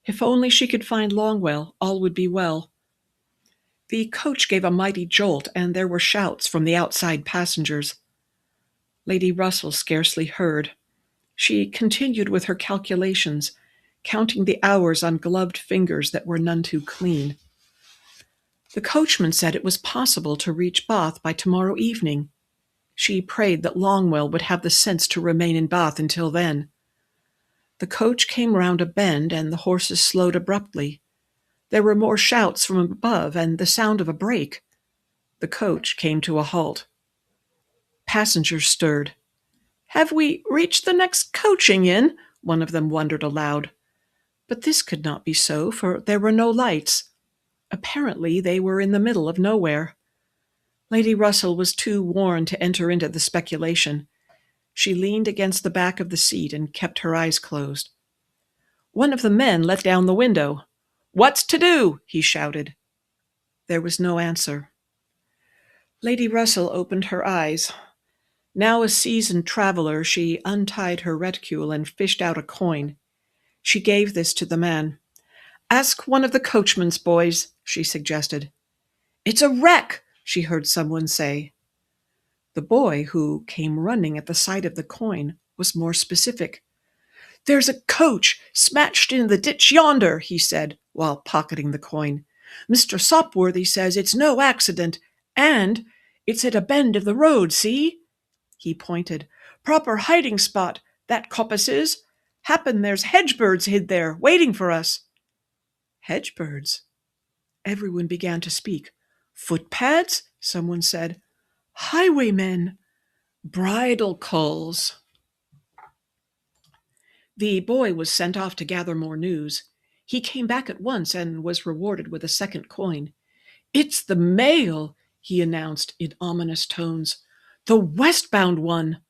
If only she could find Longwell, all would be well. The coach gave a mighty jolt, and there were shouts from the outside passengers. Lady Russell scarcely heard. She continued with her calculations, counting the hours on gloved fingers that were none too clean. The coachman said it was possible to reach Bath by tomorrow evening. She prayed that Longwell would have the sense to remain in Bath until then. The coach came round a bend, and the horses slowed abruptly. There were more shouts from above, and the sound of a brake. The coach came to a halt. Passengers stirred. "Have we reached the next coaching inn?" one of them wondered aloud. But this could not be so, for there were no lights. Apparently they were in the middle of nowhere. Lady Russell was too worn to enter into the speculation. She leaned against the back of the seat and kept her eyes closed. One of the men let down the window. "What's to do?" he shouted. There was no answer. Lady Russell opened her eyes. Now a seasoned traveler, she untied her reticule and fished out a coin. She gave this to the man. "Ask one of the coachman's boys," she suggested. "It's a wreck," she heard someone say. The boy, who came running at the sight of the coin, was more specific. "There's a coach smashed in the ditch yonder," he said, while pocketing the coin. "Mr. Sopworthy says it's no accident, and it's at a bend of the road, see?" He pointed. "Proper hiding spot, that coppice is. Happen there's hedge-birds hid there, waiting for us." Hedge-birds? Everyone began to speak. "Footpads?" someone said. "Highwaymen." "Bridle culls." The boy was sent off to gather more news. He came back at once and was rewarded with a second coin. "It's the mail," he announced in ominous tones. "The westbound one.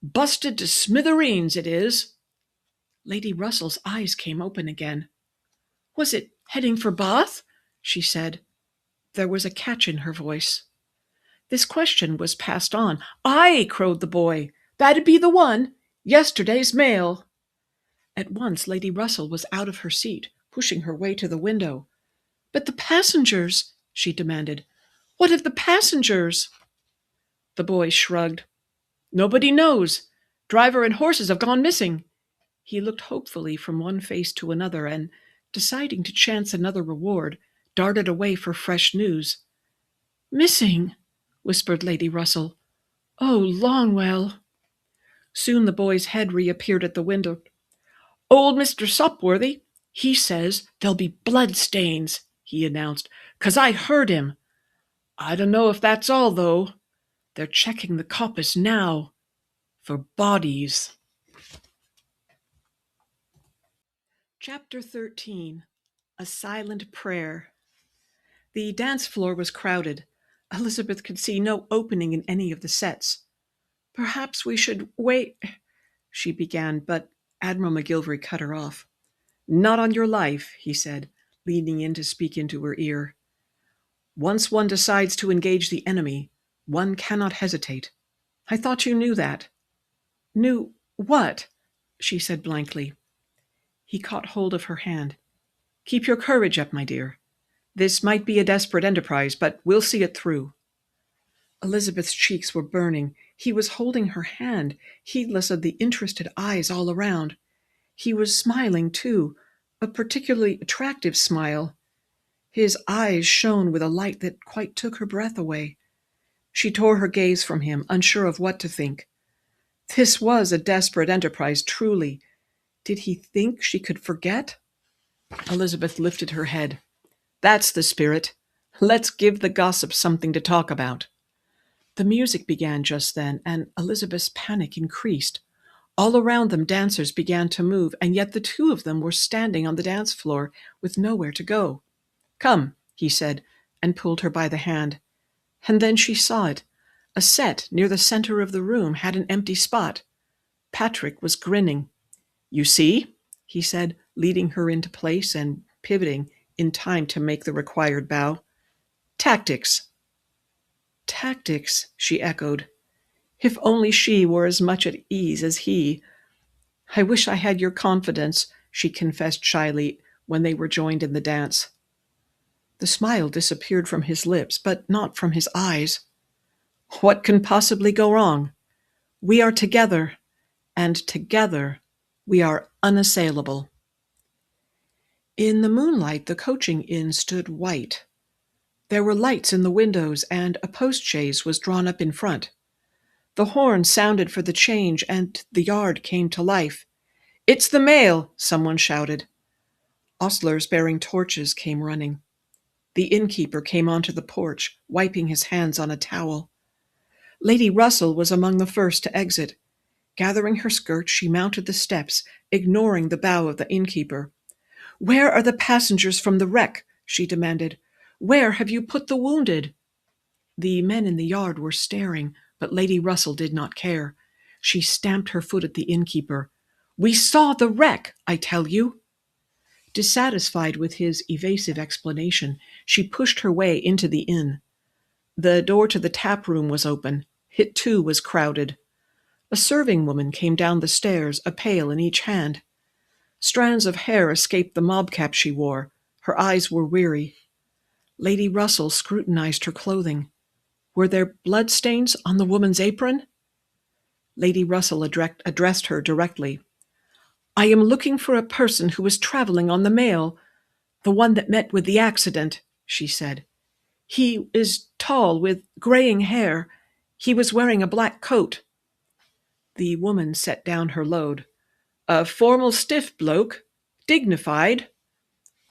Busted to smithereens, it is." Lady Russell's eyes came open again. "Was it heading for Bath?" she said. There was a catch in her voice. This question was passed on. "Aye," crowed the boy. "That'd be the one. Yesterday's mail." At once Lady Russell was out of her seat, pushing her way to the window. "But the passengers?" she demanded. "What of the passengers?" The boy shrugged. "Nobody knows. Driver and horses have gone missing." He looked hopefully from one face to another, and, deciding to chance another reward, darted away for fresh news. "Missing?" whispered Lady Russell. "Oh, Longwell." Soon the boy's head reappeared at the window. "Old Mr. Sopworthy, he says there'll be blood-stains," he announced, "'cause I heard him. I don't know if that's all, though. They're checking the coppice now for bodies." Chapter 13. A Silent Prayer. The dance floor was crowded. Elizabeth could see no opening in any of the sets. "Perhaps we should wait," she began, but Admiral McGillvary cut her off. "Not on your life," he said, leaning in to speak into her ear. "Once one decides to engage the enemy, one cannot hesitate. I thought you knew that." "Knew what?" she said blankly. He caught hold of her hand. "Keep your courage up, my dear. This might be a desperate enterprise, but we'll see it through." Elizabeth's cheeks were burning. He was holding her hand, heedless of the interested eyes all around. He was smiling, too, a particularly attractive smile. His eyes shone with a light that quite took her breath away. She tore her gaze from him, unsure of what to think. This was a desperate enterprise, truly. Did he think she could forget? Elizabeth lifted her head. "That's the spirit. Let's give the gossips something to talk about." The music began just then, and Elizabeth's panic increased. All around them dancers began to move, and yet the two of them were standing on the dance floor with nowhere to go. "Come," he said, and pulled her by the hand. And then she saw it. A set near the center of the room had an empty spot. Patrick was grinning. "You see?" he said, leading her into place and pivoting in time to make the required bow. "Tactics." "Tactics," she echoed. If only she were as much at ease as he. "I wish I had your confidence," she confessed shyly when they were joined in the dance. The smile disappeared from his lips, but not from his eyes. "What can possibly go wrong? We are together, and together we are unassailable." In the moonlight, the coaching inn stood white. There were lights in the windows, and a post-chaise was drawn up in front. The horn sounded for the change, and the yard came to life. "It's the mail!" someone shouted. Ostlers bearing torches came running. The innkeeper came onto the porch, wiping his hands on a towel. Lady Russell was among the first to exit. Gathering her skirt, she mounted the steps, ignoring the bow of the innkeeper. "Where are the passengers from the wreck?" she demanded. "Where have you put the wounded?" The men in the yard were staring, but Lady Russell did not care. She stamped her foot at the innkeeper. "We saw the wreck, I tell you." Dissatisfied with his evasive explanation, she pushed her way into the inn. The door to the tap room was open. It too was crowded. A serving woman came down the stairs, a pail in each hand. Strands of hair escaped the mob cap she wore. Her eyes were weary. Lady Russell scrutinized her clothing. Were there bloodstains on the woman's apron? Lady Russell addressed her directly. "I am looking for a person who was traveling on the mail, the one that met with the accident," she said. "He is tall, with graying hair. He was wearing a black coat." The woman set down her load. "A formal, stiff bloke. Dignified."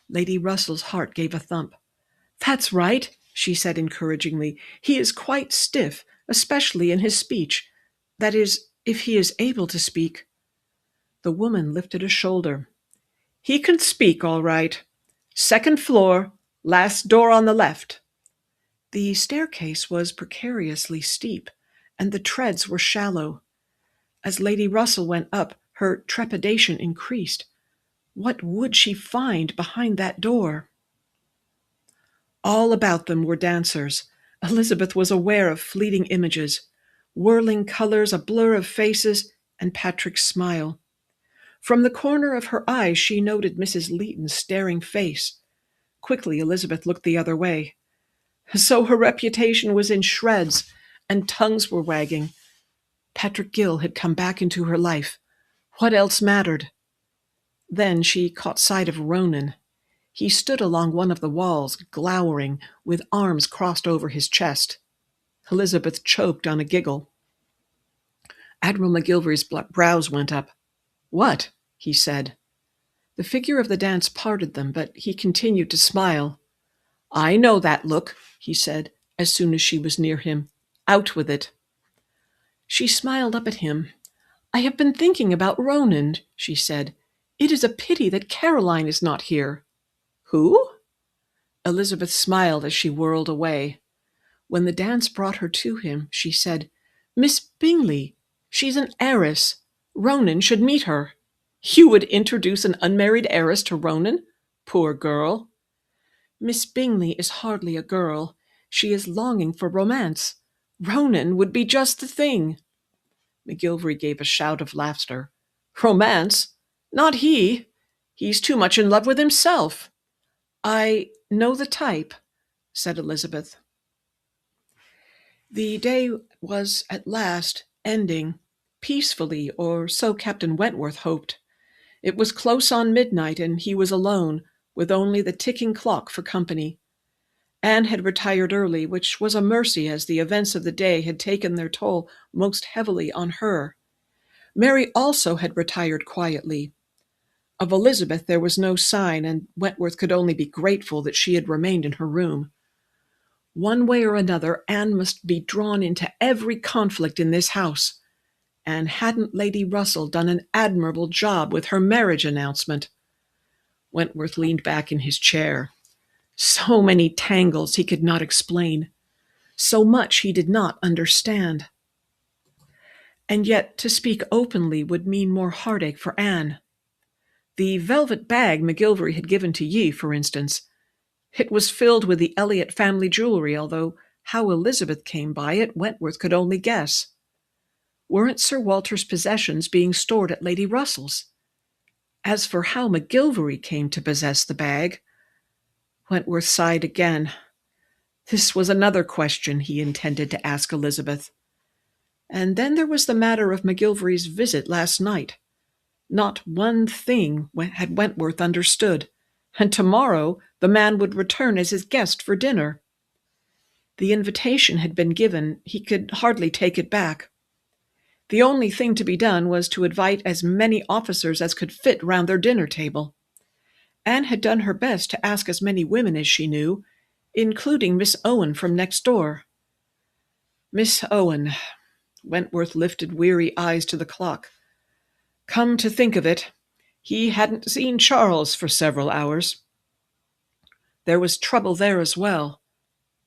Lady Russell's heart gave a thump. "That's right," she said encouragingly. "He is quite stiff, especially in his speech. That is, if he is able to speak." The woman lifted a shoulder. "He can speak all right. Second floor, last door on the left." The staircase was precariously steep, and the treads were shallow. As Lady Russell went up, her trepidation increased. What would she find behind that door? All about them were dancers. Elizabeth was aware of fleeting images, whirling colors, a blur of faces, and Patrick's smile. From the corner of her eye, she noted Mrs. Leighton's staring face. Quickly, Elizabeth looked the other way. So her reputation was in shreds, and tongues were wagging. Patrick Gill had come back into her life. What else mattered? Then she caught sight of Ronan. He stood along one of the walls, glowering, with arms crossed over his chest. Elizabeth choked on a giggle. Admiral McGillvary's brows went up. "What?" he said. The figure of the dance parted them, but he continued to smile. "I know that look," he said, as soon as she was near him. "Out with it." She smiled up at him. "I have been thinking about Ronan," she said. "It is a pity that Caroline is not here." "Who?" Elizabeth smiled as she whirled away. When the dance brought her to him, she said, "Miss Bingley. She's an heiress. Ronan should meet her." "You would introduce an unmarried heiress to Ronan? Poor girl." "Miss Bingley is hardly a girl. She is longing for romance. Ronan would be just the thing." McGillvary gave a shout of laughter. "Romance? Not he. He's too much in love with himself." "I know the type," said Elizabeth. The day was at last ending, peacefully, or so Captain Wentworth hoped. It was close on midnight, and he was alone, with only the ticking clock for company. Anne had retired early, which was a mercy, as the events of the day had taken their toll most heavily on her. Mary also had retired quietly. Of Elizabeth there was no sign, and Wentworth could only be grateful that she had remained in her room. One way or another, Anne must be drawn into every conflict in this house. And hadn't Lady Russell done an admirable job with her marriage announcement? Wentworth leaned back in his chair. So many tangles he could not explain. So much he did not understand. And yet to speak openly would mean more heartache for Anne. The velvet bag McGillvary had given to Yi, for instance. It was filled with the Elliot family jewelry, although how Elizabeth came by it, Wentworth could only guess. Weren't Sir Walter's possessions being stored at Lady Russell's? As for how McGillvary came to possess the bag, Wentworth sighed again. This was another question he intended to ask Elizabeth. And then there was the matter of McGillvary's visit last night. Not one thing had Wentworth understood, and tomorrow the man would return as his guest for dinner. The invitation had been given. He could hardly take it back. The only thing to be done was to invite as many officers as could fit round their dinner table. Anne had done her best to ask as many women as she knew, including Miss Owen from next door. Miss Owen. Wentworth lifted weary eyes to the clock. Come to think of it, he hadn't seen Charles for several hours. There was trouble there as well.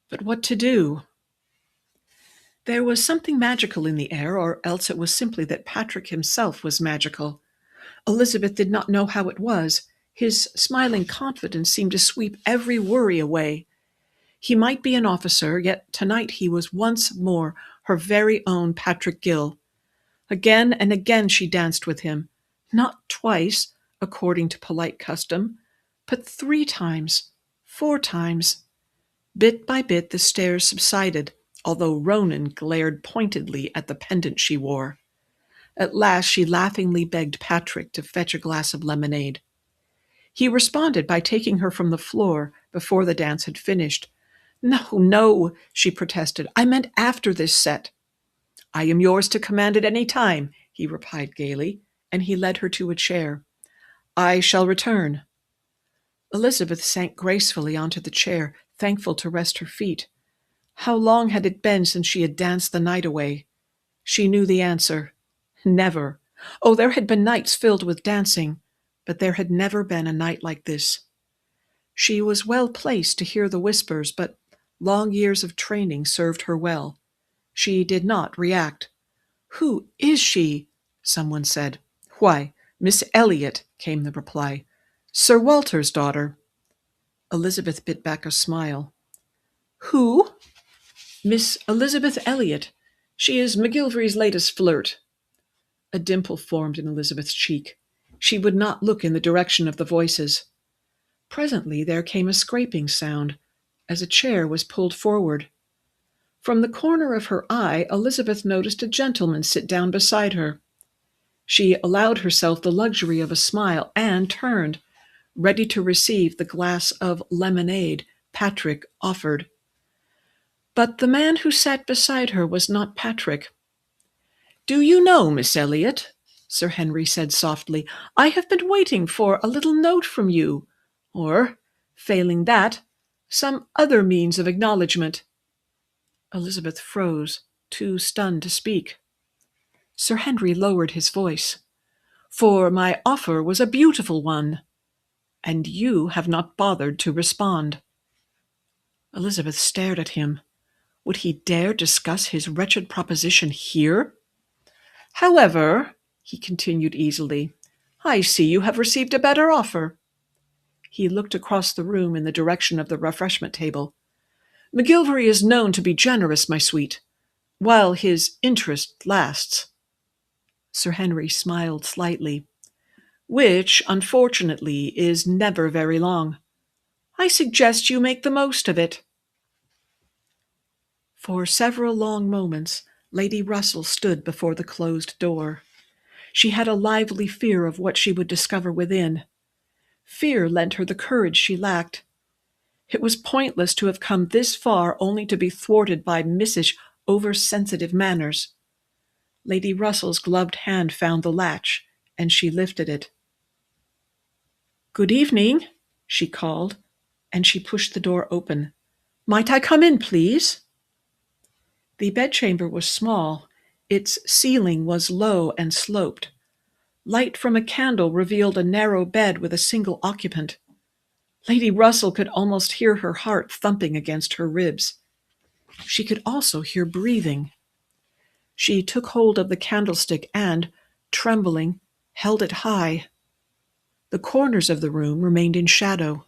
But what to do? There was something magical in the air, or else it was simply that Patrick himself was magical. Elizabeth did not know how it was. His smiling confidence seemed to sweep every worry away. He might be an officer, yet tonight he was once more her very own Patrick Gill. Again and again she danced with him, not twice, according to polite custom, but 3 times, 4 times. Bit by bit the stares subsided, although Ronan glared pointedly at the pendant she wore. At last she laughingly begged Patrick to fetch a glass of lemonade. He responded by taking her from the floor before the dance had finished. No, no, she protested. I meant after this set. I am yours to command at any time, he replied gaily, and he led her to a chair. I shall return. Elizabeth sank gracefully onto the chair, thankful to rest her feet. How long had it been since she had danced the night away? She knew the answer. Never. Oh, there had been nights filled with dancing, but there had never been a night like this. She was well placed to hear the whispers, but long years of training served her well. She did not react. Who is she? Someone said. Why, Miss Elliot, came the reply. Sir Walter's daughter. Elizabeth bit back a smile. Who? Miss Elizabeth Elliot. She is McGillvary's latest flirt. A dimple formed in Elizabeth's cheek. She would not look in the direction of the voices. Presently there came a scraping sound, as a chair was pulled forward. From the corner of her eye, Elizabeth noticed a gentleman sit down beside her. She allowed herself the luxury of a smile and turned, ready to receive the glass of lemonade Patrick offered. But the man who sat beside her was not Patrick. Do you know, Miss Elliot, Sir Henry said softly, I have been waiting for a little note from you, or, failing that, some other means of acknowledgment. Elizabeth froze, too stunned to speak. Sir Henry lowered his voice. For my offer was a beautiful one, and you have not bothered to respond. Elizabeth stared at him. Would he dare discuss his wretched proposition here? However, he continued easily, I see you have received a better offer. He looked across the room in the direction of the refreshment table. McGillvary is known to be generous, my sweet, while his interest lasts. Sir Henry smiled slightly. Which, unfortunately, is never very long. I suggest you make the most of it. For several long moments, Lady Russell stood before the closed door. She had a lively fear of what she would discover within. Fear lent her the courage she lacked. It was pointless to have come this far only to be thwarted by missish, oversensitive manners. Lady Russell's gloved hand found the latch, and she lifted it. Good evening, she called, and she pushed the door open. Might I come in, please? The bedchamber was small. Its ceiling was low and sloped. Light from a candle revealed a narrow bed with a single occupant. Lady Russell could almost hear her heart thumping against her ribs. She could also hear breathing. She took hold of the candlestick and, trembling, held it high. The corners of the room remained in shadow.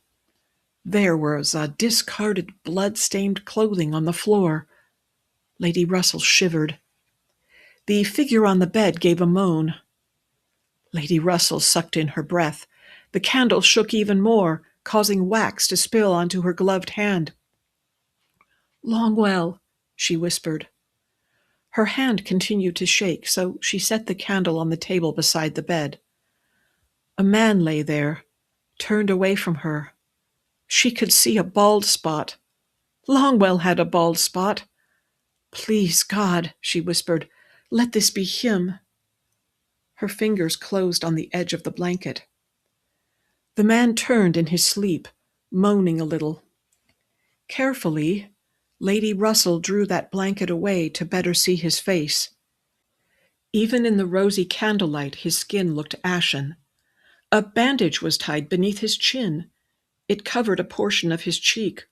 There was a discarded, blood-stained clothing on the floor. Lady Russell shivered. The figure on the bed gave a moan. Lady Russell sucked in her breath. The candle shook even more, causing wax to spill onto her gloved hand. Longwell, she whispered. Her hand continued to shake, so she set the candle on the table beside the bed. A man lay there, turned away from her. She could see a bald spot. Longwell had a bald spot. Please, God, she whispered, Let this be him. Her fingers closed on the edge of the blanket. The man turned in his sleep, moaning a little. Carefully, Lady Russell drew that blanket away to better see his face. Even in the rosy candlelight, his skin looked ashen. A bandage was tied beneath his chin. It covered a portion of his cheek.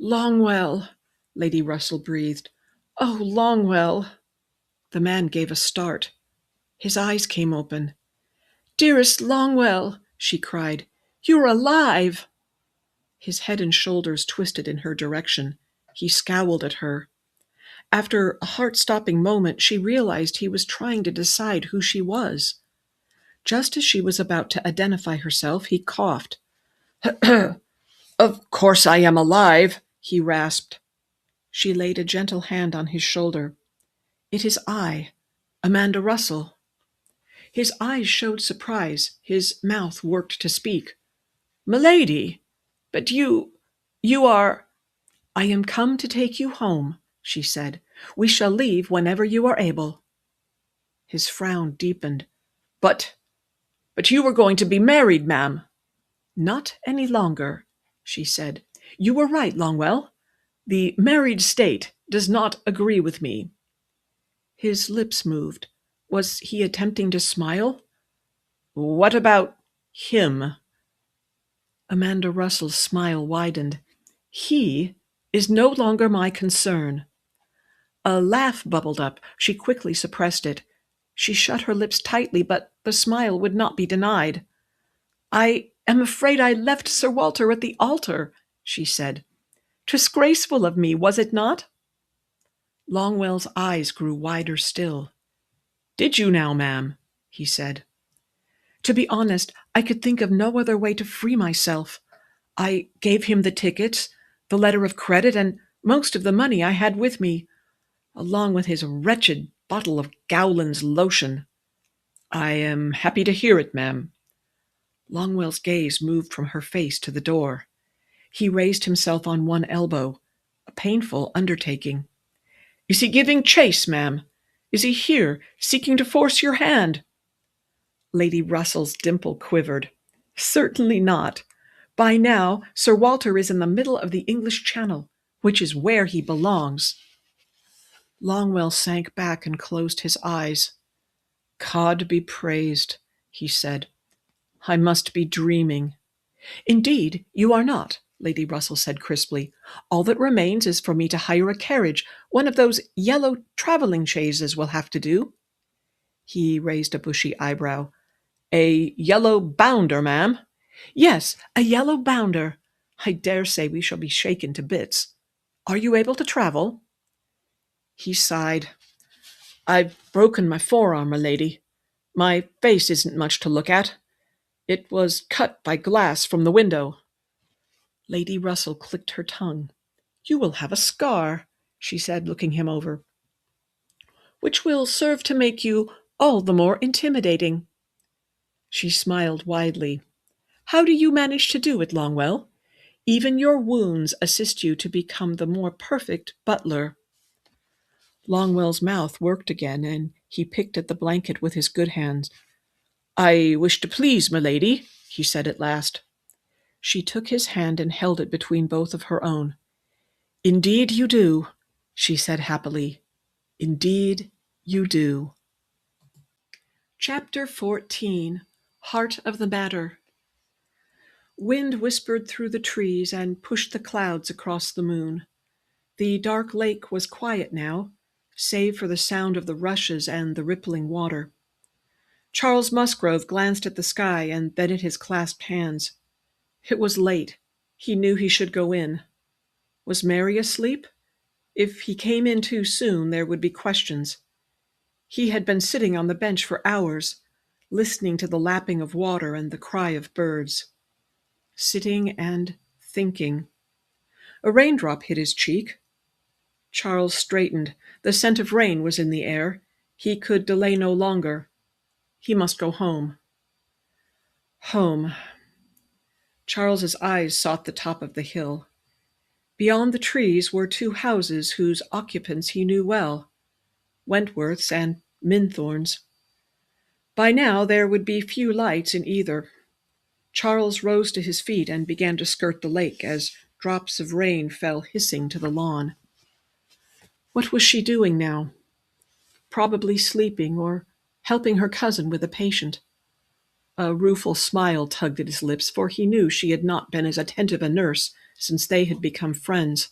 "Longwell," Lady Russell breathed. "Oh, Longwell." The man gave a start. His eyes came open. "Dearest Longwell," she cried, "you're alive!" His head and shoulders twisted in her direction. He scowled at her. After a heart-stopping moment, she realized he was trying to decide who she was. Just as she was about to identify herself, he coughed. "Of course I am alive," he rasped. She laid a gentle hand on his shoulder. "It is I, Amanda Russell." His eyes showed surprise. His mouth worked to speak. "Milady, but you are—" "I am come to take you home," she said. "We shall leave whenever you are able." His frown deepened. But you were going to be married, ma'am." "Not any longer," she said. "You were right, Longwell. The married state does not agree with me." His lips moved. Was he attempting to smile? "What about him?" Amanda Russell's smile widened. "He is no longer my concern." A laugh bubbled up. She quickly suppressed it. She shut her lips tightly, but the smile would not be denied. "I am afraid I left Sir Walter at the altar," she said. "Disgraceful of me, was it not?" Longwell's eyes grew wider still. "Did you now, ma'am?" he said. "To be honest, I could think of no other way to free myself. I gave him the tickets, the letter of credit, and most of the money I had with me, along with his wretched bottle of Gowland's lotion." "I am happy to hear it, ma'am." Longwell's gaze moved from her face to the door. He raised himself on one elbow, a painful undertaking. "Is he giving chase, ma'am? Is he here, seeking to force your hand?" Lady Russell's dimple quivered. "Certainly not. By now, Sir Walter is in the middle of the English Channel, which is where he belongs." Longwell sank back and closed his eyes. "God be praised," he said. "I must be dreaming." "Indeed, you are not," Lady Russell said crisply. "All that remains is for me to hire a carriage. One of those yellow traveling chaises will have to do." He raised a bushy eyebrow. "A yellow bounder, ma'am?" "Yes, a yellow bounder. I dare say we shall be shaken to bits. Are you able to travel?" He sighed. "I've broken my forearm, milady. My face isn't much to look at. It was cut by glass from the window." Lady Russell clicked her tongue. "You will have a scar," she said, looking him over, "which will serve to make you all the more intimidating." She smiled widely. "How do you manage to do it, Longwell? Even your wounds assist you to become the more perfect butler." Longwell's mouth worked again, and he picked at the blanket with his good hands. "I wish to please, milady," he said at last. She took his hand and held it between both of her own. "Indeed you do," she said happily. "Indeed you do." Chapter 14. Heart of the Matter. Wind whispered through the trees and pushed the clouds across the moon. The dark lake was quiet now, save for the sound of the rushes and the rippling water. Charles Musgrove glanced at the sky and then at his clasped hands. It was late. He knew he should go in. Was Mary asleep? If he came in too soon, there would be questions. He had been sitting on the bench for hours, listening to the lapping of water and the cry of birds. Sitting and thinking. A raindrop hit his cheek. Charles straightened. The scent of rain was in the air. He could delay no longer. He must go home. Home. Charles's eyes sought the top of the hill. Beyond the trees were two houses whose occupants he knew well. Wentworth's and Minthorn's. By now there would be few lights in either. Charles rose to his feet and began to skirt the lake as drops of rain fell hissing to the lawn. What was she doing now? Probably sleeping or helping her cousin with a patient. A rueful smile tugged at his lips, for he knew she had not been as attentive a nurse since they had become friends.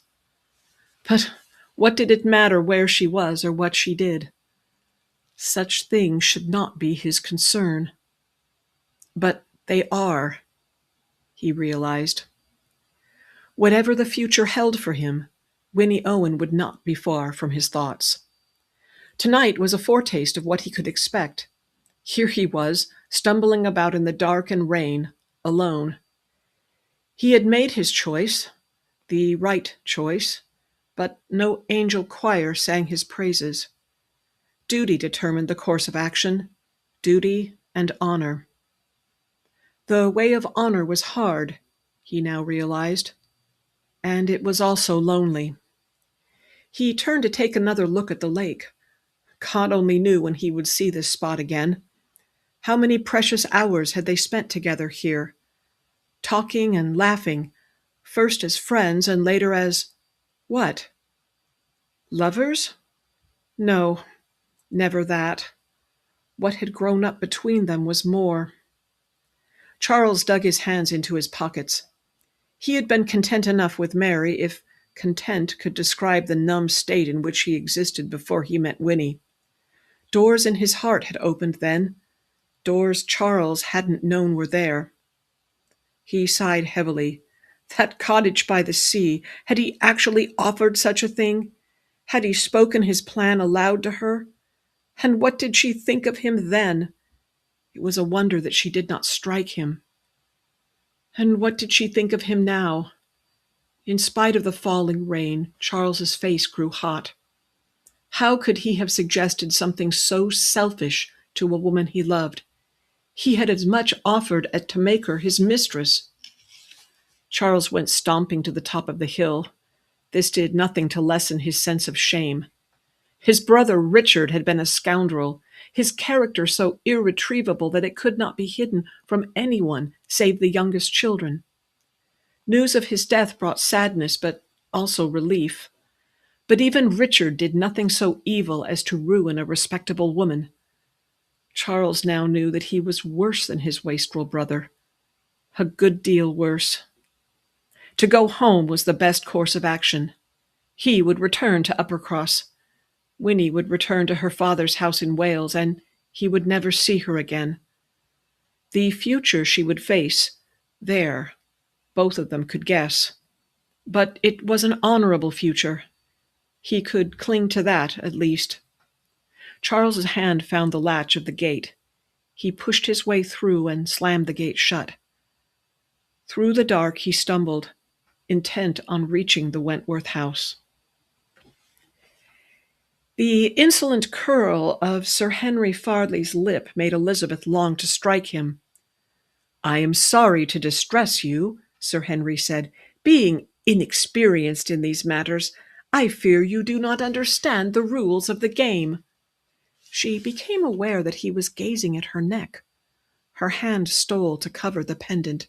But what did it matter where she was or what she did? Such things should not be his concern. But they are, he realized. Whatever the future held for him, Winnie Owen would not be far from his thoughts. Tonight was a foretaste of what he could expect. Here he was, stumbling about in the dark and rain, alone. He had made his choice, the right choice, but no angel choir sang his praises. Duty determined the course of action, duty and honor. The way of honor was hard, he now realized, and it was also lonely. He turned to take another look at the lake. God only knew when he would see this spot again. How many precious hours had they spent together here, talking and laughing, first as friends and later as what? Lovers? No, never that. What had grown up between them was more. Charles dug his hands into his pockets. He had been content enough with Mary, if content could describe the numb state in which he existed before he met Winnie. Doors in his heart had opened then, doors Charles hadn't known were there. He sighed heavily. That cottage by the sea, had he actually offered such a thing? Had he spoken his plan aloud to her? And what did she think of him then? It was a wonder that she did not strike him. And what did she think of him now? In spite of the falling rain, Charles's face grew hot. How could he have suggested something so selfish to a woman he loved? He had as much offered as to make her his mistress. Charles went stomping to the top of the hill. This did nothing to lessen his sense of shame. His brother Richard had been a scoundrel, his character so irretrievable that it could not be hidden from anyone save the youngest children. News of his death brought sadness, but also relief. But even Richard did nothing so evil as to ruin a respectable woman. Charles now knew that he was worse than his wastrel brother. A good deal worse. To go home was the best course of action. He would return to Uppercross. Winnie would return to her father's house in Wales, and he would never see her again. The future she would face, there, both of them could guess. But it was an honorable future. He could cling to that, at least. Charles's hand found the latch of the gate. He pushed his way through and slammed the gate shut. Through the dark he stumbled, intent on reaching the Wentworth house. The insolent curl of Sir Henry Fardley's lip made Elizabeth long to strike him. "I am sorry to distress you," Sir Henry said. "Being inexperienced in these matters, I fear you do not understand the rules of the game." She became aware that he was gazing at her neck. Her hand stole to cover the pendant.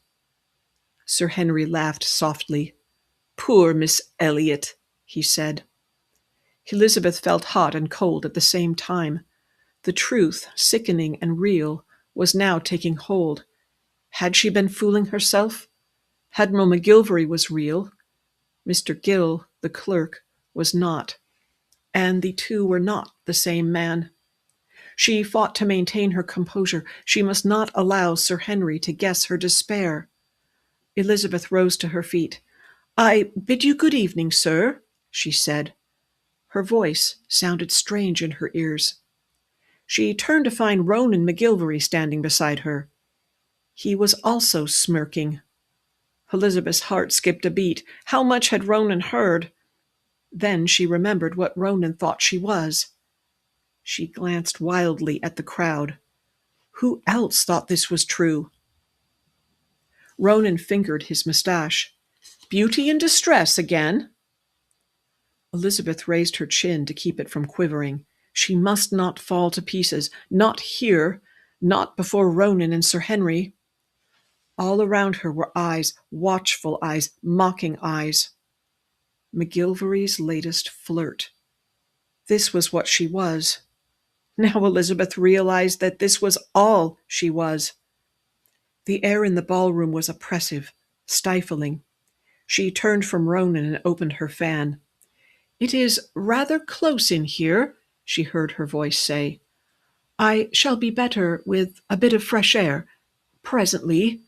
Sir Henry laughed softly. "Poor Miss Elliot," he said. Elizabeth felt hot and cold at the same time. The truth, sickening and real, was now taking hold. Had she been fooling herself? Admiral McGillvary was real. Mr. Gill, the clerk, was not. And the two were not the same man. She fought to maintain her composure. She must not allow Sir Henry to guess her despair. Elizabeth rose to her feet. "I bid you good evening, sir," she said. Her voice sounded strange in her ears. She turned to find Ronan McGillvary standing beside her. He was also smirking. Elizabeth's heart skipped a beat. How much had Ronan heard? Then she remembered what Ronan thought she was. She glanced wildly at the crowd. Who else thought this was true? Ronan fingered his mustache. "Beauty in distress again?" Elizabeth raised her chin to keep it from quivering. She must not fall to pieces, not here, not before Ronan and Sir Henry. All around her were eyes, watchful eyes, mocking eyes. McGillvary's latest flirt. This was what she was. Now Elizabeth realized that this was all she was. The air in the ballroom was oppressive, stifling. She turned from Ronan and opened her fan. "It is rather close in here," she heard her voice say. "I shall be better with a bit of fresh air. Presently."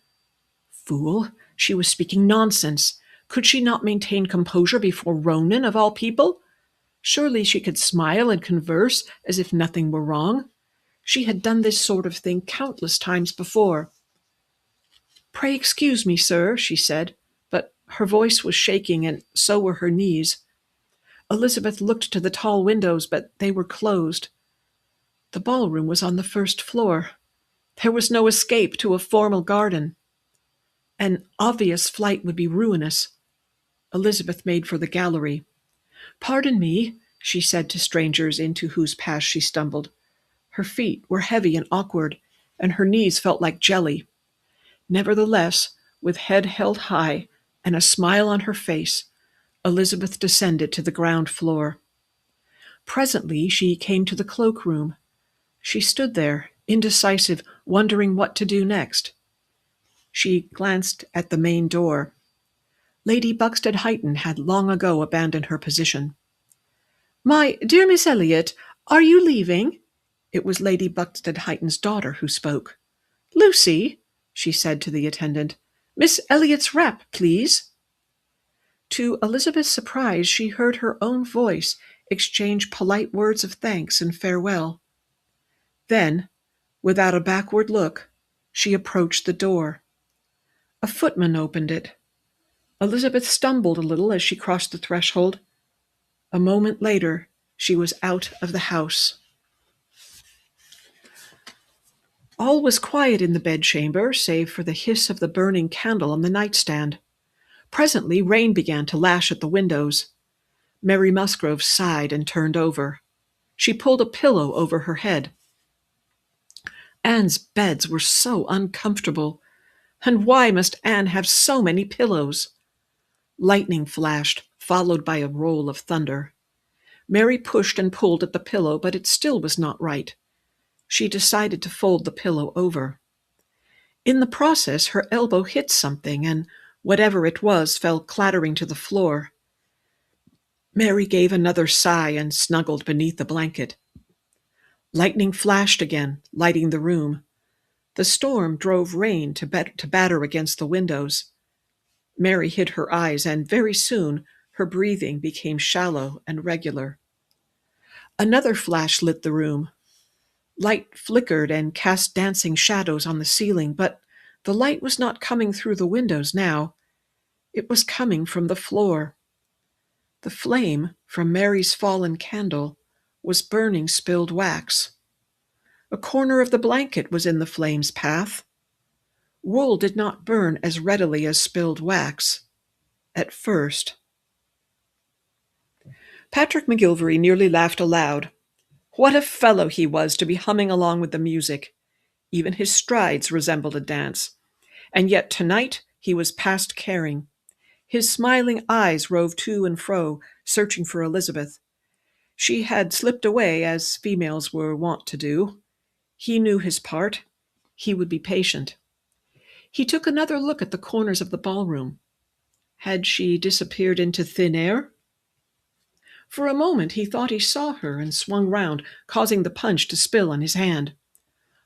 Fool! She was speaking nonsense. Could she not maintain composure before Ronan, of all people? Surely she could smile and converse as if nothing were wrong. She had done this sort of thing countless times before. "Pray excuse me, sir," she said, but her voice was shaking, and so were her knees. Elizabeth looked to the tall windows, but they were closed. The ballroom was on the first floor. There was no escape to a formal garden. An obvious flight would be ruinous. Elizabeth made for the gallery. "Pardon me," she said to strangers into whose path she stumbled. Her feet were heavy and awkward, and her knees felt like jelly. Nevertheless, with head held high and a smile on her face, Elizabeth descended to the ground floor. Presently she came to the cloakroom. She stood there, indecisive, wondering what to do next. She glanced at the main door. Lady Buxted-Heighton had long ago abandoned her position. "My dear Miss Elliot, are you leaving?" It was Lady Buxted-Heighton's daughter who spoke. "Lucy," she said to the attendant, "Miss Elliot's wrap, please." To Elizabeth's surprise, she heard her own voice exchange polite words of thanks and farewell. Then, without a backward look, she approached the door. A footman opened it. Elizabeth stumbled a little as she crossed the threshold. A moment later, she was out of the house. All was quiet in the bedchamber, save for the hiss of the burning candle on the nightstand. Presently, rain began to lash at the windows. Mary Musgrove sighed and turned over. She pulled a pillow over her head. Anne's beds were so uncomfortable. And why must Anne have so many pillows? Lightning flashed, followed by a roll of thunder. Mary pushed and pulled at the pillow, but it still was not right. She decided to fold the pillow over. In the process, her elbow hit something, and whatever it was fell clattering to the floor. Mary gave another sigh and snuggled beneath the blanket. Lightning flashed again, lighting the room. The storm drove rain to batter against the windows. Mary hid her eyes, and very soon her breathing became shallow and regular. Another flash lit the room. Light flickered and cast dancing shadows on the ceiling, but the light was not coming through the windows now. It was coming from the floor. The flame from Mary's fallen candle was burning spilled wax. A corner of the blanket was in the flame's path. Wool did not burn as readily as spilled wax. At first. Patrick McGillvary nearly laughed aloud. What a fellow he was to be humming along with the music. Even his strides resembled a dance. And yet tonight he was past caring. His smiling eyes roved to and fro, searching for Elizabeth. She had slipped away, as females were wont to do. He knew his part. He would be patient. He took another look at the corners of the ballroom. Had she disappeared into thin air? For a moment he thought he saw her and swung round, causing the punch to spill on his hand.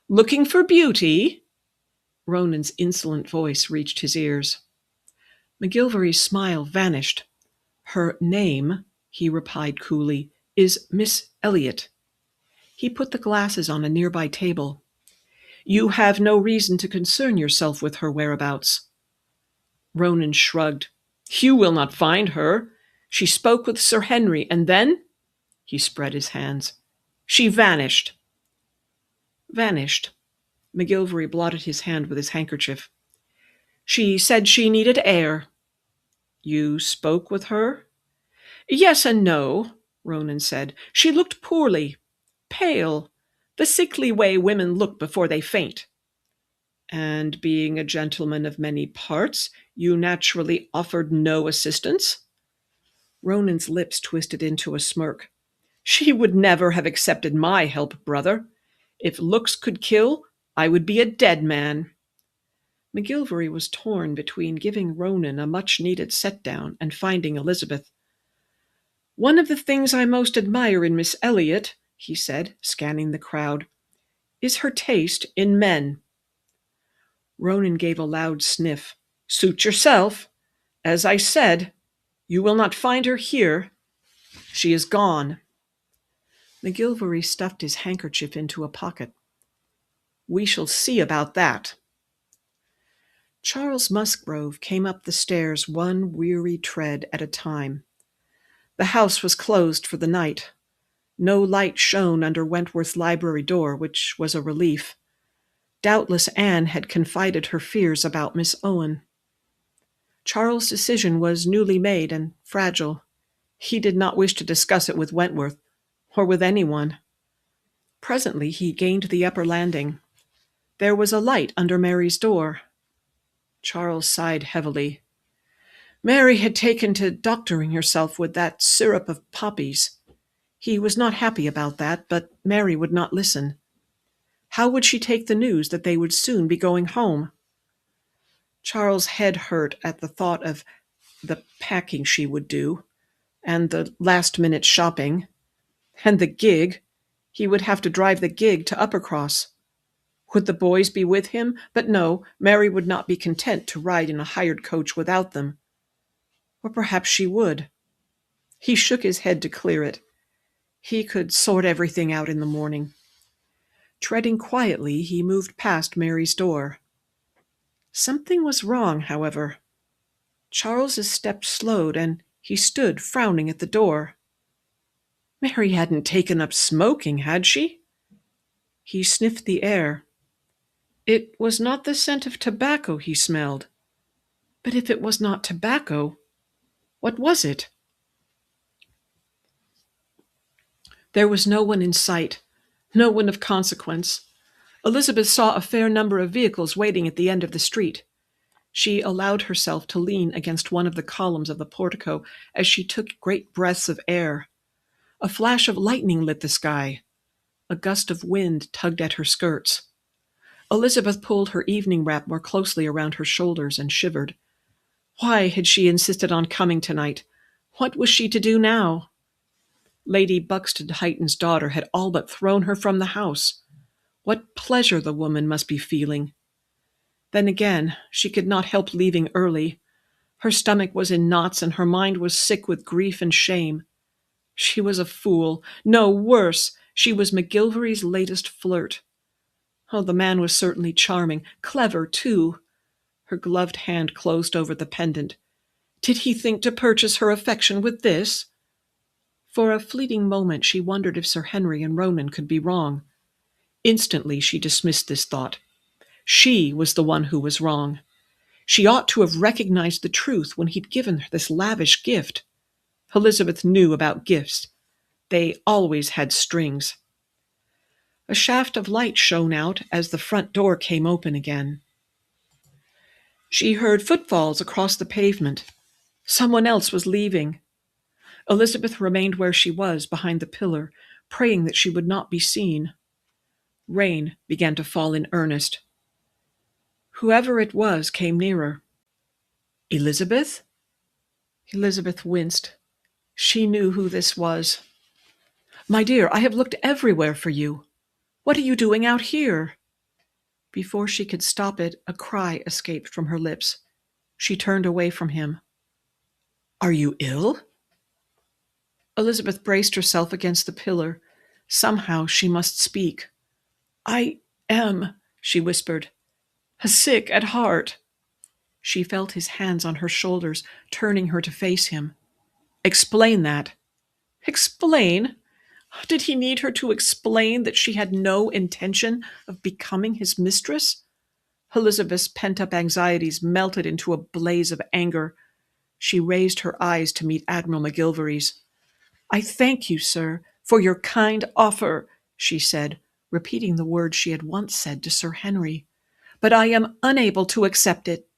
"Looking for beauty?" Ronan's insolent voice reached his ears. McGillvary's smile vanished. "Her name," he replied coolly, "is Miss Elliot." He put the glasses on a nearby table. "You have no reason to concern yourself with her whereabouts." Ronan shrugged. "You will not find her. She spoke with Sir Henry, and then—" he spread his hands. "She vanished." Vanished. McGillvary blotted his hand with his handkerchief. "She said she needed air." "You spoke with her?" "Yes and no," Ronan said. "She looked poorly. pale, the sickly way women look before they faint. And being a gentleman of many parts, you naturally offered no assistance? Ronan's lips twisted into a smirk. She would never have accepted my help, brother. If looks could kill, I would be a dead man. McGillvary was torn between giving Ronan a much-needed set-down and finding Elizabeth. "One of the things I most admire in Miss Elliot," he said, scanning the crowd, "is her taste in men." Ronan gave a loud sniff. "Suit yourself. As I said, you will not find her here. She is gone." McGillvary stuffed his handkerchief into a pocket. "We shall see about that." Charles Musgrove came up the stairs one weary tread at a time. The house was closed for the night. No light shone under Wentworth's library door, which was a relief. Doubtless Anne had confided her fears about Miss Owen. Charles' decision was newly made and fragile. He did not wish to discuss it with Wentworth, or with anyone. Presently he gained the upper landing. There was a light under Mary's door. Charles sighed heavily. Mary had taken to doctoring herself with that syrup of poppies. He was not happy about that, but Mary would not listen. How would she take the news that they would soon be going home? Charles' head hurt at the thought of the packing she would do, and the last-minute shopping, and the gig. He would have to drive the gig to Uppercross. Would the boys be with him? But no, Mary would not be content to ride in a hired coach without them. Or perhaps she would. He shook his head to clear it. He could sort everything out in the morning. Treading quietly, he moved past Mary's door. Something was wrong, however. Charles's step slowed, and he stood frowning at the door. Mary hadn't taken up smoking, had she? He sniffed the air. It was not the scent of tobacco he smelled. But if it was not tobacco, what was it? There was no one in sight, no one of consequence. Elizabeth saw a fair number of vehicles waiting at the end of the street. She allowed herself to lean against one of the columns of the portico as she took great breaths of air. A flash of lightning lit the sky. A gust of wind tugged at her skirts. Elizabeth pulled her evening wrap more closely around her shoulders and shivered. Why had she insisted on coming tonight? What was she to do now? Lady Buxton Hyton's daughter had all but thrown her from the house. What pleasure the woman must be feeling! Then again, she could not help leaving early. Her stomach was in knots and her mind was sick with grief and shame. She was a fool. No, worse, she was McGillvary's latest flirt. Oh, the man was certainly charming, clever, too. Her gloved hand closed over the pendant. Did he think to purchase her affection with this? For a fleeting moment she wondered if Sir Henry and Ronan could be wrong. Instantly she dismissed this thought. She was the one who was wrong. She ought to have recognized the truth when he'd given her this lavish gift. Elizabeth knew about gifts. They always had strings. A shaft of light shone out as the front door came open again. She heard footfalls across the pavement. Someone else was leaving. Elizabeth remained where she was, behind the pillar, praying that she would not be seen. Rain began to fall in earnest. Whoever it was came nearer. Elizabeth? Elizabeth winced. She knew who this was. My dear, I have looked everywhere for you. What are you doing out here? Before she could stop it, a cry escaped from her lips. She turned away from him. Are you ill? Elizabeth braced herself against the pillar. Somehow she must speak. I am, she whispered, sick at heart. She felt his hands on her shoulders, turning her to face him. Explain that. Explain? Did he need her to explain that she had no intention of becoming his mistress? Elizabeth's pent-up anxieties melted into a blaze of anger. She raised her eyes to meet Admiral McGillvary's. I thank you, sir, for your kind offer, she said, repeating the words she had once said to Sir Henry. "But I am unable to accept it."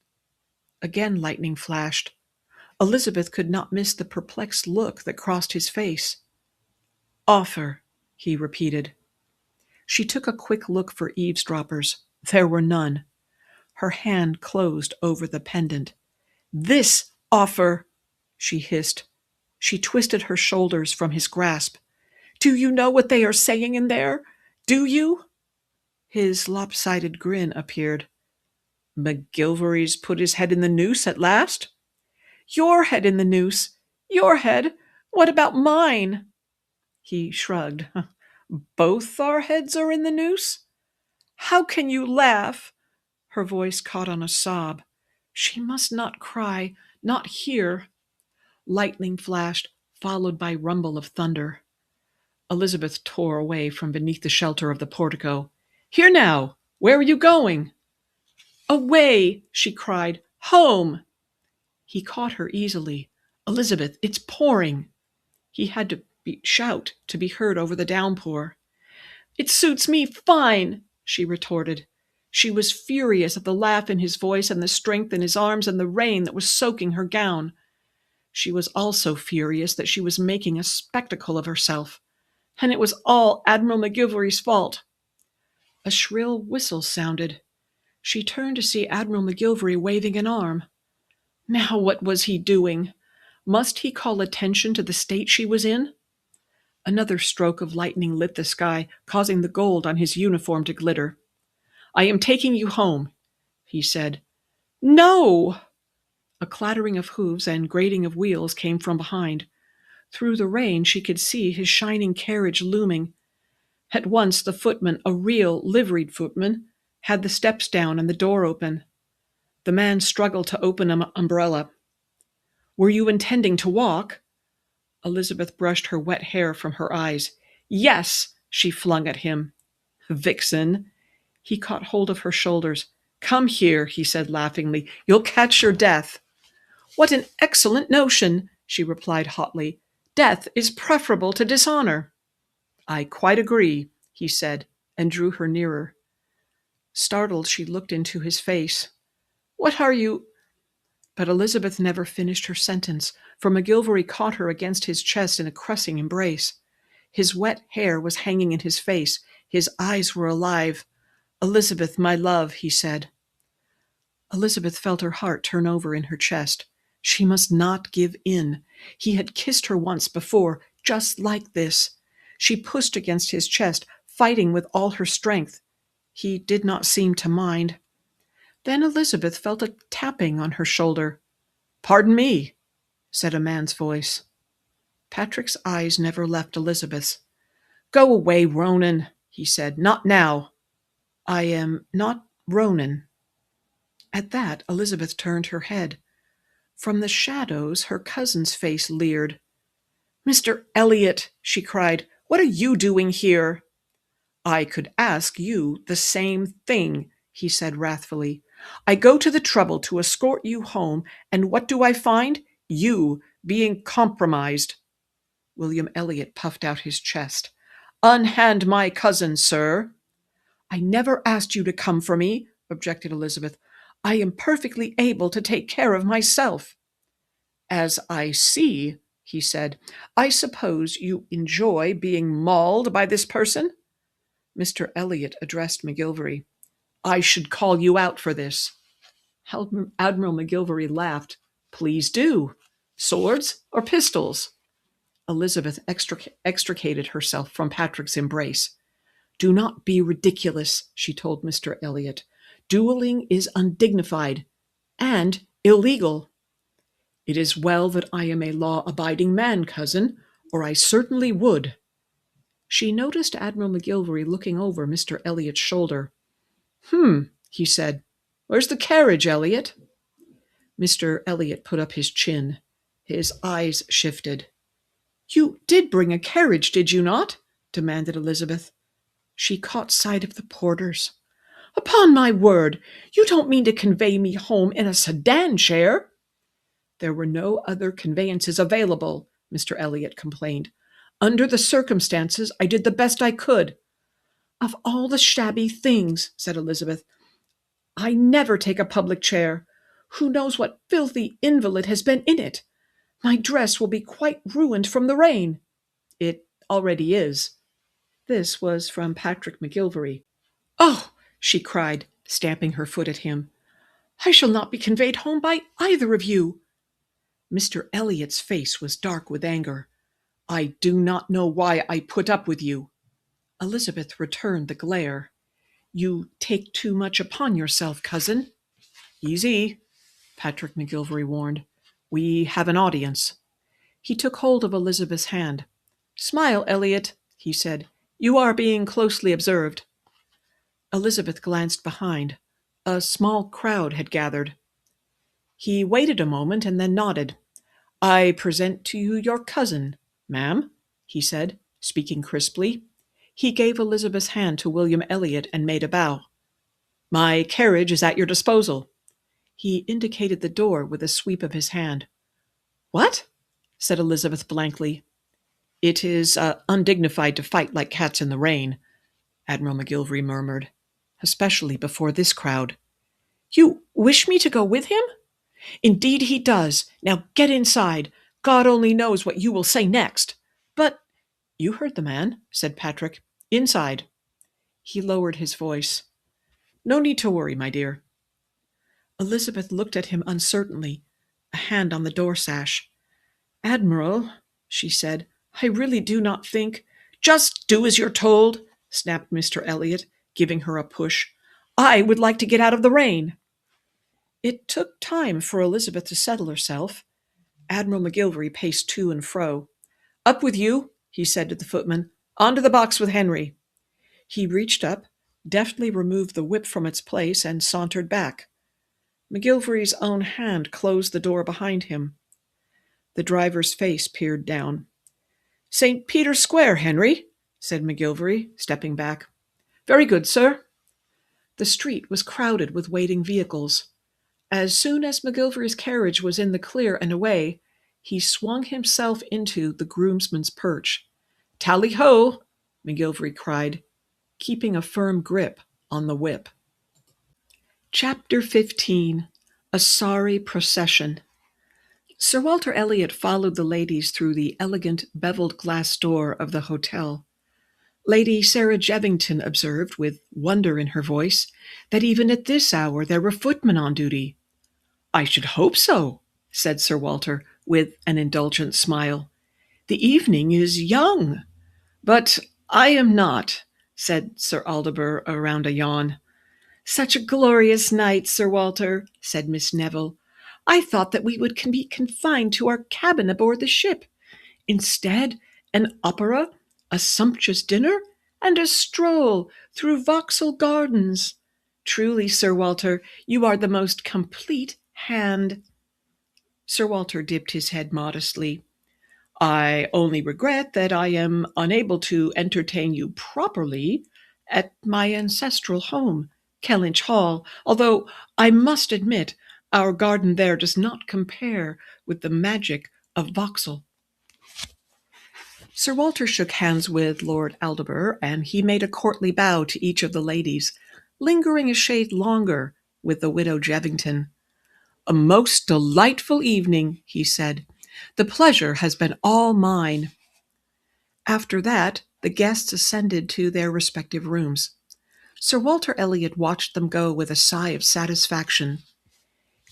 Again lightning flashed. Elizabeth could not miss the perplexed look that crossed his face. "Offer," he repeated. She took a quick look for eavesdroppers. There were none. Her hand closed over the pendant. "This offer," she hissed. She twisted her shoulders from his grasp. "Do you know what they are saying in there? Do you?" His lopsided grin appeared. "McGillvary's put his head in the noose at last?" "Your head in the noose? Your head? What about mine?" He shrugged. "Both our heads are in the noose?" "How can you laugh?" Her voice caught on a sob. She must not cry, not here. Lightning flashed, followed by rumble of thunder. Elizabeth tore away from beneath the shelter of the portico. "Here now! Where are you going?" "Away!" she cried. "Home!" He caught her easily. "Elizabeth, it's pouring." He had to shout to be heard over the downpour. "It suits me fine," she retorted. She was furious at the laugh in his voice and the strength in his arms and the rain that was soaking her gown. She was also furious that she was making a spectacle of herself. And it was all Admiral McGillvary's fault. A shrill whistle sounded. She turned to see Admiral McGillvary waving an arm. Now what was he doing? Must he call attention to the state she was in? Another stroke of lightning lit the sky, causing the gold on his uniform to glitter. "I am taking you home," he said. "No!" A clattering of hooves and grating of wheels came from behind. Through the rain she could see his shining carriage looming. At once the footman, a real liveried footman, had the steps down and the door open. The man struggled to open an umbrella. "Were you intending to walk?" Elizabeth brushed her wet hair from her eyes. "Yes," she flung at him. "Vixen!" He caught hold of her shoulders. "Come here," he said laughingly. "You'll catch your death." "What an excellent notion," she replied hotly. "Death is preferable to dishonor." "I quite agree," he said, and drew her nearer. Startled, she looked into his face. "What are you—" But Elizabeth never finished her sentence, for McGillvary caught her against his chest in a crushing embrace. His wet hair was hanging in his face. His eyes were alive. "Elizabeth, my love," he said. Elizabeth felt her heart turn over in her chest. She must not give in. He had kissed her once before, just like this. She pushed against his chest, fighting with all her strength. He did not seem to mind. Then Elizabeth felt a tapping on her shoulder. "Pardon me," said a man's voice. Patrick's eyes never left Elizabeth's. "Go away, Ronan," he said. "Not now." "I am not Ronan." At that, Elizabeth turned her head. From the shadows, her cousin's face leered. "Mr. Elliot," she cried, "what are you doing here?" "I could ask you the same thing," he said wrathfully. "I go to the trouble to escort you home, and what do I find? You being compromised." William Elliot puffed out his chest. "Unhand my cousin, sir." "I never asked you to come for me," objected Elizabeth. "I am perfectly able to take care of myself." "As I see," he said, "I suppose you enjoy being mauled by this person?" Mr. Elliot addressed McGillvary. "I should call you out for this." Admiral McGillvary laughed. "Please do. Swords or pistols?" Elizabeth extricated herself from Patrick's embrace. "Do not be ridiculous," she told Mr. Elliot. "Dueling is undignified and illegal." "It is well that I am a law-abiding man, cousin, or I certainly would." She noticed Admiral McGillvary looking over Mr. Elliot's shoulder. He said. "Where's the carriage, Elliot?" Mr. Elliot put up his chin. His eyes shifted. "You did bring a carriage, did you not?" demanded Elizabeth. She caught sight of the porters. "Upon my word, you don't mean to convey me home in a sedan chair?" "There were no other conveyances available," Mr. Elliot complained. "Under the circumstances, I did the best I could. "Of all the shabby things," said Elizabeth, "I never take a public chair. Who knows what filthy invalid has been in it? My dress will be quite ruined from the rain." "It already is." This was from Patrick McGillvary. "Oh!" she cried, stamping her foot at him. "I shall not be conveyed home by either of you." Mr. Elliot's face was dark with anger. "I do not know why I put up with you." Elizabeth returned the glare. "You take too much upon yourself, cousin." "Easy," Patrick McGillvary warned. "We have an audience." He took hold of Elizabeth's hand. "Smile, Elliot," he said. "You are being closely observed." Elizabeth glanced behind. A small crowd had gathered. He waited a moment and then nodded. "I present to you your cousin, ma'am," he said, speaking crisply. He gave Elizabeth's hand to William Elliot and made a bow. "My carriage is at your disposal." He indicated the door with a sweep of his hand. "What?" said Elizabeth blankly. "It is undignified to fight like cats in the rain," Admiral McGillvary murmured, "especially before this crowd." "You wish me to go with him?" "Indeed he does. Now get inside. God only knows what you will say next." "But—" "You heard the man," said Patrick. "Inside." He lowered his voice. "No need to worry, my dear." Elizabeth looked at him uncertainly, a hand on the door sash. "Admiral," she said, "I really do not think—" "Just do as you're told," snapped Mr. Elliot, giving her a push. "I would like to get out of the rain." It took time for Elizabeth to settle herself. Admiral McGillvary paced to and fro. "Up with you," he said to the footman. "On to the box with Henry." He reached up, deftly removed the whip from its place, and sauntered back. McGillvary's own hand closed the door behind him. The driver's face peered down. "St. Peter's Square, Henry," said McGillvary, stepping back. "Very good, sir." The street was crowded with waiting vehicles. As soon as McGillvary's carriage was in the clear and away, he swung himself into the groomsman's perch. "Tally-ho!" McGillvary cried, keeping a firm grip on the whip. Chapter 15. A Sorry Procession. Sir Walter Elliot followed the ladies through the elegant beveled glass door of the hotel. Lady Sarah Jevington observed, with wonder in her voice, that even at this hour there were footmen on duty. "I should hope so," said Sir Walter, with an indulgent smile. "The evening is young." "But I am not," said Sir Aldebur around a yawn. "Such a glorious night, Sir Walter," said Miss Neville. "I thought that we would be confined to our cabin aboard the ship. Instead, an opera, a sumptuous dinner, and a stroll through Vauxhall Gardens. Truly, Sir Walter, you are the most complete hand." Sir Walter dipped his head modestly. "I only regret that I am unable to entertain you properly at my ancestral home, Kellynch Hall, although I must admit our garden there does not compare with the magic of Vauxhall." Sir Walter shook hands with Lord Aldebur, and he made a courtly bow to each of the ladies, lingering a shade longer with the widow Jevington. "A most delightful evening," he said. "The pleasure has been all mine." After that, the guests ascended to their respective rooms. Sir Walter Elliot watched them go with a sigh of satisfaction.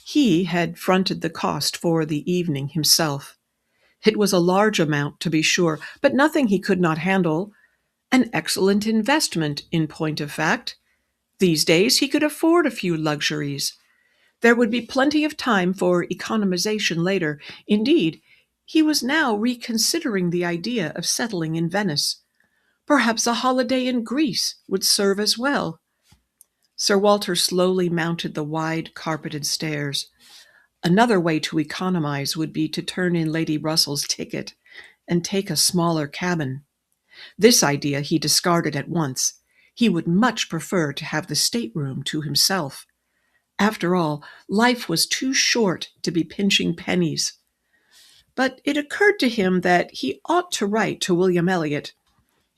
He had fronted the cost for the evening himself. It was a large amount, to be sure, but nothing he could not handle. An excellent investment, in point of fact. These days he could afford a few luxuries. There would be plenty of time for economization later. Indeed, he was now reconsidering the idea of settling in Venice. Perhaps a holiday in Greece would serve as well. Sir Walter slowly mounted the wide carpeted stairs. Another way to economize would be to turn in Lady Russell's ticket and take a smaller cabin. This idea he discarded at once. He would much prefer to have the stateroom to himself. After all, life was too short to be pinching pennies. But it occurred to him that he ought to write to William Elliot.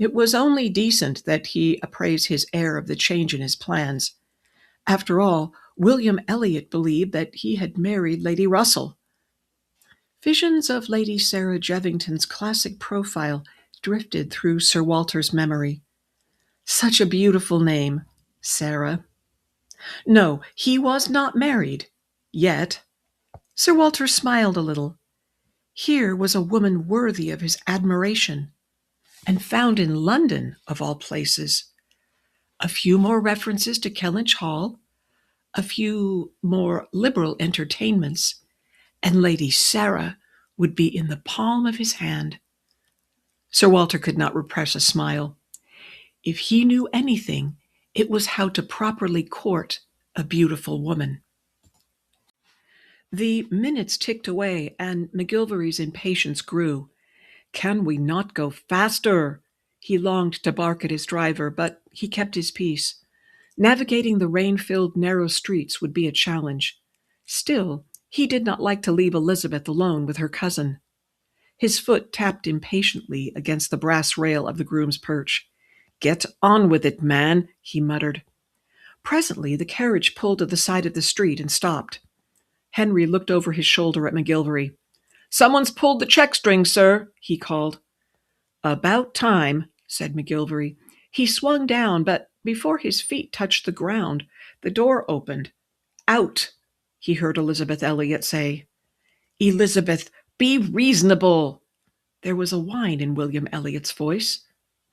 It was only decent that he appraise his heir of the change in his plans. After all, William Elliot believed that he had married Lady Russell. Visions of Lady Sarah Jevington's classic profile drifted through Sir Walter's memory. Such a beautiful name, Sarah. No, he was not married. Yet. Sir Walter smiled a little. Here was a woman worthy of his admiration, and found in London, of all places. A few more references to Kellynch Hall, a few more liberal entertainments, and Lady Sarah would be in the palm of his hand. Sir Walter could not repress a smile. If he knew anything, it was how to properly court a beautiful woman. The minutes ticked away, and McGillvary's impatience grew. "Can we not go faster?" He longed to bark at his driver, but he kept his peace. Navigating the rain-filled narrow streets would be a challenge. Still, he did not like to leave Elizabeth alone with her cousin. His foot tapped impatiently against the brass rail of the groom's perch. "Get on with it, man," he muttered. Presently the carriage pulled to the side of the street and stopped. Henry looked over his shoulder at McGillvary. "Someone's pulled the check string, sir," he called. "About time," said McGillvary. He swung down, but before his feet touched the ground, the door opened. "Out," he heard Elizabeth Elliot say. "Elizabeth, be reasonable." There was a whine in William Elliot's voice.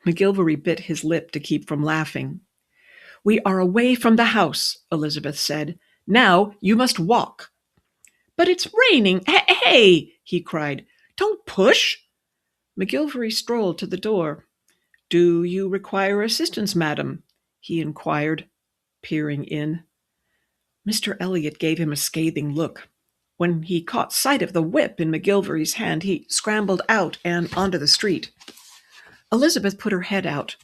McGillvary bit his lip to keep from laughing. "We are away from the house," Elizabeth said. "Now you must walk." "But it's raining. Hey!" he cried. "Don't push." McGillvary strolled to the door. "Do you require assistance, madam?" he inquired, peering in. Mr. Elliot gave him a scathing look. When he caught sight of the whip in McGillvary's hand, he scrambled out and onto the street. Elizabeth put her head out.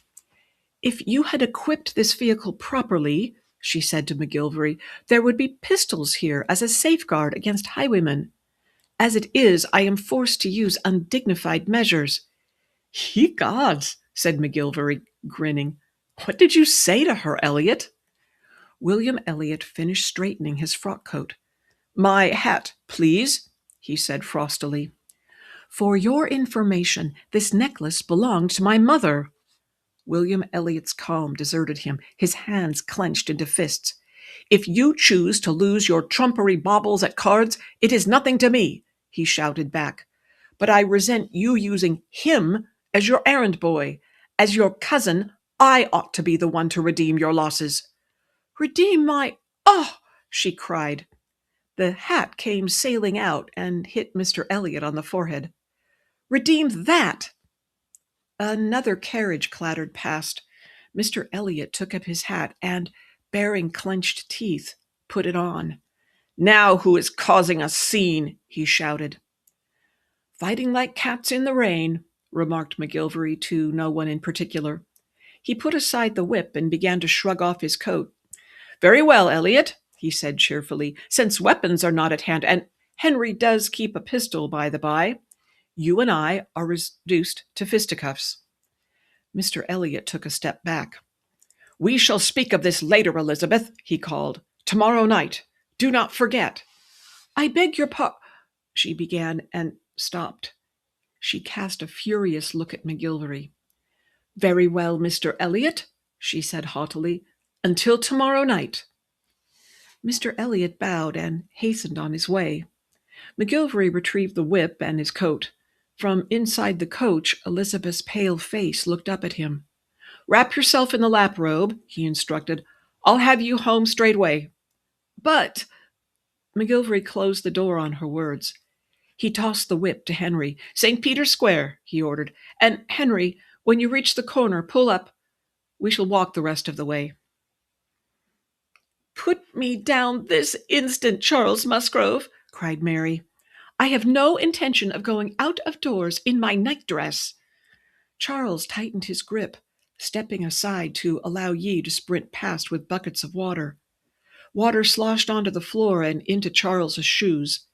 "If you had equipped this vehicle properly," she said to McGillvary, "there would be pistols here as a safeguard against highwaymen. As it is, I am forced to use undignified measures." "Ye gods," said McGillvary, grinning. "What did you say to her, Elliot?" William Elliot finished straightening his frock coat. "My hat, please," he said frostily. "For your information, this necklace belonged to my mother." William Elliot's calm deserted him, his hands clenched into fists. "If you choose to lose your trumpery baubles at cards, it is nothing to me," he shouted back. "But I resent you using him as your errand boy. As your cousin, I ought to be the one to redeem your losses." "Redeem my— Oh!" she cried. The hat came sailing out and hit Mr. Elliot on the forehead. "Redeem that!" Another carriage clattered past. Mr. Elliot took up his hat and, baring clenched teeth, put it on. "Now who is causing a scene?" he shouted. "Fighting like cats in the rain," remarked McGillvary to no one in particular. He put aside the whip and began to shrug off his coat. "Very well, Elliot," he said cheerfully, "since weapons are not at hand, and Henry does keep a pistol, by the by, you and I are reduced to fisticuffs." Mr. Elliot took a step back. "We shall speak of this later, Elizabeth," he called. "Tomorrow night. Do not forget." "I beg your she began and stopped. She cast a furious look at McGillvary. "Very well, Mr. Elliot," she said haughtily. "Until tomorrow night." Mr. Elliot bowed and hastened on his way. McGillvary retrieved the whip and his coat. From inside the coach, Elizabeth's pale face looked up at him. "Wrap yourself in the lap-robe," he instructed. "I'll have you home straightway." "But—" McGillvary closed the door on her words. He tossed the whip to Henry. "St. Peter's Square," he ordered. "And, Henry, when you reach the corner, pull up. We shall walk the rest of the way." "Put me down this instant, Charles Musgrove," cried Mary. "I have no intention of going out of doors in my nightdress." Charles tightened his grip, stepping aside to allow Yi to sprint past with buckets of water. Water sloshed onto the floor and into Charles's shoes.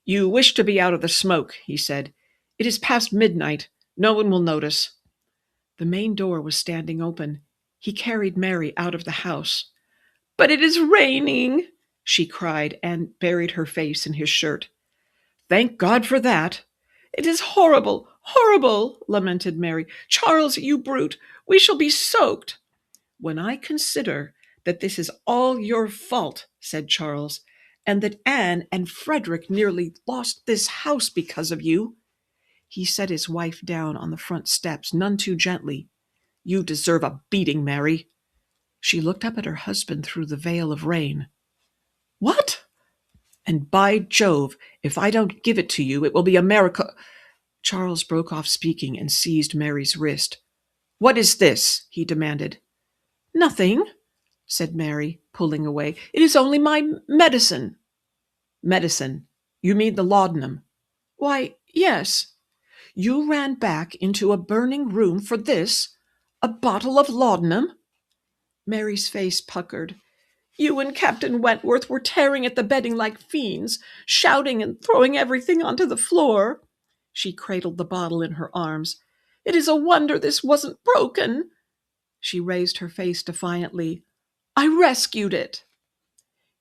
"You wish to be out of the smoke," he said. "It is past midnight. No one will notice." The main door was standing open. He carried Mary out of the house. "But it is raining," she cried, and buried her face in his shirt. "Thank God for that." "It is horrible, horrible," lamented Mary. "Charles, you brute, we shall be soaked." "When I consider that this is all your fault," said Charles, "and that Anne and Frederick nearly lost this house because of you." He set his wife down on the front steps, none too gently. "You deserve a beating, Mary." She looked up at her husband through the veil of rain. "What?" "And by Jove, if I don't give it to you, it will be a miracle." Charles broke off speaking and seized Mary's wrist. "What is this?" he demanded. "Nothing," said Mary, pulling away. "It is only my medicine." "Medicine? You mean the laudanum?" "Why, yes." "You ran back into a burning room for this? A bottle of laudanum?" Mary's face puckered. "You and Captain Wentworth were tearing at the bedding like fiends, shouting and throwing everything onto the floor." She cradled the bottle in her arms. "It is a wonder this wasn't broken." She raised her face defiantly. "I rescued it."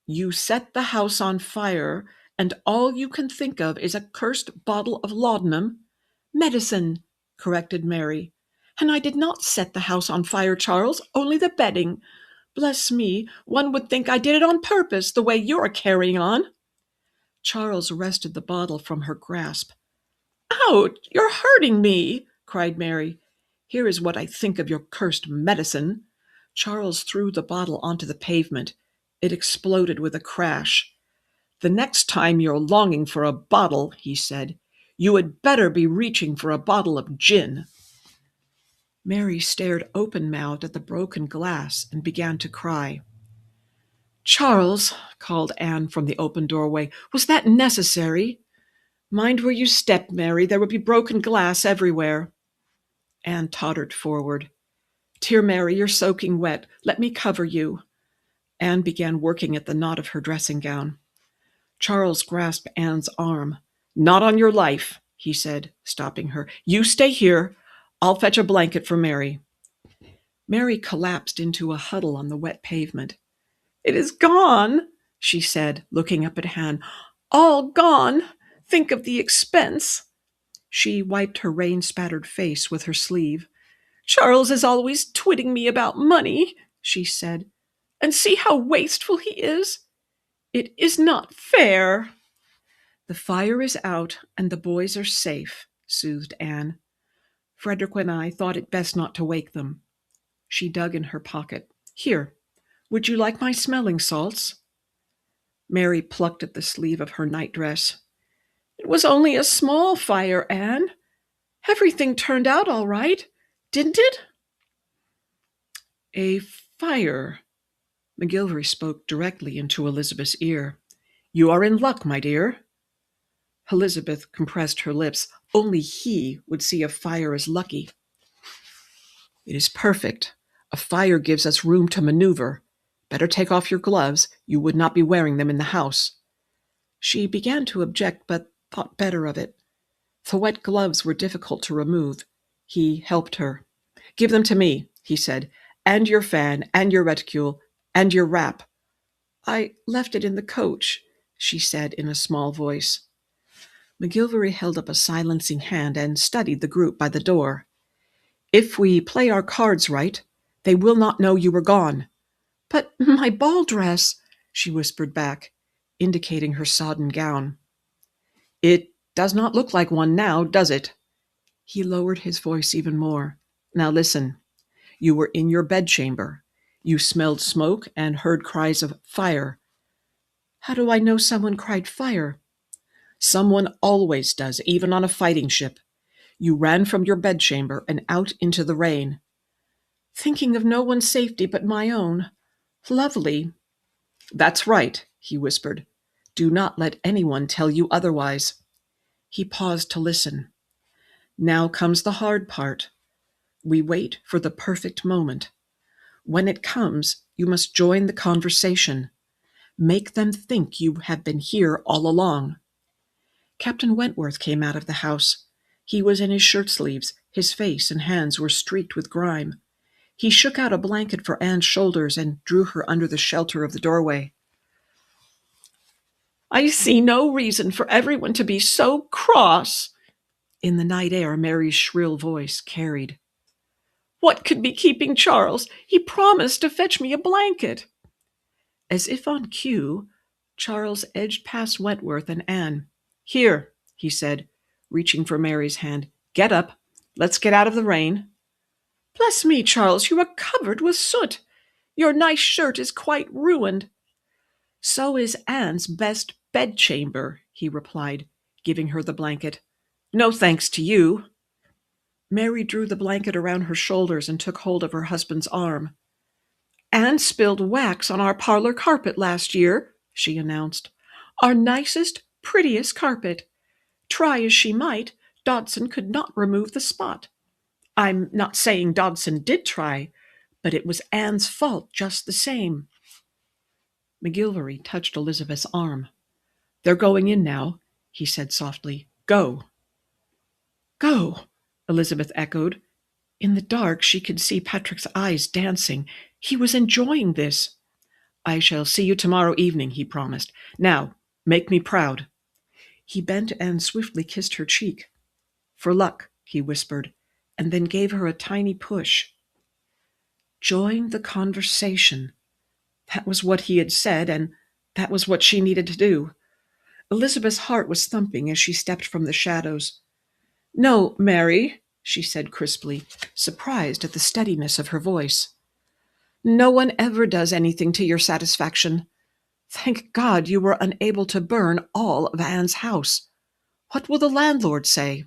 "You set the house on fire, and all you can think of is a cursed bottle of laudanum." "Medicine," corrected Mary. "And I did not set the house on fire, Charles, only the bedding. Bless me, one would think I did it on purpose, the way you're carrying on." Charles wrested the bottle from her grasp. "Ouch, you're hurting me," cried Mary. "Here is what I think of your cursed medicine." Charles threw the bottle onto the pavement. It exploded with a crash. "The next time you're longing for a bottle," he said, "you had better be reaching for a bottle of gin." Mary stared open-mouthed at the broken glass and began to cry. "Charles," called Anne from the open doorway, "was that necessary?" "Mind where you step, Mary. There would be broken glass everywhere." Anne tottered forward. "Dear Mary, you're soaking wet. Let me cover you." Anne began working at the knot of her dressing gown. Charles grasped Anne's arm. "Not on your life," he said, stopping her. "You stay here. I'll fetch a blanket for Mary." Mary collapsed into a huddle on the wet pavement. "It is gone," she said, looking up at Anne. "All gone. Think of the expense." She wiped her rain-spattered face with her sleeve. "Charles is always twitting me about money," she said. "And see how wasteful he is. It is not fair." "The fire is out and the boys are safe," soothed Anne. "Frederick and I thought it best not to wake them." She dug in her pocket. "Here, would you like my smelling salts?" Mary plucked at the sleeve of her nightdress. "It was only a small fire, Anne. Everything turned out all right, didn't it?" "A fire?" McGillvary spoke directly into Elizabeth's ear. "You are in luck, my dear." Elizabeth compressed her lips. Only he would see a fire as lucky. "It is perfect. A fire gives us room to maneuver. Better take off your gloves. You would not be wearing them in the house." She began to object, but thought better of it. The wet gloves were difficult to remove. He helped her. "Give them to me," he said, "and your fan, and your reticule, and your wrap." "I left it in the coach," she said in a small voice. McGillvary held up a silencing hand and studied the group by the door. "If we play our cards right, they will not know you were gone." "But my ball dress," she whispered back, indicating her sodden gown. "It does not look like one now, does it?" He lowered his voice even more. "Now listen. You were in your bedchamber. You smelled smoke and heard cries of fire." "How do I know someone cried fire?" "Someone always does, even on a fighting ship. You ran from your bedchamber and out into the rain." "Thinking of no one's safety but my own. Lovely." "That's right," he whispered. "Do not let anyone tell you otherwise." He paused to listen. "Now comes the hard part. We wait for the perfect moment. When it comes, you must join the conversation. Make them think you have been here all along." Captain Wentworth came out of the house. He was in his shirt-sleeves. His face and hands were streaked with grime. He shook out a blanket for Anne's shoulders and drew her under the shelter of the doorway. "I see no reason for everyone to be so cross." In the night air, Mary's shrill voice carried. "What could be keeping Charles? He promised to fetch me a blanket." As if on cue, Charles edged past Wentworth and Anne. "Here," he said, reaching for Mary's hand. "Get up. Let's get out of the rain." "Bless me, Charles, you are covered with soot. Your nice shirt is quite ruined." "So is Anne's best bedchamber," he replied, giving her the blanket. "No thanks to you." Mary drew the blanket around her shoulders and took hold of her husband's arm. "Anne spilled wax on our parlor carpet last year," she announced. "Our nicest, prettiest carpet. Try as she might, Dodson could not remove the spot. I'm not saying Dodson did try, but it was Anne's fault just the same." McGillvary touched Elizabeth's arm. "They're going in now," he said softly. "Go." "Go," Elizabeth echoed. In the dark, she could see Patrick's eyes dancing. He was enjoying this. "I shall see you tomorrow evening," he promised. "Now, make me proud." He bent and swiftly kissed her cheek. "For luck," he whispered, and then gave her a tiny push. Join the conversation. That was what he had said, and that was what she needed to do. Elizabeth's heart was thumping as she stepped from the shadows. "No, Mary," she said crisply, surprised at the steadiness of her voice. "No one ever does anything to your satisfaction. Thank God you were unable to burn all of Anne's house. What will the landlord say?"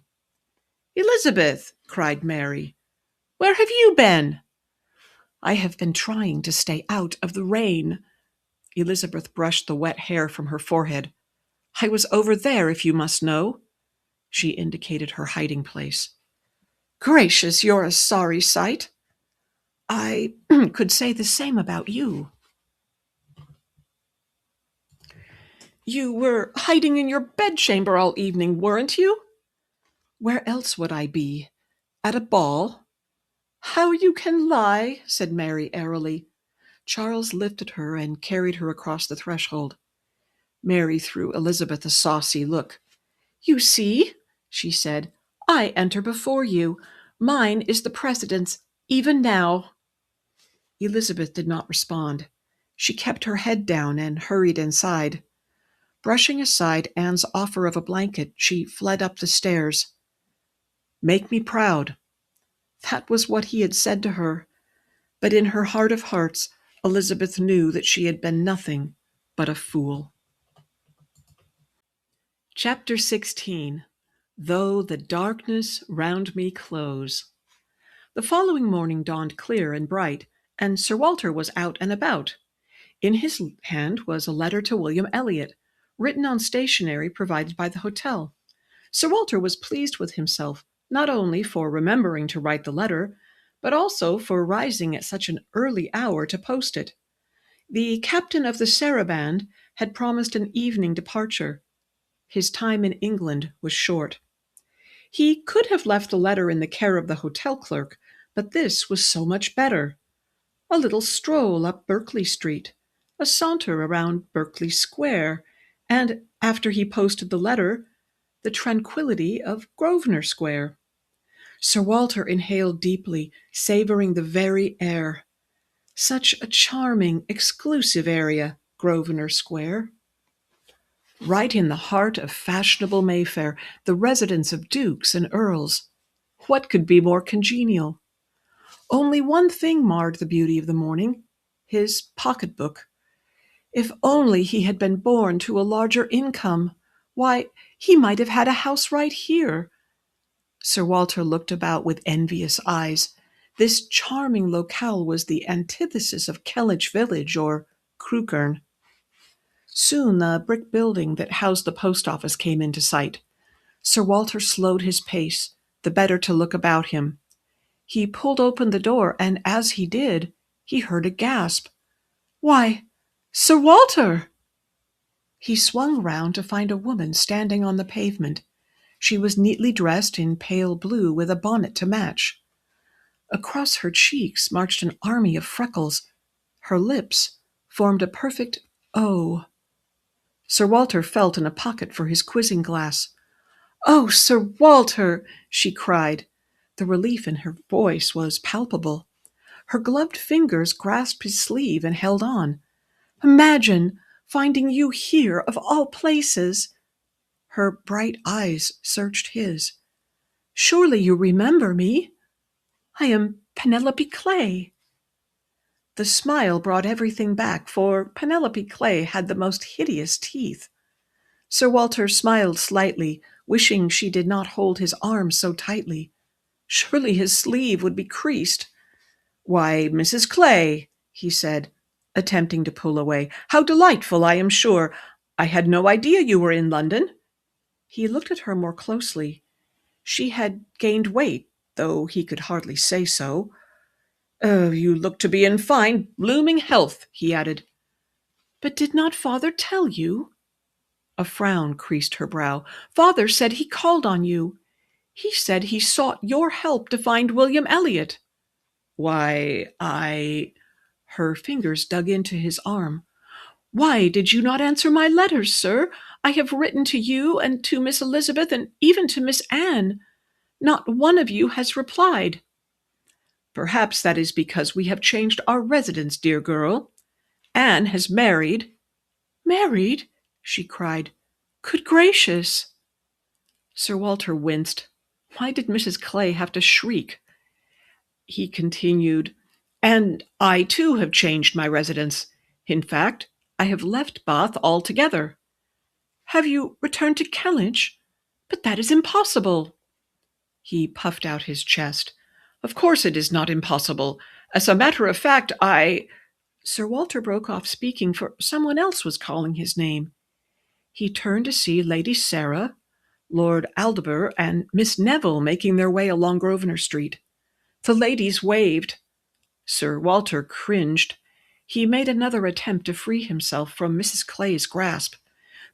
"Elizabeth," cried Mary, "where have you been?" "I have been trying to stay out of the rain." Elizabeth brushed the wet hair from her forehead. "I was over there, if you must know." She indicated her hiding place. "Gracious, you're a sorry sight." "I could say the same about you." "You were hiding in your bedchamber all evening, weren't you?" "Where else would I be? At a ball?" "How you can lie," said Mary airily. Charles lifted her and carried her across the threshold. Mary threw Elizabeth a saucy look. "You see," she said, "I enter before you. Mine is the precedence, even now." Elizabeth did not respond. She kept her head down and hurried inside. Brushing aside Anne's offer of a blanket, she fled up the stairs. "Make me proud." That was what he had said to her. But in her heart of hearts, Elizabeth knew that she had been nothing but a fool. Chapter 16. Though the darkness round me close. The following morning dawned clear and bright, and Sir Walter was out and about. In his hand was a letter to William Elliot, written on stationery provided by the hotel. Sir Walter was pleased with himself, not only for remembering to write the letter, but also for rising at such an early hour to post it. The captain of the saraband had promised an evening departure. His time in England was short. He could have left the letter in the care of the hotel clerk, but this was so much better. A little stroll up Berkeley Street, a saunter around Berkeley Square, and, after he posted the letter, the tranquillity of Grosvenor Square. Sir Walter inhaled deeply, savoring the very air. Such a charming, exclusive area, Grosvenor Square. Right in the heart of fashionable Mayfair, the residence of dukes and earls. What could be more congenial? Only one thing marred the beauty of the morning: his pocketbook. If only he had been born to a larger income! Why, he might have had a house right here. Sir Walter looked about with envious eyes. This charming locale was the antithesis of Kellynch Village or Crewkerne. Soon the brick building that housed the post office came into sight. Sir Walter slowed his pace, the better to look about him. He pulled open the door, and as he did, he heard a gasp. "Why, Sir Walter!" He swung round to find a woman standing on the pavement. She was neatly dressed in pale blue with a bonnet to match. Across her cheeks marched an army of freckles. Her lips formed a perfect O. Sir Walter felt in a pocket for his quizzing glass. "Oh, Sir Walter!" she cried. The relief in her voice was palpable. Her gloved fingers grasped his sleeve and held on. "Imagine finding you here, of all places!" Her bright eyes searched his. "Surely you remember me? I am Penelope Clay." The smile brought everything back, for Penelope Clay had the most hideous teeth. Sir Walter smiled slightly, wishing she did not hold his arm so tightly. Surely his sleeve would be creased. "Why, Mrs. Clay," he said, attempting to pull away. "How delightful, I am sure. I had no idea you were in London." He looked at her more closely. She had gained weight, though he could hardly say so. "Oh, you look to be in fine, blooming health," he added. "But did not father tell you?" A frown creased her brow. "Father said he called on you. He said he sought your help to find William Elliot." "Why, Her fingers dug into his arm. "Why did you not answer my letters, sir? I have written to you and to Miss Elizabeth and even to Miss Anne. Not one of you has replied." "Perhaps that is because we have changed our residence, dear girl. Anne has married." "Married?" she cried. "Good gracious!" Sir Walter winced. Why did Mrs. Clay have to shriek? He continued, "And I too have changed my residence. In fact, I have left Bath altogether." "Have you returned to Kellynch? But that is impossible." He puffed out his chest. "Of course it is not impossible. As a matter of fact, Sir Walter broke off speaking, for someone else was calling his name. He turned to see Lady Sarah, Lord Aldebur, and Miss Neville making their way along Grosvenor Street. The ladies waved. Sir Walter cringed. He made another attempt to free himself from Mrs. Clay's grasp.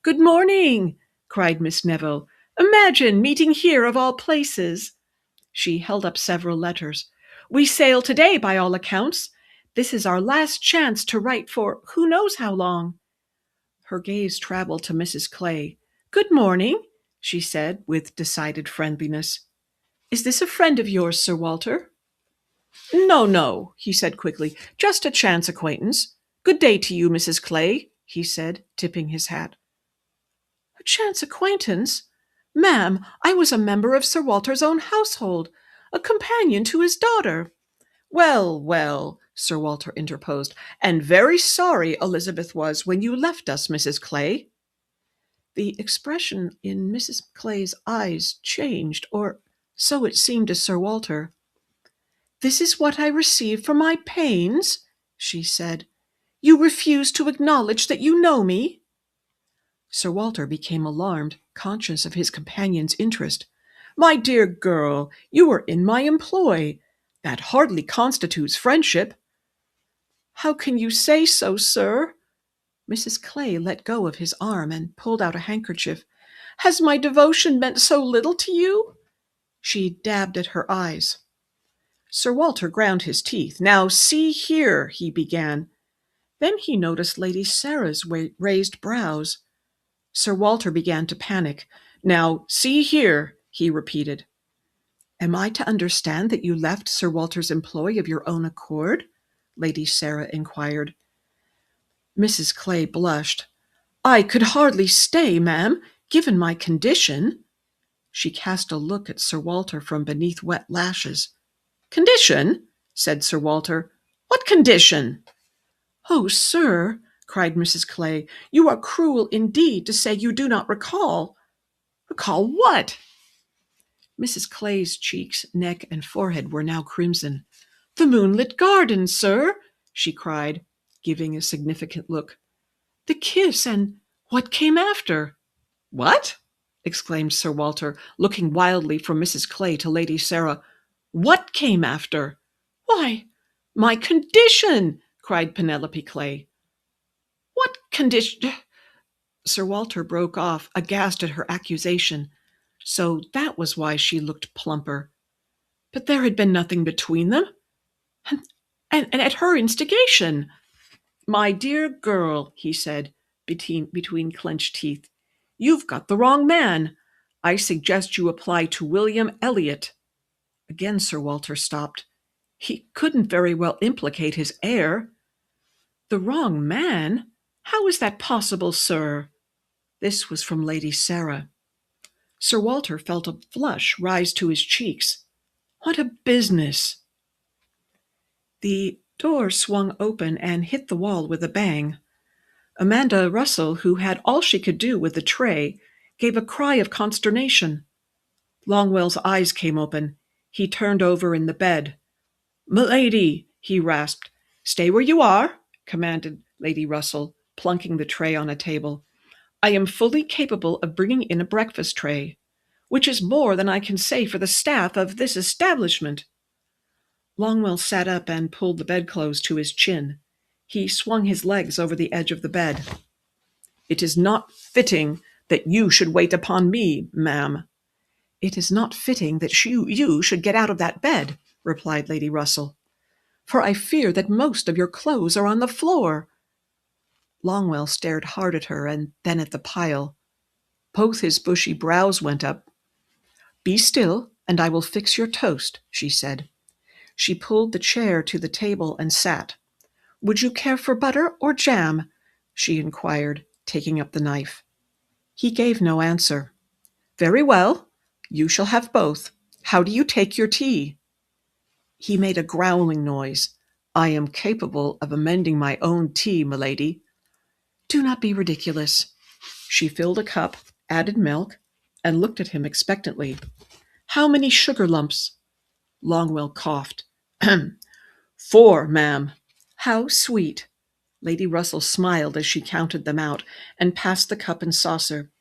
"Good morning!" cried Miss Neville. "Imagine meeting here of all places!" She held up several letters. "We sail today, by all accounts. This is our last chance to write for who knows how long." Her gaze traveled to Mrs. Clay. "Good morning," she said, with decided friendliness. "Is this a friend of yours, Sir Walter?" "No, no," he said quickly. "Just a chance acquaintance. Good day to you, Mrs. Clay," he said, tipping his hat. "A chance acquaintance? Ma'am, I was a member of Sir Walter's own household, a companion to his daughter." "Well, well," Sir Walter interposed, "and very sorry Elizabeth was when you left us, Mrs. Clay." The expression in Mrs. Clay's eyes changed, or so it seemed to Sir Walter. "This is what I receive for my pains?" she said. "You refuse to acknowledge that you know me?" Sir Walter became alarmed, conscious of his companion's interest. "My dear girl, you are in my employ. That hardly constitutes friendship." "How can you say so, sir?" Mrs. Clay let go of his arm and pulled out a handkerchief. "Has my devotion meant so little to you?" She dabbed at her eyes. Sir Walter ground his teeth. "Now, see here," he began. Then he noticed Lady Sarah's raised brows. Sir Walter began to panic. "Now, see here," he repeated. "Am I to understand that you left Sir Walter's employ of your own accord?" Lady Sarah inquired. Mrs. Clay blushed. "I could hardly stay, ma'am, given my condition." She cast a look at Sir Walter from beneath wet lashes. "Condition?" said Sir Walter. "What condition?" "Oh, sir," cried Mrs. Clay, "you are cruel indeed to say you do not recall." "Recall what?" Mrs. Clay's cheeks, neck, and forehead were now crimson. "The moonlit garden, sir," she cried, giving a significant look. "The kiss, and what came after." "What?" exclaimed Sir Walter, looking wildly from Mrs. Clay to Lady Sarah. "What came after?" "Why, my condition!" cried Penelope Clay. "What condition?" Sir Walter broke off, aghast at her accusation. So that was why she looked plumper. But there had been nothing between them, and at her instigation. "My dear girl," he said, between clenched teeth, "you've got the wrong man. I suggest you apply to William Elliot." Again Sir Walter stopped. He couldn't very well implicate his heir. "The wrong man? How is that possible, sir?" This was from Lady Sarah. Sir Walter felt a flush rise to his cheeks. What a business! The door swung open and hit the wall with a bang. Amanda Russell, who had all she could do with the tray, gave a cry of consternation. Longwell's eyes came open. He turned over in the bed. "Milady," he rasped. "Stay where you are," commanded Lady Russell, plunking the tray on a table. "I am fully capable of bringing in a breakfast tray, which is more than I can say for the staff of this establishment." Longwell sat up and pulled the bedclothes to his chin. He swung his legs over the edge of the bed. "It is not fitting that you should wait upon me, ma'am." "It is not fitting that you should get out of that bed," replied Lady Russell, "for I fear that most of your clothes are on the floor." Longwell stared hard at her and then at the pile. Both his bushy brows went up. "Be still, and I will fix your toast," she said. She pulled the chair to the table and sat. "Would you care for butter or jam?" she inquired, taking up the knife. He gave no answer. "Very well. You shall have both. How do you take your tea?" He made a growling noise. "I am capable of amending my own tea, milady." "Do not be ridiculous." She filled a cup, added milk, and looked at him expectantly. "How many sugar lumps?" Longwell coughed. "4, ma'am." "How sweet." Lady Russell smiled as she counted them out and passed the cup and saucer.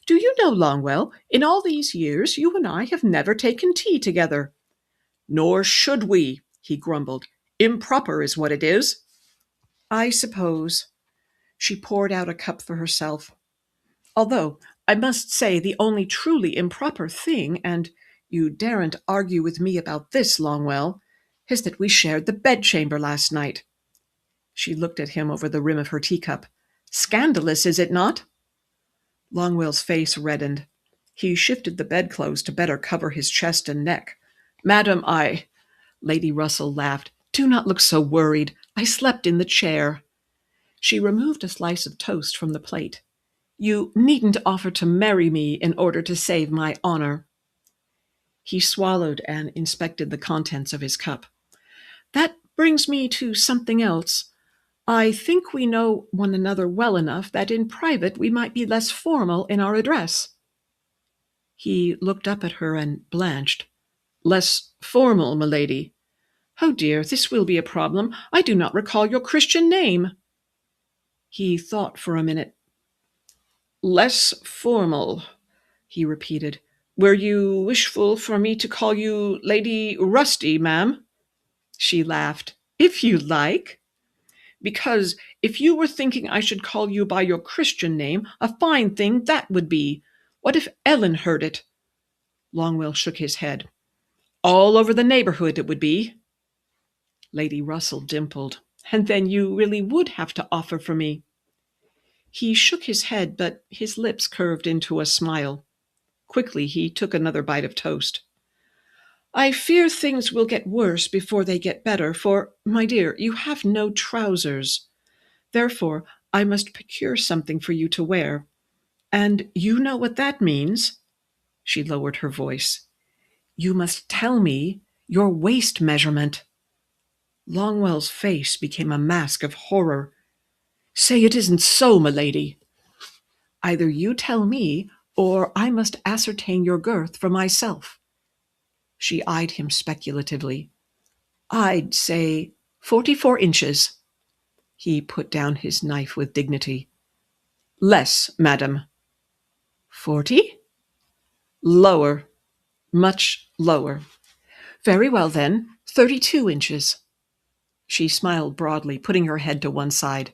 "Do you know, Longwell, in all these years you and I have never taken tea together." "Nor should we," he grumbled. "Improper is what it is." "I suppose." She poured out a cup for herself. "Although, I must say the only truly improper thing, and you daren't argue with me about this, Longwell, is that we shared the bedchamber last night." She looked at him over the rim of her teacup. "Scandalous, is it not?" Longwell's face reddened. He shifted the bedclothes to better cover his chest and neck. "Madam, Lady Russell laughed. "Do not look so worried. I slept in the chair." She removed a slice of toast from the plate. "You needn't offer to marry me in order to save my honor." He swallowed and inspected the contents of his cup. "That brings me to something else. I think we know one another well enough that in private we might be less formal in our address." He looked up at her and blanched. "Less formal, milady? Oh dear, this will be a problem. I do not recall your Christian name." He thought for a minute. "Less formal," he repeated. "Were you wishful for me to call you Lady Rusty, ma'am?" She laughed. "If you like." "Because if you were thinking I should call you by your Christian name, a fine thing that would be. What if Ellen heard it?" Longwell shook his head. "All over the neighborhood it would be." Lady Russell dimpled. "And then you really would have to offer for me." He shook his head, but his lips curved into a smile. Quickly he took another bite of toast. "I fear things will get worse before they get better, for, my dear, you have no trousers. Therefore, I must procure something for you to wear. And you know what that means." She lowered her voice. "You must tell me your waist measurement." Longwell's face became a mask of horror. "Say it isn't so, milady." "Either you tell me, or I must ascertain your girth for myself." She eyed him speculatively. "I'd say 44 inches." He put down his knife with dignity. "Less, madam." 40? "Lower. Much lower." "Very well, then, 32 inches." She smiled broadly, putting her head to one side.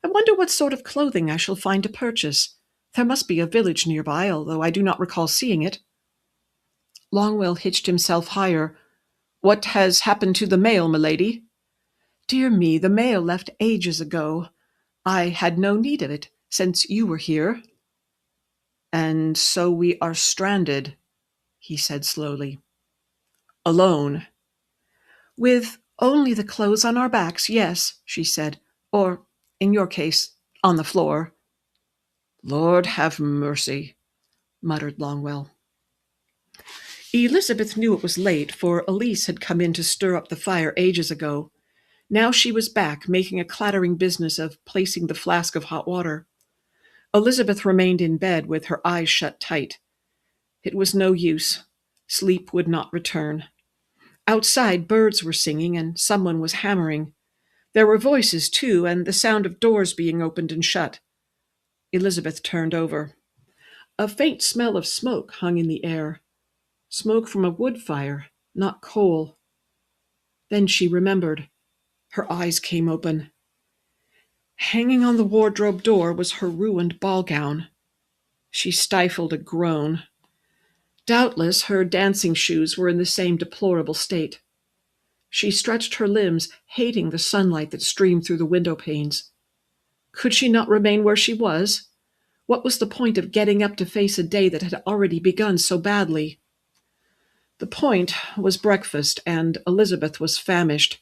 "I wonder what sort of clothing I shall find to purchase. There must be a village nearby, although I do not recall seeing it." Longwell hitched himself higher. "What has happened to the mail, milady?" "Dear me, the mail left ages ago. I had no need of it, since you were here." "And so we are stranded," he said slowly. "Alone." "With only the clothes on our backs, yes," she said. "Or, in your case, on the floor." "Lord have mercy," muttered Longwell. Elizabeth knew it was late, for Elise had come in to stir up the fire ages ago. Now she was back, making a clattering business of placing the flask of hot water. Elizabeth remained in bed with her eyes shut tight. It was no use. Sleep would not return. Outside, birds were singing, and someone was hammering. There were voices, too, and the sound of doors being opened and shut. Elizabeth turned over. A faint smell of smoke hung in the air. Smoke from a wood fire, not coal. Then she remembered. Her eyes came open. Hanging on the wardrobe door was her ruined ball gown. She stifled a groan. Doubtless her dancing shoes were in the same deplorable state. She stretched her limbs, hating the sunlight that streamed through the window panes. Could she not remain where she was? What was the point of getting up to face a day that had already begun so badly? The point was breakfast, and Elizabeth was famished.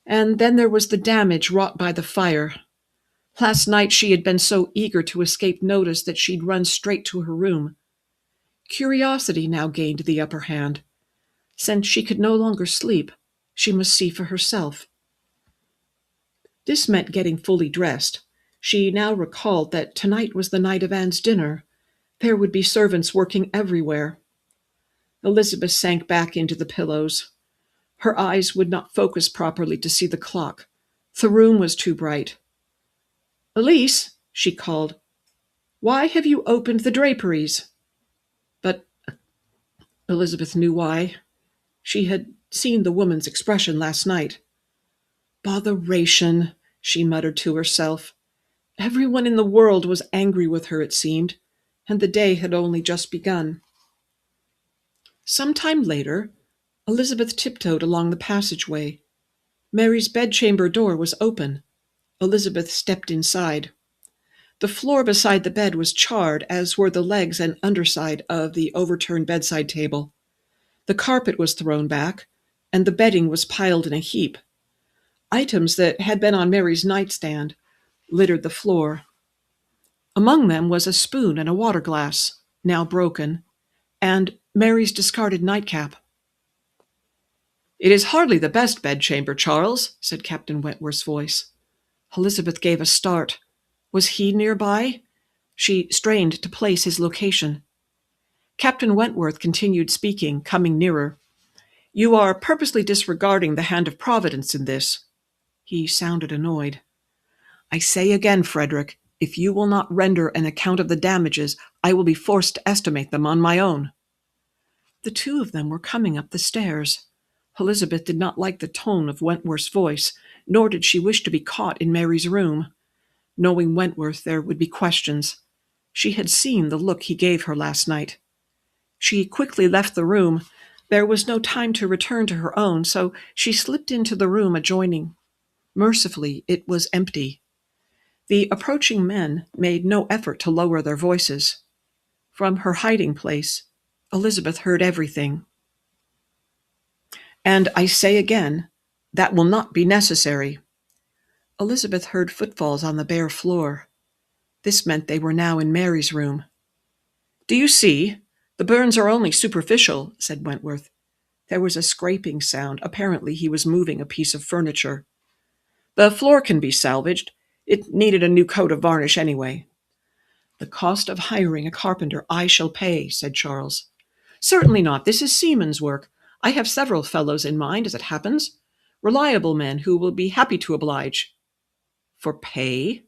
And then there was the damage wrought by the fire. Last night she had been so eager to escape notice that she'd run straight to her room. Curiosity now gained the upper hand. Since she could no longer sleep, she must see for herself. This meant getting fully dressed. She now recalled that tonight was the night of Anne's dinner. There would be servants working everywhere. Elizabeth sank back into the pillows. Her eyes would not focus properly to see the clock. The room was too bright. "Elise," she called, "why have you opened the draperies?" But Elizabeth knew why. She had seen the woman's expression last night. "Botheration," she muttered to herself. Everyone in the world was angry with her, it seemed, and the day had only just begun. Some time later, Elizabeth tiptoed along the passageway. Mary's bedchamber door was open. Elizabeth stepped inside. The floor beside the bed was charred, as were the legs and underside of the overturned bedside table. The carpet was thrown back, and the bedding was piled in a heap. Items that had been on Mary's nightstand littered the floor. Among them was a spoon and a water glass, now broken, and Mary's discarded nightcap. "It is hardly the best bedchamber, Charles," said Captain Wentworth's voice. Elizabeth gave a start. Was he nearby? She strained to place his location. Captain Wentworth continued speaking, coming nearer. "You are purposely disregarding the hand of Providence in this." He sounded annoyed. "I say again, Frederick, if you will not render an account of the damages, I will be forced to estimate them on my own." The two of them were coming up the stairs. Elizabeth did not like the tone of Wentworth's voice, nor did she wish to be caught in Mary's room. Knowing Wentworth, there would be questions. She had seen the look he gave her last night. She quickly left the room. There was no time to return to her own, so she slipped into the room adjoining. Mercifully, it was empty. The approaching men made no effort to lower their voices. From her hiding place, Elizabeth heard everything. "And I say again, that will not be necessary." Elizabeth heard footfalls on the bare floor. This meant they were now in Mary's room. "Do you see? The burns are only superficial," said Wentworth. There was a scraping sound. Apparently he was moving a piece of furniture. "The floor can be salvaged. It needed a new coat of varnish anyway." "The cost of hiring a carpenter I shall pay," said Charles. "Certainly not. This is seaman's work. I have several fellows in mind, as it happens. Reliable men who will be happy to oblige." "For pay?"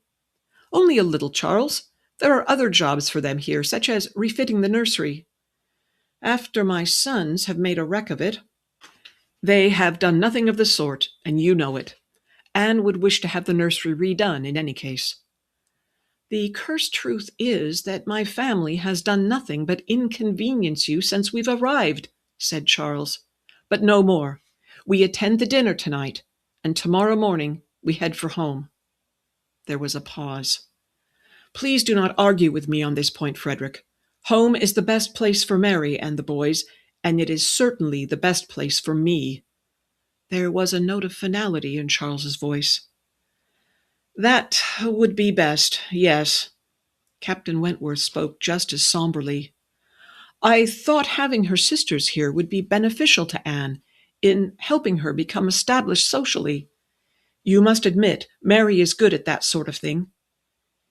"Only a little, Charles. There are other jobs for them here, such as refitting the nursery. After my sons have made a wreck of it." "They have done nothing of the sort, and you know it. Anne would wish to have the nursery redone in any case." "The cursed truth is that my family has done nothing but inconvenience you since we've arrived," said Charles, "but no more. We attend the dinner tonight, and tomorrow morning we head for home." There was a pause. "Please do not argue with me on this point, Frederick. Home is the best place for Mary and the boys, and it is certainly the best place for me." There was a note of finality in Charles's voice. "That would be best, yes." Captain Wentworth spoke just as somberly. "I thought having her sisters here would be beneficial to Anne, in helping her become established socially. You must admit Mary is good at that sort of thing.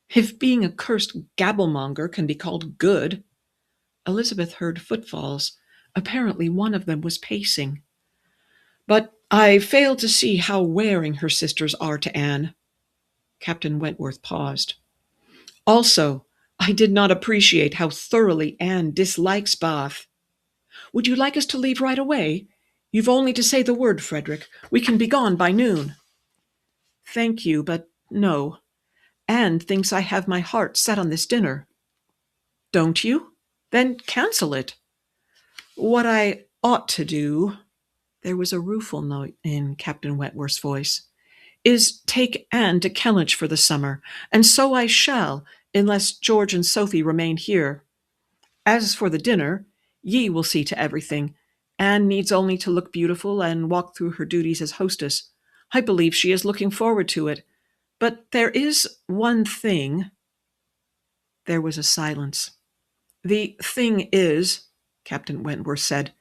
If being a cursed gabblemonger can be called good." Elizabeth heard footfalls. Apparently one of them was pacing. "But I fail to see how wearing her sisters are to Anne." Captain Wentworth paused. "Also, I did not appreciate how thoroughly Anne dislikes Bath. Would you like us to leave right away? You've only to say the word, Frederick. We can be gone by noon." "Thank you, but no. Anne thinks I have my heart set on this dinner." "Don't you? Then cancel it." "What I ought to do," there was a rueful note in Captain Wentworth's voice, "is take Anne to Kellynch for the summer, and so I shall, unless George and Sophie remain here. As for the dinner, ye will see to everything. Anne needs only to look beautiful and walk through her duties as hostess. I believe she is looking forward to it. But there is one thing." There was a silence. "The thing is," Captain Wentworth said,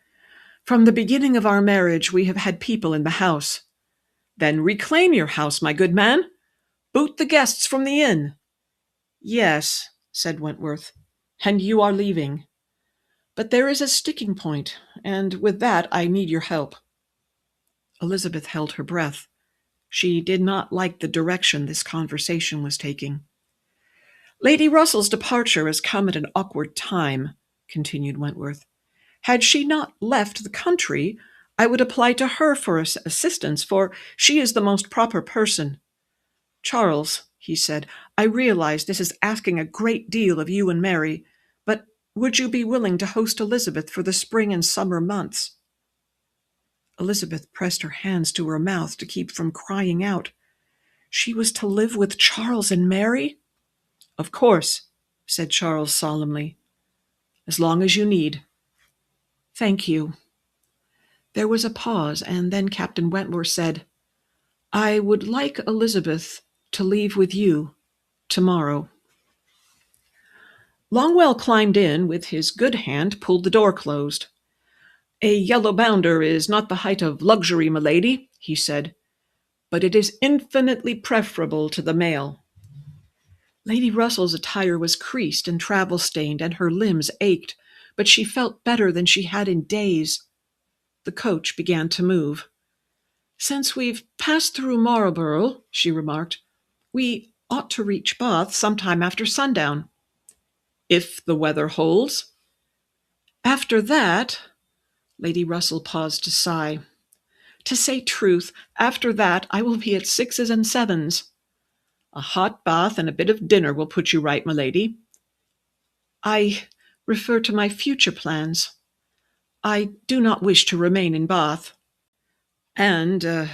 "from the beginning of our marriage we have had people in the house." "Then reclaim your house, my good man. Boot the guests from the inn." "Yes," said Wentworth, "and you are leaving. But there is a sticking point, and with that I need your help." Elizabeth held her breath. She did not like the direction this conversation was taking. "Lady Russell's departure has come at an awkward time," continued Wentworth. "Had she not left the country, I would apply to her for assistance, for she is the most proper person. Charles," he said, "I realize this is asking a great deal of you and Mary, but would you be willing to host Elizabeth for the spring and summer months?" Elizabeth pressed her hands to her mouth to keep from crying out. She was to live with Charles and Mary? "Of course," said Charles solemnly. "As long as you need." "Thank you." There was a pause, and then Captain Wentworth said, "I would like Elizabeth to leave with you tomorrow." Longwell climbed in, with his good hand pulled the door closed. "A yellow bounder is not the height of luxury, milady," he said, "but it is infinitely preferable to the mail." Lady Russell's attire was creased and travel-stained, and her limbs ached, but she felt better than she had in days. The coach began to move. "Since we've passed through Marlborough," she remarked, "we ought to reach Bath sometime after sundown." "If the weather holds." "After that," Lady Russell paused to sigh, "to say truth, after that I will be at sixes and sevens." "A hot bath and a bit of dinner will put you right, milady." "I refer to my future plans. I do not wish to remain in Bath." "And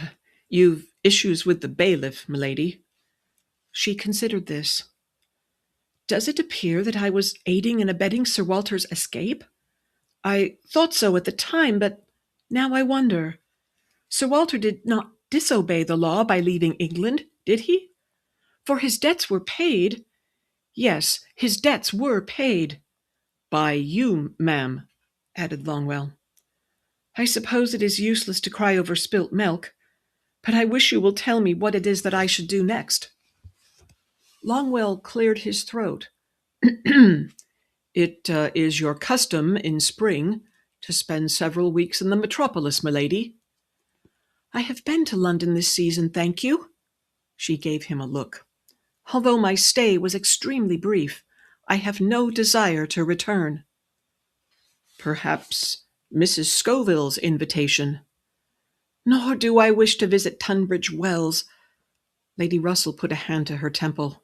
you've issues with the bailiff, milady." She considered this. "Does it appear that I was aiding and abetting Sir Walter's escape? I thought so at the time, but now I wonder. Sir Walter did not disobey the law by leaving England, did he? For his debts were paid. Yes, his debts were paid." "By you, ma'am," added Longwell. "I suppose it is useless to cry over spilt milk, but I wish you will tell me what it is that I should do next." Longwell cleared his throat. "It is your custom in spring to spend several weeks in the metropolis, milady." "I have been to London this season, thank you." She gave him a look. "Although my stay was extremely brief, I have no desire to return." "Perhaps Mrs. Scoville's invitation." "Nor do I wish to visit Tunbridge Wells." Lady Russell put a hand to her temple.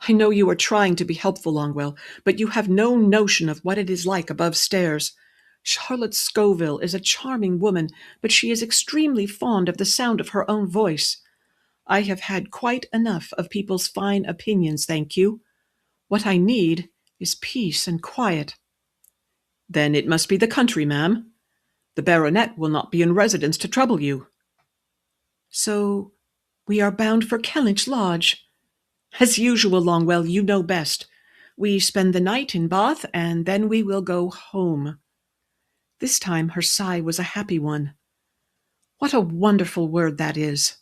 "I know you are trying to be helpful, Longwell, but you have no notion of what it is like above stairs. Charlotte Scoville is a charming woman, but she is extremely fond of the sound of her own voice. I have had quite enough of people's fine opinions, thank you. What I need is peace and quiet." "Then it must be the country, ma'am. The baronet will not be in residence to trouble you." "So we are bound for Kellynch Lodge." "As usual, Longwell, you know best. We spend the night in Bath, and then we will go home." This time her sigh was a happy one. What a wonderful word that is.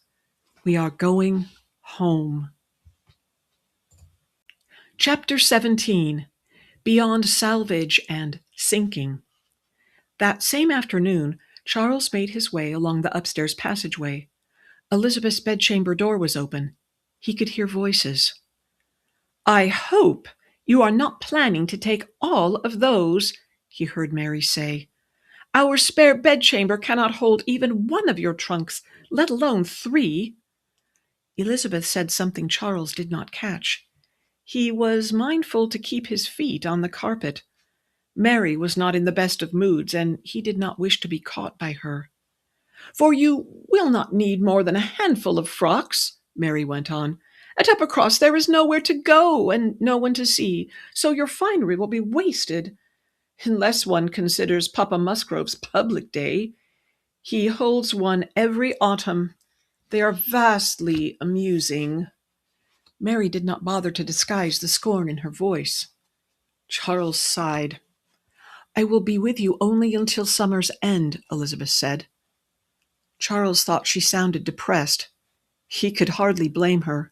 We are going home. Chapter 17. Beyond Salvage and Sinking. That same afternoon, Charles made his way along the upstairs passageway. Elizabeth's bedchamber door was open. He could hear voices. "I hope you are not planning to take all of those," he heard Mary say. "Our spare bedchamber cannot hold even one of your trunks, let alone 3. Elizabeth said something Charles did not catch. He was mindful to keep his feet on the carpet. Mary was not in the best of moods, and he did not wish to be caught by her. "For you will not need more than a handful of frocks," Mary went on. "At Uppercross there is nowhere to go and no one to see, so your finery will be wasted. Unless one considers Papa Musgrove's public day. He holds one every autumn. They are vastly amusing." Mary did not bother to disguise the scorn in her voice. Charles sighed. "I will be with you only until summer's end," Elizabeth said. Charles thought she sounded depressed. He could hardly blame her.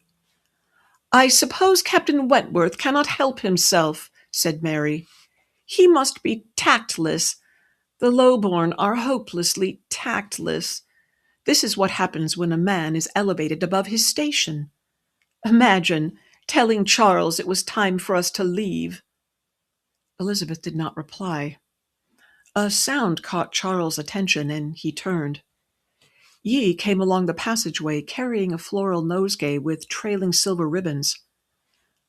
"I suppose Captain Wentworth cannot help himself," said Mary. "He must be tactless. The lowborn are hopelessly tactless. This is what happens when a man is elevated above his station. Imagine telling Charles it was time for us to leave." Elizabeth did not reply. A sound caught Charles' attention, and he turned. Yi came along the passageway carrying a floral nosegay with trailing silver ribbons.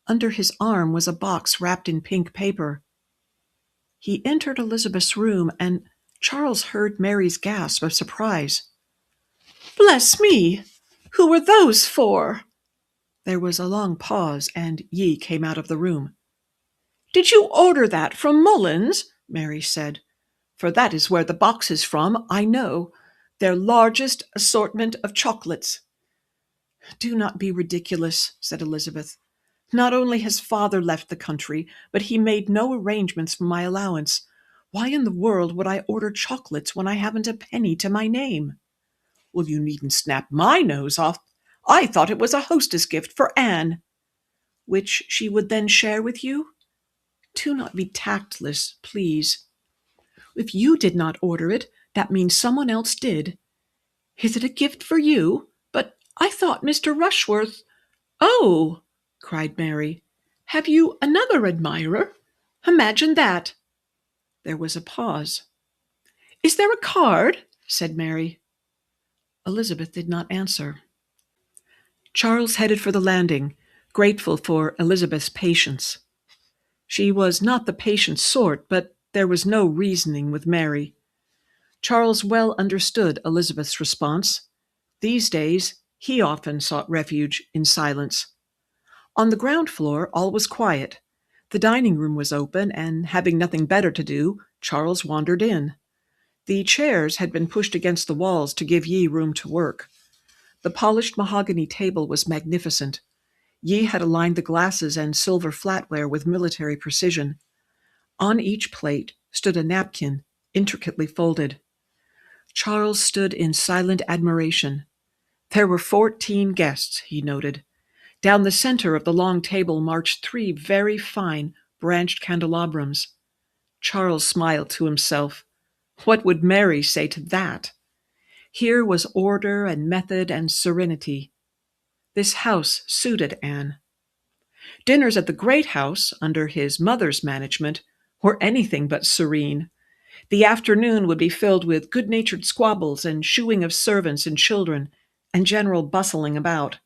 Under his arm was a box wrapped in pink paper. He entered Elizabeth's room, and Charles heard Mary's gasp of surprise. "Bless me! Who were those for?" There was a long pause, and Yi came out of the room. "Did you order that from Mullins?" Mary said. "For that is where the box is from, I know. Their largest assortment of chocolates." "Do not be ridiculous," said Elizabeth. "Not only has father left the country, but he made no arrangements for my allowance. Why in the world would I order chocolates when I haven't a penny to my name?" "Well, you needn't snap my nose off. I thought it was a hostess gift for Anne." "Which she would then share with you? Do not be tactless, please. If you did not order it, that means someone else did. Is it a gift for you? But I thought Mr. Rushworth—" "Oh!" cried Mary. "Have you another admirer? Imagine that!" There was a pause. "Is there a card?" said Mary. Elizabeth did not answer. Charles headed for the landing, grateful for Elizabeth's patience. She was not the patient sort, but there was no reasoning with Mary. Charles well understood Elizabeth's response. These days, he often sought refuge in silence. On the ground floor, all was quiet. The dining room was open, and having nothing better to do, Charles wandered in. The chairs had been pushed against the walls to give Yi room to work. The polished mahogany table was magnificent. Yi had aligned the glasses and silver flatware with military precision. On each plate stood a napkin, intricately folded. Charles stood in silent admiration. There were 14 guests, he noted. Down the center of the long table marched 3 very fine, branched candelabrum. Charles smiled to himself. What would Mary say to that? Here was order and method and serenity. This house suited Anne. Dinners at the Great House, under his mother's management, were anything but serene. The afternoon would be filled with good-natured squabbles and shooing of servants and children, and general bustling about.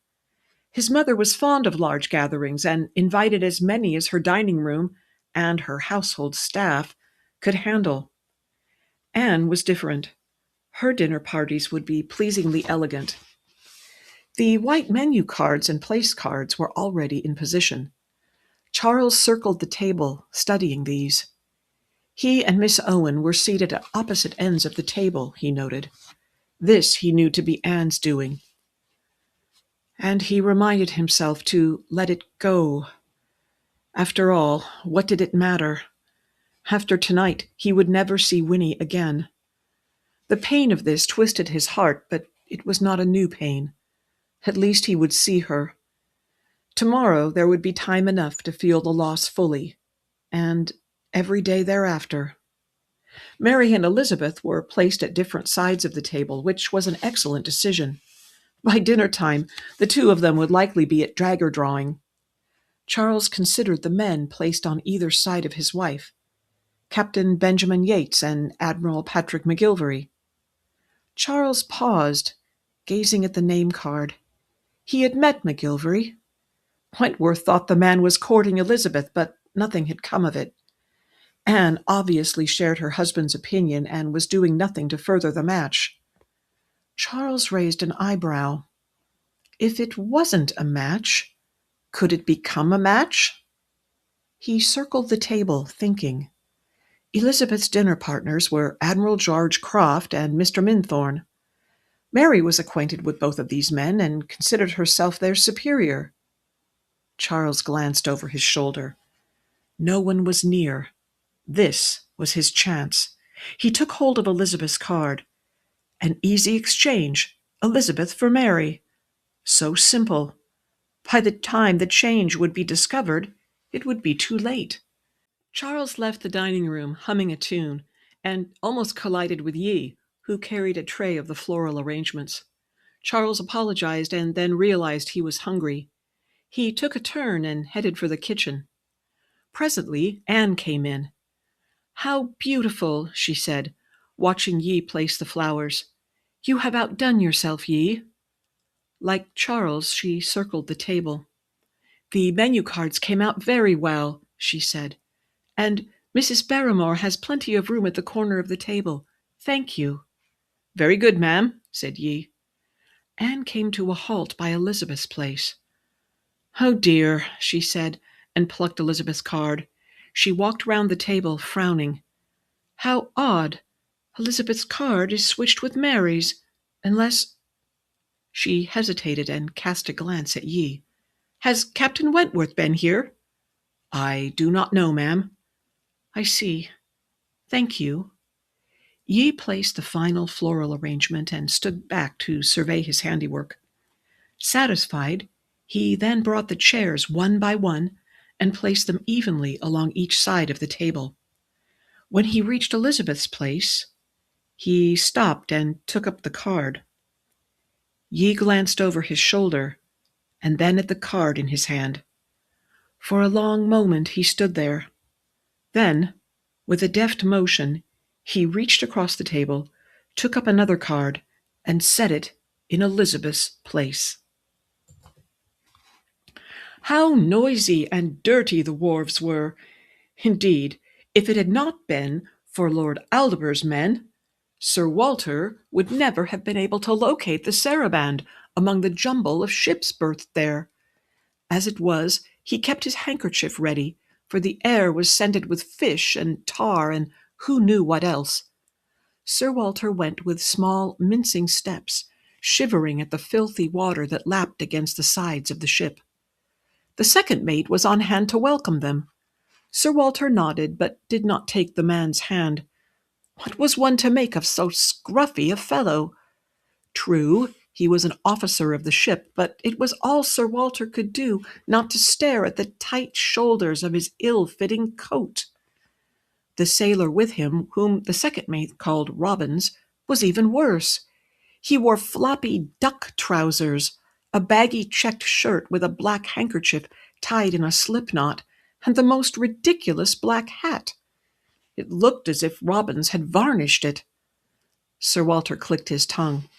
His mother was fond of large gatherings and invited as many as her dining room and her household staff could handle. Anne was different. Her dinner parties would be pleasingly elegant. The white menu cards and place cards were already in position. Charles circled the table, studying these. He and Miss Owen were seated at opposite ends of the table, he noted. This he knew to be Anne's doing. And he reminded himself to let it go. After all, what did it matter? After tonight, he would never see Winnie again. The pain of this twisted his heart, but it was not a new pain. At least he would see her. Tomorrow there would be time enough to feel the loss fully, and every day thereafter. Mary and Elizabeth were placed at different sides of the table, which was an excellent decision. By dinner time, the two of them would likely be at dagger drawing. Charles considered the men placed on either side of his wife, Captain Benjamin Yates and Admiral Patrick McGillvary. Charles paused, gazing at the name card. He had met McGillvary. Wentworth thought the man was courting Elizabeth, but nothing had come of it. Anne obviously shared her husband's opinion and was doing nothing to further the match. Charles raised an eyebrow. If it wasn't a match, could it become a match? He circled the table, thinking. Elizabeth's dinner partners were Admiral George Croft and Mr. Minthorn. Mary was acquainted with both of these men and considered herself their superior. Charles glanced over his shoulder. No one was near. This was his chance. He took hold of Elizabeth's card. An easy exchange, Elizabeth for Mary. So simple. By the time the change would be discovered, it would be too late. Charles left the dining room, humming a tune, and almost collided with Yi, who carried a tray of the floral arrangements. Charles apologized and then realized he was hungry. He took a turn and headed for the kitchen. Presently, Anne came in. "How beautiful," she said, watching Yi place the flowers. "You have outdone yourself, Yi." Like Charles, she circled the table. "The menu cards came out very well," she said. "And Mrs. Barrymore has plenty of room at the corner of the table. Thank you." "Very good, ma'am," said Yi. Anne came to a halt by Elizabeth's place. "Oh dear," she said, and plucked Elizabeth's card. She walked round the table, frowning. "How odd. Elizabeth's card is switched with Mary's, unless—" She hesitated and cast a glance at Yi. "Has Captain Wentworth been here?" "I do not know, ma'am." "I see. Thank you." Yi placed the final floral arrangement and stood back to survey his handiwork. Satisfied, he then brought the chairs one by one and placed them evenly along each side of the table. When he reached Elizabeth's place, he stopped and took up the card. Yi glanced over his shoulder and then at the card in his hand. For a long moment he stood there. Then, with a deft motion, he reached across the table, took up another card, and set it in Elizabeth's place. How noisy and dirty the wharves were! Indeed, if it had not been for Lord Aldobur's men, Sir Walter would never have been able to locate the saraband among the jumble of ships berthed there. As it was, he kept his handkerchief ready, for the air was scented with fish and tar and who knew what else. Sir Walter went with small, mincing steps, shivering at the filthy water that lapped against the sides of the ship. The second mate was on hand to welcome them. Sir Walter nodded, but did not take the man's hand. What was one to make of so scruffy a fellow? True, he was an officer of the ship, but it was all Sir Walter could do not to stare at the tight shoulders of his ill-fitting coat. The sailor with him, whom the second mate called Robbins, was even worse. He wore floppy duck trousers, a baggy checked shirt with a black handkerchief tied in a slip-knot, and the most ridiculous black hat. It looked as if Robbins had varnished it. Sir Walter clicked his tongue.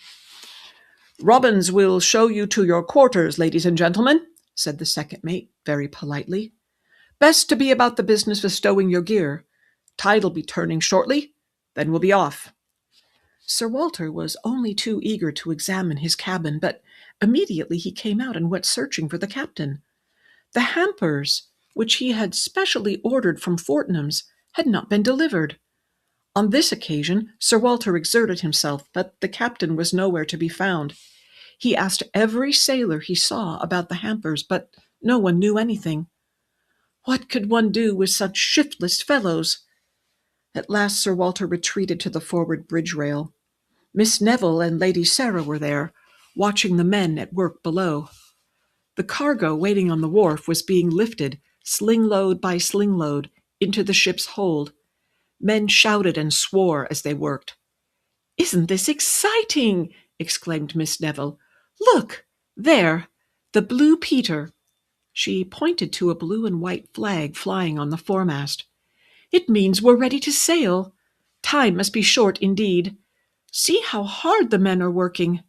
"Robbins will show you to your quarters, ladies and gentlemen," said the second mate, very politely. "Best to be about the business of stowing your gear. Tide'll be turning shortly. Then we'll be off." Sir Walter was only too eager to examine his cabin, but immediately he came out and went searching for the captain. The hampers, which he had specially ordered from Fortnum's, had not been delivered. On this occasion Sir Walter exerted himself, but the captain was nowhere to be found. He asked every sailor he saw about the hampers, but no one knew anything. What could one do with such shiftless fellows? At last Sir Walter retreated to the forward bridge rail. Miss Neville and Lady Sarah were there, watching the men at work below. The cargo waiting on the wharf was being lifted, sling-load by sling-load, into the ship's hold. Men shouted and swore as they worked. "Isn't this exciting?" exclaimed Miss Neville. "Look, there, the Blue Peter." She pointed to a blue and white flag flying on the foremast. "It means we're ready to sail. Time must be short indeed. See how hard the men are working."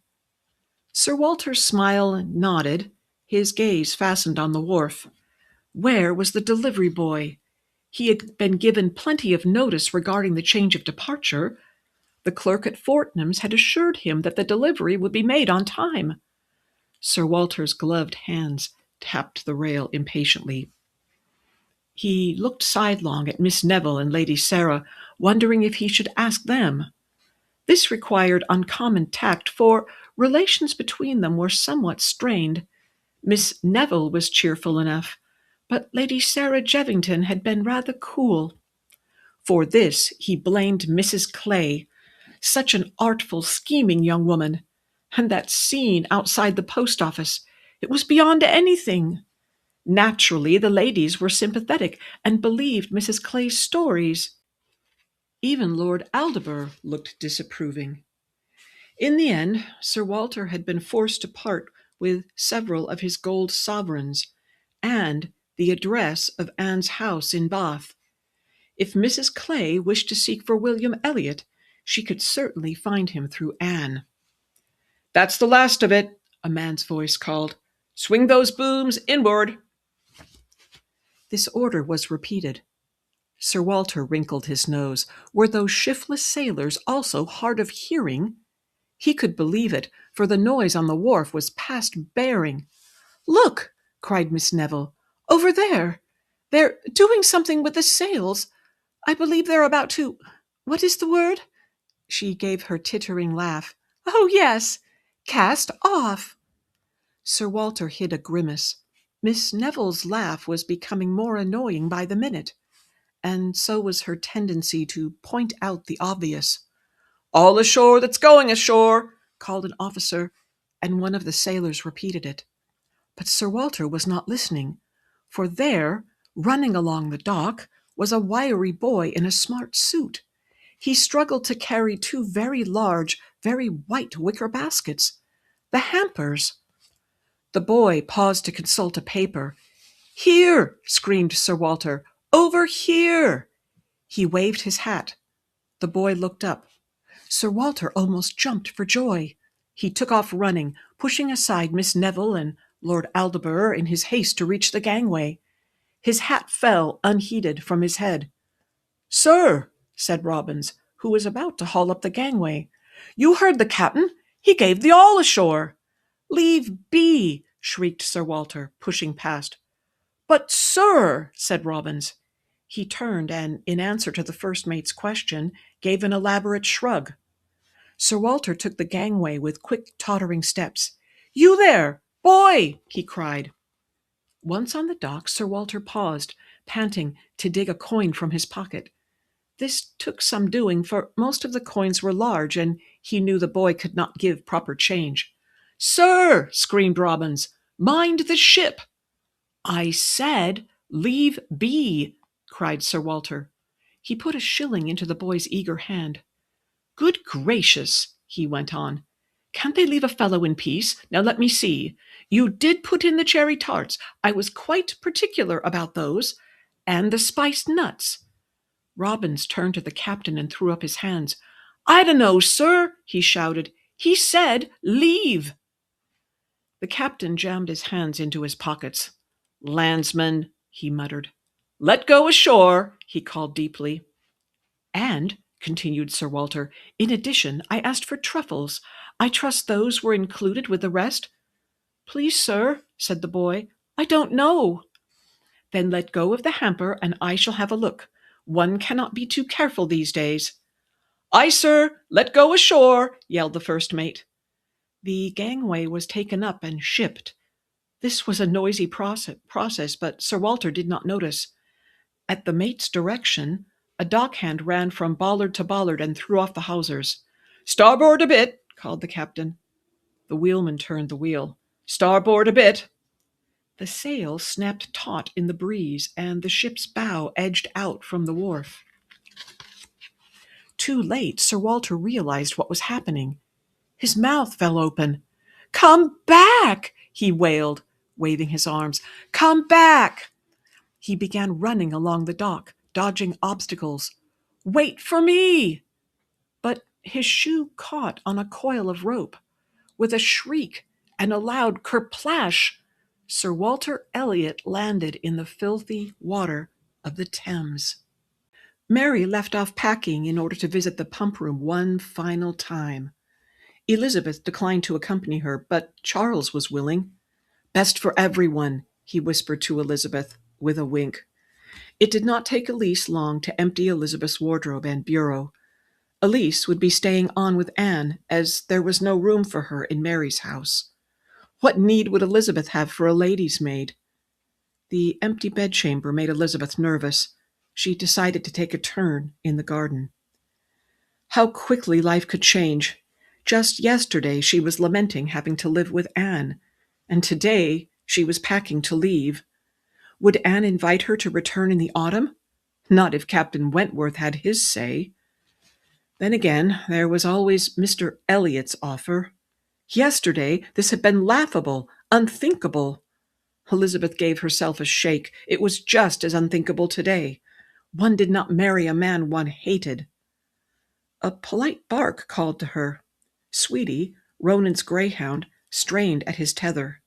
Sir Walter smiled and nodded, his gaze fastened on the wharf. Where was the delivery boy? He had been given plenty of notice regarding the change of departure. The clerk at Fortnum's had assured him that the delivery would be made on time. Sir Walter's gloved hands tapped the rail impatiently. He looked sidelong at Miss Neville and Lady Sarah, wondering if he should ask them. This required uncommon tact, for relations between them were somewhat strained. Miss Neville was cheerful enough, but Lady Sarah Jevington had been rather cool. For this he blamed Mrs. Clay, such an artful, scheming young woman. And that scene outside the post office, it was beyond anything. Naturally, the ladies were sympathetic and believed Mrs. Clay's stories. Even Lord Aldebur looked disapproving. In the end, Sir Walter had been forced to part with several of his gold sovereigns and the address of Anne's house in Bath. If Mrs. Clay wished to seek for William Elliot, she could certainly find him through Anne. "That's the last of it," a man's voice called. "Swing those booms inboard." This order was repeated. Sir Walter wrinkled his nose. Were those shiftless sailors also hard of hearing? He could believe it, for the noise on the wharf was past bearing. "Look!" cried Miss Neville. "Over there! They're doing something with the sails. I believe they're about to— What is the word?" She gave her tittering laugh. "Oh, yes! Cast off!" Sir Walter hid a grimace. Miss Neville's laugh was becoming more annoying by the minute, and so was her tendency to point out the obvious. "All ashore that's going ashore!" called an officer, and one of the sailors repeated it. But Sir Walter was not listening, for there, running along the dock, was a wiry boy in a smart suit. He struggled to carry two very large, very white wicker baskets. The hampers. The boy paused to consult a paper. "Here!" screamed Sir Walter. "Over here!" He waved his hat. The boy looked up. Sir Walter almost jumped for joy. He took off running, pushing aside Miss Neville and Lord Aldebur in his haste to reach the gangway. His hat fell unheeded from his head. "Sir," said Robbins, who was about to haul up the gangway, "you heard the captain. He gave the all ashore." "Leave be!" shrieked Sir Walter, pushing past. "But, sir," said Robbins. He turned and, in answer to the first mate's question, gave an elaborate shrug. Sir Walter took the gangway with quick, tottering steps. "You there, boy!" he cried. Once on the dock, Sir Walter paused, panting, to dig a coin from his pocket. This took some doing, for most of the coins were large, and he knew the boy could not give proper change. "Sir!" screamed Robbins. "Mind the ship!" "I said, leave be!" cried Sir Walter. He put a shilling into the boy's eager hand. "Good gracious!" he went on. "Can't they leave a fellow in peace? Now let me see. You did put in the cherry tarts. I was quite particular about those. And the spiced nuts." Robbins turned to the captain and threw up his hands. "I dunno, sir," he shouted. "He said, leave." The captain jammed his hands into his pockets. "Landsman," he muttered. "Let go ashore," he called deeply. And, continued Sir Walter. "In addition, I asked for truffles. I trust those were included with the rest?" "Please, sir," said the boy, "I don't know." "Then let go of the hamper, and I shall have a look. One cannot be too careful these days." "Aye, sir, let go ashore," yelled the first mate. The gangway was taken up and shipped. This was a noisy process, but Sir Walter did not notice. At the mate's direction, a dockhand ran from bollard to bollard and threw off the hawsers. "Starboard a bit," called the captain. The wheelman turned the wheel. "Starboard a bit." The sail snapped taut in the breeze, and the ship's bow edged out from the wharf. Too late, Sir Walter realized what was happening. His mouth fell open. "Come back!" he wailed, waving his arms. "Come back!" He began running along the dock, dodging obstacles. "Wait for me!" But his shoe caught on a coil of rope. With a shriek and a loud kerplash, Sir Walter Elliot landed in the filthy water of the Thames. Mary left off packing in order to visit the pump room one final time. Elizabeth declined to accompany her, but Charles was willing. "Best for everyone," he whispered to Elizabeth, with a wink. It did not take Elise long to empty Elizabeth's wardrobe and bureau. Elise would be staying on with Anne, as there was no room for her in Mary's house. What need would Elizabeth have for a lady's maid? The empty bedchamber made Elizabeth nervous. She decided to take a turn in the garden. How quickly life could change. Just yesterday she was lamenting having to live with Anne, and today she was packing to leave. Would Anne invite her to return in the autumn? Not if Captain Wentworth had his say. Then again, there was always Mr. Elliot's offer. Yesterday this had been laughable, unthinkable. Elizabeth gave herself a shake. It was just as unthinkable today. One did not marry a man one hated. A polite bark called to her. Sweetie, Ronan's greyhound, strained at his tether.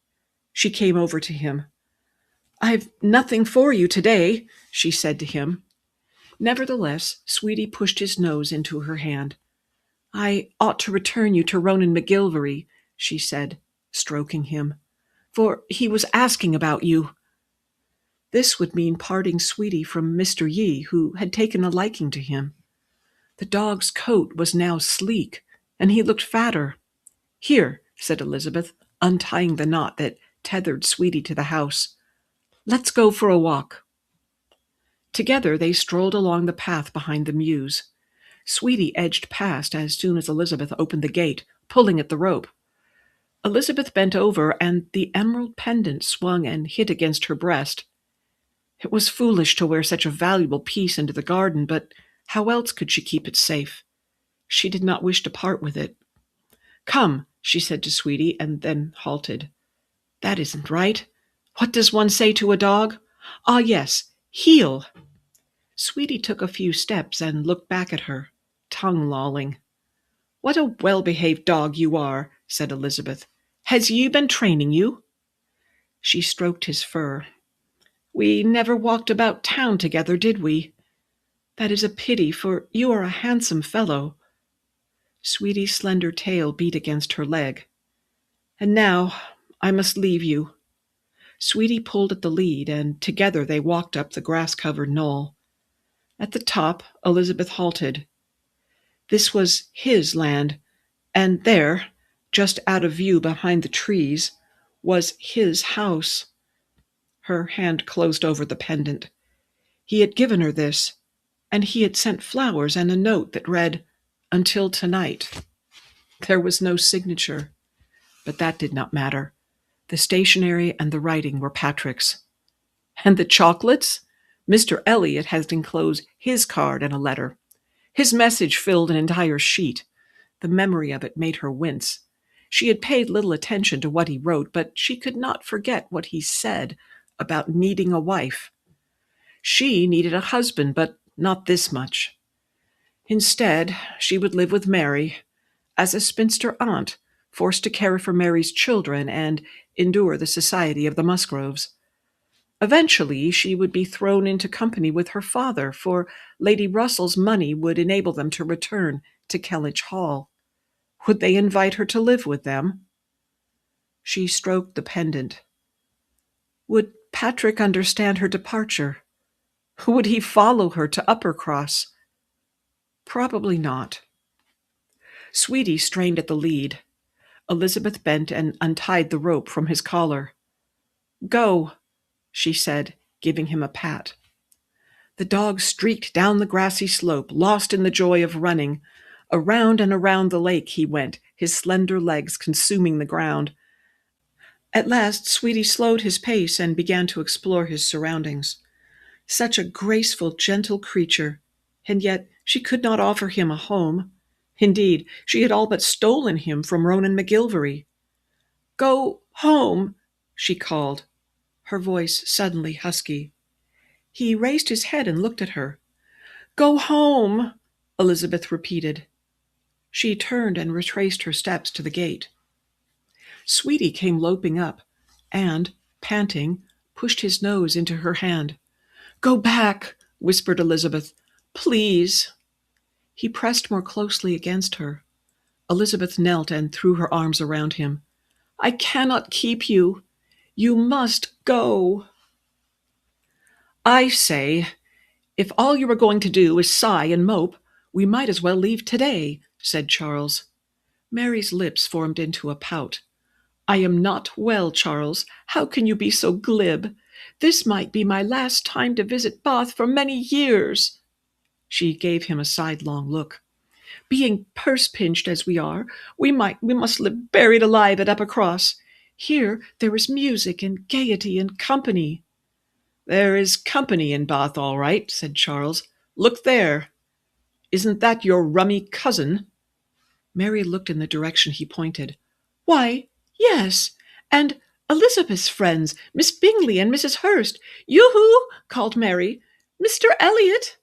She came over to him. "I've nothing for you today," she said to him. Nevertheless, Sweetie pushed his nose into her hand. "I ought to return you to Ronan McGillvary," she said, stroking him, "for he was asking about you." This would mean parting Sweetie from Mr. Yee, who had taken a liking to him. The dog's coat was now sleek, and he looked fatter. "Here," said Elizabeth, untying the knot that tethered Sweetie to the house. "Let's go for a walk." Together they strolled along the path behind the mews. Sweetie edged past as soon as Elizabeth opened the gate, pulling at the rope. Elizabeth bent over, and the emerald pendant swung and hit against her breast. It was foolish to wear such a valuable piece into the garden, but how else could she keep it safe? She did not wish to part with it. "Come," she said to Sweetie, and then halted. "That isn't right. What does one say to a dog? Ah, yes, heel." Sweetie took a few steps and looked back at her, tongue-lolling. "What a well-behaved dog you are," said Elizabeth. "Has Yee been training you?" She stroked his fur. "We never walked about town together, did we? That is a pity, for you are a handsome fellow." Sweetie's slender tail beat against her leg. "And now I must leave you." Sweetie pulled at the lead, and together they walked up the grass-covered knoll. At the top, Elizabeth halted. This was his land, and there, just out of view behind the trees, was his house. Her hand closed over the pendant. He had given her this, and he had sent flowers and a note that read, "Until tonight." There was no signature, but that did not matter. The stationery and the writing were Patrick's. And the chocolates? Mr. Elliot had enclosed his card and a letter. His message filled an entire sheet. The memory of it made her wince. She had paid little attention to what he wrote, but she could not forget what he said about needing a wife. She needed a husband, but not this much. Instead, she would live with Mary, as a spinster aunt, forced to care for Mary's children and endure the society of the Musgroves. Eventually, she would be thrown into company with her father, for Lady Russell's money would enable them to return to Kellynch Hall. Would they invite her to live with them? She stroked the pendant. Would Patrick understand her departure? Would he follow her to Uppercross? Probably not. Sweetie strained at the lead. Elizabeth bent and untied the rope from his collar. Go, she said, giving him a pat. The dog streaked down the grassy slope, lost in the joy of running. Around and around the lake he went, his slender legs consuming the ground. At last, Sweetie slowed his pace and began to explore his surroundings. Such a graceful, gentle creature, and yet she could not offer him a home. Indeed, she had all but stolen him from Ronan McGillvary. Go home, she called, her voice suddenly husky. He raised his head and looked at her. Go home, Elizabeth repeated. She turned and retraced her steps to the gate. Sweetie came loping up and, panting, pushed his nose into her hand. Go back, whispered Elizabeth. Please. He pressed more closely against her. Elizabeth knelt and threw her arms around him. I cannot keep you. You must go. I say, if all you are going to do is sigh and mope, we might as well leave today, said Charles. Mary's lips formed into a pout. I am not well, Charles. How can you be so glib? This might be my last time to visit Bath for many years. She gave him a sidelong look. Being purse-pinched as we are, we must live buried alive at Uppercross. Here there is music and gaiety and company. There is company in Bath, all right, said Charles. Look there. Isn't that your rummy cousin? Mary looked in the direction he pointed. Why, yes, and Elizabeth's friends, Miss Bingley and Mrs. Hurst. Yoo-hoo, called Mary. Mr. Elliot.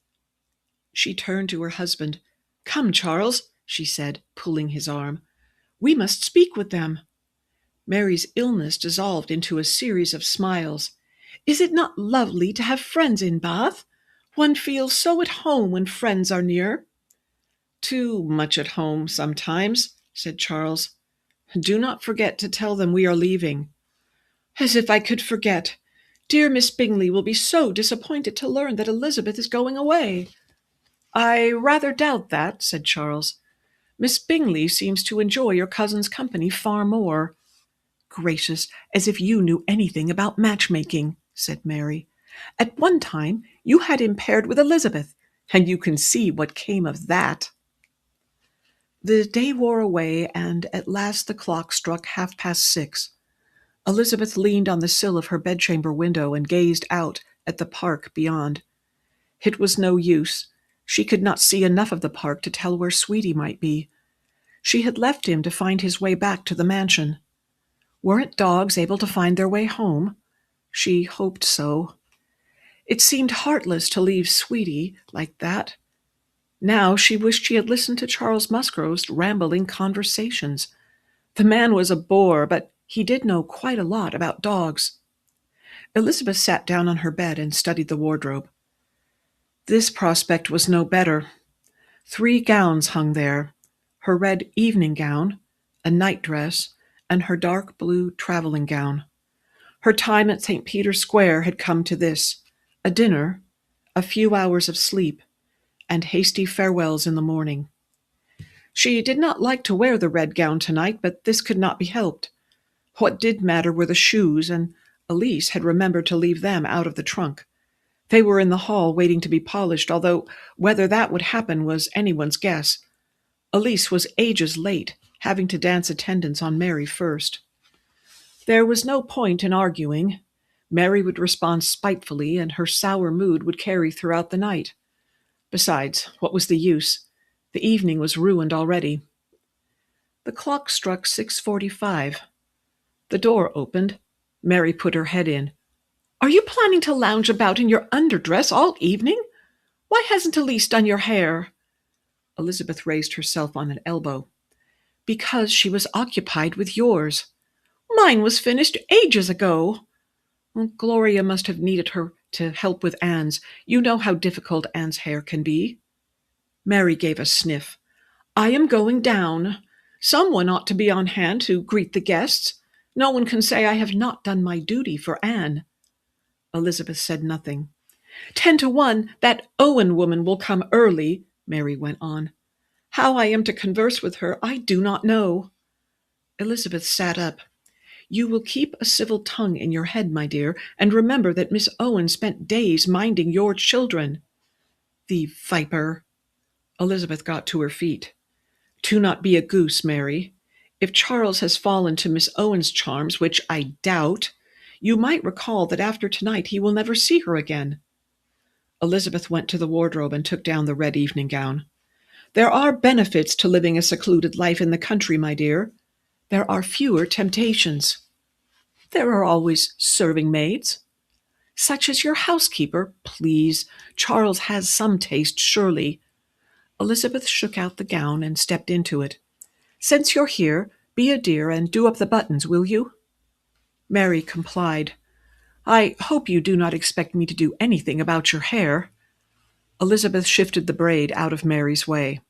She turned to her husband. Come, Charles, she said, pulling his arm. We must speak with them. Mary's illness dissolved into a series of smiles. Is it not lovely to have friends in Bath? One feels so at home when friends are near. Too much at home sometimes, said Charles. Do not forget to tell them we are leaving. As if I could forget. Dear Miss Bingley will be so disappointed to learn that Elizabeth is going away. I rather doubt that, said Charles. Miss Bingley seems to enjoy your cousin's company far more. Gracious, as if you knew anything about matchmaking, said Mary. At one time you had him paired with Elizabeth, and you can see what came of that. The day wore away, and at last the clock struck 6:30. Elizabeth leaned on the sill of her bedchamber window and gazed out at the park beyond. It was no use. She could not see enough of the park to tell where Sweetie might be. She had left him to find his way back to the mansion. Weren't dogs able to find their way home? She hoped so. It seemed heartless to leave Sweetie like that. Now she wished she had listened to Charles Musgrove's rambling conversations. The man was a bore, but he did know quite a lot about dogs. Elizabeth sat down on her bed and studied the wardrobe. This prospect was no better. 3 gowns hung there, her red evening gown, a night-dress, and her dark blue traveling gown. Her time at St. Peter's Square had come to this: a dinner, a few hours of sleep, and hasty farewells in the morning. She did not like to wear the red gown tonight, but this could not be helped. What did matter were the shoes, and Elise had remembered to leave them out of the trunk. They were in the hall waiting to be polished, although whether that would happen was anyone's guess. Elise was ages late, having to dance attendance on Mary first. There was no point in arguing. Mary would respond spitefully, and her sour mood would carry throughout the night. Besides, what was the use? The evening was ruined already. The clock struck 6:45. The door opened. Mary put her head in. Are you planning to lounge about in your underdress all evening? Why hasn't Elise done your hair? Elizabeth raised herself on an elbow. Because she was occupied with yours. Mine was finished ages ago. Well, Gloria must have needed her to help with Anne's. You know how difficult Anne's hair can be. Mary gave a sniff. I am going down. Someone ought to be on hand to greet the guests. No one can say I have not done my duty for Anne. Elizabeth said nothing. 10 to 1, that Owen woman will come early, Mary went on. How I am to converse with her, I do not know. Elizabeth sat up. You will keep a civil tongue in your head, my dear, and remember that Miss Owen spent days minding your children. The viper. Elizabeth got to her feet. Do not be a goose, Mary. If Charles has fallen to Miss Owen's charms, which I doubt, you might recall that after tonight he will never see her again. Elizabeth went to the wardrobe and took down the red evening gown. There are benefits to living a secluded life in the country, my dear. There are fewer temptations. There are always serving maids. Such as your housekeeper, please. Charles has some taste, surely. Elizabeth shook out the gown and stepped into it. Since you're here, be a dear and do up the buttons, will you? Mary complied. I hope you do not expect me to do anything about your hair. Elizabeth shifted the braid out of Mary's way.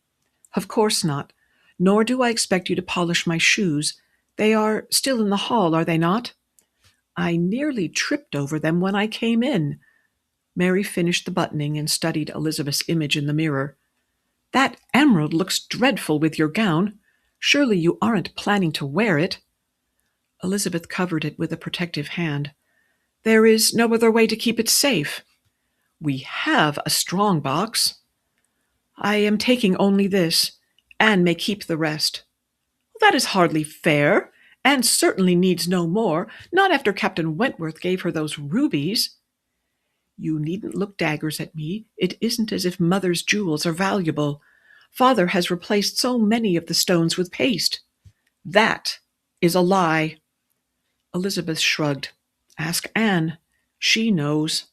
Of course not. Nor do I expect you to polish my shoes. They are still in the hall, are they not? I nearly tripped over them when I came in. Mary finished the buttoning and studied Elizabeth's image in the mirror. That emerald looks dreadful with your gown. Surely you aren't planning to wear it. Elizabeth covered it with a protective hand. There is no other way to keep it safe. We have a strong box. I am taking only this. Anne may keep the rest. That is hardly fair. Anne certainly needs no more, not after Captain Wentworth gave her those rubies. You needn't look daggers at me. It isn't as if Mother's jewels are valuable. Father has replaced so many of the stones with paste. That is a lie. Elizabeth shrugged. Ask Anne. She knows.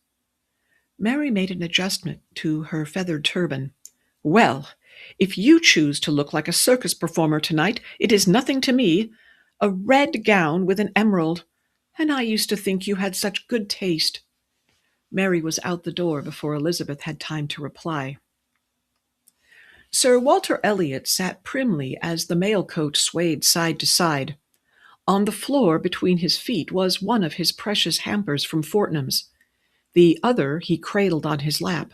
Mary made an adjustment to her feathered turban. Well, if you choose to look like a circus performer tonight, it is nothing to me. A red gown with an emerald. And I used to think you had such good taste. Mary was out the door before Elizabeth had time to reply. Sir Walter Elliot sat primly as the mail coach swayed side to side. On the floor between his feet was one of his precious hampers from Fortnum's. The other he cradled on his lap.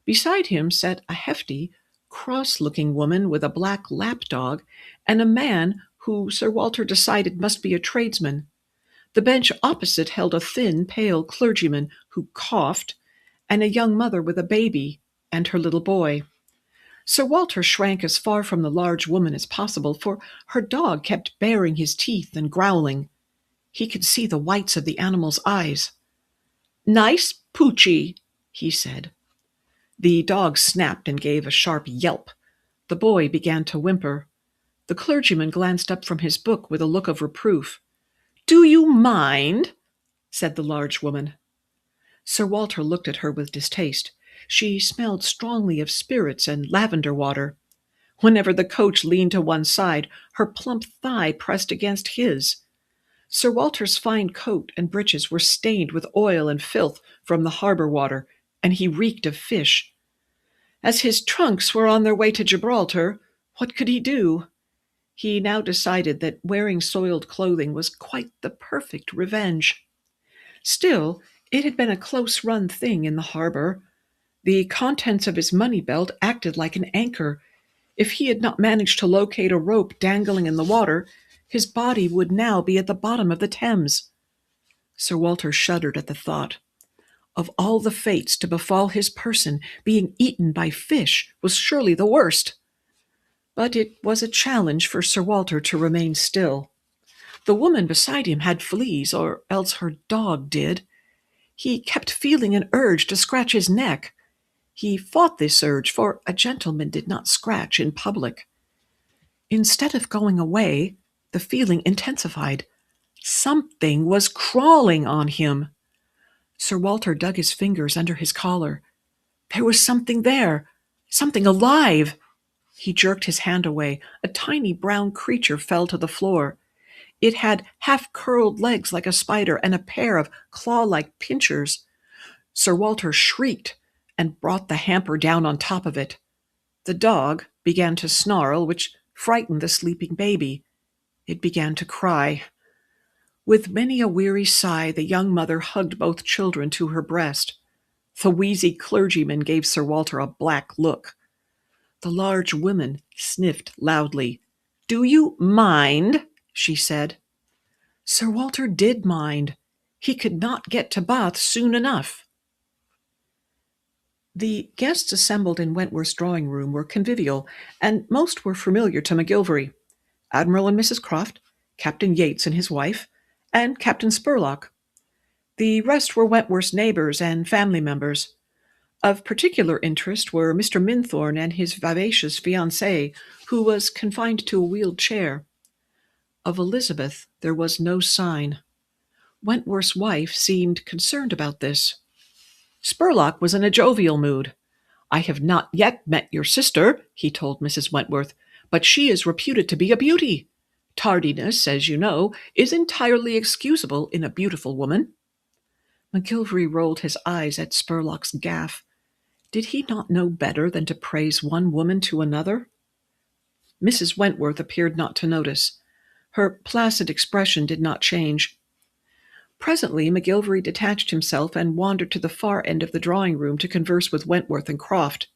Beside him sat a hefty, cross-looking woman with a black lapdog and a man who Sir Walter decided must be a tradesman. The bench opposite held a thin, pale clergyman who coughed, and a young mother with a baby and her little boy. Sir Walter shrank as far from the large woman as possible, for her dog kept baring his teeth and growling. He could see the whites of the animal's eyes. Nice poochie, he said. The dog snapped and gave a sharp yelp. The boy began to whimper. The clergyman glanced up from his book with a look of reproof. Do you mind? Said the large woman. Sir Walter looked at her with distaste. She smelled strongly of spirits and lavender water. Whenever the coach leaned to one side, her plump thigh pressed against his. Sir Walter's fine coat and breeches were stained with oil and filth from the harbor water, and he reeked of fish. As his trunks were on their way to Gibraltar, what could he do? He now decided that wearing soiled clothing was quite the perfect revenge. Still, it had been a close-run thing in the harbor. The contents of his money belt acted like an anchor. If he had not managed to locate a rope dangling in the water, his body would now be at the bottom of the Thames. Sir Walter shuddered at the thought. Of all the fates to befall his person, being eaten by fish was surely the worst. But it was a challenge for Sir Walter to remain still. The woman beside him had fleas, or else her dog did. He kept feeling an urge to scratch his neck. He fought this urge, for a gentleman did not scratch in public. Instead of going away, the feeling intensified. Something was crawling on him. Sir Walter dug his fingers under his collar. There was something there, something alive. He jerked his hand away. A tiny brown creature fell to the floor. It had half-curled legs like a spider and a pair of claw-like pincers. Sir Walter shrieked and brought the hamper down on top of it. The dog began to snarl, which frightened the sleeping baby. It began to cry. With many a weary sigh, the young mother hugged both children to her breast. The wheezy clergyman gave Sir Walter a black look. The large woman sniffed loudly. "Do you mind?" she said. Sir Walter did mind. He could not get to Bath soon enough. The guests assembled in Wentworth's drawing-room were convivial, and most were familiar to McGillvary. Admiral and Mrs. Croft, Captain Yates and his wife, and Captain Spurlock. The rest were Wentworth's neighbors and family members. Of particular interest were Mr. Minthorne and his vivacious fiancée, who was confined to a wheeled chair. Of Elizabeth there was no sign. Wentworth's wife seemed concerned about this. Spurlock was in a jovial mood. "I have not yet met your sister," he told Mrs. Wentworth, "but she is reputed to be a beauty. Tardiness, as you know, is entirely excusable in a beautiful woman." McGillvary rolled his eyes at Spurlock's gaffe. Did he not know better than to praise one woman to another? Mrs. Wentworth appeared not to notice. Her placid expression did not change. Presently McGillvary detached himself and wandered to the far end of the drawing-room to converse with Wentworth and Croft.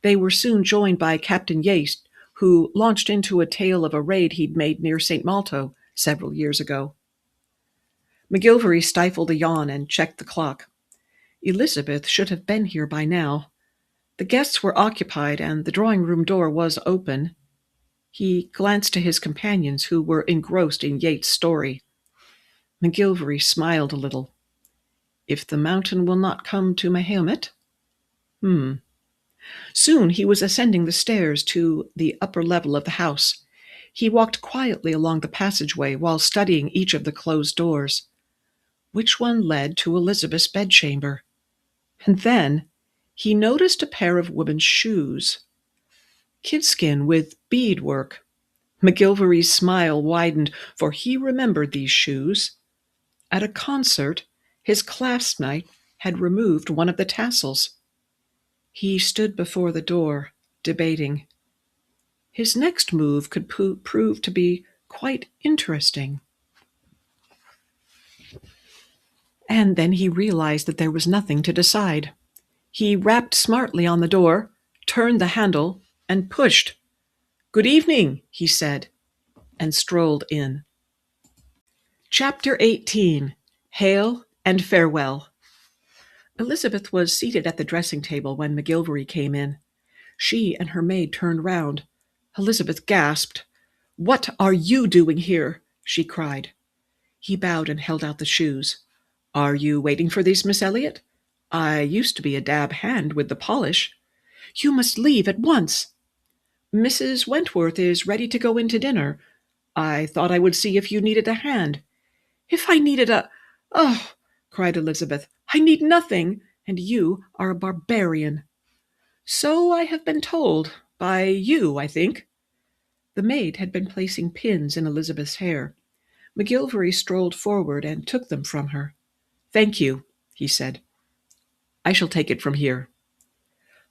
They were soon joined by Captain Yates, who launched into a tale of a raid he'd made near St. Malto several years ago. McGillvary stifled a yawn and checked the clock. Elizabeth should have been here by now. The guests were occupied, and the drawing-room door was open. He glanced to his companions, who were engrossed in Yates' story. McGillvary smiled a little. "If the mountain will not come to Mahomet?" Soon he was ascending the stairs to the upper level of the house. He walked quietly along the passageway while studying each of the closed doors. Which one led to Elizabeth's bedchamber? And then he noticed a pair of women's shoes. Kidskin with beadwork. McGillvary's smile widened, for he remembered these shoes. At a concert, his classmate had removed one of the tassels. He stood before the door, debating. His next move could prove to be quite interesting. And then he realized that there was nothing to decide. He rapped smartly on the door, turned the handle, and pushed. "Good evening," he said, and strolled in. Chapter 18. Hail and Farewell. Elizabeth was seated at the dressing-table when McGillvary came in. She and her maid turned round. Elizabeth gasped. "What are you doing here?" she cried. He bowed and held out the shoes. "Are you waiting for these, Miss Elliot? I used to be a dab hand with the polish." "You must leave at once." "Mrs. Wentworth is ready to go in to dinner. I thought I would see if you needed a hand." "If I needed a— Oh!" cried Elizabeth. "I need nothing, and you are a barbarian." "So I have been told. By you, I think." The maid had been placing pins in Elizabeth's hair. McGillvary strolled forward and took them from her. "Thank you," he said. "I shall take it from here."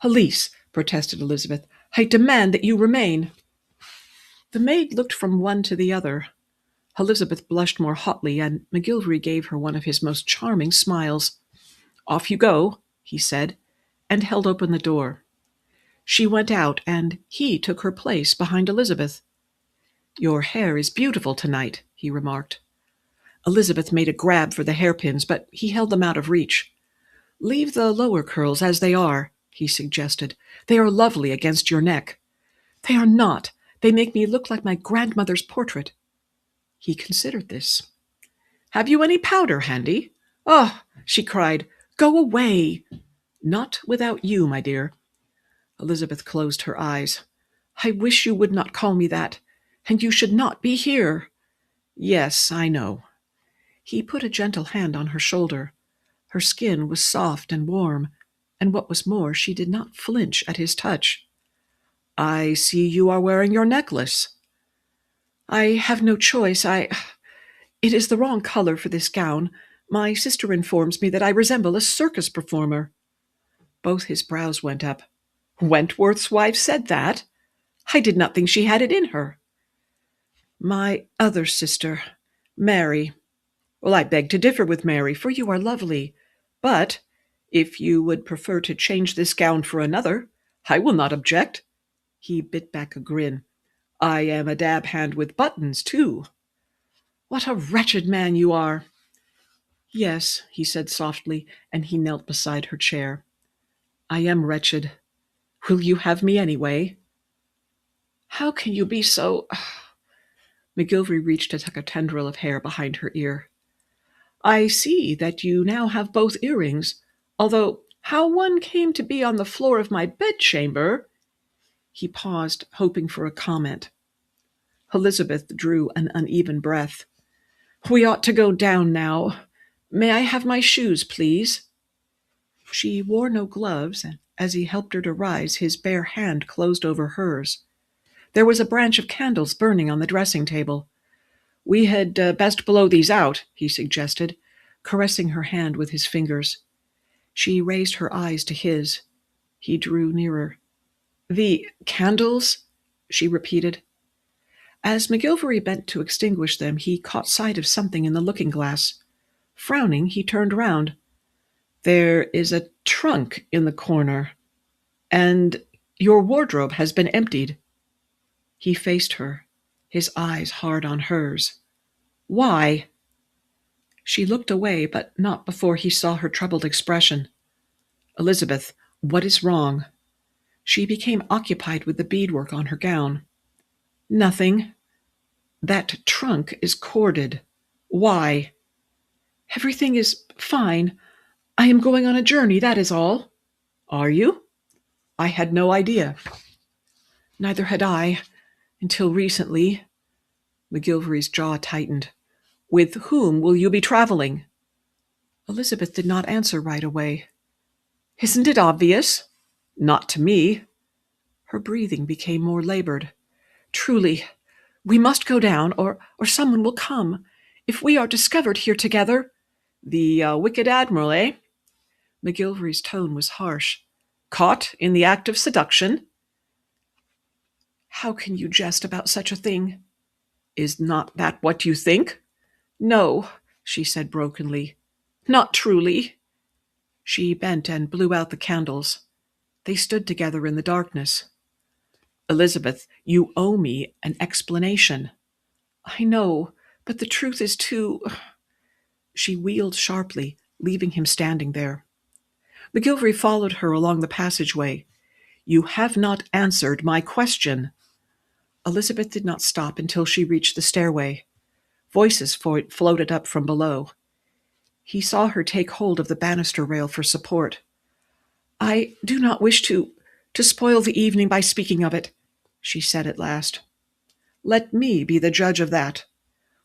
"Elise," protested Elizabeth, "I demand that you remain." The maid looked from one to the other. Elizabeth blushed more hotly, and McGillvary gave her one of his most charming smiles. "Off you go," he said, and held open the door. She went out, and he took her place behind Elizabeth. "Your hair is beautiful tonight," he remarked. Elizabeth made a grab for the hairpins, but he held them out of reach. "Leave the lower curls as they are," he suggested. "They are lovely against your neck." "They are not. They make me look like my grandmother's portrait." He considered this. "Have you any powder handy?" "Oh!" she cried. "Go away." "Not without you, my dear." Elizabeth closed her eyes. "I wish you would not call me that, and you should not be here." "Yes, I know." He put a gentle hand on her shoulder. Her skin was soft and warm, and what was more, she did not flinch at his touch. "I see you are wearing your necklace." I have no choice. It is the wrong color for this gown. My sister informs me that I resemble a circus performer. Both his brows went up. Wentworth's wife said that? I did not think she had it in her. My other sister, Mary. Well, I beg to differ with Mary, for you are lovely. But if you would prefer to change this gown for another, I will not object. He bit back a grin. I am a dab hand with buttons, too. What a wretched man you are. Yes, he said softly, and he knelt beside her chair. I am wretched. Will you have me anyway? How can you be so... McGillvary reached to tuck a tendril of hair behind her ear. I see that you now have both earrings, although how one came to be on the floor of my bedchamber... He paused, hoping for a comment. Elizabeth drew an uneven breath. We ought to go down now. May I have my shoes, please? She wore no gloves, and as he helped her to rise, his bare hand closed over hers. There was a branch of candles burning on the dressing table. We had best blow these out, he suggested, caressing her hand with his fingers. She raised her eyes to his. He drew nearer. The candles? She repeated. As McGillvary bent to extinguish them, he caught sight of something in the looking-glass. Frowning, he turned round. There is a trunk in the corner, and your wardrobe has been emptied. He faced her, his eyes hard on hers. Why? She looked away, but not before he saw her troubled expression. Elizabeth, what is wrong? She became occupied with the beadwork on her gown. Nothing. That trunk is corded. Why? Everything is fine. I am going on a journey, that is all. Are you? I had no idea. Neither had I, until recently. McGillvary's jaw tightened. With whom will you be traveling? Elizabeth did not answer right away. Isn't it obvious? Not to me. Her breathing became more labored. Truly, we must go down, or someone will come. If we are discovered here together... The wicked admiral, eh? McGillvary's tone was harsh. Caught in the act of seduction? How can you jest about such a thing? Is not that what you think? No, she said brokenly. Not truly. She bent and blew out the candles. They stood together in the darkness. Elizabeth, you owe me an explanation. I know, but the truth is too... She wheeled sharply, leaving him standing there. McGillvary followed her along the passageway. You have not answered my question. Elizabeth did not stop until she reached the stairway. Voices floated up from below. He saw her take hold of the banister rail for support. I do not wish to spoil the evening by speaking of it, she said at last. Let me be the judge of that.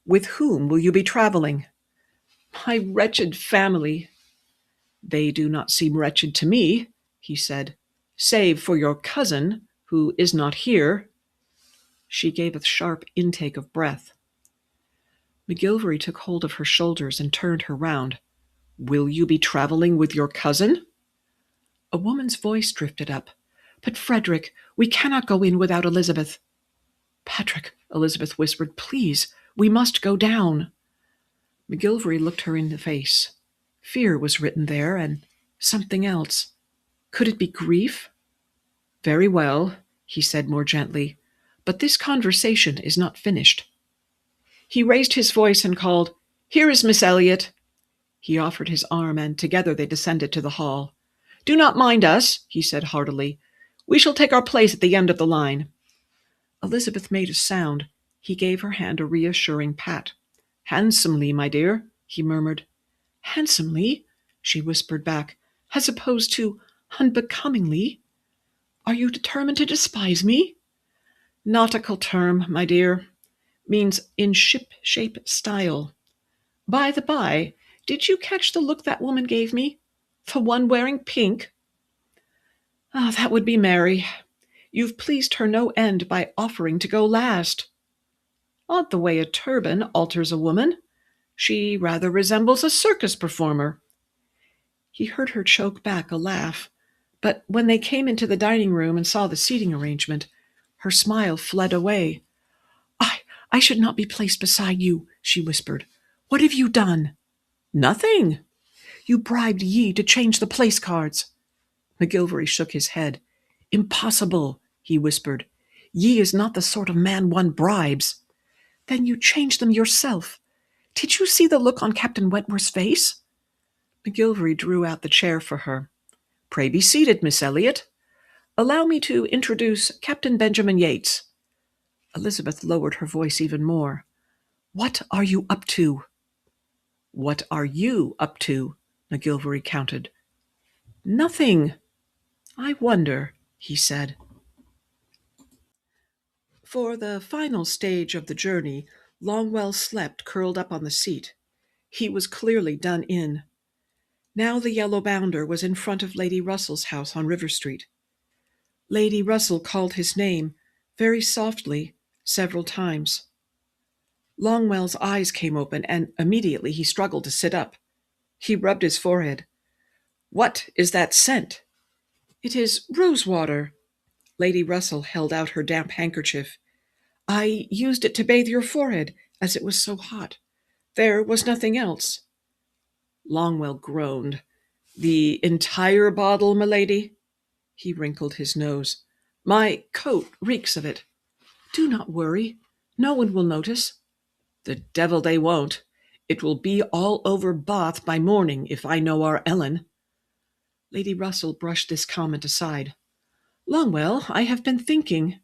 With whom will you be traveling? My wretched family. They do not seem wretched to me, he said, save for your cousin, who is not here. She gave a sharp intake of breath. McGillvary took hold of her shoulders and turned her round. Will you be traveling with your cousin? A woman's voice drifted up. But, Frederick, we cannot go in without Elizabeth. Patrick, Elizabeth whispered, please, we must go down. McGillvary looked her in the face. Fear was written there, and something else. Could it be grief? Very well, he said more gently, but this conversation is not finished. He raised his voice and called, Here is Miss Elliot. He offered his arm, and together they descended to the hall. Do not mind us, he said heartily. We shall take our place at the end of the line. Elizabeth made a sound. He gave her hand a reassuring pat. Handsomely, my dear, he murmured. Handsomely, she whispered back, as opposed to unbecomingly. Are you determined to despise me? Nautical term, my dear. Means in ship-shape style. By the by, did you catch the look that woman gave me? The one wearing pink? That would be Mary. You've pleased her no end by offering to go last. Odd the way a turban alters a woman. She rather resembles a circus performer." He heard her choke back a laugh, but when they came into the dining room and saw the seating arrangement, her smile fled away. I should not be placed beside you," she whispered. "What have you done?" "Nothing." "You bribed Yi to change the place cards." McGillvary shook his head. "Impossible," he whispered. "Yi is not the sort of man one bribes." "Then you changed them yourself. Did you see the look on Captain Wentworth's face?" McGillvary drew out the chair for her. "Pray be seated, Miss Elliot. Allow me to introduce Captain Benjamin Yates." Elizabeth lowered her voice even more. "What are you up to?" "What are you up to?" McGillvary countered. "Nothing." "I wonder," he said. For the final stage of the journey, Longwell slept curled up on the seat. He was clearly done in. Now the yellow bounder was in front of Lady Russell's house on River Street. Lady Russell called his name, very softly, several times. Longwell's eyes came open, and immediately he struggled to sit up. He rubbed his forehead. "What is that scent?" "It is rosewater." Lady Russell held out her damp handkerchief. "I used it to bathe your forehead, as it was so hot. There was nothing else." Longwell groaned. "The entire bottle, milady?" He wrinkled his nose. "My coat reeks of it." "Do not worry. No one will notice." "The devil they won't. It will be all over Bath by morning, if I know our Ellen." Lady Russell brushed this comment aside. "Longwell, I have been thinking."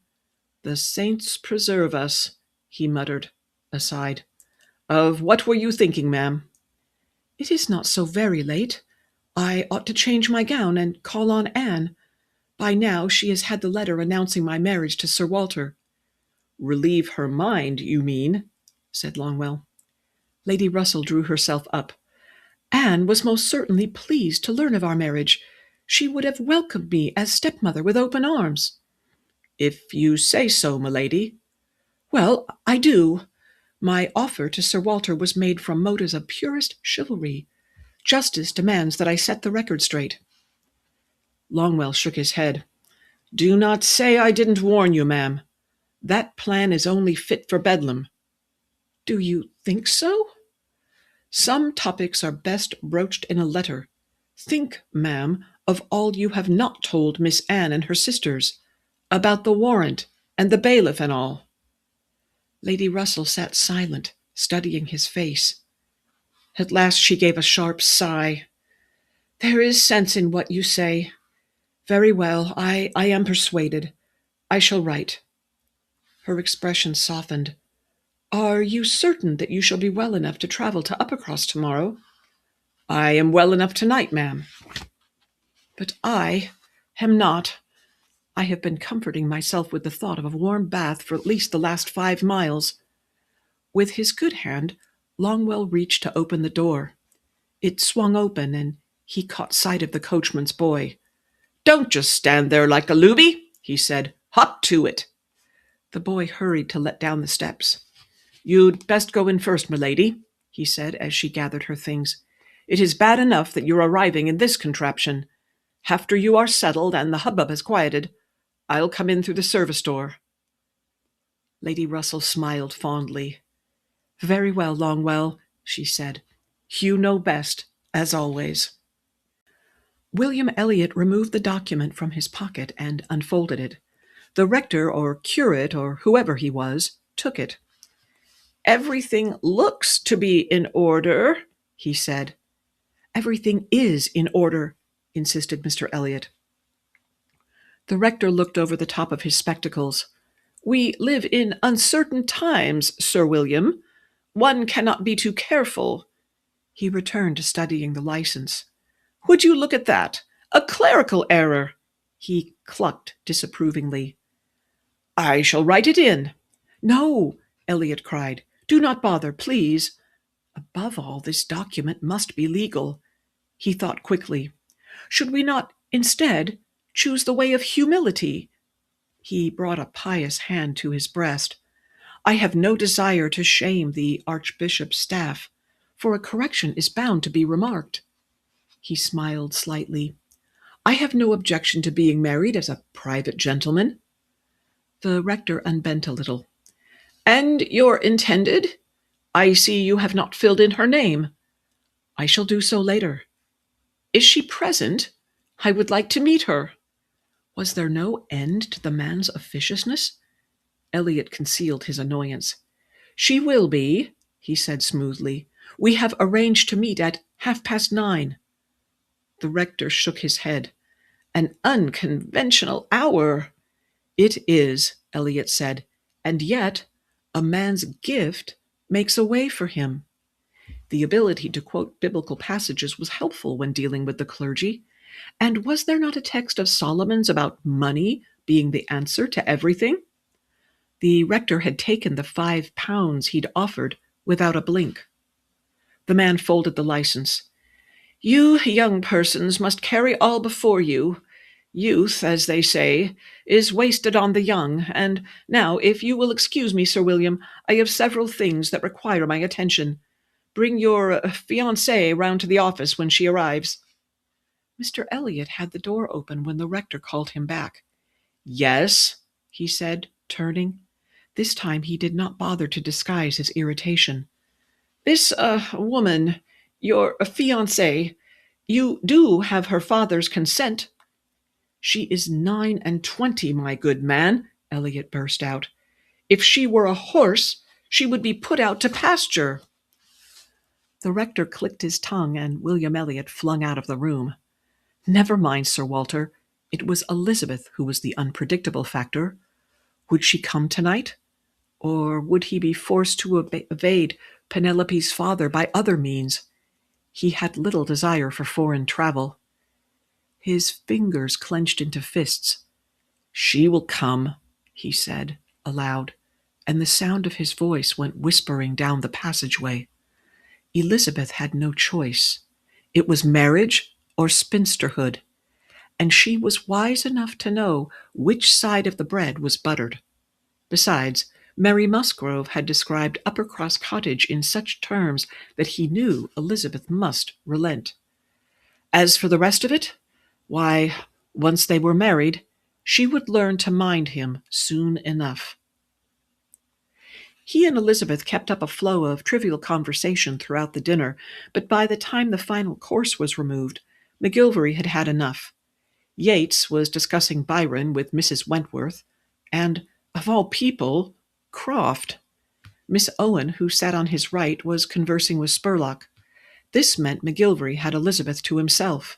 "The saints preserve us," he muttered, aside. "Of what were you thinking, ma'am?" "It is not so very late. I ought to change my gown and call on Anne. By now she has had the letter announcing my marriage to Sir Walter." "Relieve her mind, you mean," said Longwell. Lady Russell drew herself up. "Anne was most certainly pleased to learn of our marriage. She would have welcomed me as stepmother with open arms." "If you say so, milady." "Well, I do. My offer to Sir Walter was made from motives of purest chivalry. Justice demands that I set the record straight." Longwell shook his head. "Do not say I didn't warn you, ma'am. That plan is only fit for Bedlam." "Do you think so?" "Some topics are best broached in a letter. Think, ma'am, of all you have not told Miss Anne and her sisters, about the warrant and the bailiff and all." Lady Russell sat silent, studying his face. At last she gave a sharp sigh. "There is sense in what you say. Very well, I am persuaded. I shall write." Her expression softened. "Are you certain that you shall be well enough to travel to Uppercross tomorrow?" "I am well enough tonight, ma'am." "But I am not. I have been comforting myself with the thought of a warm bath for at least the last 5 miles." With his good hand, Longwell reached to open the door. It swung open, and he caught sight of the coachman's boy. "Don't just stand there like a looby," he said. "Hop to it." The boy hurried to let down the steps. "You'd best go in first, milady," he said as she gathered her things. "It is bad enough that you're arriving in this contraption. After you are settled and the hubbub has quieted, I'll come in through the service door." Lady Russell smiled fondly. "Very well, Longwell," she said. "You know best, as always." William Elliot removed the document from his pocket and unfolded it. The rector or curate or whoever he was took it. "Everything looks to be in order," he said. "Everything is in order," insisted Mr. Elliot. The rector looked over the top of his spectacles. "We live in uncertain times, Sir William. One cannot be too careful." He returned to studying the license. "Would you look at that? A clerical error!" He clucked disapprovingly. "I shall write it in." "No," Elliot cried. "Do not bother, please." Above all, this document must be legal. He thought quickly. "Should we not, instead, choose the way of humility?" He brought a pious hand to his breast. I have no desire to shame the Archbishop's staff, for a correction is bound to be remarked. He smiled slightly. I have no objection to being married as a private gentleman. The rector unbent a little. And your intended? I see you have not filled in her name. I shall do so later. Is she present? I would like to meet her. Was there no end to the man's officiousness? Elliot concealed his annoyance. She will be, he said smoothly. We have arranged to meet at 9:30. The rector shook his head. An unconventional hour. It is, Elliot said, and yet a man's gift makes a way for him. The ability to quote biblical passages was helpful when dealing with the clergy. And was there not a text of Solomon's about money being the answer to everything? The rector had taken the £5 he'd offered without a blink. The man folded the license. You young persons must carry all before you. Youth, as they say, is wasted on the young, and now, if you will excuse me, Sir William, I have several things that require my attention. Bring your fiancée round to the office when she arrives. Mr. Elliot had the door open when the rector called him back. Yes, he said, turning. This time he did not bother to disguise his irritation. This woman, your fiancée, you do have her father's consent. She is 29, my good man, Elliot burst out. If she were a horse, she would be put out to pasture. The rector clicked his tongue, and William Elliot flung out of the room. Never mind, Sir Walter. It was Elizabeth who was the unpredictable factor. Would she come tonight? Or would he be forced to evade Penelope's father by other means? He had little desire for foreign travel. His fingers clenched into fists. She will come, he said, aloud, and the sound of his voice went whispering down the passageway. Elizabeth had no choice. It was marriage or spinsterhood, and she was wise enough to know which side of the bread was buttered. Besides, Mary Musgrove had described Uppercross Cottage in such terms that he knew Elizabeth must relent. As for the rest of it, why, once they were married, she would learn to mind him soon enough. He and Elizabeth kept up a flow of trivial conversation throughout the dinner, but by the time the final course was removed, McGillvary had had enough. Yates was discussing Byron with Mrs. Wentworth, and, of all people, Croft. Miss Owen, who sat on his right, was conversing with Spurlock. This meant McGillvary had Elizabeth to himself.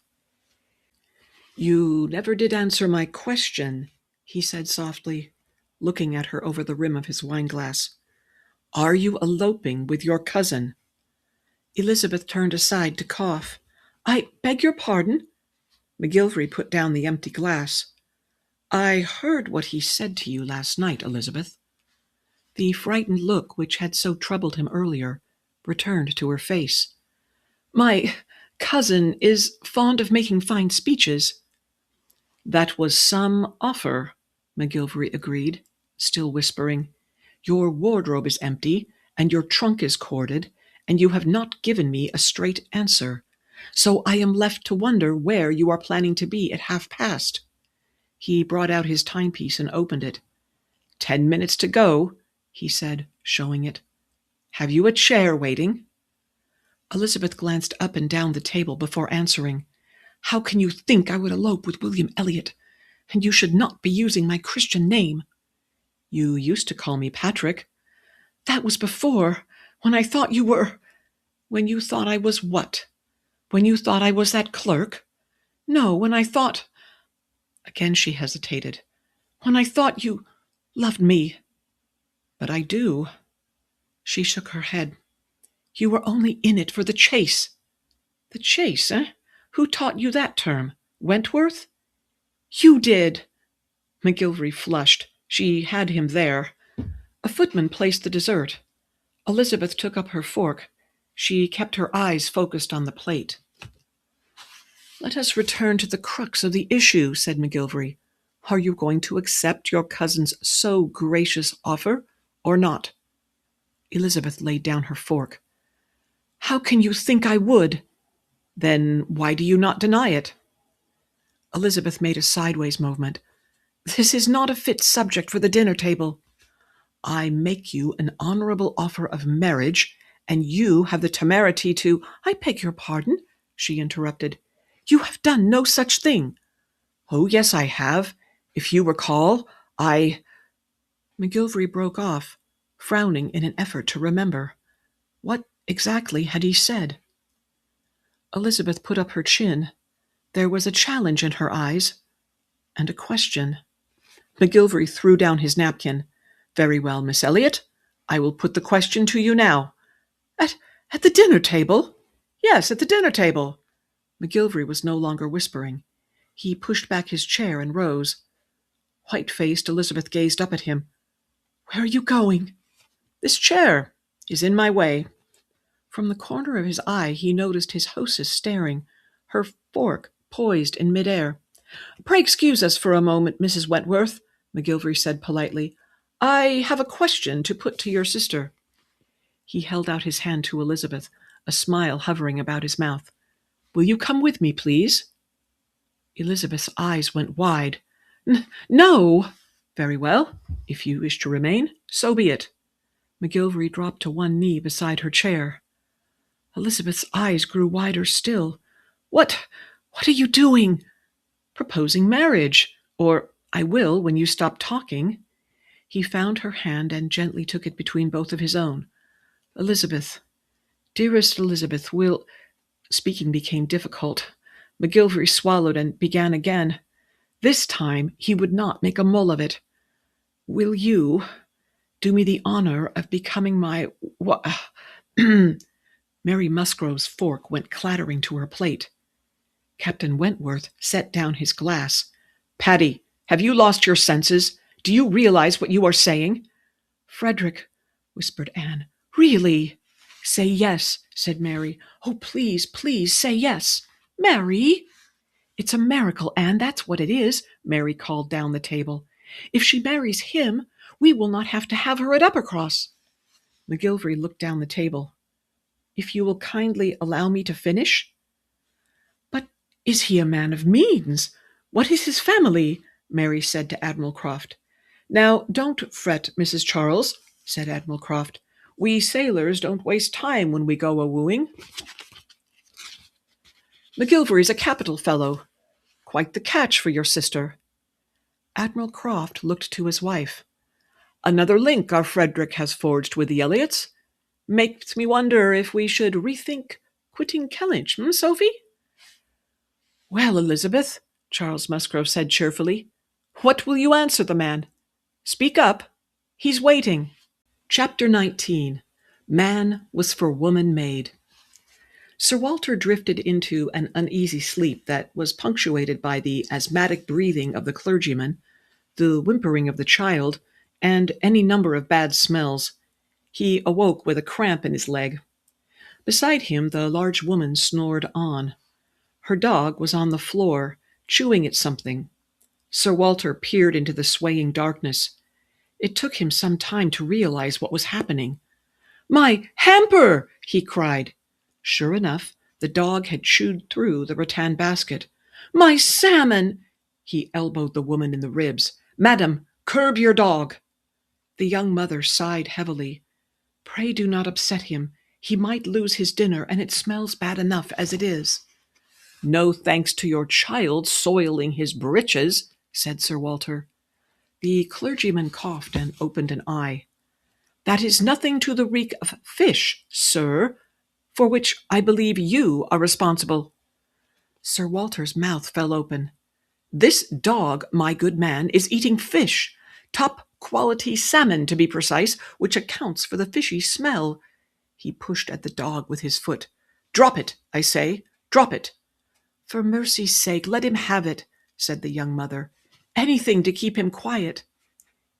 You never did answer my question, he said softly, looking at her over the rim of his wineglass. Are you eloping with your cousin? Elizabeth turned aside to cough. I beg your pardon? McGillvary put down the empty glass. I heard what he said to you last night, Elizabeth. The frightened look which had so troubled him earlier returned to her face. My cousin is fond of making fine speeches. That was some offer, McGillvary agreed, still whispering. Your wardrobe is empty, and your trunk is corded, and you have not given me a straight answer. So I am left to wonder where you are planning to be at 5:30. He brought out his timepiece and opened it. 10 minutes to go, he said, showing it. Have you a chair waiting? Elizabeth glanced up and down the table before answering. How can you think I would elope with William Elliot? And you should not be using my Christian name. You used to call me Patrick. That was before, when I thought you were... When you thought I was what? When you thought I was that clerk? No, when I thought... Again she hesitated. When I thought you loved me. But I do. She shook her head. You were only in it for the chase. The chase, eh? Who taught you that term? Wentworth? You did. McGillvary flushed. She had him there. A footman placed the dessert. Elizabeth took up her fork. She kept her eyes focused on the plate. Let us return to the crux of the issue, said McGillvary. Are you going to accept your cousin's so gracious offer, or not?" Elizabeth laid down her fork. "How can you think I would?" "Then why do you not deny it?" Elizabeth made a sideways movement. "This is not a fit subject for the dinner table." "I make you an honorable offer of marriage, and you have the temerity to—" "I beg your pardon," she interrupted. "You have done no such thing." "Oh, yes, I have. If you recall, McGillvary broke off, frowning in an effort to remember. What exactly had he said? Elizabeth put up her chin. There was a challenge in her eyes, and a question. McGillvary threw down his napkin. "Very well, Miss Elliot. I will put the question to you now." At the dinner table?" "Yes, at the dinner table." McGillvary was no longer whispering. He pushed back his chair and rose. White-faced, Elizabeth gazed up at him. "Where are you going?" "This chair is in my way." From the corner of his eye he noticed his hostess staring, her fork poised in midair. "Pray excuse us for a moment, Mrs. Wentworth," McGillvary said politely. "I have a question to put to your sister." He held out his hand to Elizabeth, a smile hovering about his mouth. "Will you come with me, please?" Elizabeth's eyes went wide. "No!" "Very well. If you wish to remain, so be it." McGillvary dropped to one knee beside her chair. Elizabeth's eyes grew wider still. What are you doing?" "Proposing marriage. Or I will when you stop talking." He found her hand and gently took it between both of his own. "Elizabeth, dearest Elizabeth, will—" Speaking became difficult. McGillvary swallowed and began again. This time he would not make a mull of it. "Will you do me the honor of becoming my— Mary Musgrove's fork went clattering to her plate. Captain Wentworth set down his glass. "Patty, have you lost your senses? Do you realize what you are saying?" "Frederick," whispered Anne, "really—" "Say yes," said Mary. "Oh, please, please, say yes." "Mary!" "It's a miracle, Anne, that's what it is," Mary called down the table. "If she marries him, we will not have to have her at Uppercross." McGillvary looked down the table. "If you will kindly allow me to finish." "But is he a man of means? What is his family?" Mary said to Admiral Croft. "Now, don't fret, Mrs. Charles," said Admiral Croft. "We sailors don't waste time when we go a-wooing. McGillvary's a capital fellow. Quite the catch for your sister." Admiral Croft looked to his wife. "Another link our Frederick has forged with the Elliots. Makes me wonder if we should rethink quitting Kellynch, Sophie?" "Well, Elizabeth," Charles Musgrove said cheerfully, "what will you answer the man? Speak up. He's waiting." Chapter 19. Man was for woman made. Sir Walter drifted into an uneasy sleep that was punctuated by the asthmatic breathing of the clergyman, the whimpering of the child, and any number of bad smells. He awoke with a cramp in his leg. Beside him the large woman snored on. Her dog was on the floor, chewing at something. Sir Walter peered into the swaying darkness. It took him some time to realize what was happening. "My hamper!" he cried. Sure enough, the dog had chewed through the rattan basket. "My salmon!" He elbowed the woman in the ribs. "Madam, curb your dog!" The young mother sighed heavily. "Pray do not upset him. He might lose his dinner, and it smells bad enough as it is." "No thanks to your child soiling his breeches," said Sir Walter. The clergyman coughed and opened an eye. "That is nothing to the reek of fish, sir, for which I believe you are responsible." Sir Walter's mouth fell open. "This dog, my good man, is eating fish, top-quality salmon to be precise, which accounts for the fishy smell." He pushed at the dog with his foot. "Drop it, I say, drop it." "For mercy's sake, let him have it," said the young mother. "Anything to keep him quiet."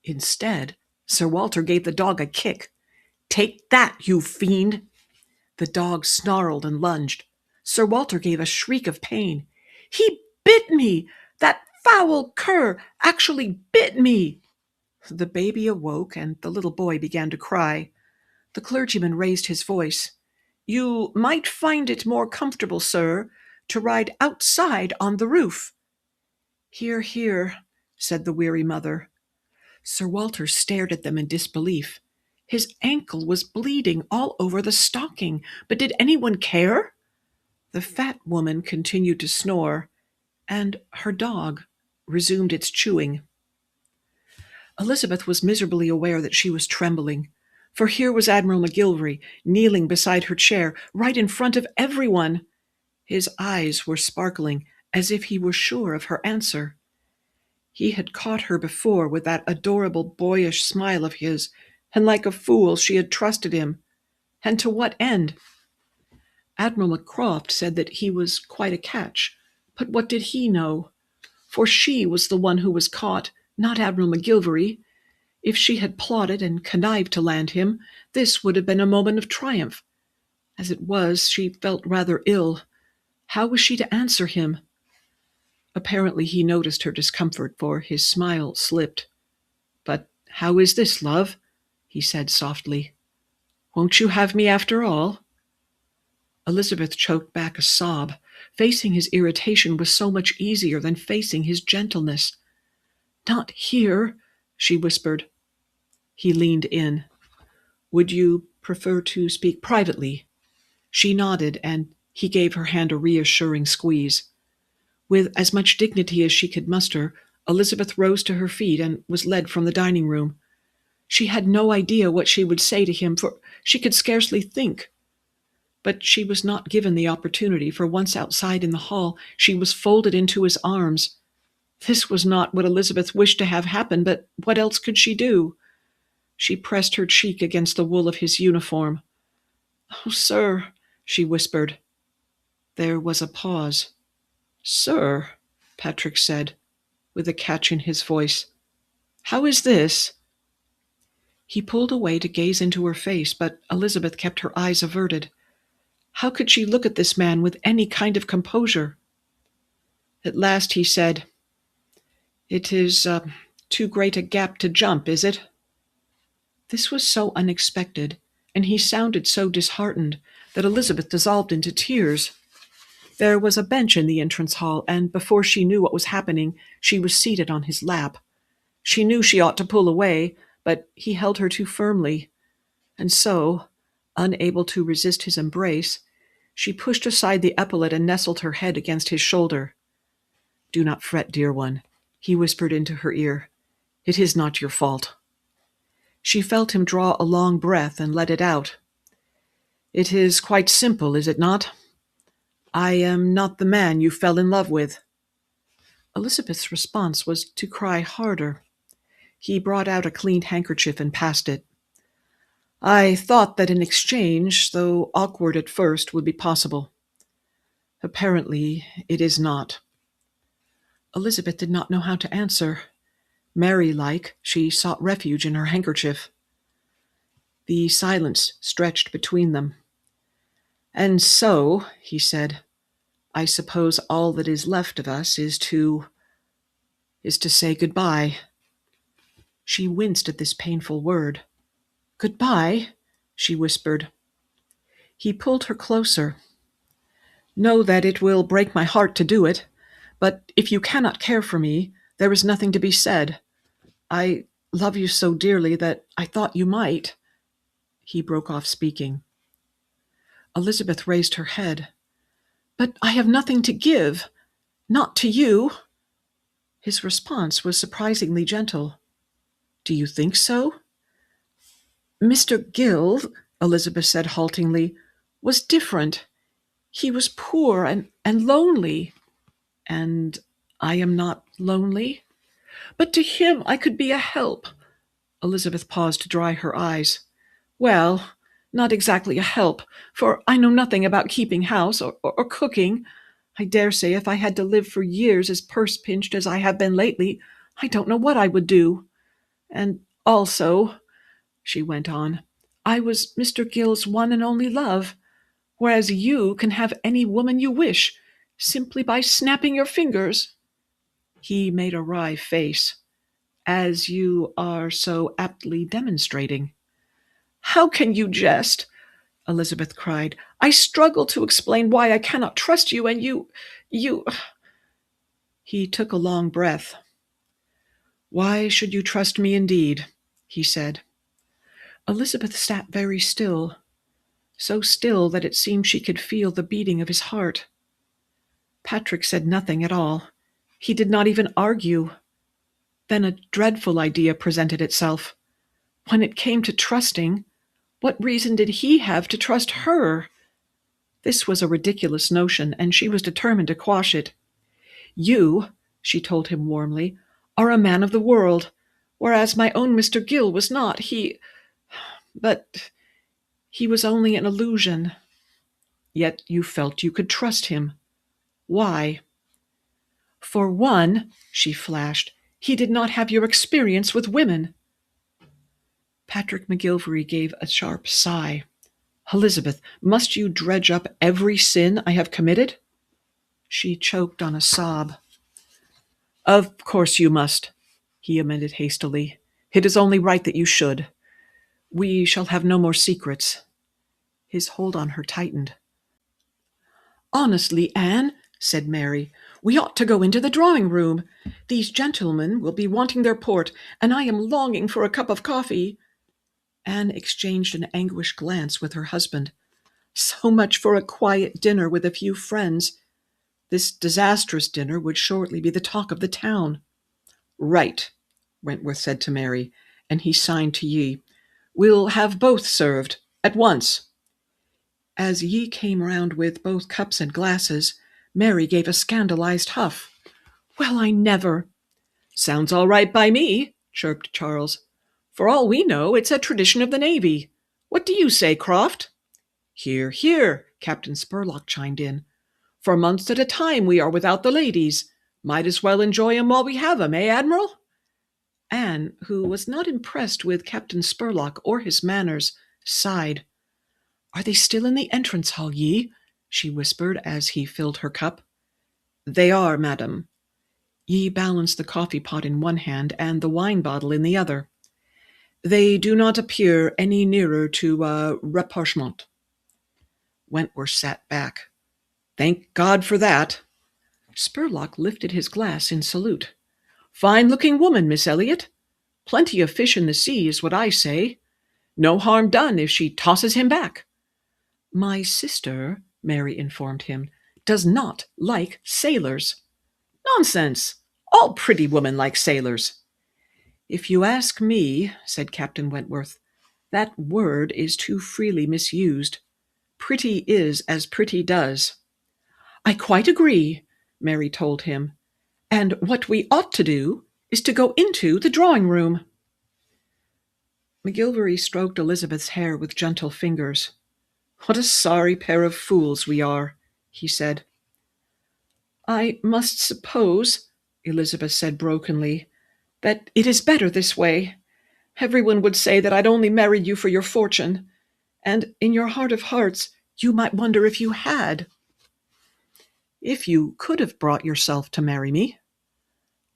Instead, Sir Walter gave the dog a kick. "Take that, you fiend!" The dog snarled and lunged. Sir Walter gave a shriek of pain. "He bit me! That foul cur actually bit me!" The baby awoke, and the little boy began to cry. The clergyman raised his voice. "You might find it more comfortable, sir, to ride outside on the roof." "Hear, hear," said the weary mother. Sir Walter stared at them in disbelief. His ankle was bleeding all over the stocking, but did anyone care? The fat woman continued to snore, and her dog resumed its chewing. Elizabeth was miserably aware that she was trembling, for here was Admiral McGillvary kneeling beside her chair, right in front of everyone. His eyes were sparkling, as if he were sure of her answer. He had caught her before with that adorable boyish smile of his, and like a fool she had trusted him. And to what end? Admiral McCroft said that he was quite a catch, but what did he know? For she was the one who was caught, not Admiral McGillvary. If she had plotted and connived to land him, this would have been a moment of triumph. As it was, she felt rather ill. How was she to answer him? Apparently he noticed her discomfort, for his smile slipped. "But how is this, love?" he said softly. "Won't you have me after all?" Elizabeth choked back a sob. Facing his irritation was so much easier than facing his gentleness. "Not here," she whispered. He leaned in. "Would you prefer to speak privately?" She nodded, and he gave her hand a reassuring squeeze. With as much dignity as she could muster, Elizabeth rose to her feet and was led from the dining room. She had no idea what she would say to him, for she could scarcely think. But she was not given the opportunity, for once outside in the hall, she was folded into his arms. This was not what Elizabeth wished to have happen, but what else could she do? She pressed her cheek against the wool of his uniform. "Oh, sir," she whispered. There was a pause. "Sir," Patrick said, with a catch in his voice. "How is this?" He pulled away to gaze into her face, but Elizabeth kept her eyes averted. How could she look at this man with any kind of composure? At last he said, "It is too great a gap to jump, is it?" This was so unexpected, and he sounded so disheartened, that Elizabeth dissolved into tears. There was a bench in the entrance hall, and before she knew what was happening, she was seated on his lap. She knew she ought to pull away, but he held her too firmly, and so, unable to resist his embrace, she pushed aside the epaulet and nestled her head against his shoulder. "Do not fret, dear one," he whispered into her ear. "It is not your fault." She felt him draw a long breath and let it out. "It is quite simple, is it not? I am not the man you fell in love with." Elizabeth's response was to cry harder. He brought out a clean handkerchief and passed it. "I thought that an exchange, though awkward at first, would be possible. Apparently, it is not." Elizabeth did not know how to answer. Mary-like, she sought refuge in her handkerchief. The silence stretched between them. "And so," he said, "I suppose all that is left of us is to say goodbye." She winced at this painful word. "Goodbye?" she whispered. He pulled her closer. "Know that it will break my heart to do it, but if you cannot care for me, there is nothing to be said. I love you so dearly that I thought you might." He broke off speaking. Elizabeth raised her head. "But I have nothing to give. Not to you." His response was surprisingly gentle. "Do you think so?" "Mr. Gill," Elizabeth said haltingly, "was different. He was poor and lonely. And I am not lonely. But to him I could be a help." Elizabeth paused to dry her eyes. "Well, not exactly a help, for I know nothing about keeping house or cooking. I dare say if I had to live for years as purse-pinched as I have been lately, I don't know what I would do. And also," she went on, "I was Mr. Gill's one and only love, whereas you can have any woman you wish, simply by snapping your fingers." He made a wry face. as you are so aptly demonstrating." "How can you jest?" Elizabeth cried. "I struggle to explain why I cannot trust you, and you—" He took a long breath. "Why should you trust me indeed?" he said. Elizabeth sat very still, so still that it seemed she could feel the beating of his heart. Patrick said nothing at all. He did not even argue. Then a dreadful idea presented itself. When it came to trusting, what reason did he have to trust her? This was a ridiculous notion, and she was determined to quash it. "You," she told him warmly, "are a man of the world, whereas my own Mr. Gill was not. But he was only an illusion." "Yet you felt you could trust him. Why?" "For one," she flashed, "he did not have your experience with women." Patrick McGillvary gave a sharp sigh. "Elizabeth, must you dredge up every sin I have committed?" She choked on a sob. "Of course you must," he amended hastily. "It is only right that you should. We shall have no more secrets." His hold on her tightened. "Honestly, Anne," said Mary, "we ought to go into the drawing-room. These gentlemen will be wanting their port, and I am longing for a cup of coffee." Anne exchanged an anguished glance with her husband. So much for a quiet dinner with a few friends. This disastrous dinner would shortly be the talk of the town. "Right," Wentworth said to Mary, and he signed to Yi. "We'll have both served, at once." As Yi came round with both cups and glasses, Mary gave a scandalized huff. "Well, I never—" "Sounds all right by me," chirped Charles. "For all we know, it's a tradition of the Navy. What do you say, Croft?" "Hear, hear," Captain Spurlock chimed in. "For months at a time we are without the ladies. Might as well enjoy 'em while we have 'em, eh, Admiral?" Anne, who was not impressed with Captain Spurlock or his manners, sighed. "Are they still in the entrance hall, Yi?" she whispered as he filled her cup. "They are, madam." Yi balanced the coffee pot in one hand and the wine bottle in the other. "They do not appear any nearer to rapprochement." Wentworth sat back. "Thank God for that." Spurlock lifted his glass in salute. "Fine-looking woman, Miss Elliot. Plenty of fish in the sea is what I say. No harm done if she tosses him back." "My sister," Mary informed him, "does not like sailors." "Nonsense! All pretty women like sailors." "If you ask me," said Captain Wentworth, "that word is too freely misused. Pretty is as pretty does." "I quite agree," Mary told him. "And what we ought to do is to go into the drawing-room." McGillvary stroked Elizabeth's hair with gentle fingers. "What a sorry pair of fools we are," he said. "I must suppose," Elizabeth said brokenly, "that it is better this way. Everyone would say that I'd only married you for your fortune, and in your heart of hearts you might wonder if you had." "If you could have brought yourself to marry me."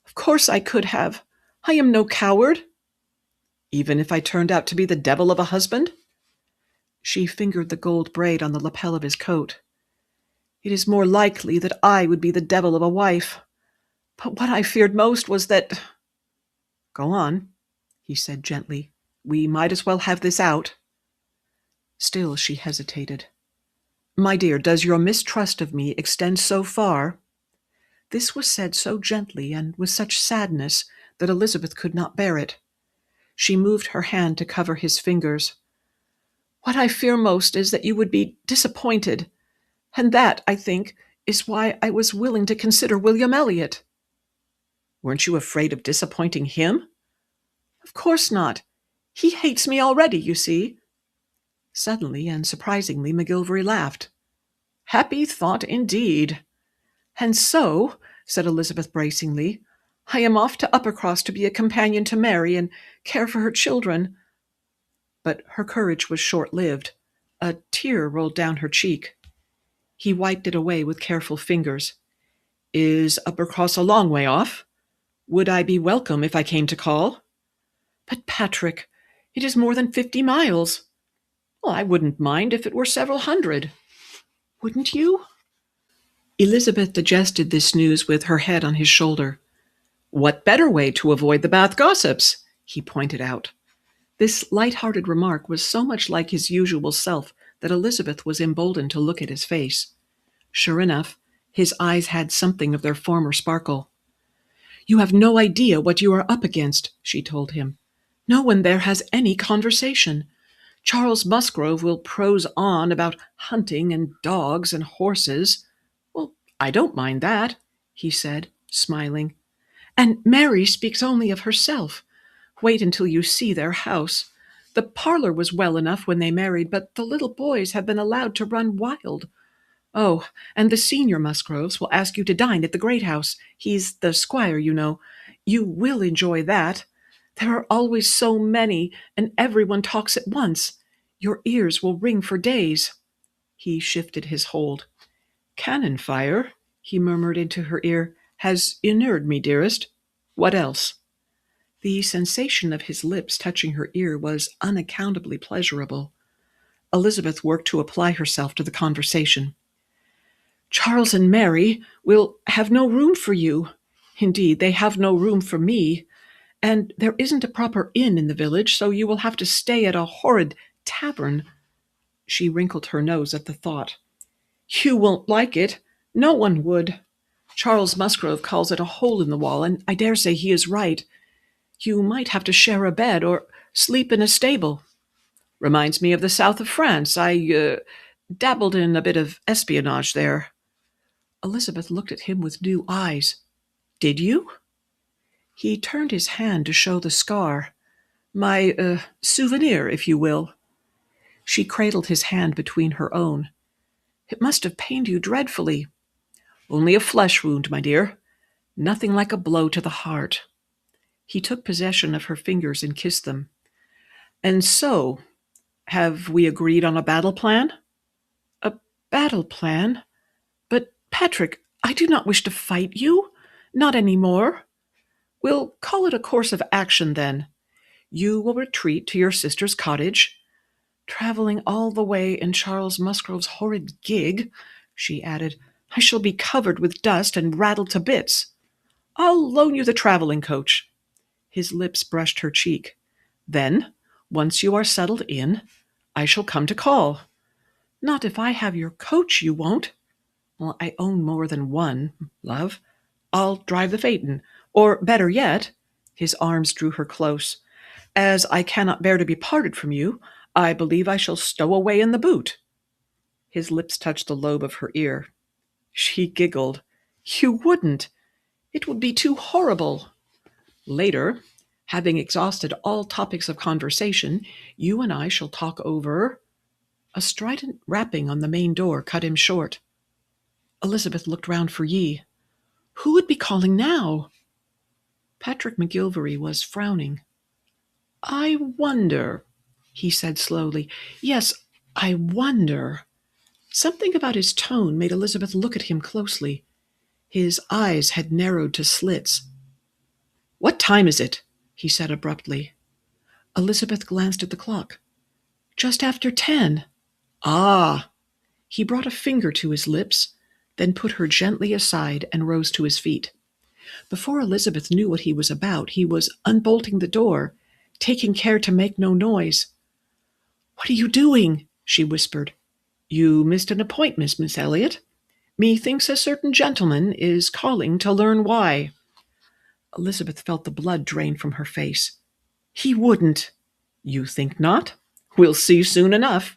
"Of course I could have. I am no coward." "Even if I turned out to be the devil of a husband?" She fingered the gold braid on the lapel of his coat. "It is more likely that I would be the devil of a wife. But what I feared most was that—" "Go on," he said gently. "We might as well have this out." Still she hesitated. "My dear, does your mistrust of me extend so far?" This was said so gently and with such sadness that Elizabeth could not bear it. She moved her hand to cover his fingers. "What I fear most is that you would be disappointed, and that, I think, is why I was willing to consider William Elliot." "Weren't you afraid of disappointing him?" "Of course not. He hates me already, you see." Suddenly and surprisingly, McGillvary laughed. "Happy thought indeed." "And so," said Elizabeth bracingly, "I am off to Uppercross to be a companion to Mary and care for her children." But her courage was short-lived. A tear rolled down her cheek. He wiped it away with careful fingers. "Is Uppercross a long way off?" Would I be welcome if I came to call? But Patrick, it is more than 50 miles. Well, I wouldn't mind if it were several hundred. Wouldn't you? Elizabeth digested this news with her head on his shoulder. What better way to avoid the Bath gossips? He pointed out. This light-hearted remark was so much like his usual self that Elizabeth was emboldened to look at his face. Sure enough, his eyes had something of their former sparkle. You have no idea what you are up against, she told him. No one there has any conversation. Charles Musgrove will prose on about hunting and dogs and horses. Well, I don't mind that, he said, smiling. And Mary speaks only of herself. Wait until you see their house. The parlor was well enough when they married, but the little boys have been allowed to run wild. Oh, and the senior Musgroves will ask you to dine at the great house. He's the squire, you know. You will enjoy that. There are always so many, and everyone talks at once. Your ears will ring for days. He shifted his hold. Cannon fire, he murmured into her ear, has inured me, dearest. What else? The sensation of his lips touching her ear was unaccountably pleasurable. Elizabeth worked to apply herself to the conversation. Charles and Mary will have no room for you. Indeed, they have no room for me. And there isn't a proper inn in the village, so you will have to stay at a horrid tavern. She wrinkled her nose at the thought. You won't like it. No one would. Charles Musgrove calls it a hole in the wall, and I dare say he is right. You might have to share a bed or sleep in a stable. Reminds me of the south of France. I dabbled in a bit of espionage there. Elizabeth looked at him with new eyes. Did you? He turned his hand to show the scar. My souvenir, if you will. She cradled his hand between her own. It must have pained you dreadfully. Only a flesh wound, my dear. Nothing like a blow to the heart. He took possession of her fingers and kissed them. And so, have we agreed on a battle plan? A battle plan? But, Patrick, I do not wish to fight you. Not any more. We'll call it a course of action, then. You will retreat to your sister's cottage. Traveling all the way in Charles Musgrove's horrid gig, she added, I shall be covered with dust and rattled to bits. I'll loan you the traveling coach. His lips brushed her cheek. Then, once you are settled in, I shall come to call. Not if I have your coach, you won't. Well, I own more than one, love. I'll drive the phaeton. Or, better yet, his arms drew her close. As I cannot bear to be parted from you, I believe I shall stow away in the boot. His lips touched the lobe of her ear. She giggled. You wouldn't. It would be too horrible. Later, having exhausted all topics of conversation, you and I shall talk over... A strident rapping on the main door cut him short. Elizabeth looked round for Yi. Who would be calling now? Patrick McGillvary was frowning. I wonder, he said slowly. Yes, I wonder. Something about his tone made Elizabeth look at him closely. His eyes had narrowed to slits. What time is it? He said abruptly. Elizabeth glanced at the clock. Just after 10. Ah! He brought a finger to his lips, then put her gently aside and rose to his feet. Before Elizabeth knew what he was about, he was unbolting the door, taking care to make no noise. What are you doing? She whispered. You missed an appointment, Miss Elliot. Methinks a certain gentleman is calling to learn why. Elizabeth felt the blood drain from her face. He wouldn't. You think not? We'll see soon enough.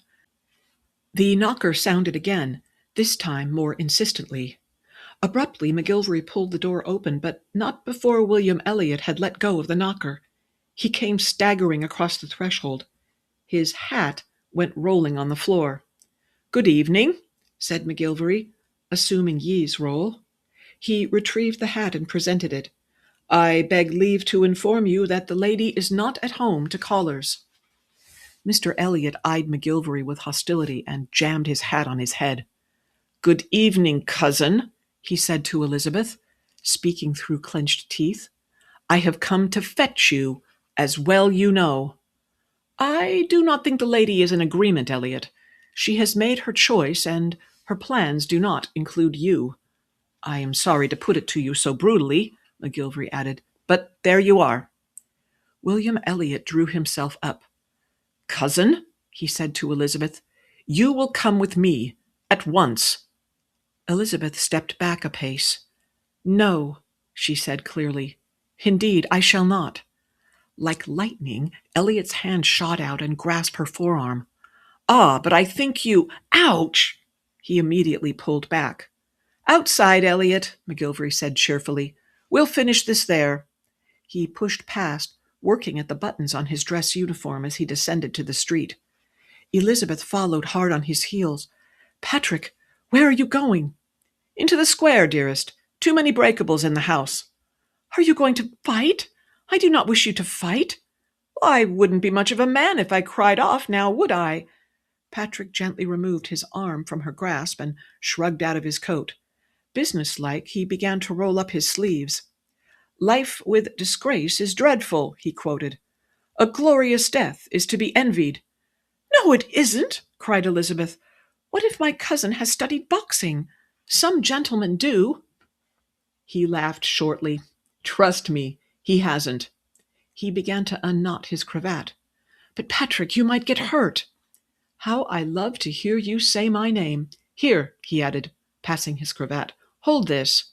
The knocker sounded again, this time more insistently. Abruptly, McGillvary pulled the door open, but not before William Elliot had let go of the knocker. He came staggering across the threshold. His hat went rolling on the floor. Good evening, said McGillvary, assuming Yi's role. He retrieved the hat and presented it. I beg leave to inform you that the lady is not at home to callers. Mr. Elliot eyed McGillvary with hostility and jammed his hat on his head. Good evening, cousin, he said to Elizabeth, speaking through clenched teeth. I have come to fetch you, as well you know. I do not think the lady is in agreement, Elliot. She has made her choice, and her plans do not include you. I am sorry to put it to you so brutally, McGillvary added, but there you are. William Elliot drew himself up. Cousin, he said to Elizabeth, you will come with me, at once. Elizabeth stepped back a pace. No, she said clearly. Indeed, I shall not. Like lightning, Elliot's hand shot out and grasped her forearm. Ah, but I think you— Ouch! He immediately pulled back. Outside, Elliot, McGillvary said cheerfully. We'll finish this there. He pushed past, working at the buttons on his dress uniform as he descended to the street. Elizabeth followed hard on his heels. Patrick, where are you going? Into the square, dearest. Too many breakables in the house. Are you going to fight? I do not wish you to fight. I wouldn't be much of a man if I cried off now, would I? Patrick gently removed his arm from her grasp and shrugged out of his coat. Businesslike, he began to roll up his sleeves. Life with disgrace is dreadful, he quoted. A glorious death is to be envied. No, it isn't, cried Elizabeth. What if my cousin has studied boxing? Some gentlemen do. He laughed shortly. Trust me, he hasn't. He began to unknot his cravat. But Patrick, you might get hurt. How I love to hear you say my name. Here, he added, passing his cravat. Hold this.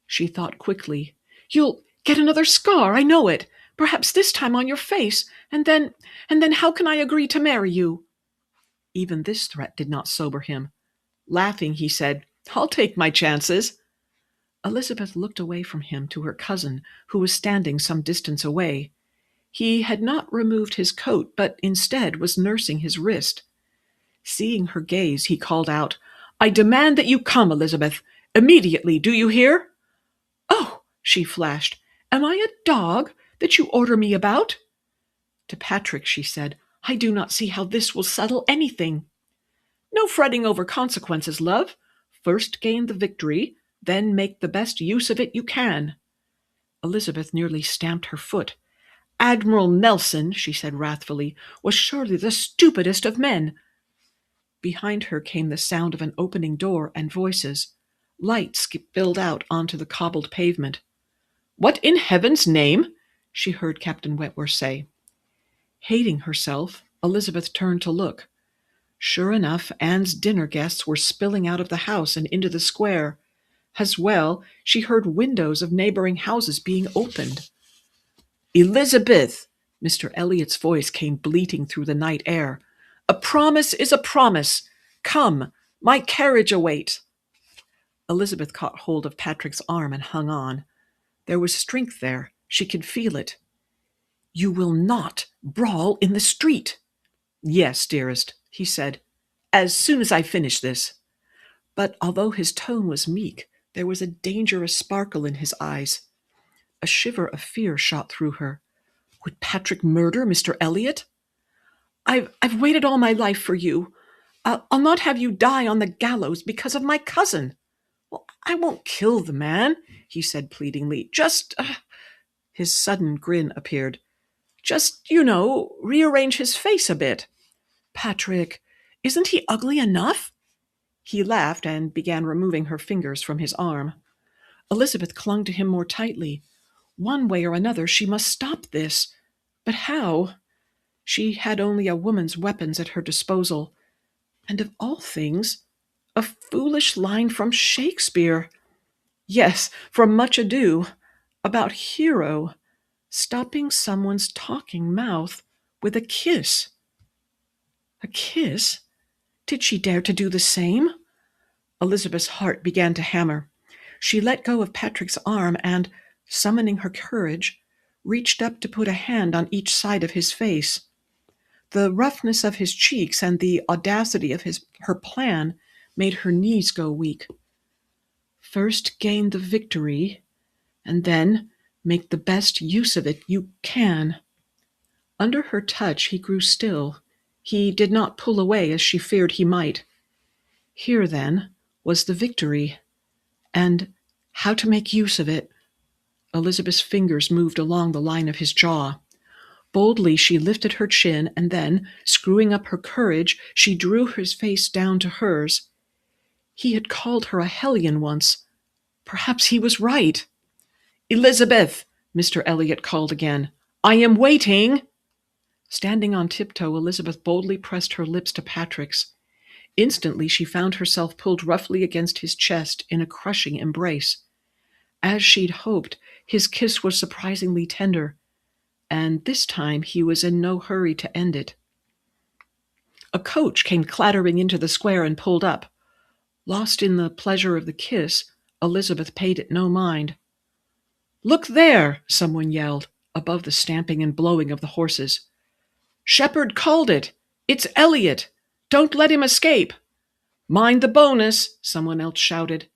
She thought quickly. You'll get another scar, I know it. Perhaps this time on your face, and then how can I agree to marry you? Even this threat did not sober him. Laughing, he said, I'll take my chances. Elizabeth looked away from him to her cousin, who was standing some distance away. He had not removed his coat, but instead was nursing his wrist. Seeing her gaze, he called out, I demand that you come, Elizabeth. Immediately, do you hear? Oh, she flashed, am I a dog that you order me about? To Patrick, she said, I do not see how this will settle anything. No fretting over consequences, love. First gain the victory, then make the best use of it you can. Elizabeth nearly stamped her foot. Admiral Nelson, she said wrathfully, was surely the stupidest of men. Behind her came the sound of an opening door and voices. Lights spilled out onto the cobbled pavement. What in heaven's name? She heard Captain Wentworth say. Hating herself, Elizabeth turned to look. Sure enough, Anne's dinner guests were spilling out of the house and into the square. As well, she heard windows of neighboring houses being opened. Elizabeth! Mr. Elliot's voice came bleating through the night air. A promise is a promise. Come, my carriage awaits. Elizabeth caught hold of Patrick's arm and hung on. There was strength there. She could feel it. You will not brawl in the street. Yes, dearest, he said, as soon as I finish this. But although his tone was meek, there was a dangerous sparkle in his eyes. A shiver of fear shot through her. Would Patrick murder Mr. Elliot? I've waited all my life for you. I'll not have you die on the gallows because of my cousin. Well, I won't kill the man, he said pleadingly. Just— His sudden grin appeared. Just, rearrange his face a bit. Patrick, isn't he ugly enough? He laughed and began removing her fingers from his arm. Elizabeth clung to him more tightly. One way or another she must stop this. But how? She had only a woman's weapons at her disposal. And of all things, a foolish line from Shakespeare. Yes, from Much Ado, about Hero, stopping someone's talking mouth with a kiss. A kiss? Did she dare to do the same? Elizabeth's heart began to hammer. She let go of Patrick's arm and, summoning her courage, reached up to put a hand on each side of his face. The roughness of his cheeks and the audacity of her plan made her knees go weak. First gain the victory, and then make the best use of it you can. Under her touch he grew still. He did not pull away as she feared he might. Here, then, was the victory, and how to make use of it. Elizabeth's fingers moved along the line of his jaw. Boldly she lifted her chin, and then, screwing up her courage, she drew his face down to hers. He had called her a hellion once. Perhaps he was right. "Elizabeth!" Mr. Elliot called again. "I am waiting!" Standing on tiptoe, Elizabeth boldly pressed her lips to Patrick's. Instantly she found herself pulled roughly against his chest in a crushing embrace. As she'd hoped, his kiss was surprisingly tender, and this time he was in no hurry to end it. A coach came clattering into the square and pulled up. Lost in the pleasure of the kiss, Elizabeth paid it no mind. "Look there!" someone yelled, above the stamping and blowing of the horses. "Shepherd called it! It's Elliot! Don't let him escape!" "Mind the bonus!" someone else shouted.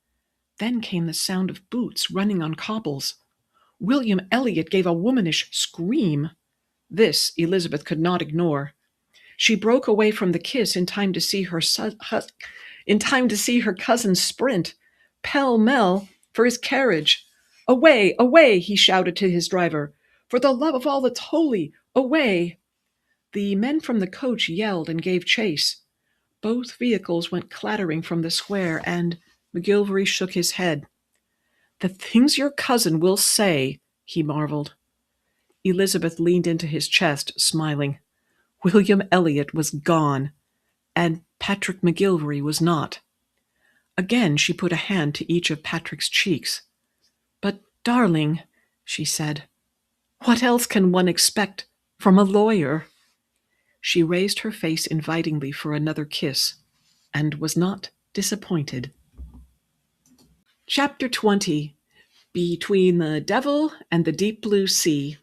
Then came the sound of boots running on cobbles. William Elliot gave a womanish scream. This Elizabeth could not ignore. She broke away from the kiss in time to see her cousin sprint, pell-mell, for his carriage. "Away, away!" he shouted to his driver. "For the love of all that's holy, away!" The men from the coach yelled and gave chase. Both vehicles went clattering from the square, and McGillvary shook his head. "The things your cousin will say," he marveled. Elizabeth leaned into his chest, smiling. William Elliot was gone, and Patrick McGillvary was not. Again she put a hand to each of Patrick's cheeks. "But, darling," she said, "what else can one expect from a lawyer?" She raised her face invitingly for another kiss, and was not disappointed. Chapter 20. Between the Devil and the Deep Blue Sea.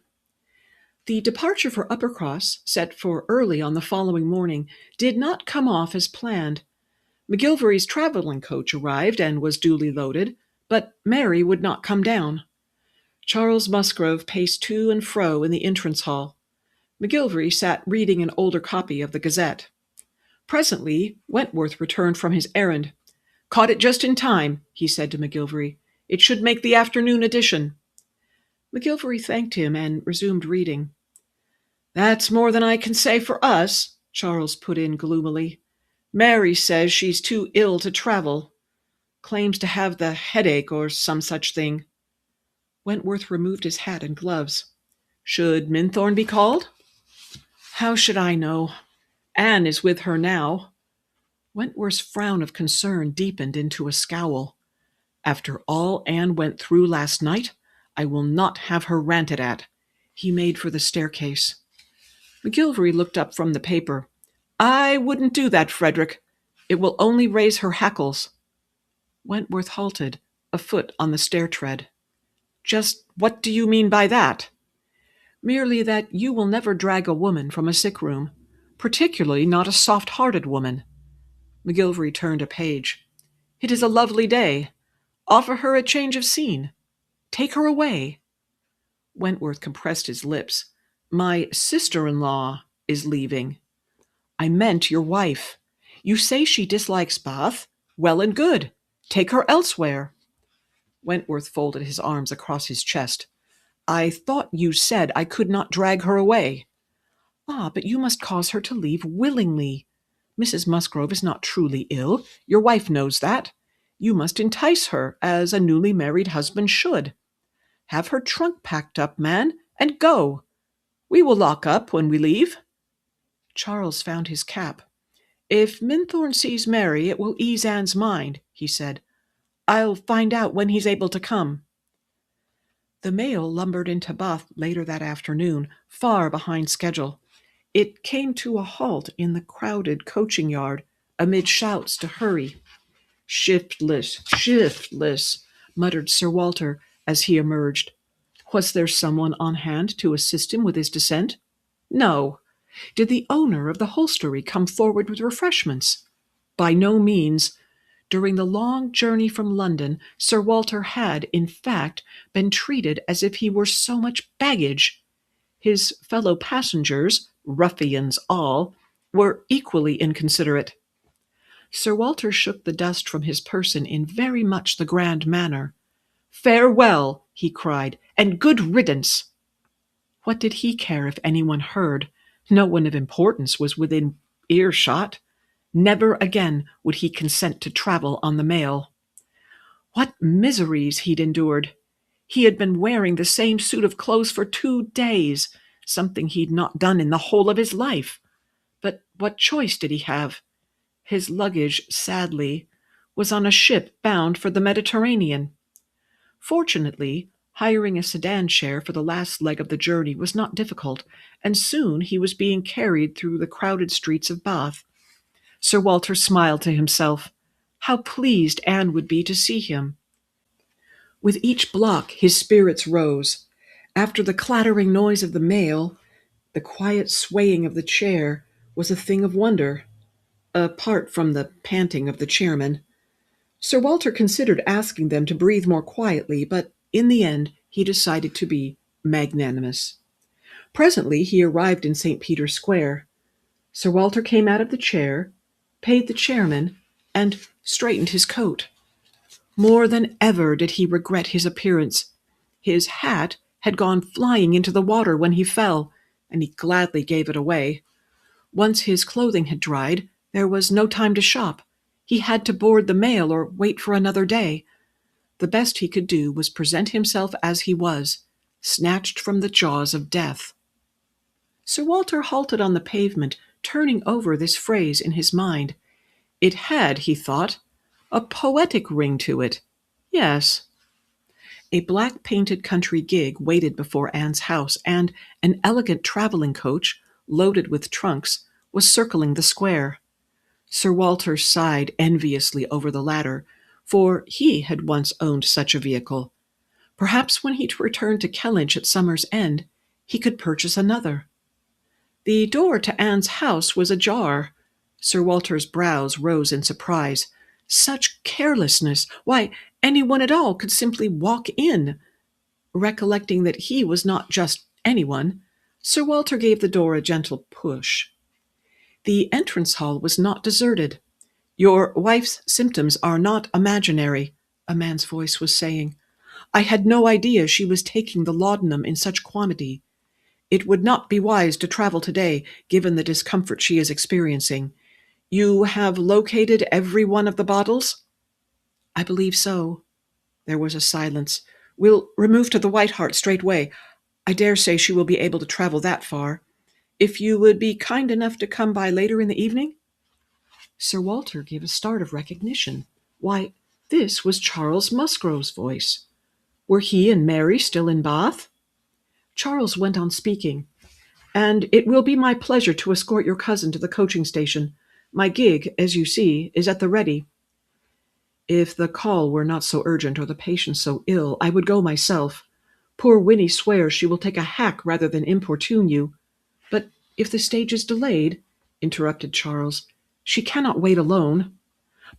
The departure for Uppercross, set for early on the following morning, did not come off as planned. McGillvary's traveling coach arrived and was duly loaded, but Mary would not come down. Charles Musgrove paced to and fro in the entrance hall. McGillvary sat reading an older copy of the Gazette. Presently, Wentworth returned from his errand. "Caught it just in time," he said to McGillvary. "It should make the afternoon edition." McGillvary thanked him and resumed reading. "That's more than I can say for us," Charles put in gloomily. "Mary says she's too ill to travel. Claims to have the headache or some such thing." Wentworth removed his hat and gloves. "Should Minthorn be called?" "How should I know? Anne is with her now." Wentworth's frown of concern deepened into a scowl. "After all Anne went through last night, I will not have her ranted at." He made for the staircase. McGillvary looked up from the paper. "I wouldn't do that, Frederick. It will only raise her hackles." Wentworth halted, a foot on the stair-tread. "Just what do you mean by that?" "Merely that you will never drag a woman from a sick-room, particularly not a soft-hearted woman." McGillvary turned a page. "It is a lovely day. Offer her a change of scene. Take her away." Wentworth compressed his lips. "My sister-in-law is leaving." "I meant your wife. You say she dislikes Bath. Well and good. Take her elsewhere." Wentworth folded his arms across his chest. "I thought you said I could not drag her away." "Ah, but you must cause her to leave willingly. Mrs. Musgrove is not truly ill. Your wife knows that. You must entice her, as a newly married husband should. Have her trunk packed up, man, and go. We will lock up when we leave." Charles found his cap. "If Minthorn sees Mary, it will ease Anne's mind," he said. "I'll find out when he's able to come." The mail lumbered into Bath later that afternoon, far behind schedule. It came to a halt in the crowded coaching yard, amid shouts to hurry. "Shiftless, shiftless," muttered Sir Walter as he emerged. Was there someone on hand to assist him with his descent? No. Did the owner of the hostelry come forward with refreshments? By no means. During the long journey from London, Sir Walter had, in fact, been treated as if he were so much baggage. His fellow passengers, ruffians all, were equally inconsiderate. Sir Walter shook the dust from his person in very much the grand manner. "Farewell," he cried, and good riddance." What did he care if anyone heard? No one of importance was within earshot. Never again would he consent to travel on the mail. What miseries he'd endured! He had been wearing the same suit of clothes for 2 days, something he'd not done in the whole of his life. But what choice did he have? His luggage, sadly, was on a ship bound for the Mediterranean. Fortunately, hiring a sedan chair for the last leg of the journey was not difficult, and soon he was being carried through the crowded streets of Bath. Sir Walter smiled to himself. How pleased Anne would be to see him. With each block his spirits rose. After the clattering noise of the mail, the quiet swaying of the chair was a thing of wonder, apart from the panting of the chairman. Sir Walter considered asking them to breathe more quietly, but in the end he decided to be magnanimous. Presently he arrived in St. Peter's Square. Sir Walter came out of the chair, paid the chairman, and straightened his coat. More than ever did he regret his appearance. His hat had gone flying into the water when he fell, and he gladly gave it away. Once his clothing had dried, there was no time to shop. He had to board the mail or wait for another day. The best he could do was present himself as he was, snatched from the jaws of death. Sir Walter halted on the pavement, turning over this phrase in his mind. It had, he thought, a poetic ring to it. Yes. A black-painted country gig waited before Anne's house, and an elegant travelling coach, loaded with trunks, was circling the square. Sir Walter sighed enviously over the latter, for he had once owned such a vehicle. Perhaps when he returned to Kellynch at summer's end, he could purchase another. The door to Anne's house was ajar. Sir Walter's brows rose in surprise. Such carelessness! Why, anyone at all could simply walk in. Recollecting that he was not just anyone, Sir Walter gave the door a gentle push. The entrance hall was not deserted. "Your wife's symptoms are not imaginary," a man's voice was saying. "I had no idea she was taking the laudanum in such quantity. It would not be wise to travel today, given the discomfort she is experiencing. You have located every one of the bottles?" "I believe so." There was a silence. "We'll remove to the White Hart straightway. I dare say she will be able to travel that far. If you would be kind enough to come by later in the evening?" Sir Walter gave a start of recognition. Why, this was Charles Musgrove's voice. Were he and Mary still in Bath? Charles went on speaking. "And it will be my pleasure to escort your cousin to the coaching station. My gig, as you see, is at the ready. If the call were not so urgent or the patient so ill, I would go myself. Poor Winnie swears she will take a hack rather than importune you. But if the stage is delayed," interrupted Charles, "she cannot wait alone."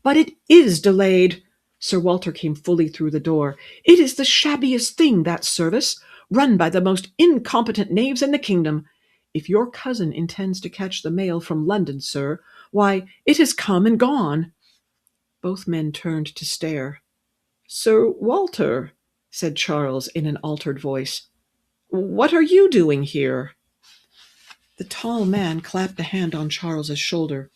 "But it is delayed." Sir Walter came fully through the door. "It is the shabbiest thing, that service, run by the most incompetent knaves in the kingdom. If your cousin intends to catch the mail from London, sir, why, it has come and gone." Both men turned to stare. "Sir Walter," said Charles in an altered voice, "what are you doing here?" The tall man clapped a hand on Charles's shoulder.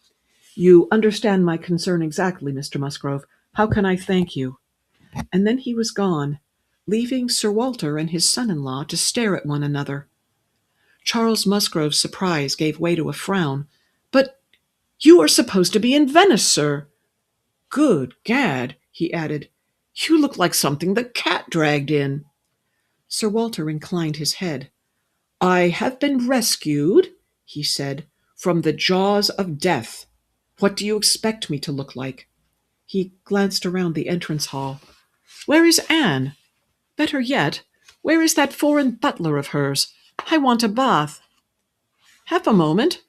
"You understand my concern exactly, Mr. Musgrove. How can I thank you?" And then he was gone, leaving Sir Walter and his son-in-law to stare at one another. Charles Musgrove's surprise gave way to a frown. "But you are supposed to be in Venice, sir." "Good gad," he added, "you look like something the cat dragged in." Sir Walter inclined his head. "I have been rescued," he said, "from the jaws of death. What do you expect me to look like?" He glanced around the entrance hall. "Where is Anne? Better yet, where is that foreign butler of hers? I want a bath." "Half a moment."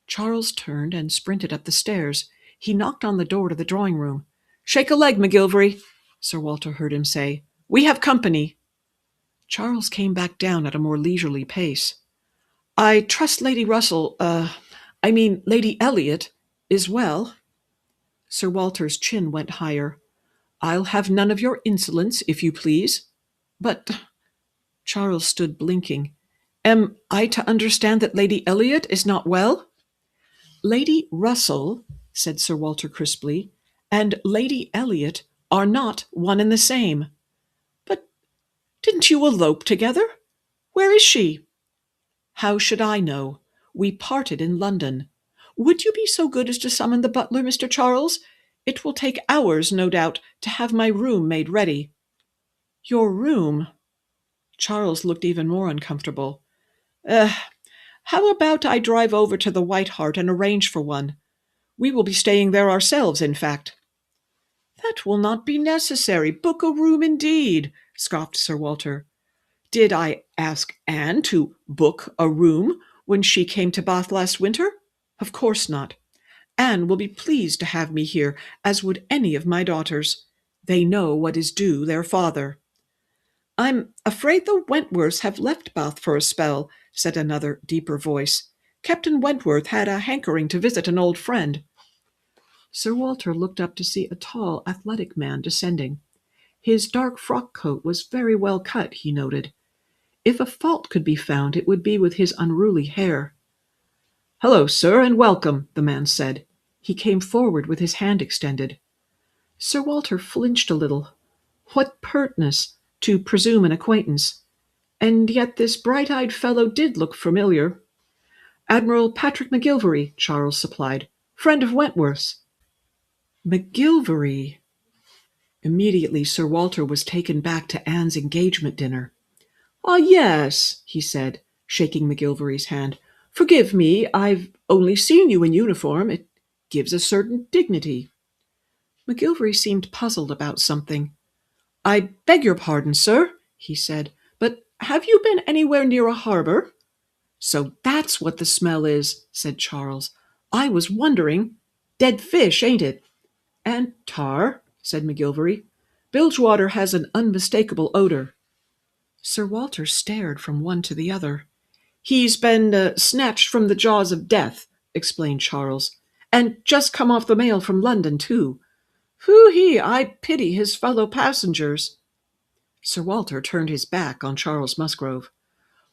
Charles turned and sprinted up the stairs. He knocked on the door to the drawing-room. "Shake a leg, McGillvary," Sir Walter heard him say. "We have company." Charles came back down at a more leisurely pace. "I trust Lady Lady Elliot, is well." Sir Walter's chin went higher. "I'll have none of your insolence, if you please. But Charles stood blinking. Am I to understand that Lady Elliot is not well? Lady Russell, said Sir Walter crisply, and Lady Elliot are not one and the same. But didn't you elope together? Where is she? How should I know? We parted in London. Would you be so good as to summon the butler, Mr. Charles? It will take hours, no doubt, to have my room made ready. Your room? Charles looked even more uncomfortable. How about I drive over to the White Hart and arrange for one? We will be staying there ourselves, in fact. That will not be necessary. Book a room indeed, scoffed Sir Walter. Did I ask Anne to book a room when she came to Bath last winter? Of course not. Anne will be pleased to have me here, as would any of my daughters. They know what is due their father. I'm afraid the Wentworths have left Bath for a spell, said another, deeper voice. Captain Wentworth had a hankering to visit an old friend. Sir Walter looked up to see a tall, athletic man descending. His dark frock coat was very well cut, he noted. If a fault could be found, it would be with his unruly hair. Hello, sir, and welcome, the man said. He came forward with his hand extended. Sir Walter flinched a little. What pertness, to presume an acquaintance. And yet this bright-eyed fellow did look familiar. Admiral Patrick McGillvary, Charles supplied. Friend of Wentworth's. McGillvary. Immediately Sir Walter was taken back to Anne's engagement dinner. Ah, yes, he said, shaking McGillvary's hand. Forgive me, I've only seen you in uniform. It gives a certain dignity. McGillvary seemed puzzled about something. I beg your pardon, sir, he said, but have you been anywhere near a harbor? So that's what the smell is, said Charles. I was wondering. Dead fish, ain't it? And tar, said McGillvary. Bilgewater has an unmistakable odor. Sir Walter stared from one to the other. He's been snatched from the jaws of death, explained Charles, and just come off the mail from London, too. Hoo-hee, I pity his fellow passengers. Sir Walter turned his back on Charles Musgrove.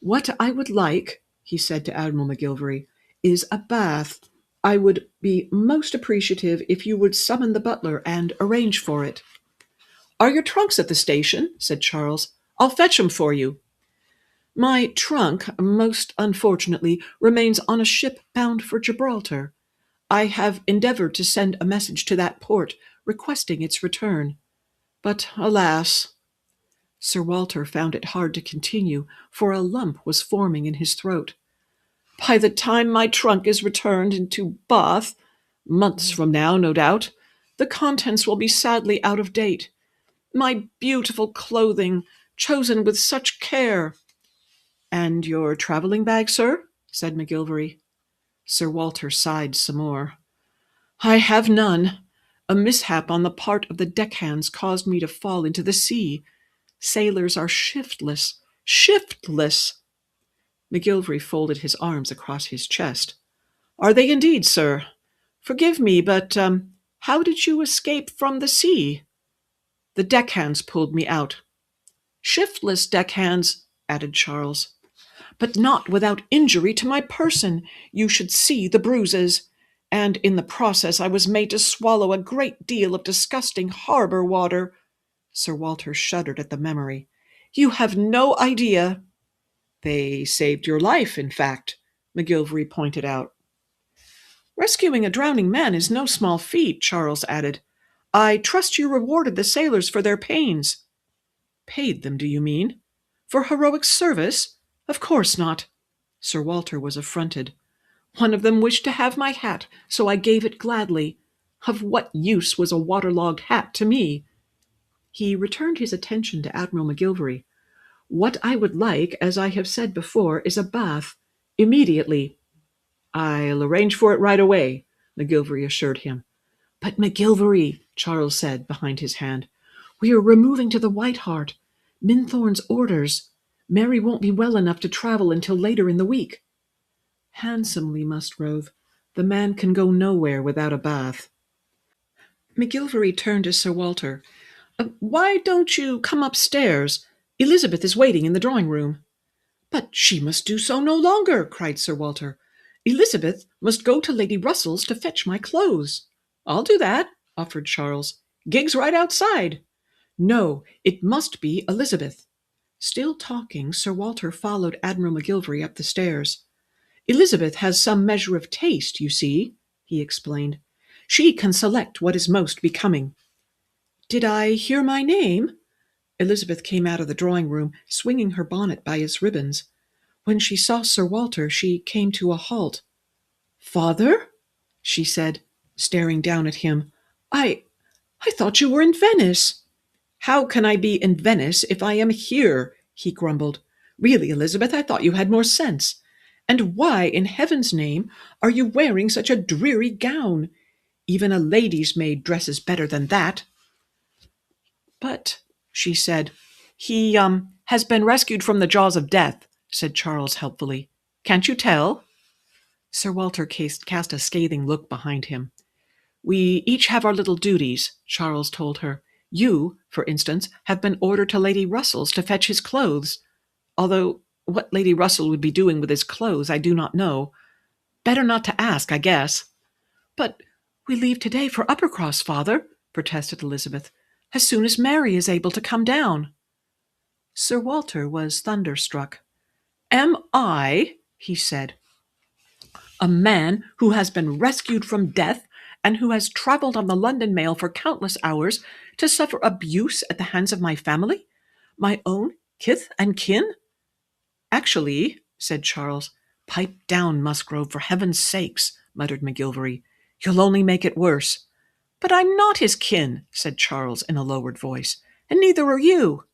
What I would like, he said to Admiral McGillvary, is a bath. I would be most appreciative if you would summon the butler and arrange for it. Are your trunks at the station? Said Charles. I'll fetch 'em for you. My trunk, most unfortunately, remains on a ship bound for Gibraltar. I have endeavored to send a message to that port, requesting its return. But, alas! Sir Walter found it hard to continue, for a lump was forming in his throat. By the time my trunk is returned into Bath, months from now, no doubt, the contents will be sadly out of date. My beautiful clothing, chosen with such care. And your travelling bag, sir? Said McGillvary. Sir Walter sighed some more. I have none. A mishap on the part of the deckhands caused me to fall into the sea. Sailors are shiftless. McGillvary folded his arms across his chest. Are they indeed, sir? Forgive me, but how did you escape from the sea? The deckhands pulled me out. Shiftless deckhands, added Charles. But not without injury to my person. You should see the bruises. And in the process I was made to swallow a great deal of disgusting harbour water. Sir Walter shuddered at the memory. You have no idea. They saved your life, in fact, McGillvary pointed out. Rescuing a drowning man is no small feat, Charles added. I trust you rewarded the sailors for their pains. Paid them, do you mean? For heroic service? Of course not. Sir Walter was affronted. One of them wished to have my hat, so I gave it gladly. Of what use was a waterlogged hat to me? He returned his attention to Admiral McGillvary. What I would like, as I have said before, is a bath. Immediately. I'll arrange for it right away, McGillvary assured him. But McGillvary, Charles said behind his hand, we are removing to the White Hart. Minthorn's orders. Mary won't be well enough to travel until later in the week. Handsomely, Musgrove. The man can go nowhere without a bath. McGillvary turned to Sir Walter. Why don't you come upstairs? Elizabeth is waiting in the drawing-room." "But she must do so no longer," cried Sir Walter. "Elizabeth must go to Lady Russell's to fetch my clothes." "I'll do that," offered Charles. "Gig's right outside." "No, it must be Elizabeth." Still talking, Sir Walter followed Admiral McGillvary up the stairs. "Elizabeth has some measure of taste, you see," he explained. "She can select what is most becoming." "Did I hear my name?" Elizabeth came out of the drawing-room, swinging her bonnet by its ribbons. When she saw Sir Walter, she came to a halt. "Father?" she said, staring down at him. I thought you were in Venice." "How can I be in Venice if I am here?" he grumbled. "Really, Elizabeth, I thought you had more sense. And why, in heaven's name, are you wearing such a dreary gown? Even a lady's maid dresses better than that." "But," she said, he has been rescued from the jaws of death," said Charles helpfully. "Can't you tell?" Sir Walter cast a scathing look behind him. "We each have our little duties," Charles told her. "You, for instance, have been ordered to Lady Russell's to fetch his clothes. Although what Lady Russell would be doing with his clothes I do not know. Better not to ask, I guess." "But we leave today for Uppercross, father," protested Elizabeth, "as soon as Mary is able to come down." Sir Walter was thunderstruck. "Am I," he said, "a man who has been rescued from death and who has travelled on the London mail for countless hours to suffer abuse at the hands of my family, my own kith and kin?" "Actually," said Charles. "Pipe down, Musgrove, for heaven's sakes," muttered McGillvary. "You'll only make it worse." "But I'm not his kin," said Charles in a lowered voice, "and neither are you."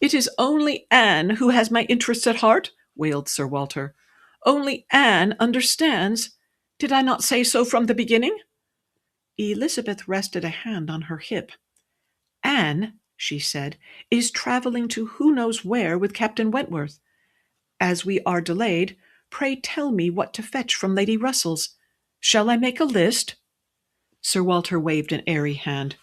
"It is only Anne who has my interests at heart," wailed Sir Walter. "Only Anne understands. Did I not say so from the beginning?" Elizabeth rested a hand on her hip. "Anne," she said, "is travelling to who knows where with Captain Wentworth. As we are delayed, pray tell me what to fetch from Lady Russell's. Shall I make a list?" Sir Walter waved an airy hand.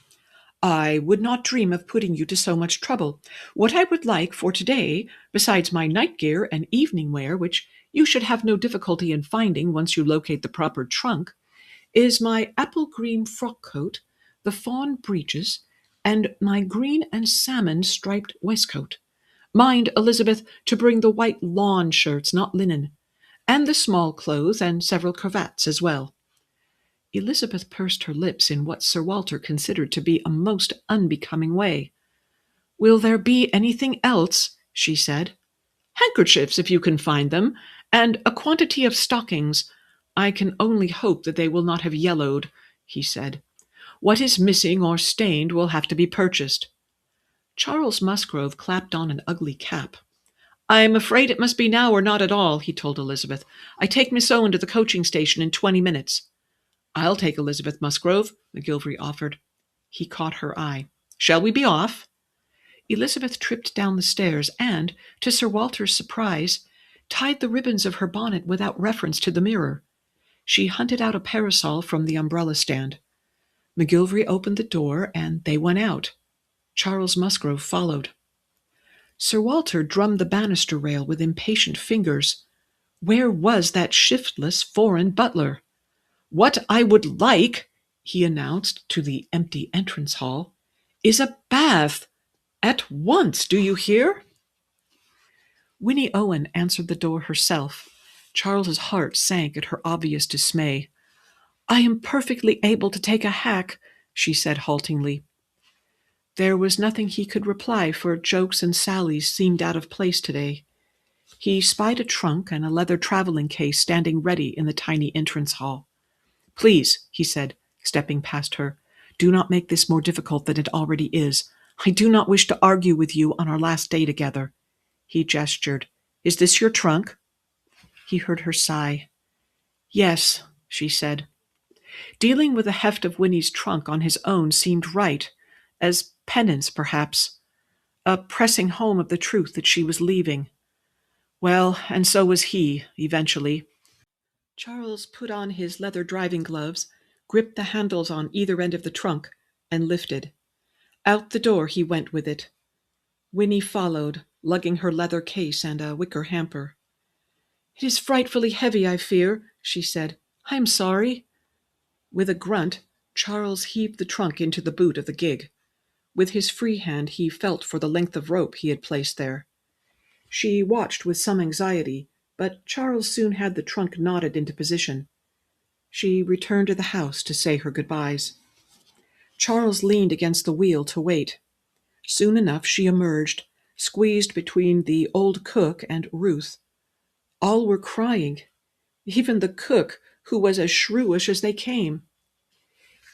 "I would not dream of putting you to so much trouble. What I would like for today, besides my night gear and evening wear, which you should have no difficulty in finding once you locate the proper trunk, is my apple-green frock-coat, the fawn breeches, and my green and salmon striped waistcoat. Mind, Elizabeth, to bring the white lawn shirts, not linen, and the small clothes and several cravats as well." Elizabeth pursed her lips in what Sir Walter considered to be a most unbecoming way. "Will there be anything else?" she said. "Handkerchiefs, if you can find them, and a quantity of stockings. I can only hope that they will not have yellowed," he said. "What is missing or stained will have to be purchased." Charles Musgrove clapped on an ugly cap. "I'm afraid it must be now or not at all," he told Elizabeth. "I take Miss Owen to the coaching station in 20 minutes. "I'll take Elizabeth, Musgrove," McGillvary offered. He caught her eye. "Shall we be off?" Elizabeth tripped down the stairs and, to Sir Walter's surprise, tied the ribbons of her bonnet without reference to the mirror. She hunted out a parasol from the umbrella stand. McGillvary opened the door, and they went out. Charles Musgrove followed. Sir Walter drummed the banister rail with impatient fingers. Where was that shiftless foreign butler? "What I would like," he announced to the empty entrance hall, "is a bath. At once, do you hear?" Winnie Owen answered the door herself. Charles's heart sank at her obvious dismay. "I am perfectly able to take a hack," she said haltingly. There was nothing he could reply, for jokes and sallies seemed out of place today. He spied a trunk and a leather traveling case standing ready in the tiny entrance hall. "Please," he said, stepping past her, "do not make this more difficult than it already is. I do not wish to argue with you on our last day together." He gestured. "Is this your trunk?" He heard her sigh. "Yes," she said. Dealing with the heft of Winnie's trunk on his own seemed right, as penance, perhaps, a pressing home of the truth that she was leaving. Well, and so was he, eventually. Charles put on his leather driving gloves, gripped the handles on either end of the trunk, and lifted. Out the door he went with it. Winnie followed, lugging her leather case and a wicker hamper. "It is frightfully heavy, I fear," she said. "I am sorry." With a grunt, Charles heaved the trunk into the boot of the gig. With his free hand he felt for the length of rope he had placed there. She watched with some anxiety, but Charles soon had the trunk knotted into position. She returned to the house to say her goodbyes. Charles leaned against the wheel to wait. Soon enough she emerged, squeezed between the old cook and Ruth. All were crying, even the cook, who was as shrewish as they came.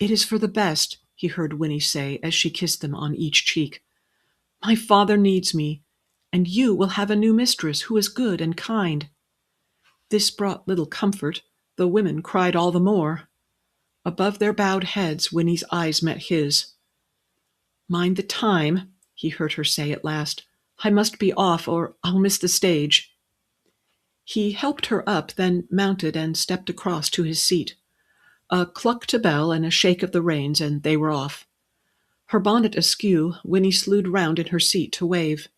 "It is for the best," he heard Winnie say as she kissed them on each cheek. "My father needs me, and you will have a new mistress who is good and kind." This brought little comfort. The women cried all the more. Above their bowed heads, Winnie's eyes met his. "Mind the time," he heard her say at last. "I must be off, or I'll miss the stage." He helped her up, then mounted and stepped across to his seat. A cluck to bell and a shake of the reins, and they were off. Her bonnet askew, Winnie slewed round in her seat to wave.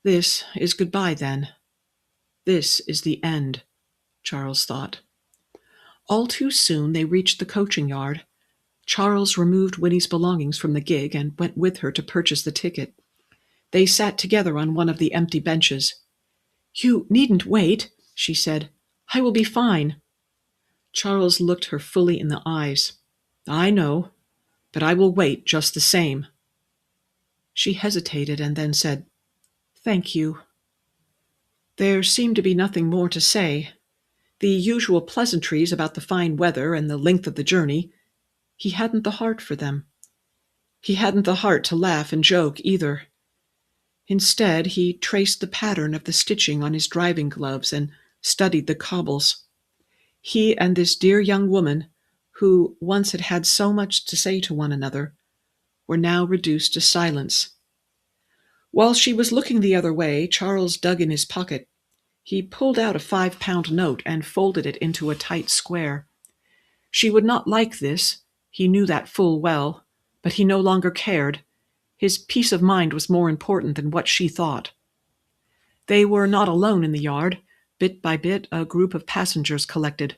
"This is goodbye, then. This is the end," Charles thought. All too soon they reached the coaching yard. Charles removed Winnie's belongings from the gig and went with her to purchase the ticket. They sat together on one of the empty benches. "You needn't wait," she said. "I will be fine." Charles looked her fully in the eyes. "I know, but I will wait just the same." She hesitated and then said, "Thank you." There seemed to be nothing more to say. The usual pleasantries about the fine weather and the length of the journey, he hadn't the heart for them. He hadn't the heart to laugh and joke either. Instead, he traced the pattern of the stitching on his driving gloves and studied the cobbles. He and this dear young woman, who once had had so much to say to one another, were now reduced to silence. While she was looking the other way, Charles dug in his pocket. He pulled out a 5-pound note and folded it into a tight square. She would not like this, he knew that full well, but he no longer cared. His peace of mind was more important than what she thought. They were not alone in the yard. Bit by bit, a group of passengers collected.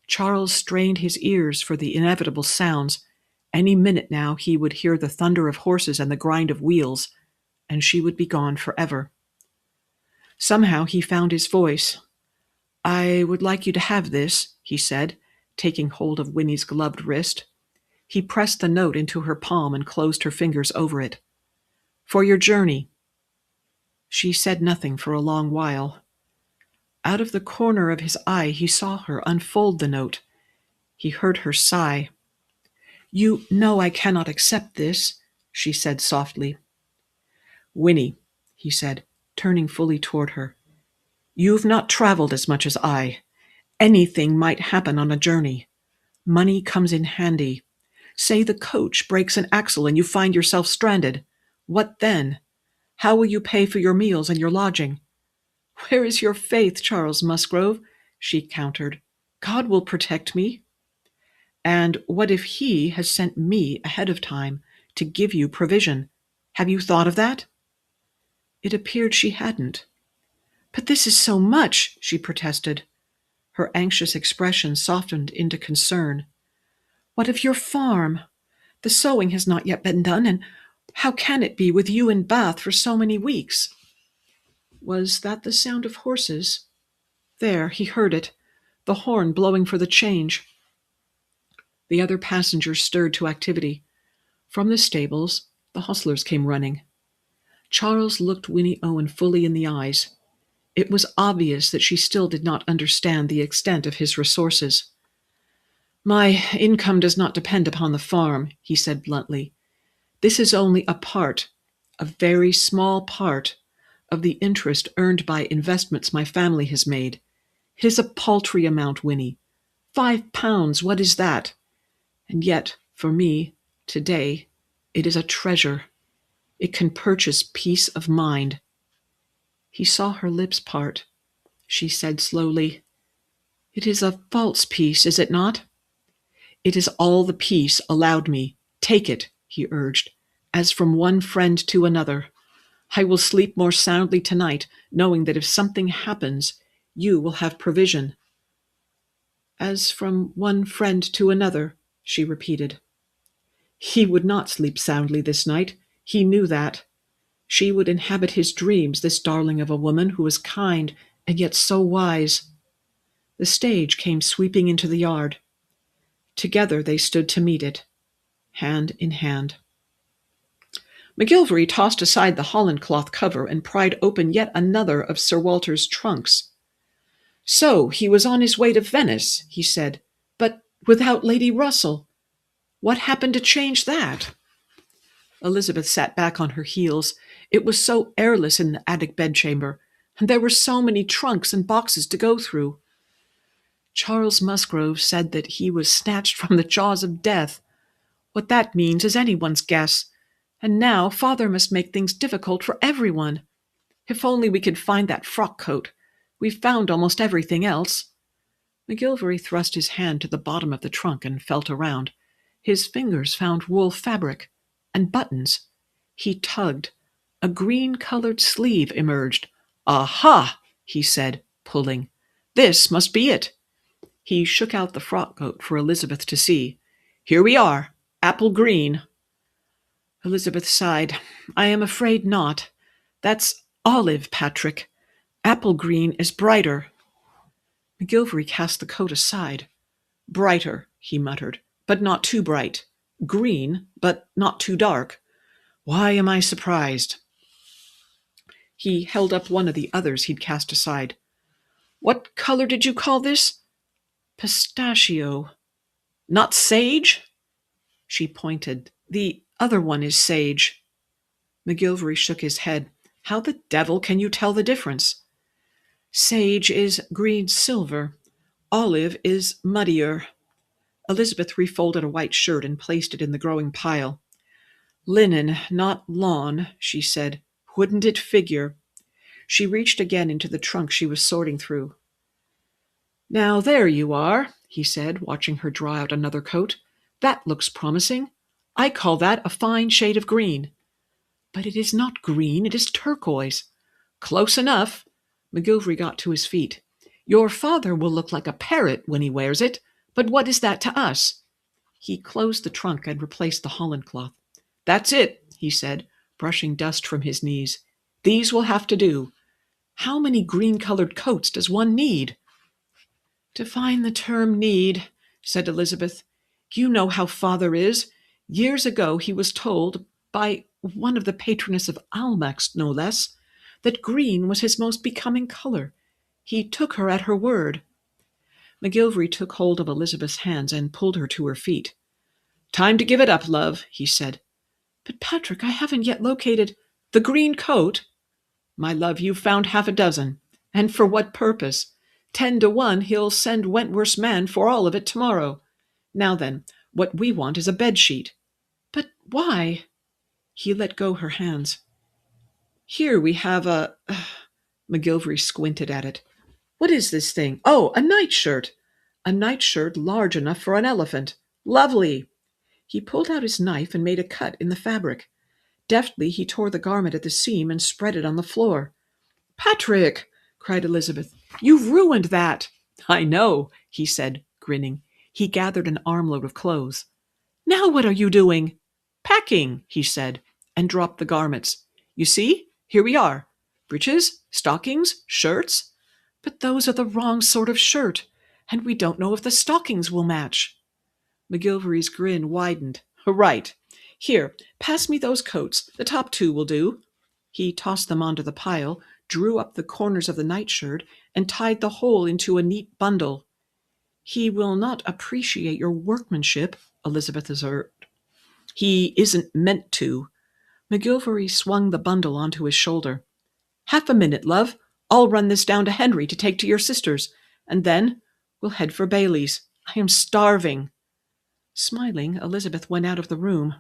Charles strained his ears for the inevitable sounds. Any minute now he would hear the thunder of horses and the grind of wheels, and she would be gone forever. Somehow he found his voice. "I would like you to have this," he said, taking hold of Winnie's gloved wrist. He pressed the note into her palm and closed her fingers over it. "For your journey." She said nothing for a long while. Out of the corner of his eye he saw her unfold the note. He heard her sigh. "You know I cannot accept this," she said softly. "Winnie," he said, turning fully toward her, "you've not traveled as much as I. Anything might happen on a journey. Money comes in handy. Say the coach breaks an axle and you find yourself stranded. What then? How will you pay for your meals and your lodging?" "Where is your faith, Charles Musgrove?" she countered. "God will protect me." "And what if he has sent me ahead of time to give you provision? Have you thought of that?" It appeared she hadn't. "But this is so much," she protested. Her anxious expression softened into concern. "What of your farm? The sowing has not yet been done, and how can it be with you in Bath for so many weeks?" Was that the sound of horses? There, he heard it, the horn blowing for the change. The other passengers stirred to activity. From the stables, the hostlers came running. Charles looked Winnie Owen fully in the eyes. It was obvious that she still did not understand the extent of his resources. "My income does not depend upon the farm," he said bluntly. "This is only a part, a very small part, of the interest earned by investments my family has made. It is a paltry amount, Winnie. £5, what is that? And yet, for me, today, it is a treasure. It can purchase peace of mind." He saw her lips part. She said slowly, "It is a false peace, is it not?" "It is all the peace allowed me. Take it," he urged, as from one friend to another. I will sleep more soundly tonight, knowing that if something happens, you will have provision." "As from one friend to another," she repeated. He would not sleep soundly this night. He knew that. She would inhabit his dreams, this darling of a woman who was kind and yet so wise. The stage came sweeping into the yard. Together they stood to meet it, hand in hand. McGillvary tossed aside the holland cloth cover and pried open yet another of Sir Walter's trunks. "So he was on his way to Venice," he said, "but without Lady Russell. What happened to change that?" Elizabeth sat back on her heels. It was so airless in the attic bedchamber, and there were so many trunks and boxes to go through. Charles Musgrove said that he was snatched from the jaws of death. What that means is anyone's guess. And now father must make things difficult for everyone. If only we could find that frock coat. We've found almost everything else. McGillvary thrust his hand to the bottom of the trunk and felt around. His fingers found wool fabric and buttons. He tugged. A green-colored sleeve emerged. "Aha!" he said, pulling. "This must be it." He shook out the frock coat for Elizabeth to see. "Here we are, apple green." Elizabeth sighed. "I am afraid not. That's olive, Patrick. Apple green is brighter." McGillvary cast the coat aside. "Brighter," he muttered, "but not too bright. Green, but not too dark. Why am I surprised?" He held up one of the others he'd cast aside. "What color did you call this?" "Pistachio." "Not sage?" She pointed. "The other one is sage." McGillvary shook his head. "How the devil can you tell the difference?" "Sage is green-silver. Olive is muddier." Elizabeth refolded a white shirt and placed it in the growing pile. "Linen, not lawn," she said. "Wouldn't it figure?" She reached again into the trunk she was sorting through. "Now there you are," he said, watching her draw out another coat. "That looks promising. I call that a fine shade of green." "But it is not green, it is turquoise." "Close enough." McGillvary got to his feet. "Your father will look like a parrot when he wears it, but what is that to us?" He closed the trunk and replaced the holland cloth. "That's it," he said, brushing dust from his knees. "These will have to do. How many green-colored coats does one need?" "Define the term need," said Elizabeth. "You know how father is. Years ago he was told, by one of the patronesses of Almack's, no less, that green was his most becoming color. He took her at her word." McGillvary took hold of Elizabeth's hands and pulled her to her feet. "Time to give it up, love," he said. "But, Patrick, I haven't yet located—" "The green coat? My love, you've found half a dozen. And for what purpose? 10 to 1 he'll send Wentworth's man for all of it tomorrow. Now then, what we want is a bedsheet." "But why?" He let go her hands. "Here we have a—" McGillvary squinted at it. "What is this thing? Oh, a nightshirt. A nightshirt large enough for an elephant. Lovely." He pulled out his knife and made a cut in the fabric. Deftly he tore the garment at the seam and spread it on the floor. "Patrick!" cried Elizabeth. "You've ruined that." "I know," he said, grinning. He gathered an armload of clothes. "Now what are you doing?" "Packing," he said, and dropped the garments. "You see, here we are. Breeches, stockings, shirts. But those are the wrong sort of shirt, and we don't know if the stockings will match." McGillvary's grin widened. "Right. Here, pass me those coats. The top 2 will do." He tossed them onto the pile, drew up the corners of the nightshirt, and tied the whole into a neat bundle. "He will not appreciate your workmanship," Elizabeth observed. "He isn't meant to." McGillvary swung the bundle onto his shoulder. "Half a minute, love. I'll run this down to Henry to take to your sisters, and then we'll head for Bailey's. I am starving." Smiling, Elizabeth went out of the room.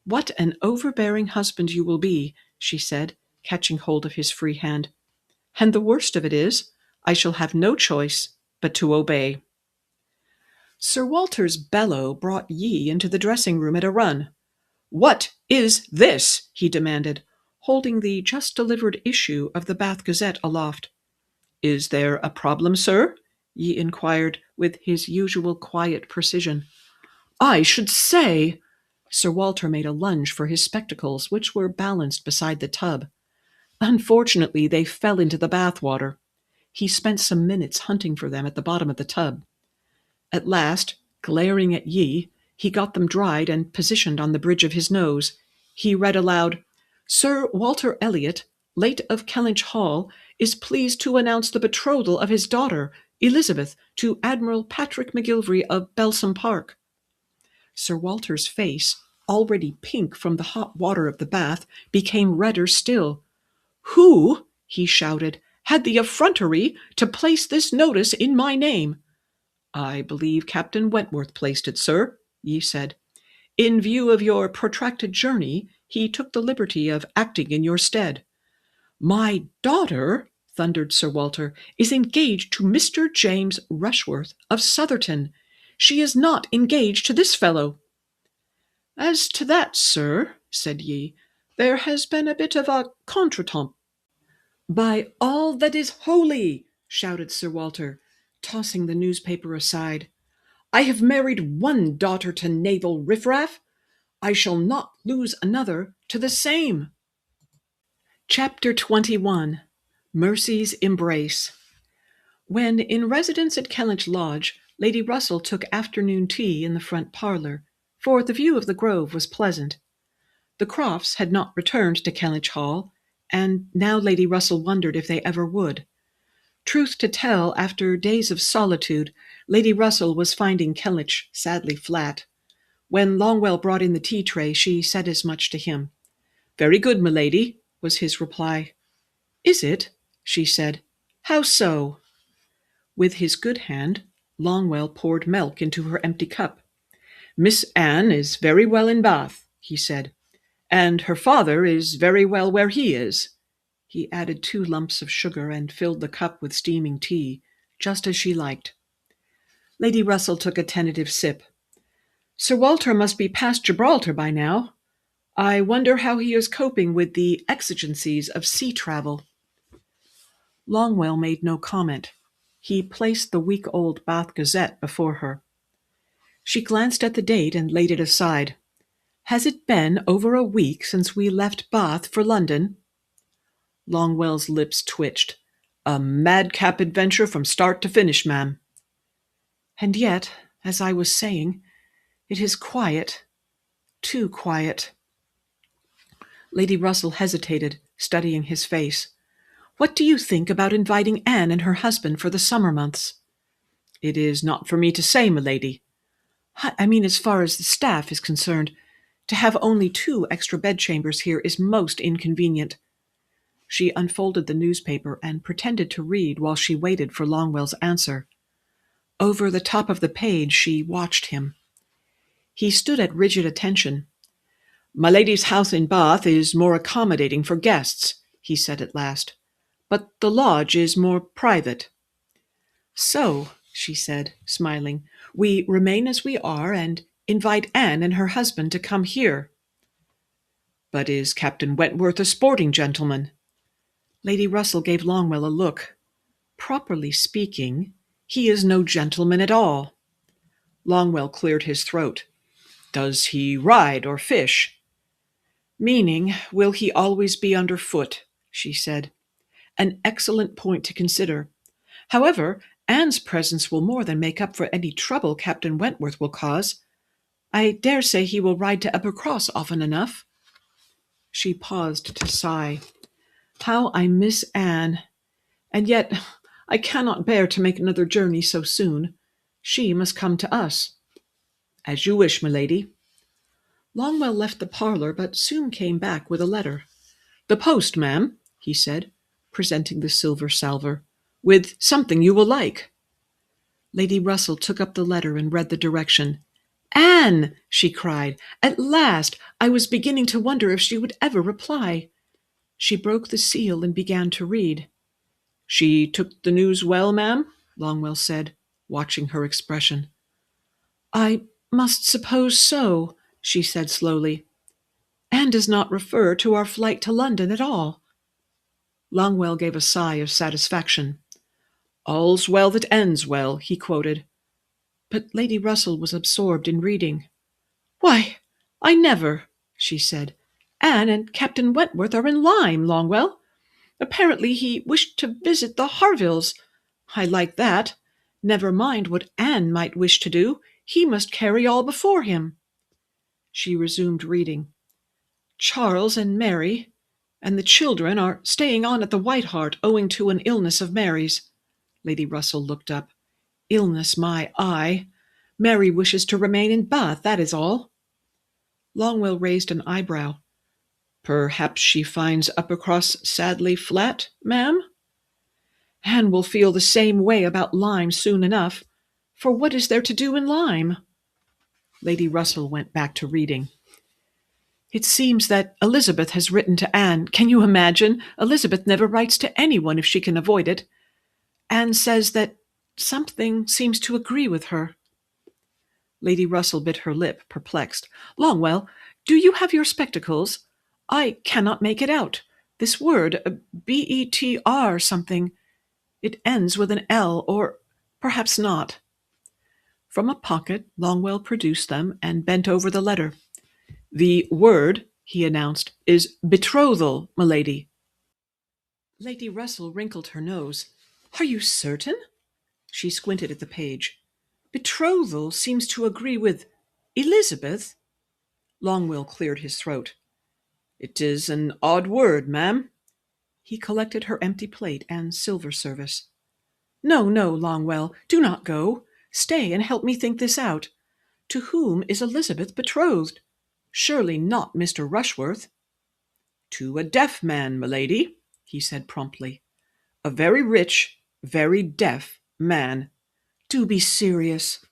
"What an overbearing husband you will be," she said, catching hold of his free hand. "And the worst of it is, I shall have no choice but to obey." Sir Walter's bellow brought Yi into the dressing-room at a run. "What is this?" he demanded. holding the just-delivered issue of the Bath Gazette aloft. "Is there a problem, sir?" Yi inquired with his usual quiet precision. "I should say—" Sir Walter made a lunge for his spectacles, which were balanced beside the tub. Unfortunately, they fell into the bath-water. He spent some minutes hunting for them at the bottom of the tub. At last, glaring at Yi, he got them dried and positioned on the bridge of his nose. He read aloud, "Sir Walter Elliot, late of Kellynch Hall, is pleased to announce the betrothal of his daughter, Elizabeth, to Admiral Patrick McGillvary of Balsam Park." Sir Walter's face, already pink from the hot water of the bath, became redder still. "Who," he shouted, "had the effrontery to place this notice in my name?" "I believe Captain Wentworth placed it, sir," Yi said. "In view of your protracted journey, he took the liberty of acting in your stead." "My daughter," thundered Sir Walter, "is engaged to Mr. James Rushworth of Sotherton. She is not engaged to this fellow." "As to that, sir," said Yi, "there has been a bit of a contretemps." "By all that is holy," shouted Sir Walter, tossing the newspaper aside, "I have married one daughter to naval riffraff. I shall not lose another to the same." Chapter 21. Mercy's Embrace. When in residence at Kellynch Lodge, Lady Russell took afternoon tea in the front parlour, for the view of the grove was pleasant. The Crofts had not returned to Kellynch Hall, and now Lady Russell wondered if they ever would. Truth to tell, after days of solitude, Lady Russell was finding Kellynch sadly flat. When Longwell brought in the tea-tray, she said as much to him. "Very good, milady," was his reply. "Is it?" she said. "How so?" With his good hand, Longwell poured milk into her empty cup. "Miss Anne is very well in Bath," he said, "and her father is very well where he is." He added 2 lumps of sugar and filled the cup with steaming tea, just as she liked. Lady Russell took a tentative sip. "Sir Walter must be past Gibraltar by now. I wonder how he is coping with the exigencies of sea travel." Longwell made no comment. He placed the week-old Bath Gazette before her. She glanced at the date and laid it aside. "Has it been over a week since we left Bath for London?" Longwell's lips twitched. "A madcap adventure from start to finish, ma'am." "And yet, as I was saying, it is quiet. Too quiet." Lady Russell hesitated, studying his face. "What do you think about inviting Anne and her husband for the summer months?" "It is not for me to say, milady." "I mean as far as the staff is concerned. To have only 2 extra bedchambers here is most inconvenient." She unfolded the newspaper and pretended to read while she waited for Longwell's answer. Over the top of the page she watched him. He stood at rigid attention. "My lady's house in Bath is more accommodating for guests," he said at last, "but the lodge is more private." "So," she said, smiling, "we remain as we are and invite Anne and her husband to come here." "But is Captain Wentworth a sporting gentleman?" Lady Russell gave Longwell a look. "Properly speaking, he is no gentleman at all." Longwell cleared his throat. "Does he ride or fish?" "Meaning, will he always be under foot?" she said. "An excellent point to consider. However, Anne's presence will more than make up for any trouble Captain Wentworth will cause. I dare say he will ride to Uppercross often enough." She paused to sigh. "How I miss Anne! And yet I cannot bear to make another journey so soon. She must come to us." "As you wish, milady." Longwell left the parlour, but soon came back with a letter. "The post, ma'am," he said, presenting the silver salver, "with something you will like." Lady Russell took up the letter and read the direction. "Anne!" she cried. "At last! I was beginning to wonder if she would ever reply." She broke the seal and began to read. "She took the news well, ma'am?" Longwell said, watching her expression. "I must suppose so," she said slowly. Anne does not refer to our flight to London at all." Longwell gave a sigh of satisfaction. "All's well that ends well," he quoted. But Lady Russell was absorbed in reading. "Why, I never," she said. "Anne and Captain Wentworth are in Lyme, Longwell. Apparently he wished to visit the Harvilles. I like that. Never mind what Anne might wish to do. He must carry all before him." She resumed reading. "Charles and Mary and the children are staying on at the White Hart owing to an illness of Mary's." Lady Russell looked up. "Illness, my eye. Mary wishes to remain in Bath, that is all." Longwell raised an eyebrow. "Perhaps she finds Uppercross sadly flat, ma'am?" "Anne will feel the same way about Lyme soon enough. For what is there to do in Lyme?" Lady Russell went back to reading. "It seems that Elizabeth has written to Anne. Can you imagine? Elizabeth never writes to anyone if she can avoid it. Anne says that something seems to agree with her." Lady Russell bit her lip, perplexed. "Longwell, do you have your spectacles? I cannot make it out. This word, B-E-T-R something. It ends with an L, or perhaps not." From a pocket, Longwell produced them and bent over the letter. "The word," he announced, "is betrothal, m'lady." Lady Russell wrinkled her nose. "Are you certain?" She squinted at the page. "Betrothal seems to agree with Elizabeth." Longwell cleared his throat. "It is an odd word, ma'am." He collected her empty plate and silver service. "No, no, Longwell, do not go. Stay and help me think this out. To whom is Elizabeth betrothed? Surely not Mr. Rushworth." "To a deaf man, m'lady," he said promptly. "A very rich, very deaf man." "Do be serious."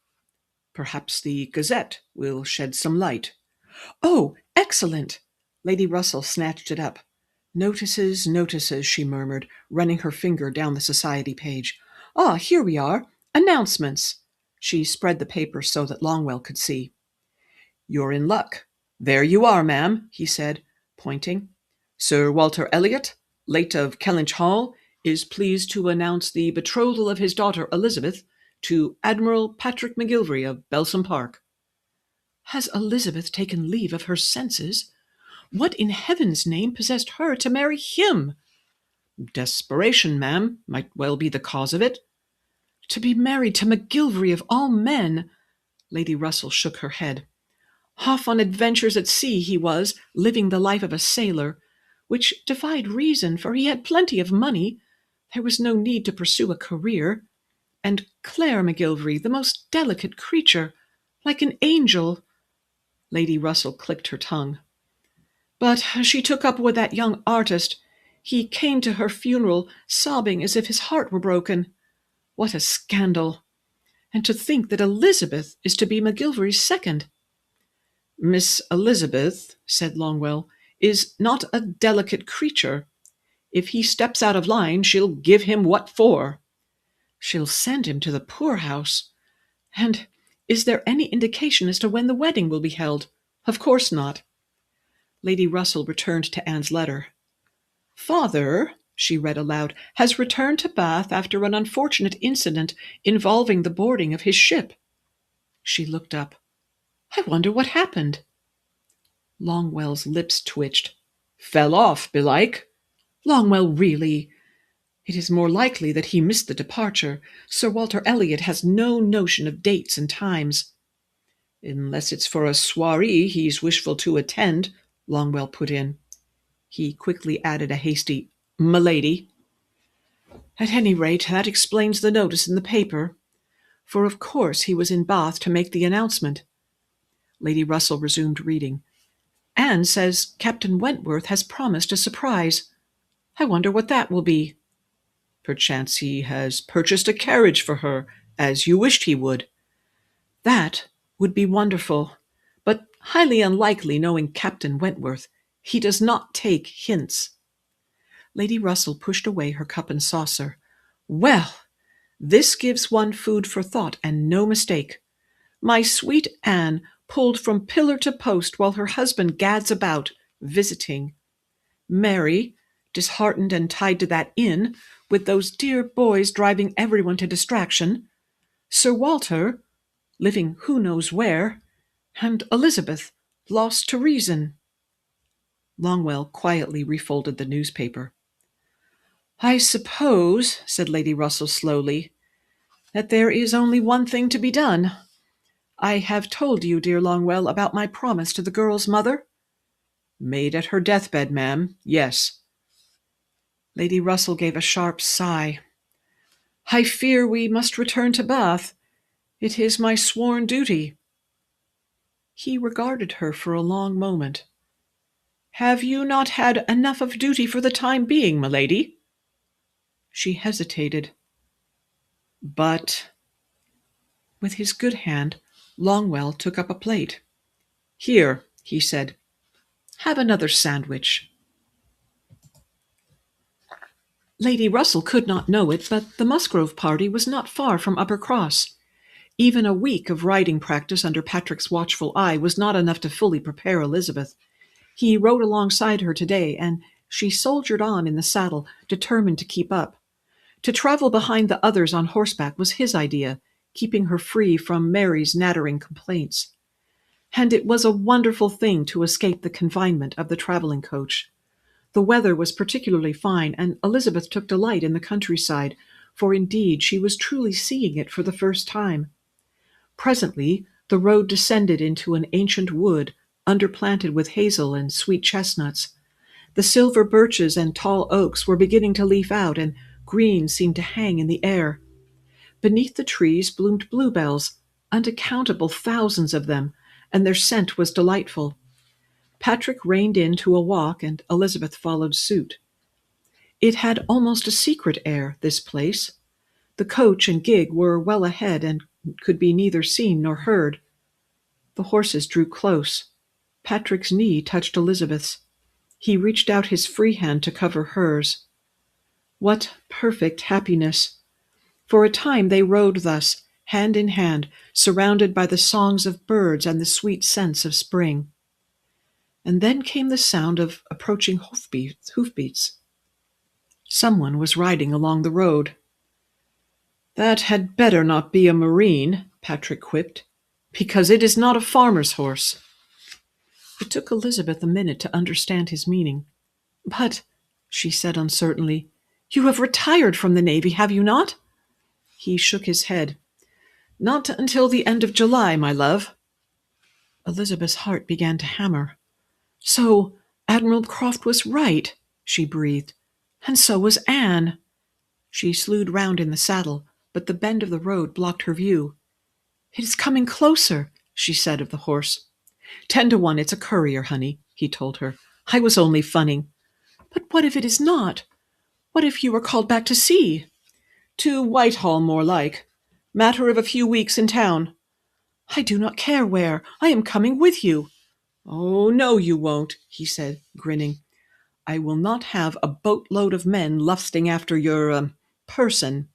"Perhaps the Gazette will shed some light." "Oh, excellent!" Lady Russell snatched it up. "Notices, notices," she murmured, running her finger down the society page. "Ah, here we are. Announcements." She spread the paper so that Longwell could see. "You're in luck. There you are, ma'am," he said, pointing. "Sir Walter Elliot, late of Kellynch Hall, is pleased to announce the betrothal of his daughter Elizabeth to Admiral Patrick McGillvary of Belsome Park." Has Elizabeth taken leave of her senses? What in heaven's name possessed her to marry him? Desperation, ma'am, might well be the cause of it. To be married to McGillvary of all men! Lady Russell shook her head. Off on adventures at sea he was, living the life of a sailor, which defied reason, for he had plenty of money. There was no need to pursue a career. And Claire McGillvary, the most delicate creature, like an angel. Lady Russell clicked her tongue. But she took up with that young artist. He came to her funeral, sobbing as if his heart were broken. What a scandal! And to think that Elizabeth is to be McGillvary's second. Miss Elizabeth, said Longwell, is not a delicate creature. If he steps out of line, she'll give him what for. She'll send him to the poorhouse. And is there any indication as to when the wedding will be held? Of course not. Lady Russell returned to Anne's letter. Father, she read aloud, has returned to Bath after an unfortunate incident involving the boarding of his ship. She looked up. I wonder what happened. Longwell's lips twitched. Fell off, belike. Longwell, really. It is more likely that he missed the departure. Sir Walter Elliot has no notion of dates and times. Unless it's for a soiree he's wishful to attend, Longwell put in. He quickly added a hasty, "M'lady." At any rate, that explains the notice in the paper. For of course he was in Bath to make the announcement. Lady Russell resumed reading. Anne says Captain Wentworth has promised a surprise. I wonder what that will be. Perchance he has purchased a carriage for her, as you wished he would. That would be wonderful, but highly unlikely, knowing Captain Wentworth. He does not take hints. Lady Russell pushed away her cup and saucer. Well, this gives one food for thought, and no mistake. My sweet Anne pulled from pillar to post while her husband gads about, visiting. Mary, disheartened and tied to that inn, with those dear boys driving everyone to distraction. Sir Walter, living who knows where, and Elizabeth, lost to reason. Longwell quietly refolded the newspaper. "I suppose," said Lady Russell slowly, "that there is only one thing to be done. I have told you, dear Longwell, about my promise to the girl's mother?" "Made at her deathbed, ma'am, yes." Lady Russell gave a sharp sigh. "I fear we must return to Bath. It is my sworn duty." He regarded her for a long moment. "Have you not had enough of duty for the time being, my lady?" She hesitated. "But—" With his good hand, Longwell took up a plate. "Here," he said, "have another sandwich." Lady Russell could not know it, but the Musgrove party was not far from Uppercross. Even a week of riding practice under Patrick's watchful eye was not enough to fully prepare Elizabeth. He rode alongside her today, and she soldiered on in the saddle, determined to keep up. To travel behind the others on horseback was his idea, keeping her free from Mary's nattering complaints. And it was a wonderful thing to escape the confinement of the traveling coach. The weather was particularly fine, and Elizabeth took delight in the countryside, for indeed she was truly seeing it for the first time. Presently the road descended into an ancient wood, underplanted with hazel and sweet chestnuts. The silver birches and tall oaks were beginning to leaf out, and green seemed to hang in the air. Beneath the trees bloomed bluebells, uncountable thousands of them, and their scent was delightful. Patrick reined in to a walk, and Elizabeth followed suit. It had almost a secret air, this place. The coach and gig were well ahead and could be neither seen nor heard. The horses drew close. Patrick's knee touched Elizabeth's. He reached out his free hand to cover hers. What perfect happiness! For a time they rode thus, hand in hand, surrounded by the songs of birds and the sweet scents of spring. And then came the sound of approaching hoofbeats. Someone was riding along the road. "That had better not be a marine," Patrick quipped, "because it is not a farmer's horse." It took Elizabeth a minute to understand his meaning. "But," she said uncertainly, "you have retired from the Navy, have you not?" He shook his head. "Not until the end of July, my love." Elizabeth's heart began to hammer. "So Admiral Croft was right," she breathed. "And so was Anne." She slewed round in the saddle, but the bend of the road blocked her view. "It is coming closer," she said of the horse. 10 to 1, it's a courier, honey," he told her. "I was only funning." "But what if it is not? What if you were called back to sea?" "To Whitehall, more like. Matter of a few weeks in town." "I do not care where. I am coming with you." "Oh, no, you won't," he said, grinning. "I will not have a boatload of men lusting after your person.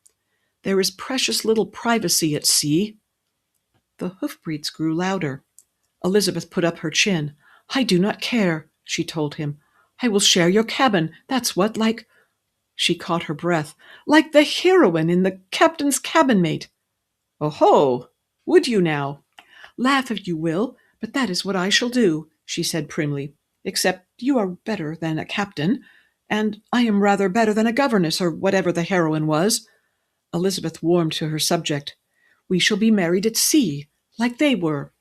There is precious little privacy at sea." The hoofbeats grew louder. Elizabeth put up her chin. "I do not care," she told him. "I will share your cabin. That's what, like—" She caught her breath. "Like the heroine in the captain's cabin-mate." "Oh-ho! Would you now?" "Laugh if you will, but that is what I shall do," she said primly, "except you are better than a captain, and I am rather better than a governess, or whatever the heroine was." Elizabeth warmed to her subject. "We shall be married at sea, like they were."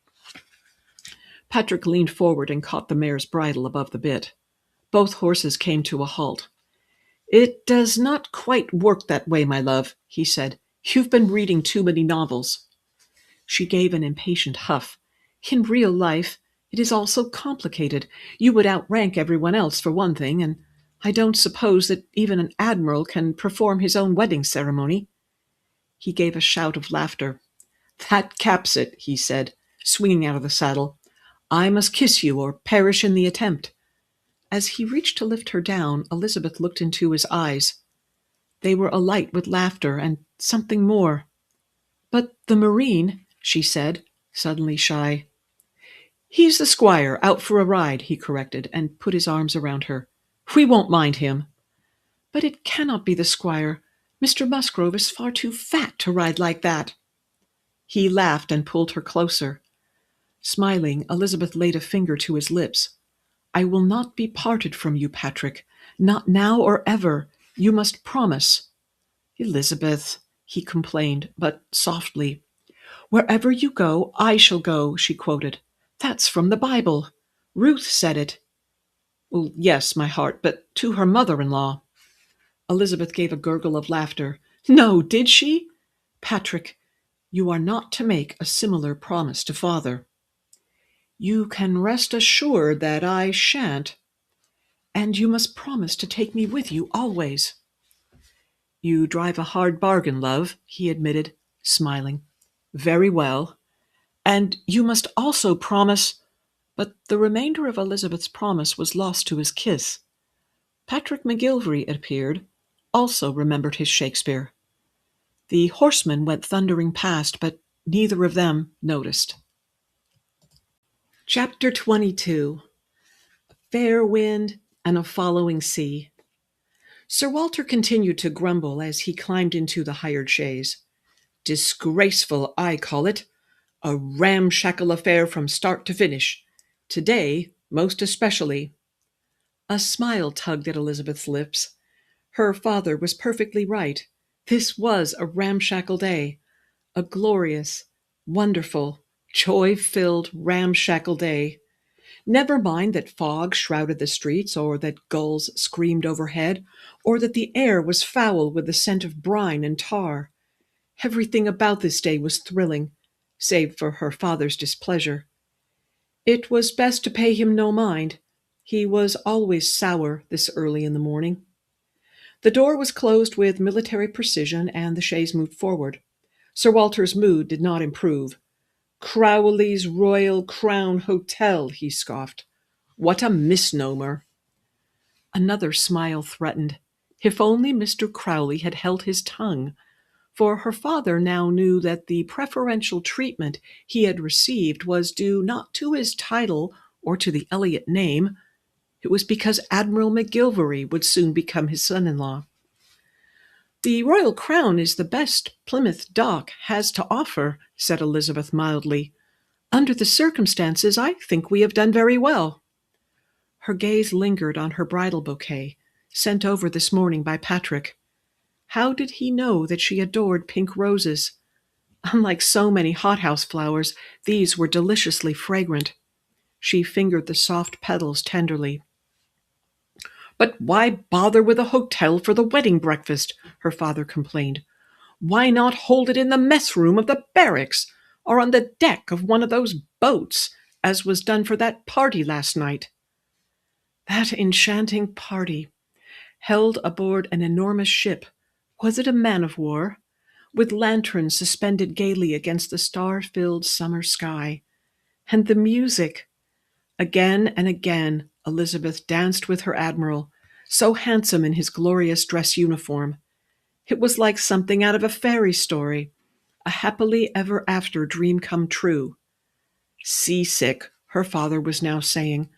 Patrick leaned forward and caught the mare's bridle above the bit. Both horses came to a halt. "It does not quite work that way, my love," he said. "You've been reading too many novels." She gave an impatient huff. "In real life, it is all so complicated. You would outrank everyone else, for one thing, and I don't suppose that even an admiral can perform his own wedding ceremony." He gave a shout of laughter. "That caps it," he said, swinging out of the saddle. "I must kiss you or perish in the attempt." As he reached to lift her down, Elizabeth looked into his eyes. They were alight with laughter and something more. "But the marine," she said, suddenly shy. "He's the squire, out for a ride," he corrected, and put his arms around her. "We won't mind him." "But it cannot be the squire. Mr. Musgrove is far too fat to ride like that." He laughed and pulled her closer. Smiling, Elizabeth laid a finger to his lips. "I will not be parted from you, Patrick. Not now or ever. You must promise." "Elizabeth," he complained, but softly. "Wherever you go, I shall go," she quoted. "That's from the Bible. Ruth said it." "Well, yes, my heart, but to her mother-in-law." Elizabeth gave a gurgle of laughter. "No, did she? Patrick, you are not to make a similar promise to father." "You can rest assured that I shan't. And you must promise to take me with you always." "You drive a hard bargain, love," he admitted, smiling. "Very well. And you must also promise—" But the remainder of Elizabeth's promise was lost to his kiss. Patrick McGillvary, it appeared, also remembered his Shakespeare. The horsemen went thundering past, but neither of them noticed. Chapter 22. A fair wind and a following sea. Sir Walter continued to grumble as he climbed into the hired chaise. "Disgraceful, I call it. A ramshackle affair from start to finish. Today, most especially." A smile tugged at Elizabeth's lips. Her father was perfectly right. This was a ramshackle day. A glorious, wonderful, joy-filled ramshackle day. Never mind that fog shrouded the streets, or that gulls screamed overhead, or that the air was foul with the scent of brine and tar. Everything about this day was thrilling, save for her father's displeasure. It was best to pay him no mind. He was always sour this early in the morning. The door was closed with military precision, and the chaise moved forward. Sir Walter's mood did not improve. "Crowley's Royal Crown Hotel," he scoffed. "What a misnomer!" Another smile threatened. If only Mr. Crowley had held his tongue. For her father now knew that the preferential treatment he had received was due not to his title or to the Elliot name. It was because Admiral McGillvary would soon become his son-in-law. "The Royal Crown is the best Plymouth Dock has to offer," said Elizabeth mildly. "Under the circumstances, I think we have done very well." Her gaze lingered on her bridal bouquet, sent over this morning by Patrick. How did he know that she adored pink roses? Unlike so many hothouse flowers, these were deliciously fragrant. She fingered the soft petals tenderly. "But why bother with a hotel for the wedding breakfast?" her father complained. "Why not hold it in the mess room of the barracks, or on the deck of one of those boats, as was done for that party last night?" That enchanting party, held aboard an enormous ship. Was it a man-of-war? With lanterns suspended gaily against the star-filled summer sky. And the music! Again and again Elizabeth danced with her admiral, so handsome in his glorious dress uniform. It was like something out of a fairy story, a happily ever after dream come true. "Seasick," her father was now saying.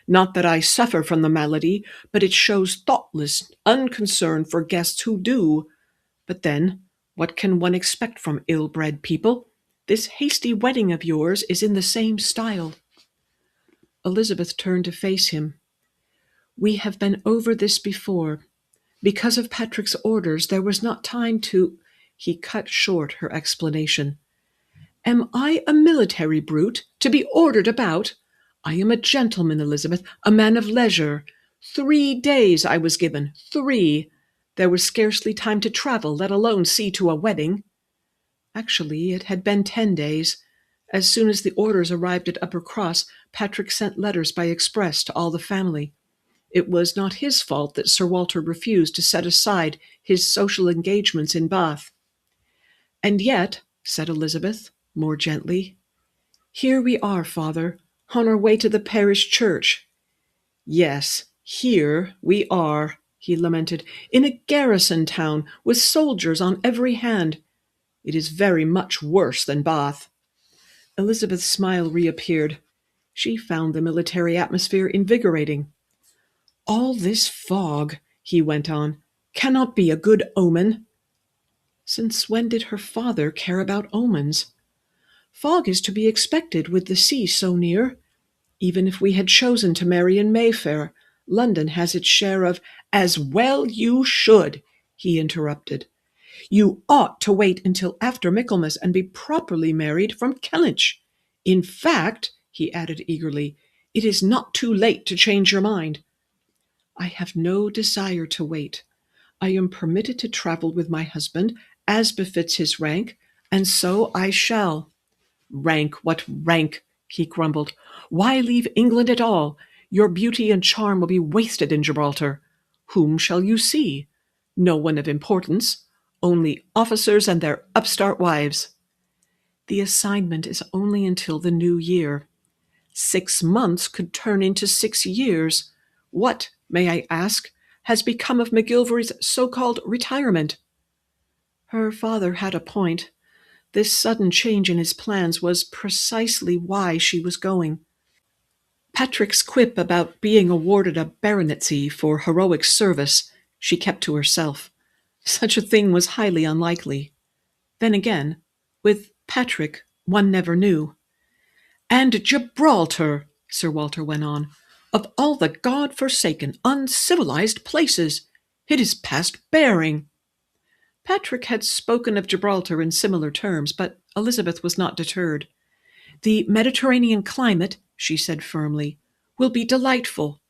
"Not that I suffer from the malady, but it shows thoughtless unconcern for guests who do. But then, what can one expect from ill-bred people? This hasty wedding of yours is in the same style." Elizabeth turned to face him. "We have been over this before. Because of Patrick's orders, there was not time to—" He cut short her explanation. "Am I a military brute, to be ordered about? I am a gentleman, Elizabeth, a man of leisure. 3 days I was given, 3. There was scarcely time to travel, let alone see to a wedding." Actually, it had been 10 days. As soon as the orders arrived at Uppercross, Patrick sent letters by express to all the family. It was not his fault that Sir Walter refused to set aside his social engagements in Bath. "And yet," said Elizabeth, more gently, "here we are, father, on our way to the parish church." "Yes, here we are," he lamented, "in a garrison town, with soldiers on every hand. It is very much worse than Bath." Elizabeth's smile reappeared. She found the military atmosphere invigorating. "All this fog," he went on, "cannot be a good omen." Since when did her father care about omens? Fog is to be expected with the sea so near. Even if we had chosen to marry in Mayfair, London has its share of— "As well you should," he interrupted. "You ought to wait until after Michaelmas and be properly married from Kellynch. In fact," he added eagerly, "it is not too late to change your mind." "I have no desire to wait. I am permitted to travel with my husband, as befits his rank, and so I shall." "Rank, what rank?" he grumbled. "Why leave England at all? Your beauty and charm will be wasted in Gibraltar. Whom shall you see? No one of importance. Only officers and their upstart wives." "The assignment is only until the new year." 6 months could turn into 6 years. What, may I ask, has become of McGillvary's so-called retirement?" Her father had a point. This sudden change in his plans was precisely why she was going. Patrick's quip about being awarded a baronetcy for heroic service she kept to herself. Such a thing was highly unlikely. Then again, with Patrick, one never knew. "And Gibraltar," Sir Walter went on, "of all the God-forsaken, uncivilized places! It is past bearing." Patrick had spoken of Gibraltar in similar terms, but Elizabeth was not deterred. "The Mediterranean climate," she said firmly, "will be delightful."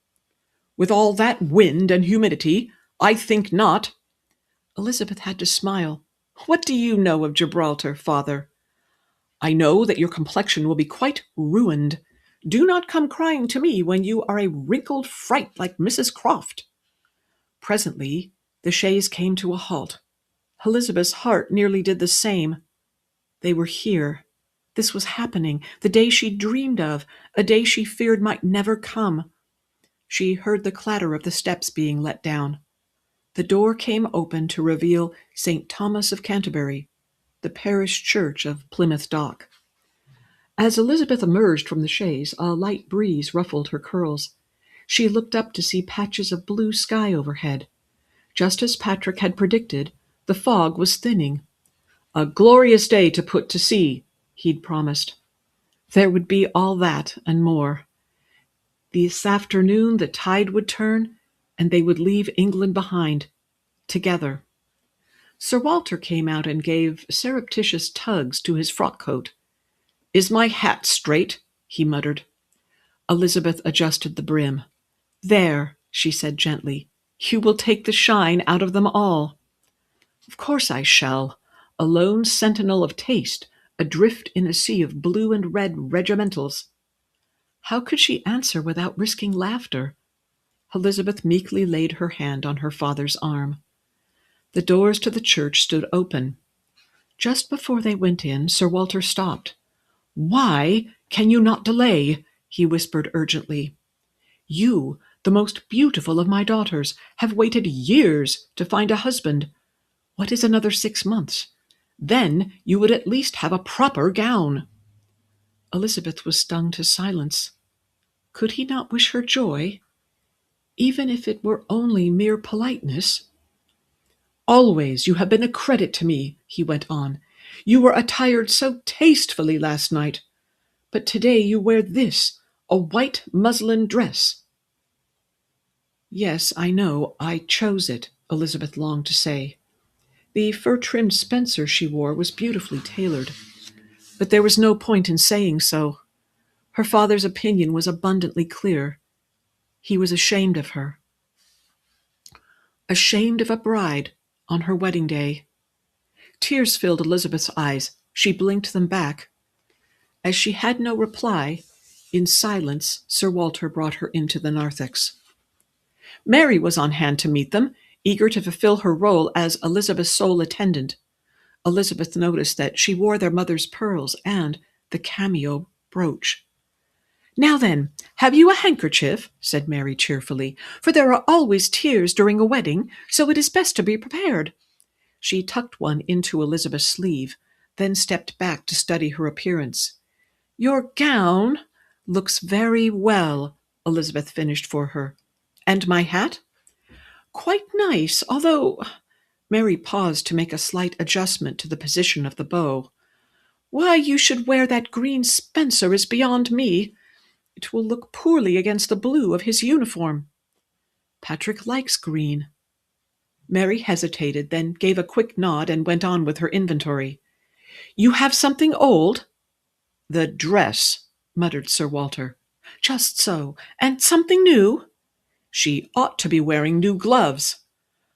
"With all that wind and humidity, I think not." Elizabeth had to smile. "What do you know of Gibraltar, father?" "I know that your complexion will be quite ruined. Do not come crying to me when you are a wrinkled fright like Mrs. Croft." Presently the chaise came to a halt. Elizabeth's heart nearly did the same. They were here. This was happening, the day she dreamed of, a day she feared might never come. She heard the clatter of the steps being let down. The door came open to reveal St. Thomas of Canterbury, the parish church of Plymouth Dock. As Elizabeth emerged from the chaise, a light breeze ruffled her curls. She looked up to see patches of blue sky overhead. Just as Patrick had predicted, the fog was thinning. "A glorious day to put to sea," he'd promised. There would be all that and more. This afternoon the tide would turn, and they would leave England behind, together. Sir Walter came out and gave surreptitious tugs to his frock-coat. "Is my hat straight?" he muttered. Elizabeth adjusted the brim. "There," she said gently, "you will take the shine out of them all." "Of course I shall. A lone sentinel of taste, adrift in a sea of blue and red regimentals." How could she answer without risking laughter? Elizabeth meekly laid her hand on her father's arm. The doors to the church stood open. Just before they went in, Sir Walter stopped. "Why can you not delay?" he whispered urgently. "You, the most beautiful of my daughters, have waited years to find a husband. What is another 6 months? Then you would at least have a proper gown." Elizabeth was stung to silence. Could he not wish her joy? Even if it were only mere politeness? "Always you have been a credit to me," he went on. "You were attired so tastefully last night. But today you wear this, a white muslin dress." "Yes, I know. I chose it," Elizabeth longed to say. The fur-trimmed spencer she wore was beautifully tailored. But there was no point in saying so. Her father's opinion was abundantly clear. He was ashamed of her. Ashamed of a bride on her wedding day. Tears filled Elizabeth's eyes. She blinked them back. As she had no reply, in silence Sir Walter brought her into the narthex. Mary was on hand to meet them, eager to fulfill her role as Elizabeth's sole attendant. Elizabeth noticed that she wore their mother's pearls and the cameo brooch. "Now then, have you a handkerchief?" said Mary cheerfully, "for there are always tears during a wedding, so it is best to be prepared." She tucked one into Elizabeth's sleeve, then stepped back to study her appearance. "Your gown? Looks very well, Elizabeth finished for her. And my hat? Quite nice, although— Mary paused to make a slight adjustment to the position of the bow. Why you should wear that green spencer is beyond me. It will look poorly against the blue of his uniform. Patrick likes green. Mary hesitated, then gave a quick nod and went on with her inventory. You have something old? The dress, muttered Sir Walter. Just so. And something new? She ought to be wearing new gloves.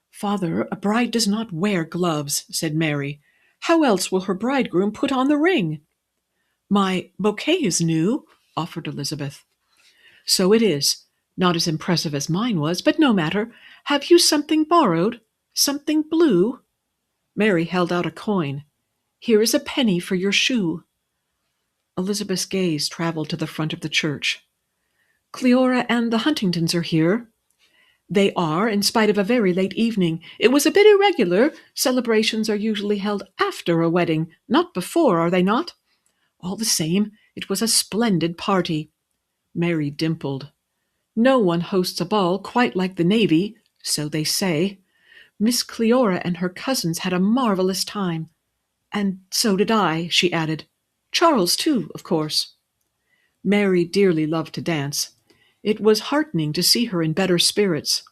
Father, a bride does not wear gloves, said Mary. How else will her bridegroom put on the ring? My bouquet is new, offered Elizabeth. So it is. Not as impressive as mine was, but no matter. Have you something borrowed? Something blue? Mary held out a coin. Here is a penny for your shoe. Elizabeth's gaze traveled to the front of the church. Cleora and the Huntingtons are here. They are, in spite of a very late evening. It was a bit irregular. Celebrations are usually held after a wedding, not before, are they not? All the same, it was a splendid party. Mary dimpled. No one hosts a ball quite like the Navy, so they say. Miss Cleora and her cousins had a marvelous time. And so did I, she added. Charles, too, of course. Mary dearly loved to dance. It was heartening to see her in better spirits.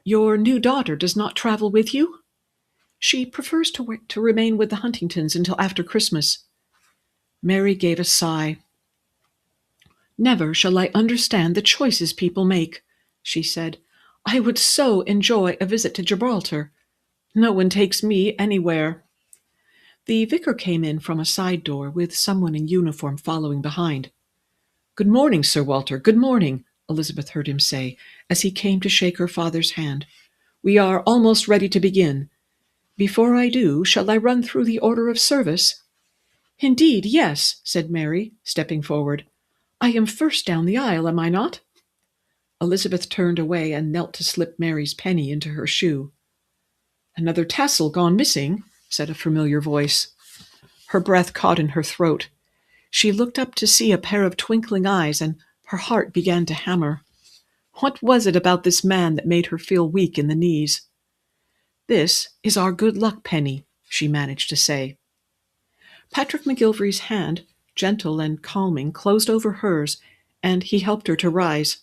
Your new daughter does not travel with you? She prefers to remain with the Huntingtons until after Christmas. Mary gave a sigh. Never shall I understand the choices people make, she said. I would so enjoy a visit to Gibraltar. No one takes me anywhere. The vicar came in from a side door with someone in uniform following behind. Good morning, Sir Walter, good morning, Elizabeth heard him say, as he came to shake her father's hand. We are almost ready to begin. Before I do, shall I run through the order of service? Indeed, yes, said Mary, stepping forward. I am first down the aisle, am I not? Elizabeth turned away and knelt to slip Mary's penny into her shoe. Another tassel gone missing, said a familiar voice. Her breath caught in her throat. She looked up to see a pair of twinkling eyes, and her heart began to hammer. What was it about this man that made her feel weak in the knees? This is our good luck penny, she managed to say. Patrick McGillvary's hand, gentle and calming, closed over hers, and he helped her to rise.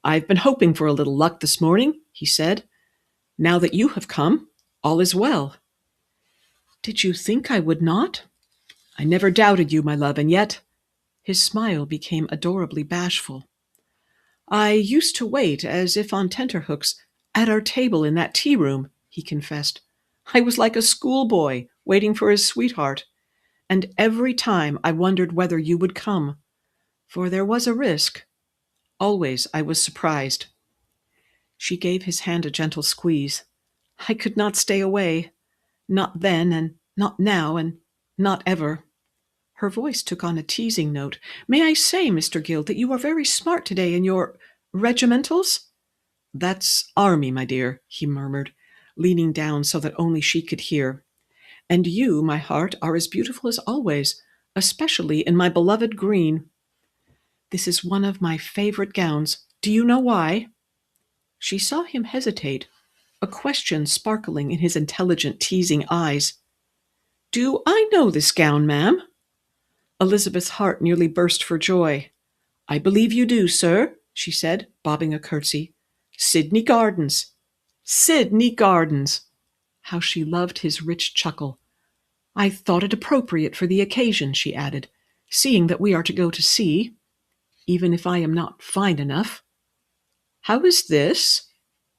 I've been hoping for a little luck this morning, he said. Now that you have come, all is well. Did you think I would not? I never doubted you, my love, and yet— His smile became adorably bashful. I used to wait, as if on tenterhooks, at our table in that tea-room, he confessed. I was like a schoolboy waiting for his sweetheart, and every time I wondered whether you would come, for there was a risk. Always I was surprised. She gave his hand a gentle squeeze. I could not stay away. Not then, and not now, and not ever. Her voice took on a teasing note. May I say, Mr. Gill, that you are very smart today in your regimentals? That's army, my dear, he murmured, leaning down so that only she could hear. And you, my heart, are as beautiful as always, especially in my beloved green. This is one of my favorite gowns. Do you know why? She saw him hesitate, a question sparkling in his intelligent, teasing eyes. Do I know this gown, ma'am? Elizabeth's heart nearly burst for joy. I believe you do, sir, she said, bobbing a curtsy. Sydney Gardens. Sydney Gardens. How she loved his rich chuckle. I thought it appropriate for the occasion, she added, seeing that we are to go to sea, even if I am not fine enough. How is this?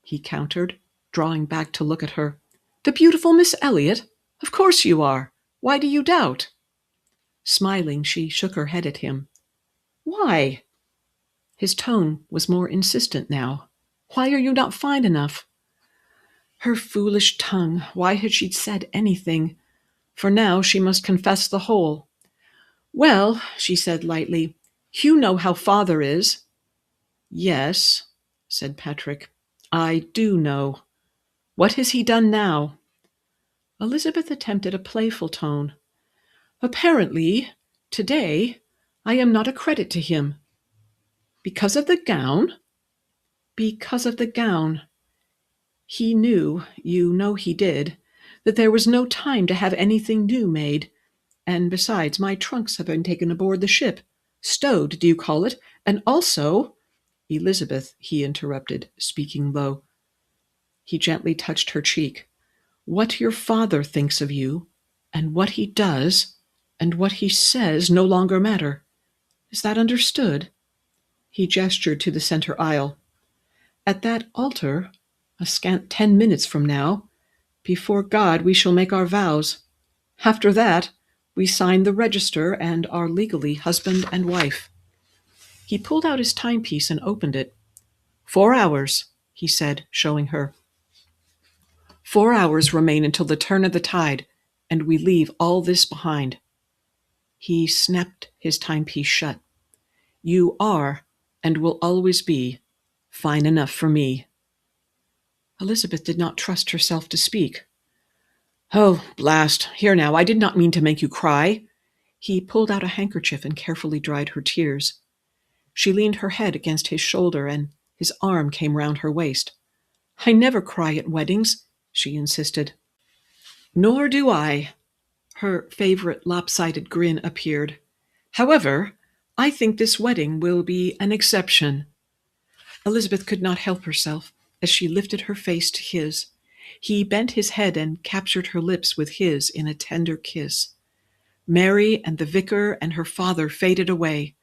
He countered, drawing back to look at her. The beautiful Miss Elliot? Of course you are. Why do you doubt? Smiling, she shook her head at him. Why? His tone was more insistent now. Why are you not fine enough? Her foolish tongue, why had she said anything? For now she must confess the whole. Well, she said lightly, you know how father is. Yes, said Patrick, I do know. What has he done now? Elizabeth attempted a playful tone. Apparently, today, I am not a credit to him. Because of the gown? Because of the gown. He knew, you know he did, that there was no time to have anything new made. And besides, my trunks have been taken aboard the ship. Stowed, do you call it? And also— Elizabeth, he interrupted, speaking low. He gently touched her cheek. What your father thinks of you, and what he does, and what he says no longer matter. Is that understood? He gestured to the center aisle. At that altar, a scant 10 minutes from now, before God we shall make our vows. After that, we sign the register and are legally husband and wife. He pulled out his timepiece and opened it. 4 hours, he said, showing her. 4 hours remain until the turn of the tide, and we leave all this behind. He snapped his timepiece shut. You are, and will always be, fine enough for me. Elizabeth did not trust herself to speak. Oh, blast. Here now, I did not mean to make you cry. He pulled out a handkerchief and carefully dried her tears. She leaned her head against his shoulder, and his arm came round her waist. I never cry at weddings, she insisted. Nor do I. Her favorite lopsided grin appeared. However, I think this wedding will be an exception. Elizabeth could not help herself as she lifted her face to his. He bent his head and captured her lips with his in a tender kiss. Mary and the vicar and her father faded away.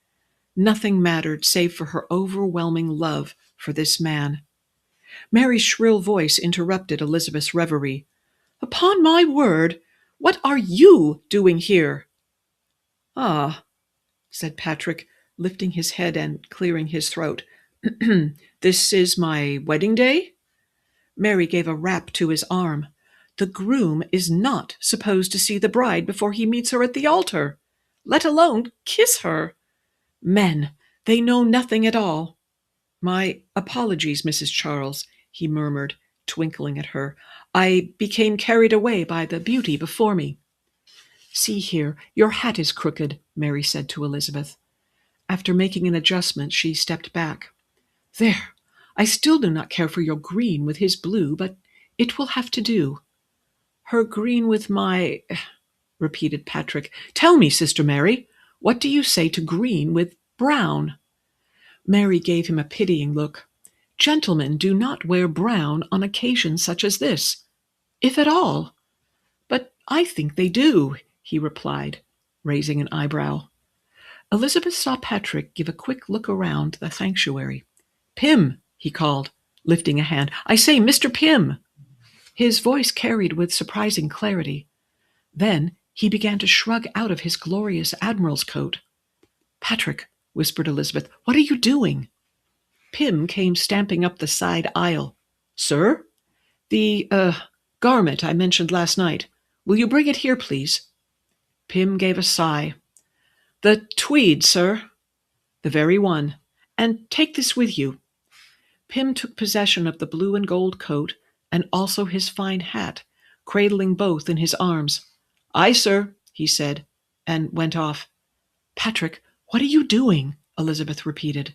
Nothing mattered save for her overwhelming love for this man. Mary's shrill voice interrupted Elizabeth's reverie. Upon my word, what are you doing here? Ah, said Patrick, lifting his head and clearing his throat. This is my wedding day? Mary gave a rap to his arm. The groom is not supposed to see the bride before he meets her at the altar, let alone kiss her. Men, they know nothing at all. My apologies, Mrs. Charles, he murmured, twinkling at her. I became carried away by the beauty before me. See here, your hat is crooked, Mary said to Elizabeth. After making an adjustment, she stepped back. There, I still do not care for your green with his blue, but it will have to do. Her green with my— repeated Patrick. Tell me, Sister Mary, what do you say to green with brown? Mary gave him a pitying look. Gentlemen do not wear brown on occasions such as this, if at all. But I think they do, he replied, raising an eyebrow. Elizabeth saw Patrick give a quick look around the sanctuary. Pym, he called, lifting a hand. I say, Mr. Pym. His voice carried with surprising clarity. Then he began to shrug out of his glorious admiral's coat. Patrick, whispered Elizabeth, what are you doing? Pym came stamping up the side aisle. Sir? The, garment I mentioned last night. Will you bring it here, please? Pym gave a sigh. The tweed, sir. The very one. And take this with you. Pym took possession of the blue and gold coat and also his fine hat, cradling both in his arms. Aye, sir, he said, and went off. Patrick, what are you doing? Elizabeth repeated.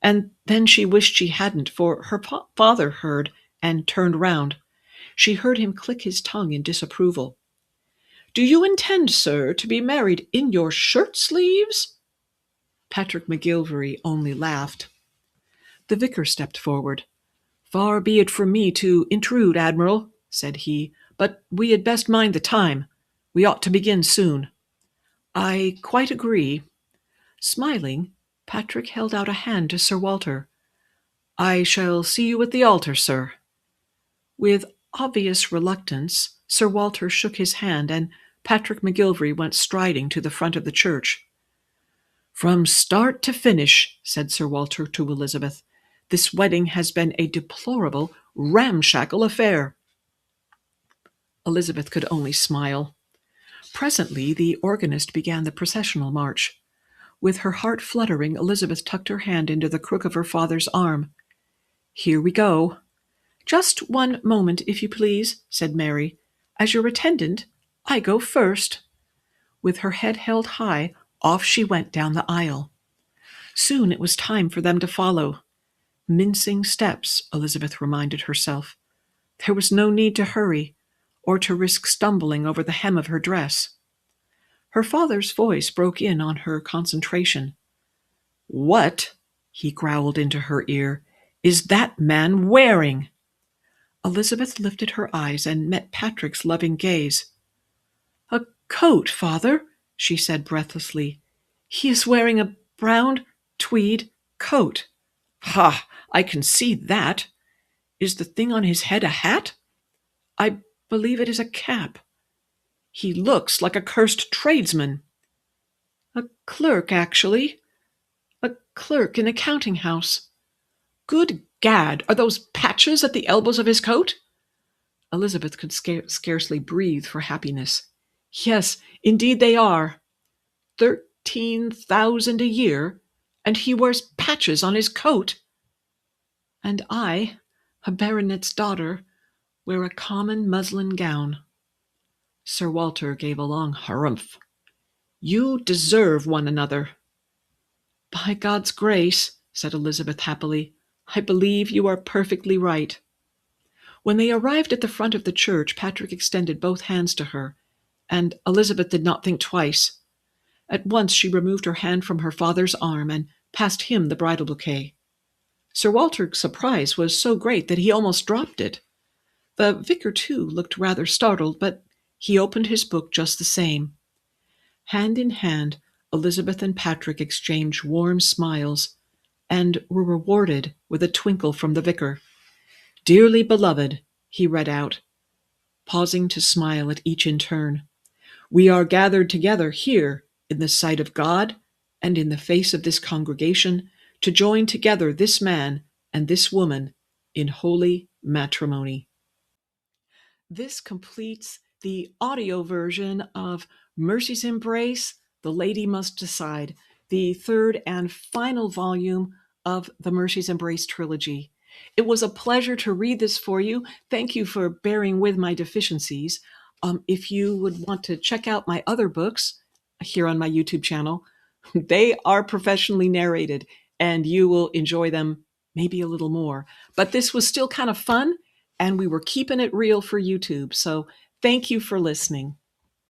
And then she wished she hadn't, for her father heard and turned round. She heard him click his tongue in disapproval. Do you intend, sir, to be married in your shirt-sleeves? Patrick McGillvary only laughed. The vicar stepped forward. Far be it from me to intrude, Admiral, said he, but we had best mind the time. We ought to begin soon. I quite agree. Smiling, Patrick held out a hand to Sir Walter. I shall see you at the altar, sir. With obvious reluctance, Sir Walter shook his hand, and Patrick McGillvary went striding to the front of the church. From start to finish, said Sir Walter to Elizabeth, this wedding has been a deplorable, ramshackle affair. Elizabeth could only smile. Presently, the organist began the processional march. With her heart fluttering, Elizabeth tucked her hand into the crook of her father's arm. Here we go. Just one moment, if you please, said Mary. As your attendant, I go first. With her head held high, Off she went down the aisle. Soon it was time for them to follow. Mincing steps, Elizabeth reminded herself. There was no need to hurry, or to risk stumbling over the hem of her dress. Her father's voice broke in on her concentration. "What," he growled into her ear, "is that man wearing?" Elizabeth lifted her eyes and met Patrick's loving gaze. "A coat, father," she said breathlessly. "He is wearing a brown tweed coat." "Ha! I can see that. Is the thing on his head a hat?" "I believe it is a cap." "He looks like a cursed tradesman." "A clerk, actually. A clerk in a counting house." "Good gad, are those patches at the elbows of his coat?" Elizabeth could scarcely breathe for happiness. "Yes, indeed they are. 13,000 a year, and he wears patches on his coat. And I, a baronet's daughter, wear a common muslin gown." Sir Walter gave a long harumph. "You deserve one another." "By God's grace," said Elizabeth happily, "I believe you are perfectly right." When they arrived at the front of the church, Patrick extended both hands to her, and Elizabeth did not think twice. At once she removed her hand from her father's arm and passed him the bridal bouquet. Sir Walter's surprise was so great that he almost dropped it. The vicar, too, looked rather startled, but he opened his book just the same. Hand in hand, Elizabeth and Patrick exchanged warm smiles, and were rewarded with a twinkle from the vicar. "Dearly beloved," he read out, pausing to smile at each in turn, "we are gathered together here in the sight of God and in the face of this congregation to join together this man and this woman in holy matrimony." This completes the audio version of Mercy's Embrace, The Lady Must Decide, the third and final volume of the Mercy's Embrace trilogy. It was a pleasure to read this for you. Thank you for bearing with my deficiencies. If you would want to check out my other books here on my YouTube channel, they are professionally narrated, and you will enjoy them maybe a little more. But this was still kind of fun, and we were keeping it real for YouTube. So thank you for listening.